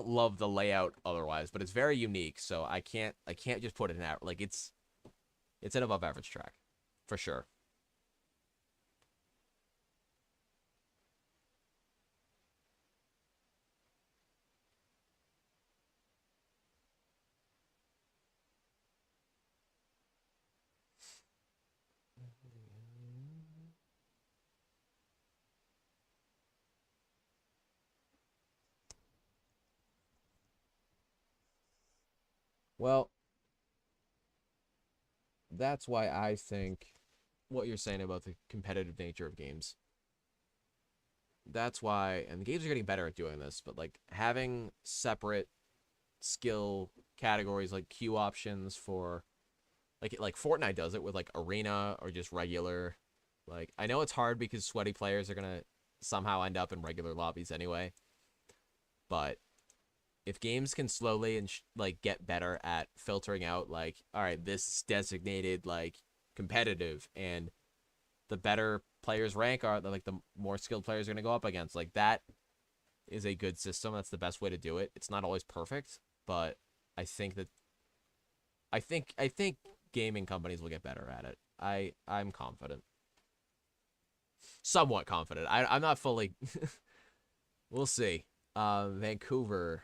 love the layout otherwise, but it's very unique, so I can't just put it in that. Like, it's an above average track for sure. Well, that's why I think what you're saying about the competitive nature of games. That's why, and the games are getting better at doing this, but like having separate skill categories, like queue options for, like Fortnite does it with like arena or just regular. Like, I know it's hard because sweaty players are gonna somehow end up in regular lobbies anyway, but if games can slowly and like get better at filtering out, like, all right, this is designated like competitive, and the better players rank are like the more skilled players are going to go up against, like, that is a good system. That's the best way to do it. It's not always perfect, but I think gaming companies will get better at it. I'm confident, somewhat confident. I'm not fully. We'll see. Vancouver.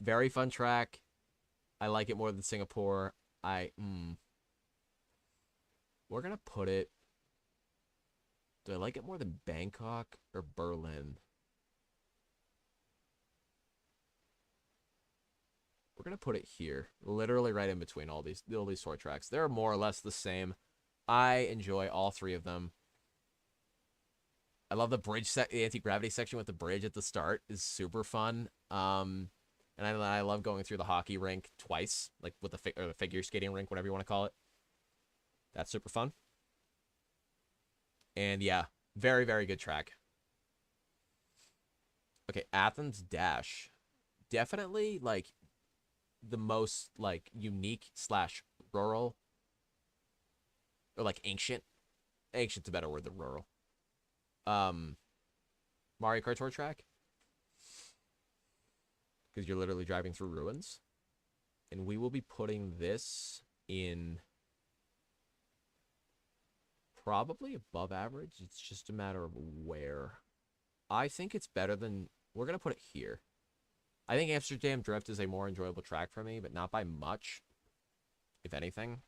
Very fun track. I like it more than Singapore. We're gonna put it. Do I like it more than Bangkok or Berlin? We're gonna put it here, literally right in between all these tour tracks. They're more or less the same. I enjoy all three of them. I love the bridge anti-gravity section with the bridge at the start is super fun. And I love going through the hockey rink twice, like with the figure skating rink, whatever you want to call it. That's super fun. And yeah, very, very good track. Okay, Athens Dash. Definitely like the most like unique / rural or like ancient. Ancient's a better word than rural. Mario Kart Tour track. Because you're literally driving through ruins. And we will be putting this in probably above average. It's just a matter of where. I think it's better than... We're going to put it here. I think Amsterdam Drift is a more enjoyable track for me, but not by much, if anything.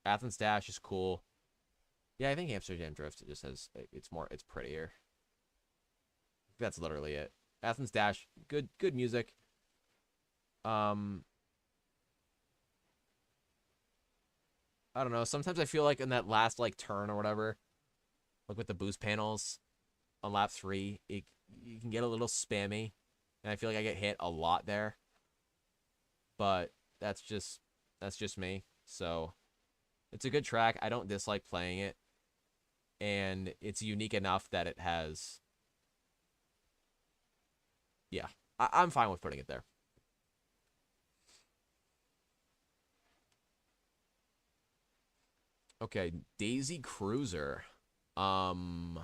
Athens Dash is cool. Yeah, I think Amsterdam Drift just has... It's prettier. That's literally it. Athens Dash, good music. I don't know. Sometimes I feel like in that last like turn or whatever, like with the boost panels on lap 3, you can get a little spammy, and I feel like I get hit a lot there. But that's just me. So it's a good track. I don't dislike playing it, and it's unique enough that it has. Yeah, I'm fine with putting it there. Okay, Daisy Cruiser. Okay,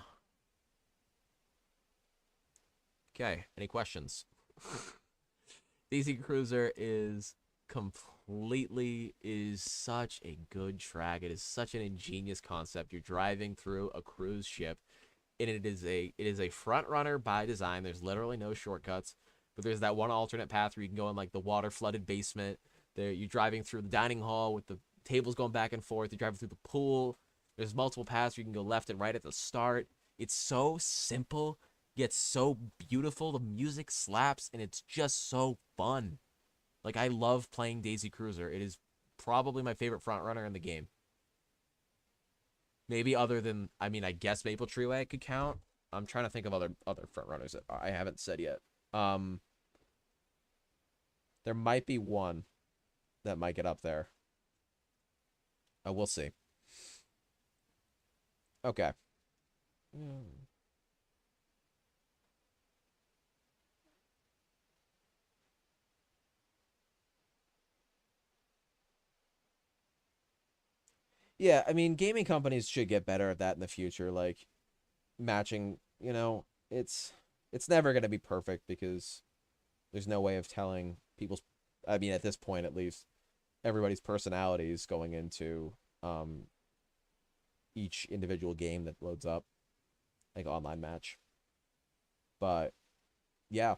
any questions? Daisy Cruiser is such a good track. It is such an ingenious concept. You're driving through a cruise ship, and it is a front runner by design. There's literally no shortcuts, but there's that one alternate path where you can go in like the water flooded basement. There, you're driving through the dining hall with the tables going back and forth. You're driving through the pool. There's multiple paths where you can go left and right at the start. It's so simple, yet so beautiful. The music slaps, and it's just so fun. Like, I love playing Daisy Cruiser. It is probably my favorite front runner in the game. Maybe other than, I mean, I guess Maple Treeway could count. I'm trying to think of other front runners that I haven't said yet. There might be one that might get up there. We'll see. Okay. Yeah, I mean, gaming companies should get better at that in the future, like matching, it's never going to be perfect because there's no way of telling people's, I mean, at this point at least, everybody's personalities going into each individual game that loads up, like online match. But yeah.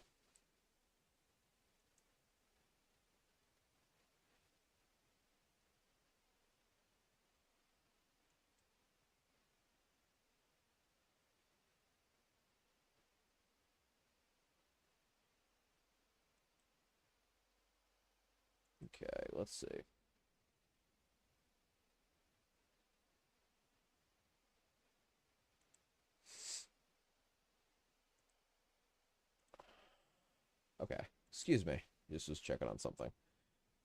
Okay, let's see. Okay, excuse me. Just was checking on something.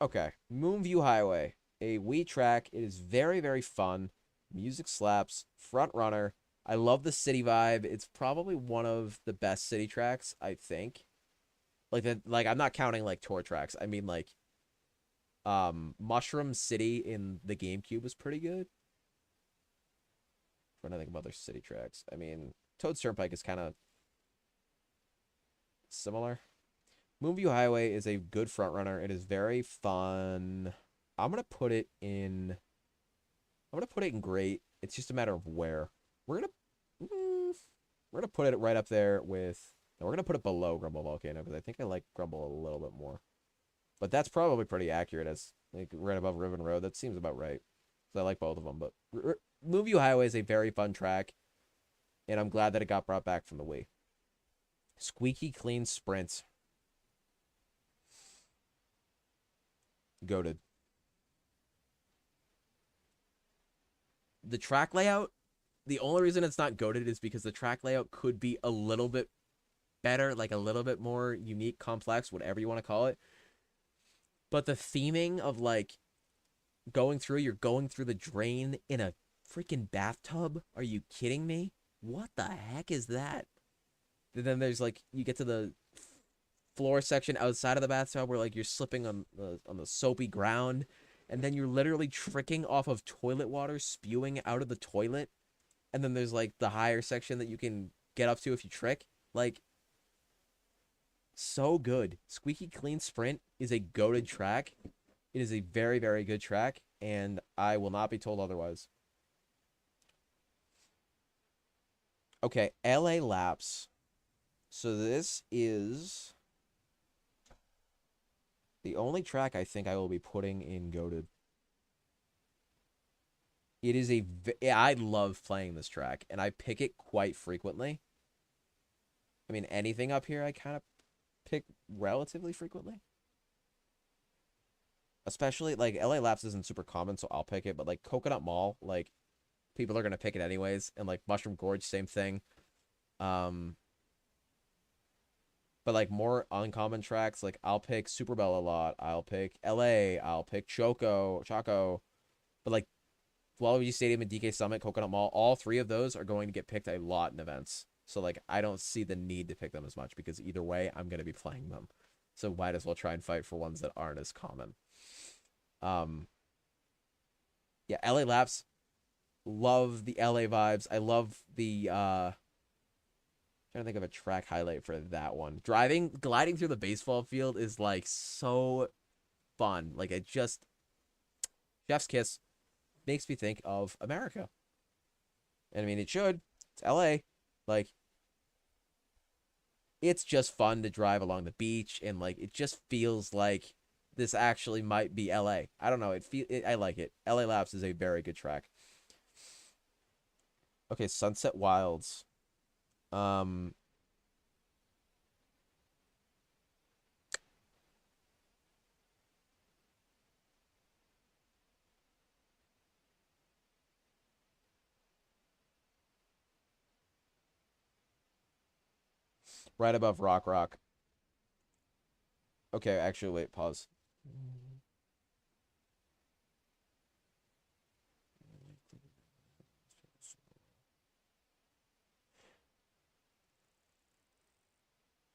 Okay, Moonview Highway, a Wii track. It is very, very fun. Music slaps. Front runner. I love the city vibe. It's probably one of the best city tracks, I think. Like I'm not counting like tour tracks. I mean like Mushroom City in the GameCube was pretty good. I'm trying to think of other city tracks. I mean, Toad's Turnpike is kind of similar. Moonview Highway is a good front runner. It is very fun. I'm gonna put it in great. It's just a matter of where. We're gonna put it right up there with. No, we're gonna put it below Grumble Volcano because I think I like Grumble a little bit more. But that's probably pretty accurate as like right above Ribbon Road. That seems about right. So I like both of them. But Movie Highway is a very fun track, and I'm glad that it got brought back from the Wii. Squeaky clean sprint. Goated. The track layout, the only reason it's not goated is because the track layout could be a little bit better, like a little bit more unique, complex, whatever you want to call it. But the theming of like you're going through the drain in a freaking bathtub. Are you kidding me? What the heck is that? And then there's like you get to the floor section outside of the bathtub where like you're slipping on the soapy ground, and then you're literally tricking off of toilet water spewing out of the toilet. And then there's like the higher section that you can get up to if you trick. Like, so good. Squeaky Clean Sprint is a goated track. It is a very, very good track, and I will not be told otherwise. Okay, LA Laps. So this is the only track I think I will be putting in goated. It is I love playing this track, and I pick it quite frequently. I mean, anything up here I kind of pick relatively frequently. Especially, like, LA Laps isn't super common, so I'll pick it. But, like, Coconut Mall, like, people are going to pick it anyways. And, like, Mushroom Gorge, same thing. But, like, more uncommon tracks, like, I'll pick Superbell a lot. I'll pick LA. I'll pick Choco. But, like, Waluigi Stadium and DK Summit, Coconut Mall, all three of those are going to get picked a lot in events. So, like, I don't see the need to pick them as much because either way, I'm going to be playing them. So might as well try and fight for ones that aren't as common. Yeah, LA Laps. Love the LA vibes. I love the trying to think of a track highlight for that one. Gliding through the baseball field is like so fun. Like it just chef's kiss makes me think of America. And I mean it should. It's LA. Like it's just fun to drive along the beach and like it just feels like this actually might be LA. I don't know. I like it. LA Laps is a very good track. Okay, Sunset Wilds. Right above Rock. Okay, actually, wait, pause.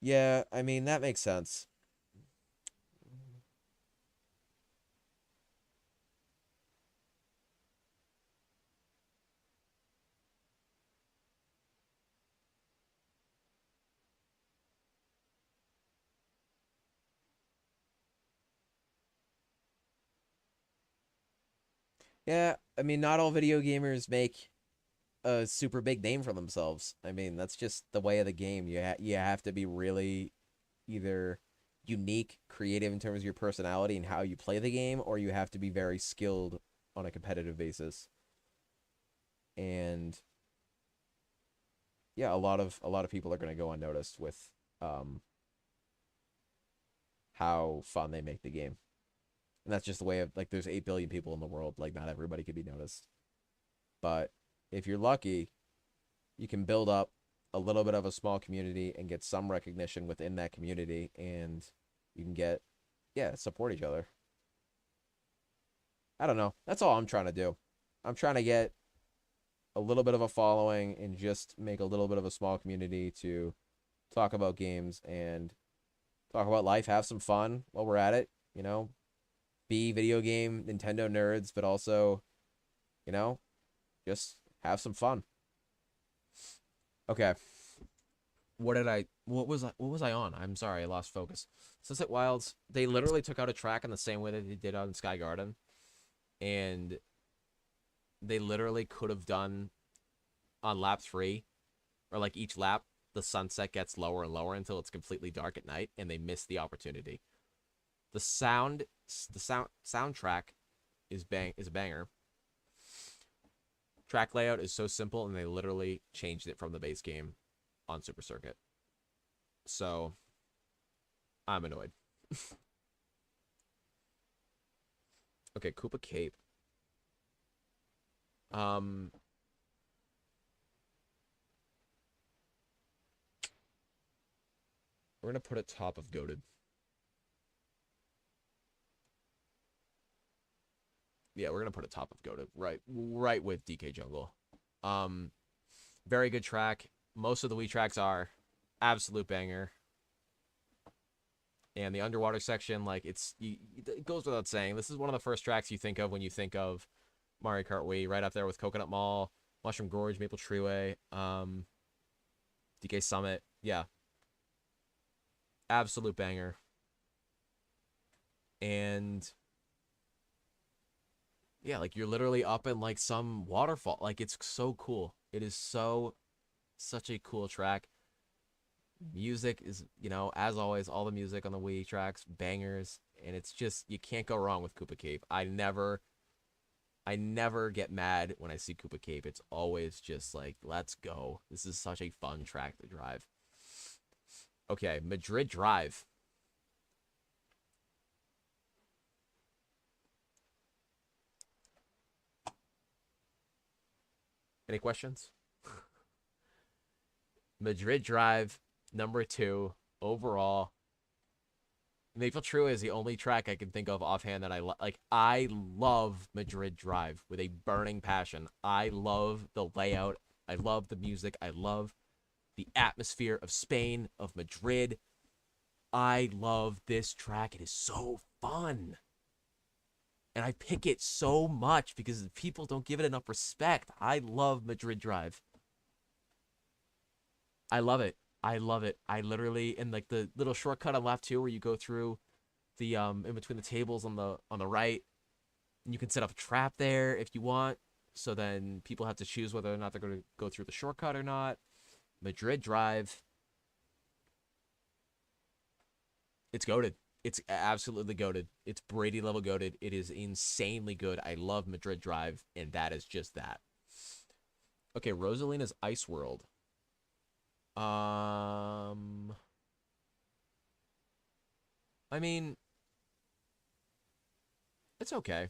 Yeah, I mean, that makes sense. Yeah, I mean, not all video gamers make a super big name for themselves. I mean, that's just the way of the game. You have to be really either unique, creative in terms of your personality and how you play the game, or you have to be very skilled on a competitive basis. And yeah, a lot of people are going to go unnoticed with how fun they make the game. And that's just the way of like there's 8 billion people in the world, like not everybody could be noticed. But if you're lucky, you can build up a little bit of a small community and get some recognition within that community, and you can get support each other. I don't know. That's all I'm trying to do. I'm trying to get a little bit of a following and just make a little bit of a small community to talk about games and talk about life, have some fun while we're at it, you know, be video game Nintendo nerds, but also, you know, just have some fun. Okay. What was I on? I'm sorry, I lost focus. Sunset Wilds, they literally took out a track in the same way that they did on Sky Garden. And they literally could have done on lap 3, or like each lap, the sunset gets lower and lower until it's completely dark at night, and they missed the opportunity. The soundtrack is a banger. Track layout is so simple, and they literally changed it from the base game on Super Circuit. So, I'm annoyed. Okay, Koopa Cape. Um, we're gonna put it top of goated. Yeah, we're gonna put it top of goated, right with DK Jungle. Very good track. Most of the Wii tracks are absolute banger. And the underwater section, like it goes without saying. This is one of the first tracks you think of when you think of Mario Kart Wii, right up there with Coconut Mall, Mushroom Gorge, Maple Treeway, DK Summit. Yeah, absolute banger. And yeah, like you're literally up in like some waterfall. Like it's so cool. It is such a cool track. Music is, as always, all the music on the Wii tracks, bangers, and it's just you can't go wrong with Koopa Cape. I never get mad when I see Koopa Cape. It's always just like, let's go. This is such a fun track to drive. Okay, Madrid Drive. Any questions? Madrid Drive, number 2, overall. Maple True is the only track I can think of offhand that I like. I love Madrid Drive with a burning passion. I love the layout. I love the music. I love the atmosphere of Spain, of Madrid. I love this track. It is so fun. And I pick it so much because people don't give it enough respect. I love Madrid Drive. I love it. I love it. I literally, and like the little shortcut on left too, where you go through the in between the tables on the right, and you can set up a trap there if you want. So then people have to choose whether or not they're going to go through the shortcut or not. Madrid Drive. It's goated. It's absolutely goated. It's Brady level goated. It is insanely good. I love Madrid Drive, and that is just that. Okay, Rosalina's Ice World. I mean, it's okay.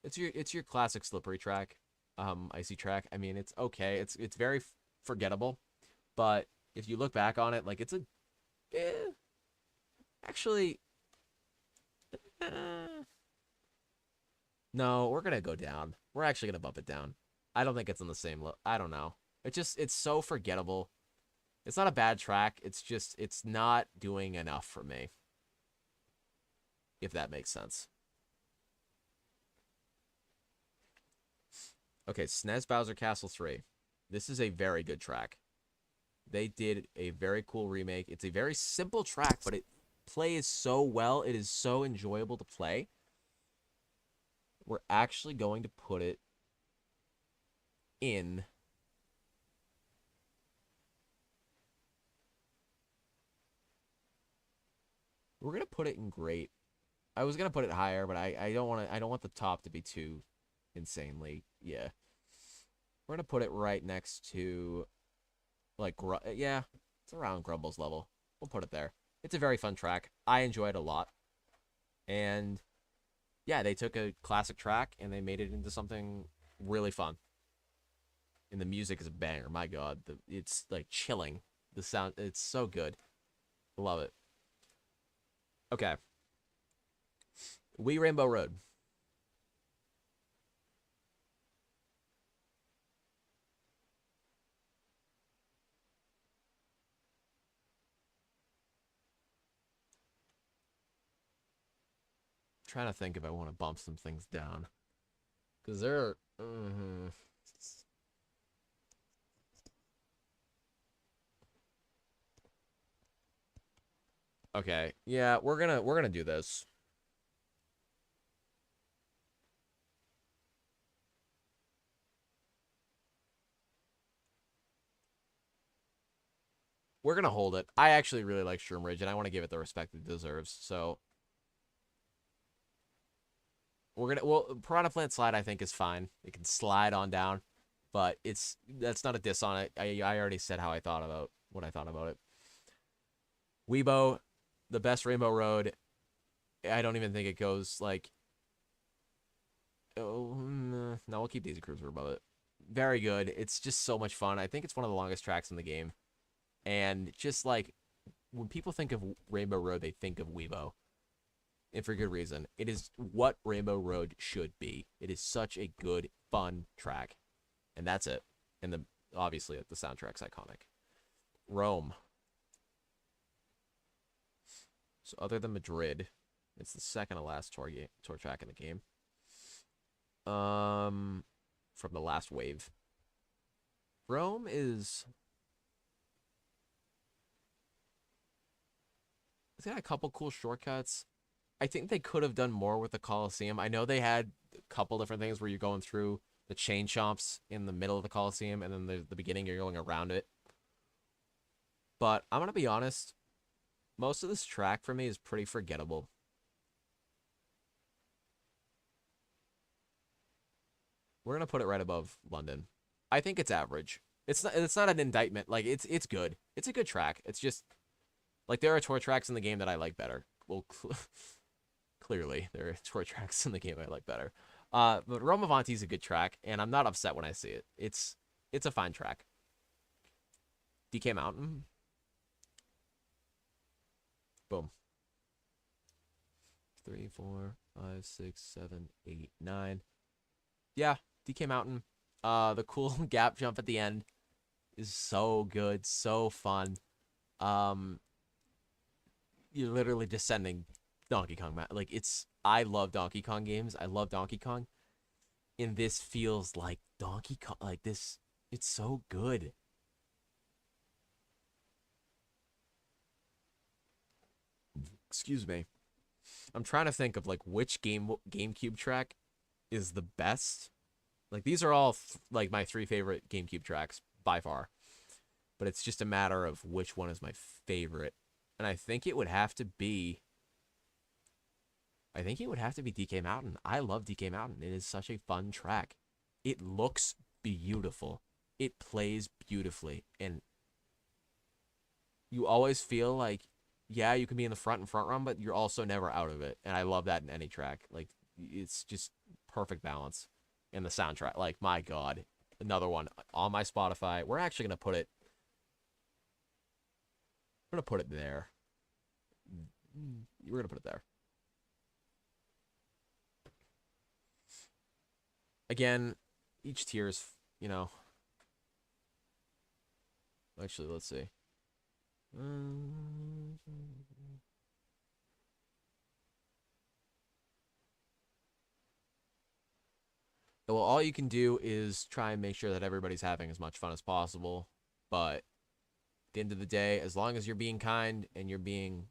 It's your classic slippery track, icy track. I mean, it's okay. It's very forgettable, but if you look back on it, like it's a, actually, eh, no, we're gonna go down. We're actually gonna bump it down. I don't think it's on the same level. I don't know. It's so forgettable. It's not a bad track. It's just it's not doing enough for me. If that makes sense. Okay, SNES Bowser Castle 3. This is a very good track. They did a very cool remake. It's a very simple track, but it plays so well. It is so enjoyable to play. We're actually going to put it in. We're gonna put it in great. I was gonna put it higher, but I don't want to. I don't want the top to be too insanely. Yeah, we're gonna put it right next to, like, yeah, it's around Grumble's level. We'll put it there. It's a very fun track. I enjoy it a lot, and yeah, they took a classic track and they made it into something really fun. And the music is a banger. My God, it's like chilling. The sound, it's so good. Love it. Okay. Wii Rainbow Road. Trying to think if I want to bump some things down. Because they're... Okay. Yeah, we're gonna do this. we're gonna hold it. I actually really like Shroom Ridge, and I want to give it the respect it deserves. So we're gonna. Well, Piranha Plant Slide I think is fine. It can slide on down, but that's not a diss on it. I already said how I thought about what I thought about it. Weibo, the best Rainbow Road. I don't even think it goes like. Oh no, we'll keep Daisy Cruiser above it. Very good. It's just so much fun. I think it's one of the longest tracks in the game, and just like when people think of Rainbow Road, they think of Weibo, and for good reason. It is what Rainbow Road should be. It is such a good, fun track, and that's it. And obviously the soundtrack's iconic. Rome. So other than Madrid, it's the second to last tour track in the game. From the last wave. Rome is. It's got a couple cool shortcuts. I think they could have done more with the Coliseum. I know they had a couple different things where you're going through the chain chomps in the middle of the Coliseum, and then the beginning you're going around it. But I'm gonna be honest, most of this track for me is pretty forgettable. We're gonna put it right above London. I think it's average. It's not an indictment. Like it's good. It's a good track. It's just like there are tour tracks in the game that I like better. Well, clearly there are tour tracks in the game I like better. But Rome Avanti is a good track, and I'm not upset when I see it. It's a fine track. DK Mountain. Boom. 3, 4, 5, 6, 7, 8, 9. Yeah, DK Mountain. The cool gap jump at the end is so good, so fun. You're literally descending Donkey Kong Mountain. Like I love Donkey Kong games. I love Donkey Kong. And this feels like Donkey Kong. Like this, it's so good. Excuse me. I'm trying to think of like which GameCube track is the best. Like these are all like my 3 favorite GameCube tracks by far. But it's just a matter of which one is my favorite. And I think it would have to be DK Mountain. I love DK Mountain. It is such a fun track. It looks beautiful. It plays beautifully. And you always feel like, yeah, you can be in the front run, but you're also never out of it. And I love that in any track. Like, it's just perfect balance. And the soundtrack, like, my God. Another one on my Spotify. We're actually going to put it. We're going to put it there. We're going to put it there. Again, each tier is, actually, let's see. Well, all you can do is try and make sure that everybody's having as much fun as possible. But at the end of the day, as long as you're being kind and you're being,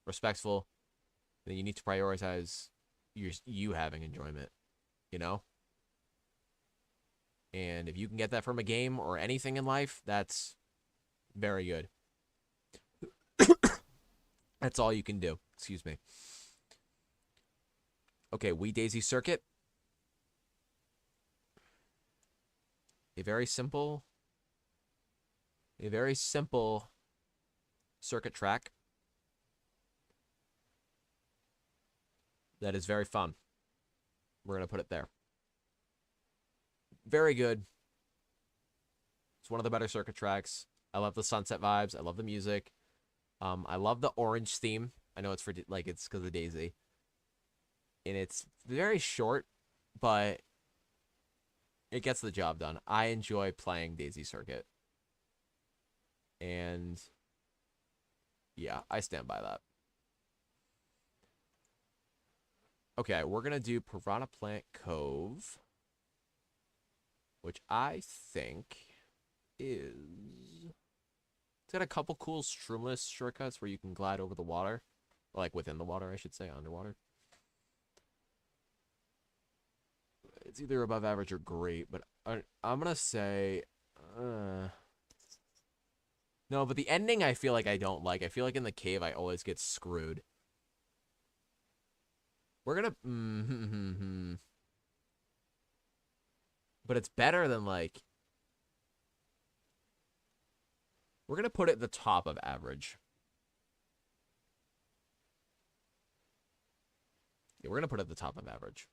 respectful, then you need to prioritize you having enjoyment, And if you can get that from a game or anything in life, that's very good. That's all you can do. Excuse me. Okay, Wee Daisy Circuit. A very simple circuit track that is very fun. We're going to put it there. Very good. It's one of the better circuit tracks. I love the sunset vibes. I love the music. I love the orange theme. I know it's it's because of Daisy. And it's very short, but it gets the job done. I enjoy playing Daisy Circuit. And yeah, I stand by that. Okay, we're going to do Piranha Plant Cove, which I think is... It's got a couple cool shroomless shortcuts where you can glide over the water. Like within the water, I should say, underwater. It's either above average or great, but I'm going to say... No, but the ending I feel like I don't like. I feel like in the cave I always get screwed. We're gonna... But it's better than, like... We're gonna put it at the top of average. Yeah, we're gonna put it at the top of average.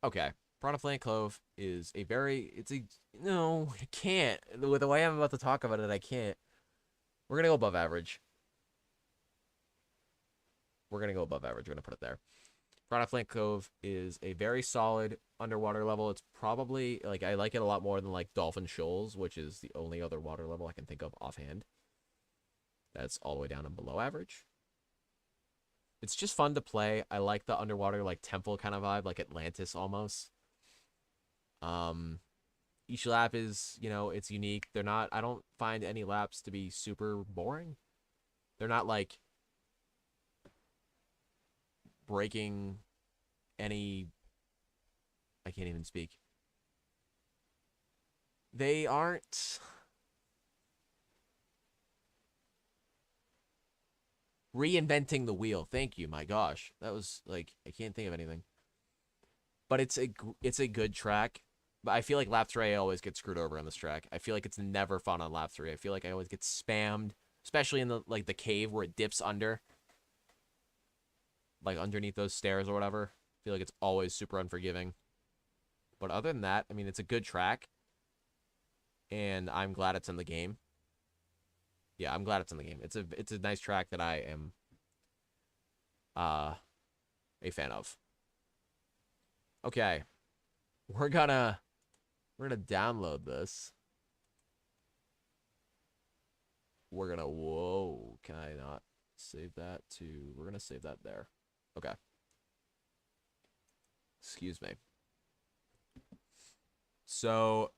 Okay. Piranha Flank Clove is a very... It's a... No, I can't. With the way I'm about to talk about it, I can't. We're gonna go above average. We're gonna go above average. We're gonna put it there. Piranha Flank Cove is a very solid underwater level. It's probably, like, I like it a lot more than, like, Dolphin Shoals, which is the only other water level I can think of offhand. That's all the way down and below average. It's just fun to play. I like the underwater, like, temple kind of vibe, like Atlantis almost. Each lap is, you know, it's unique. They're not, I don't find any laps to be super boring. They're not, like, breaking any... I can't even speak. They aren't reinventing the wheel. Thank you. My gosh, that was like, I can't think of anything. But it's a good track. But I feel like lap 3 I always get screwed over on this track. I feel like it's never fun on lap 3. I feel like I always get spammed, especially in the the cave where it dips under, like underneath those stairs or whatever. I feel like it's always super unforgiving. But other than that, I mean, it's a good track, and I'm glad it's in the game. Yeah, I'm glad it's in the game. It's a nice track that I am a fan of. Okay. We're gonna download this. We're gonna whoa, can I not save that to we're gonna save that there. Okay. Excuse me. So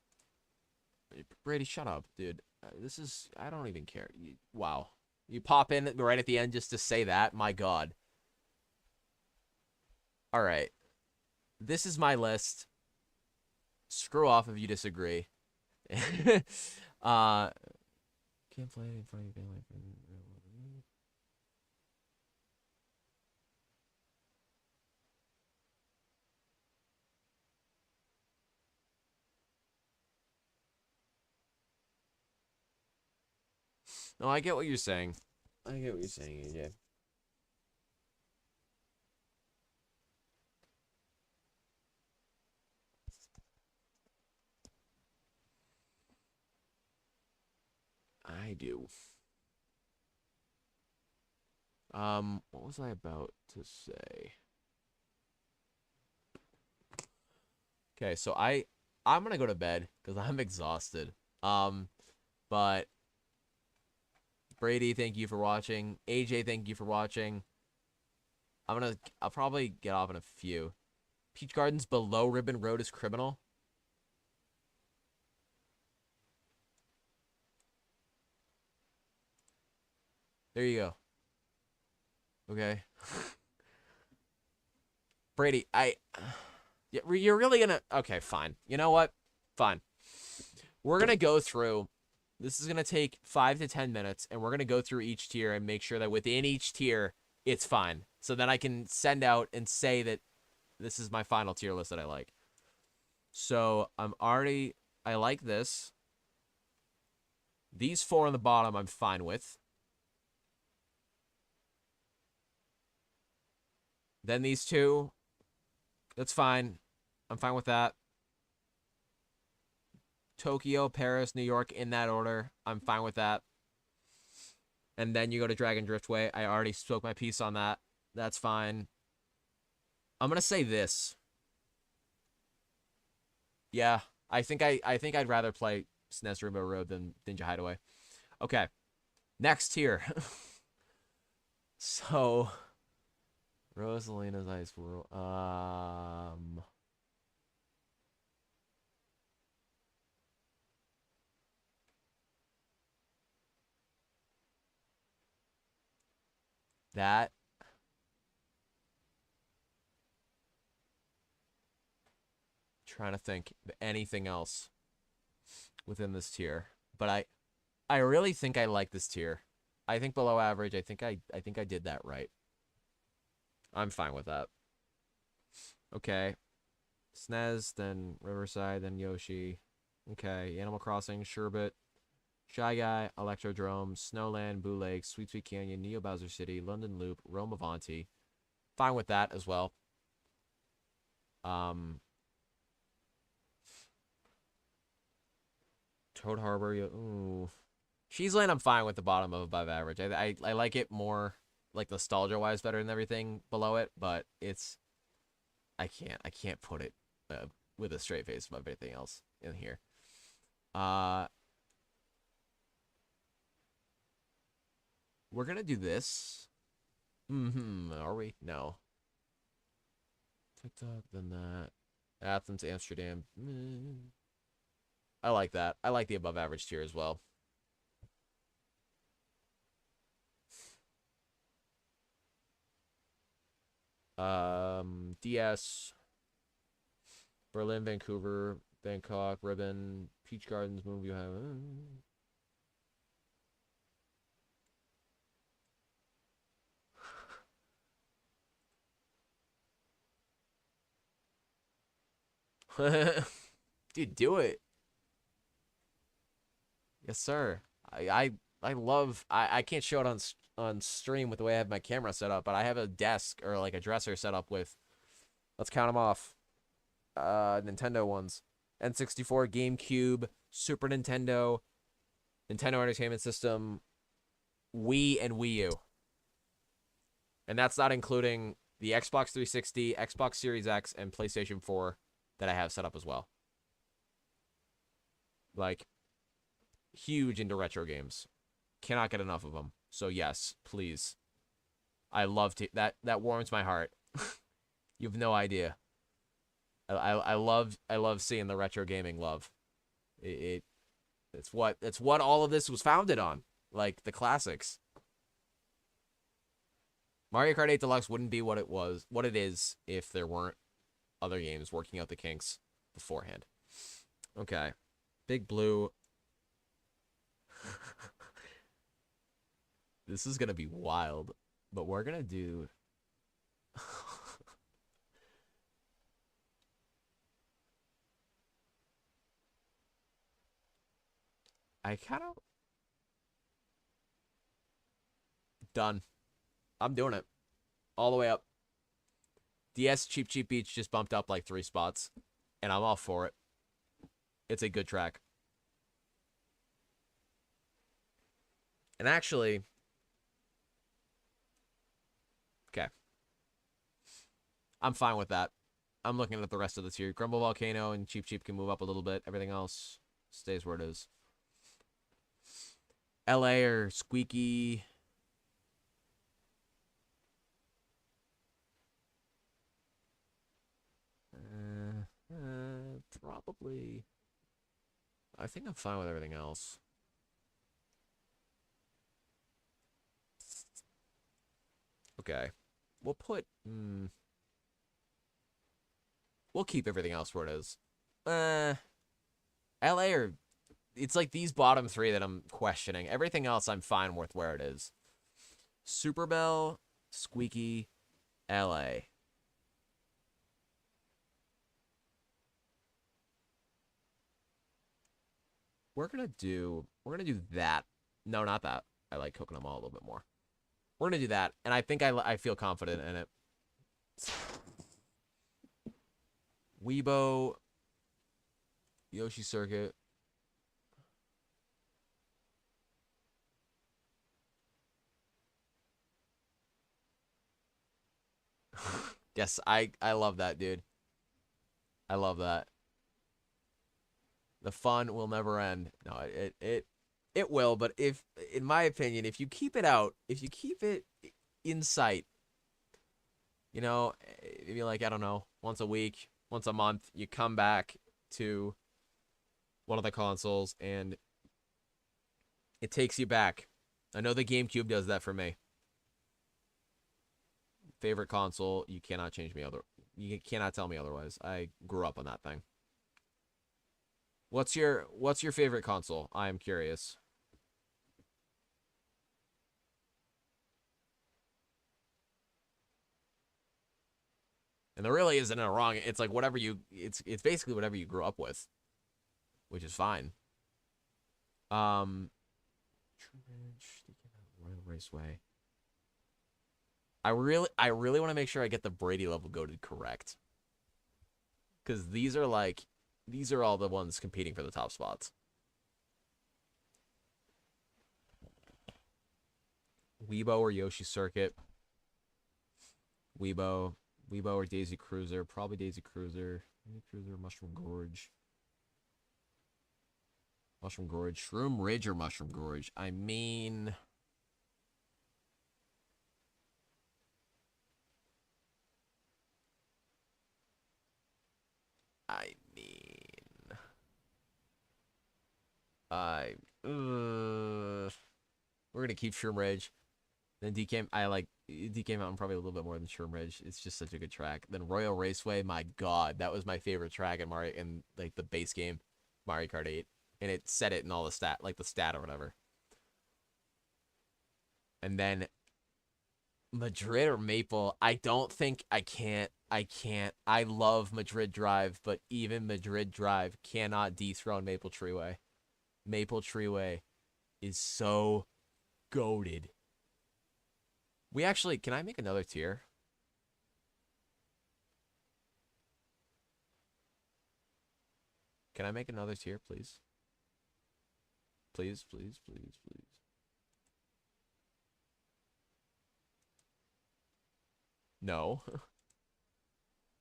Brady, shut up, dude. This is... I don't even care. Wow. You pop in right at the end just to say that? My God. Alright. This is my list. Screw off if you disagree. Can't play in front of you. No, I get what you're saying. I get what you're saying, AJ. I do. What was I about to say? Okay, so I'm gonna go to bed because I'm exhausted. But Brady, thank you for watching. AJ, thank you for watching. I'll probably get off in a few. Peach Gardens below Ribbon Road is criminal. There you go. Okay. Brady, you're really gonna... Okay, fine. You know what? Fine. We're gonna go through... This is gonna take 5 to 10 minutes, and we're gonna go through each tier and make sure that within each tier, it's fine. So then I can send out and say that this is my final tier list that I like. So, I like this. These 4 on the bottom, I'm fine with. Then these 2, that's fine. I'm fine with that. Tokyo, Paris, New York, in that order. I'm fine with that. And then you go to Dragon Driftway. I already spoke my piece on that. That's fine. I'm gonna say this. Yeah, I think I'd rather play SNES Rainbow Road than Ninja Hideaway. Okay, next tier. So, Rosalina's Ice World. That... Trying to think of anything else within this tier, but I really think I like this tier. I think below average. I think I did that right. I'm fine with that. Okay. SNES, then Riverside, then Yoshi. Okay. Animal Crossing, Sherbet, Shy Guy, Electrodrome, Snowland, Boo Lake, Sweet Sweet Canyon, Neo Bowser City, London Loop, Rome Avanti. Fine with that as well. Toad Harbor. Ooh. Cheese Land, I'm fine with the bottom of above average. I like it more, like nostalgia-wise, better than everything below it, but it's I can't put it with a straight face above everything else in here. We're gonna do this. Are we? No. TikTok, then that. Athens, Amsterdam. I like that. I like the above average tier as well. DS, Berlin, Vancouver, Bangkok, Ribbon, Peach Gardens, Moonview. Dude, do it. Yes, sir. I love. I can't show it on stream with the way I have my camera set up, but I have a desk or like a dresser set up with. Let's count them off. Nintendo ones: N64, GameCube, Super Nintendo, Nintendo Entertainment System, Wii, and Wii U. And that's not including the Xbox 360, Xbox Series X, and PlayStation 4 that I have set up as well. Like, huge into retro games. Cannot get enough of them. So yes, please. I love to that warms my heart. You have no idea. I love seeing the retro gaming love. It's what all of this was founded on. Like the classics. Mario Kart 8 Deluxe wouldn't be what it is if there weren't other games working out the kinks beforehand. Okay. Big Blue. This is gonna be wild, but we're gonna do. I kind of done. I'm doing it all the way up. DS Cheap Cheap Beach just bumped up like 3 spots, and I'm all for it. It's a good track. And actually, okay, I'm fine with that. I'm looking at the rest of the tier. Grumble Volcano and Cheap Cheap can move up a little bit. Everything else stays where it is. LA or Squeaky. Probably. I think I'm fine with everything else. Okay. We'll put... We'll keep everything else where it is. LA or... It's like these bottom 3 that I'm questioning. Everything else I'm fine with where it is. Super Bell, Squeaky, LA. We're gonna do that. No, not that. I like Coconut Mall a little bit more. We're gonna do that, and I think I feel confident in it. Weibo, Yoshi Circuit. Yes, I love that, dude. I love that. The fun will never end. No, it will, but if, in my opinion, if you keep it out, if you keep it in sight, you know, maybe like, I don't know, once a week, once a month, you come back to one of the consoles and it takes you back. I know the GameCube does that for me. Favorite console, you cannot change me you cannot tell me otherwise. I grew up on that thing. What's your favorite console? I am curious. And there really isn't a wrong. It's like whatever you. It's basically whatever you grew up with, which is fine. True Ridge, Royal Raceway. I really want to make sure I get the Brady level goated correct. Because these are all the ones competing for the top spots. Weibo or Yoshi Circuit. Weibo or Daisy Cruiser. Probably Daisy Cruiser. Daisy Cruiser, Mushroom Gorge. Mushroom Gorge. Shroom Ridge or Mushroom Gorge? I mean... we're gonna keep Shroom Ridge. Then DK, I like DK Mountain probably a little bit more than Shroom Ridge. It's just such a good track. Then Royal Raceway, my god, that was my favorite track in Mario in like the base game, Mario Kart 8, and it said it in all the stat or whatever. And then Madrid or Maple, I don't think I can't. I love Madrid Drive, but even Madrid Drive cannot dethrone Maple Treeway. Maple Treeway is so goated. We actually, can I make another tier? Can I make another tier, please? Please, please, please, please. No.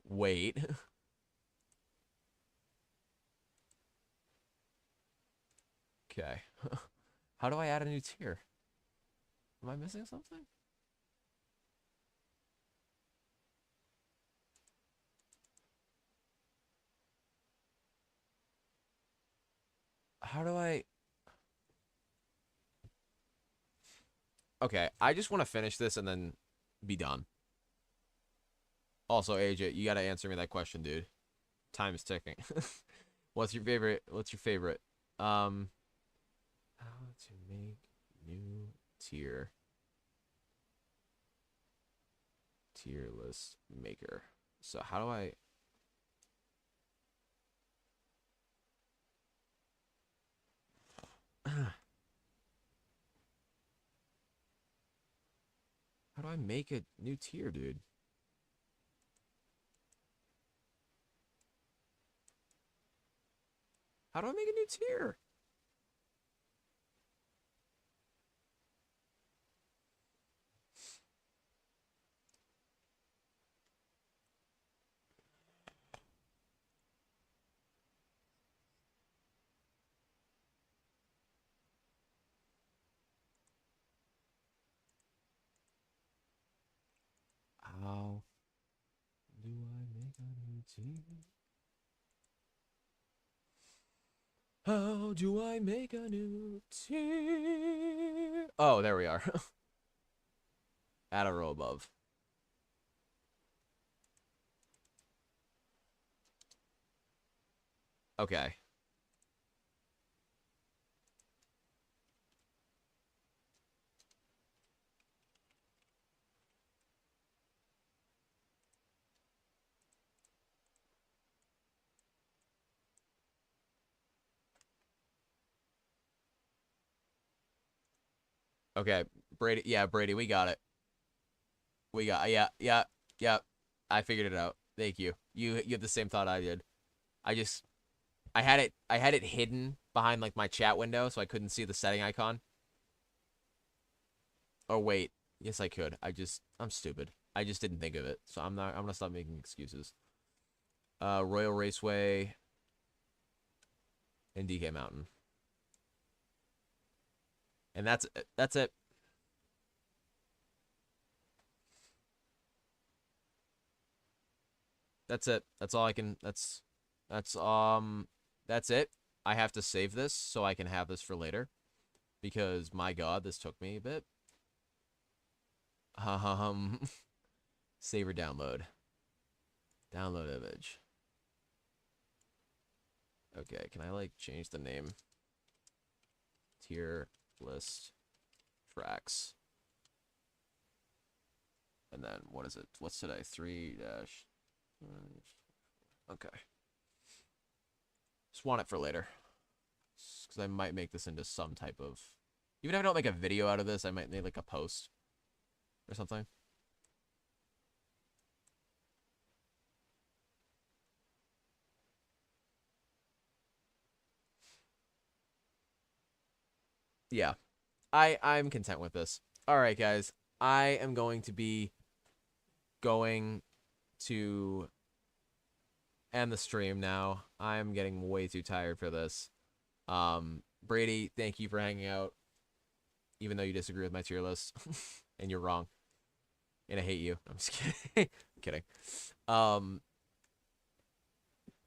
Wait. Okay. How do I add a new tier? Am I missing something? How do I... Okay, I just want to finish this and then be done. Also, AJ, you gotta answer me that question, dude. Time is ticking. What's your favorite? How to make new tier list maker. So how do I... How do I make a new tier, dude? How do I make a new tier? How do I make a new tier? How do I make a new tier? Oh, there we are. Add a row above. Okay. Okay, Brady. Yeah, Brady, we got it. Yeah. I figured it out. Thank you. You have the same thought I did. I just I had it hidden behind like my chat window so I couldn't see the setting icon. Oh wait. Yes, I could. I'm stupid. I just didn't think of it. So I'm gonna stop making excuses. Royal Raceway and DK Mountain. And that's it. That's it. That's it. That's all I can. That's it. I have to save this so I can have this for later, because my God, this took me a bit. Save or download. Download image. Okay, can I like change the name? Tier list tracks. And then what is it? What's today? 3 dash Okay. Just want it for later. Because I might make this into some type of... Even if I don't make a video out of this, I might make like a post or something. Yeah. I'm content with this. All right, guys. I am going to be going to end the stream now. I'm getting way too tired for this. Brady, thank you for hanging out, even though you disagree with my tier list, and you're wrong, and I hate you. I'm just kidding. I'm kidding.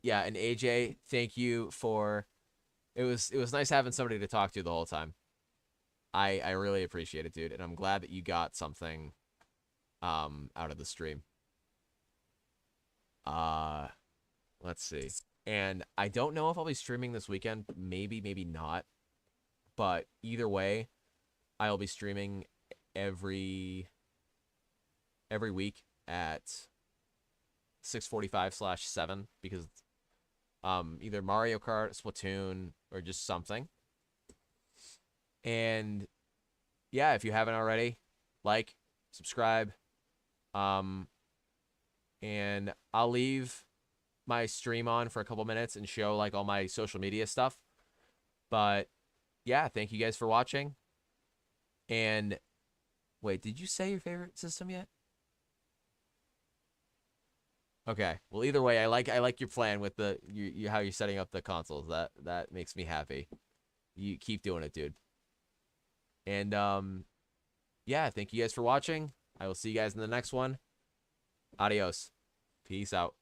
Yeah, and AJ, thank you for. It was nice having somebody to talk to the whole time. I really appreciate it, dude, and I'm glad that you got something out of the stream. Let's see. And I don't know if I'll be streaming this weekend. Maybe, maybe not. But either way, I'll be streaming every week at 6:45/7 because either Mario Kart, Splatoon, or just something. And yeah, if you haven't already, like, subscribe. And I'll leave my stream on for a couple minutes and show like all my social media stuff. But yeah, thank you guys for watching. And wait, did you say your favorite system yet? Okay. Well, either way, I like your plan with the how you're setting up the consoles. That makes me happy. You keep doing it, dude. And yeah, thank you guys for watching. I will see you guys in the next one. Adios. Peace out.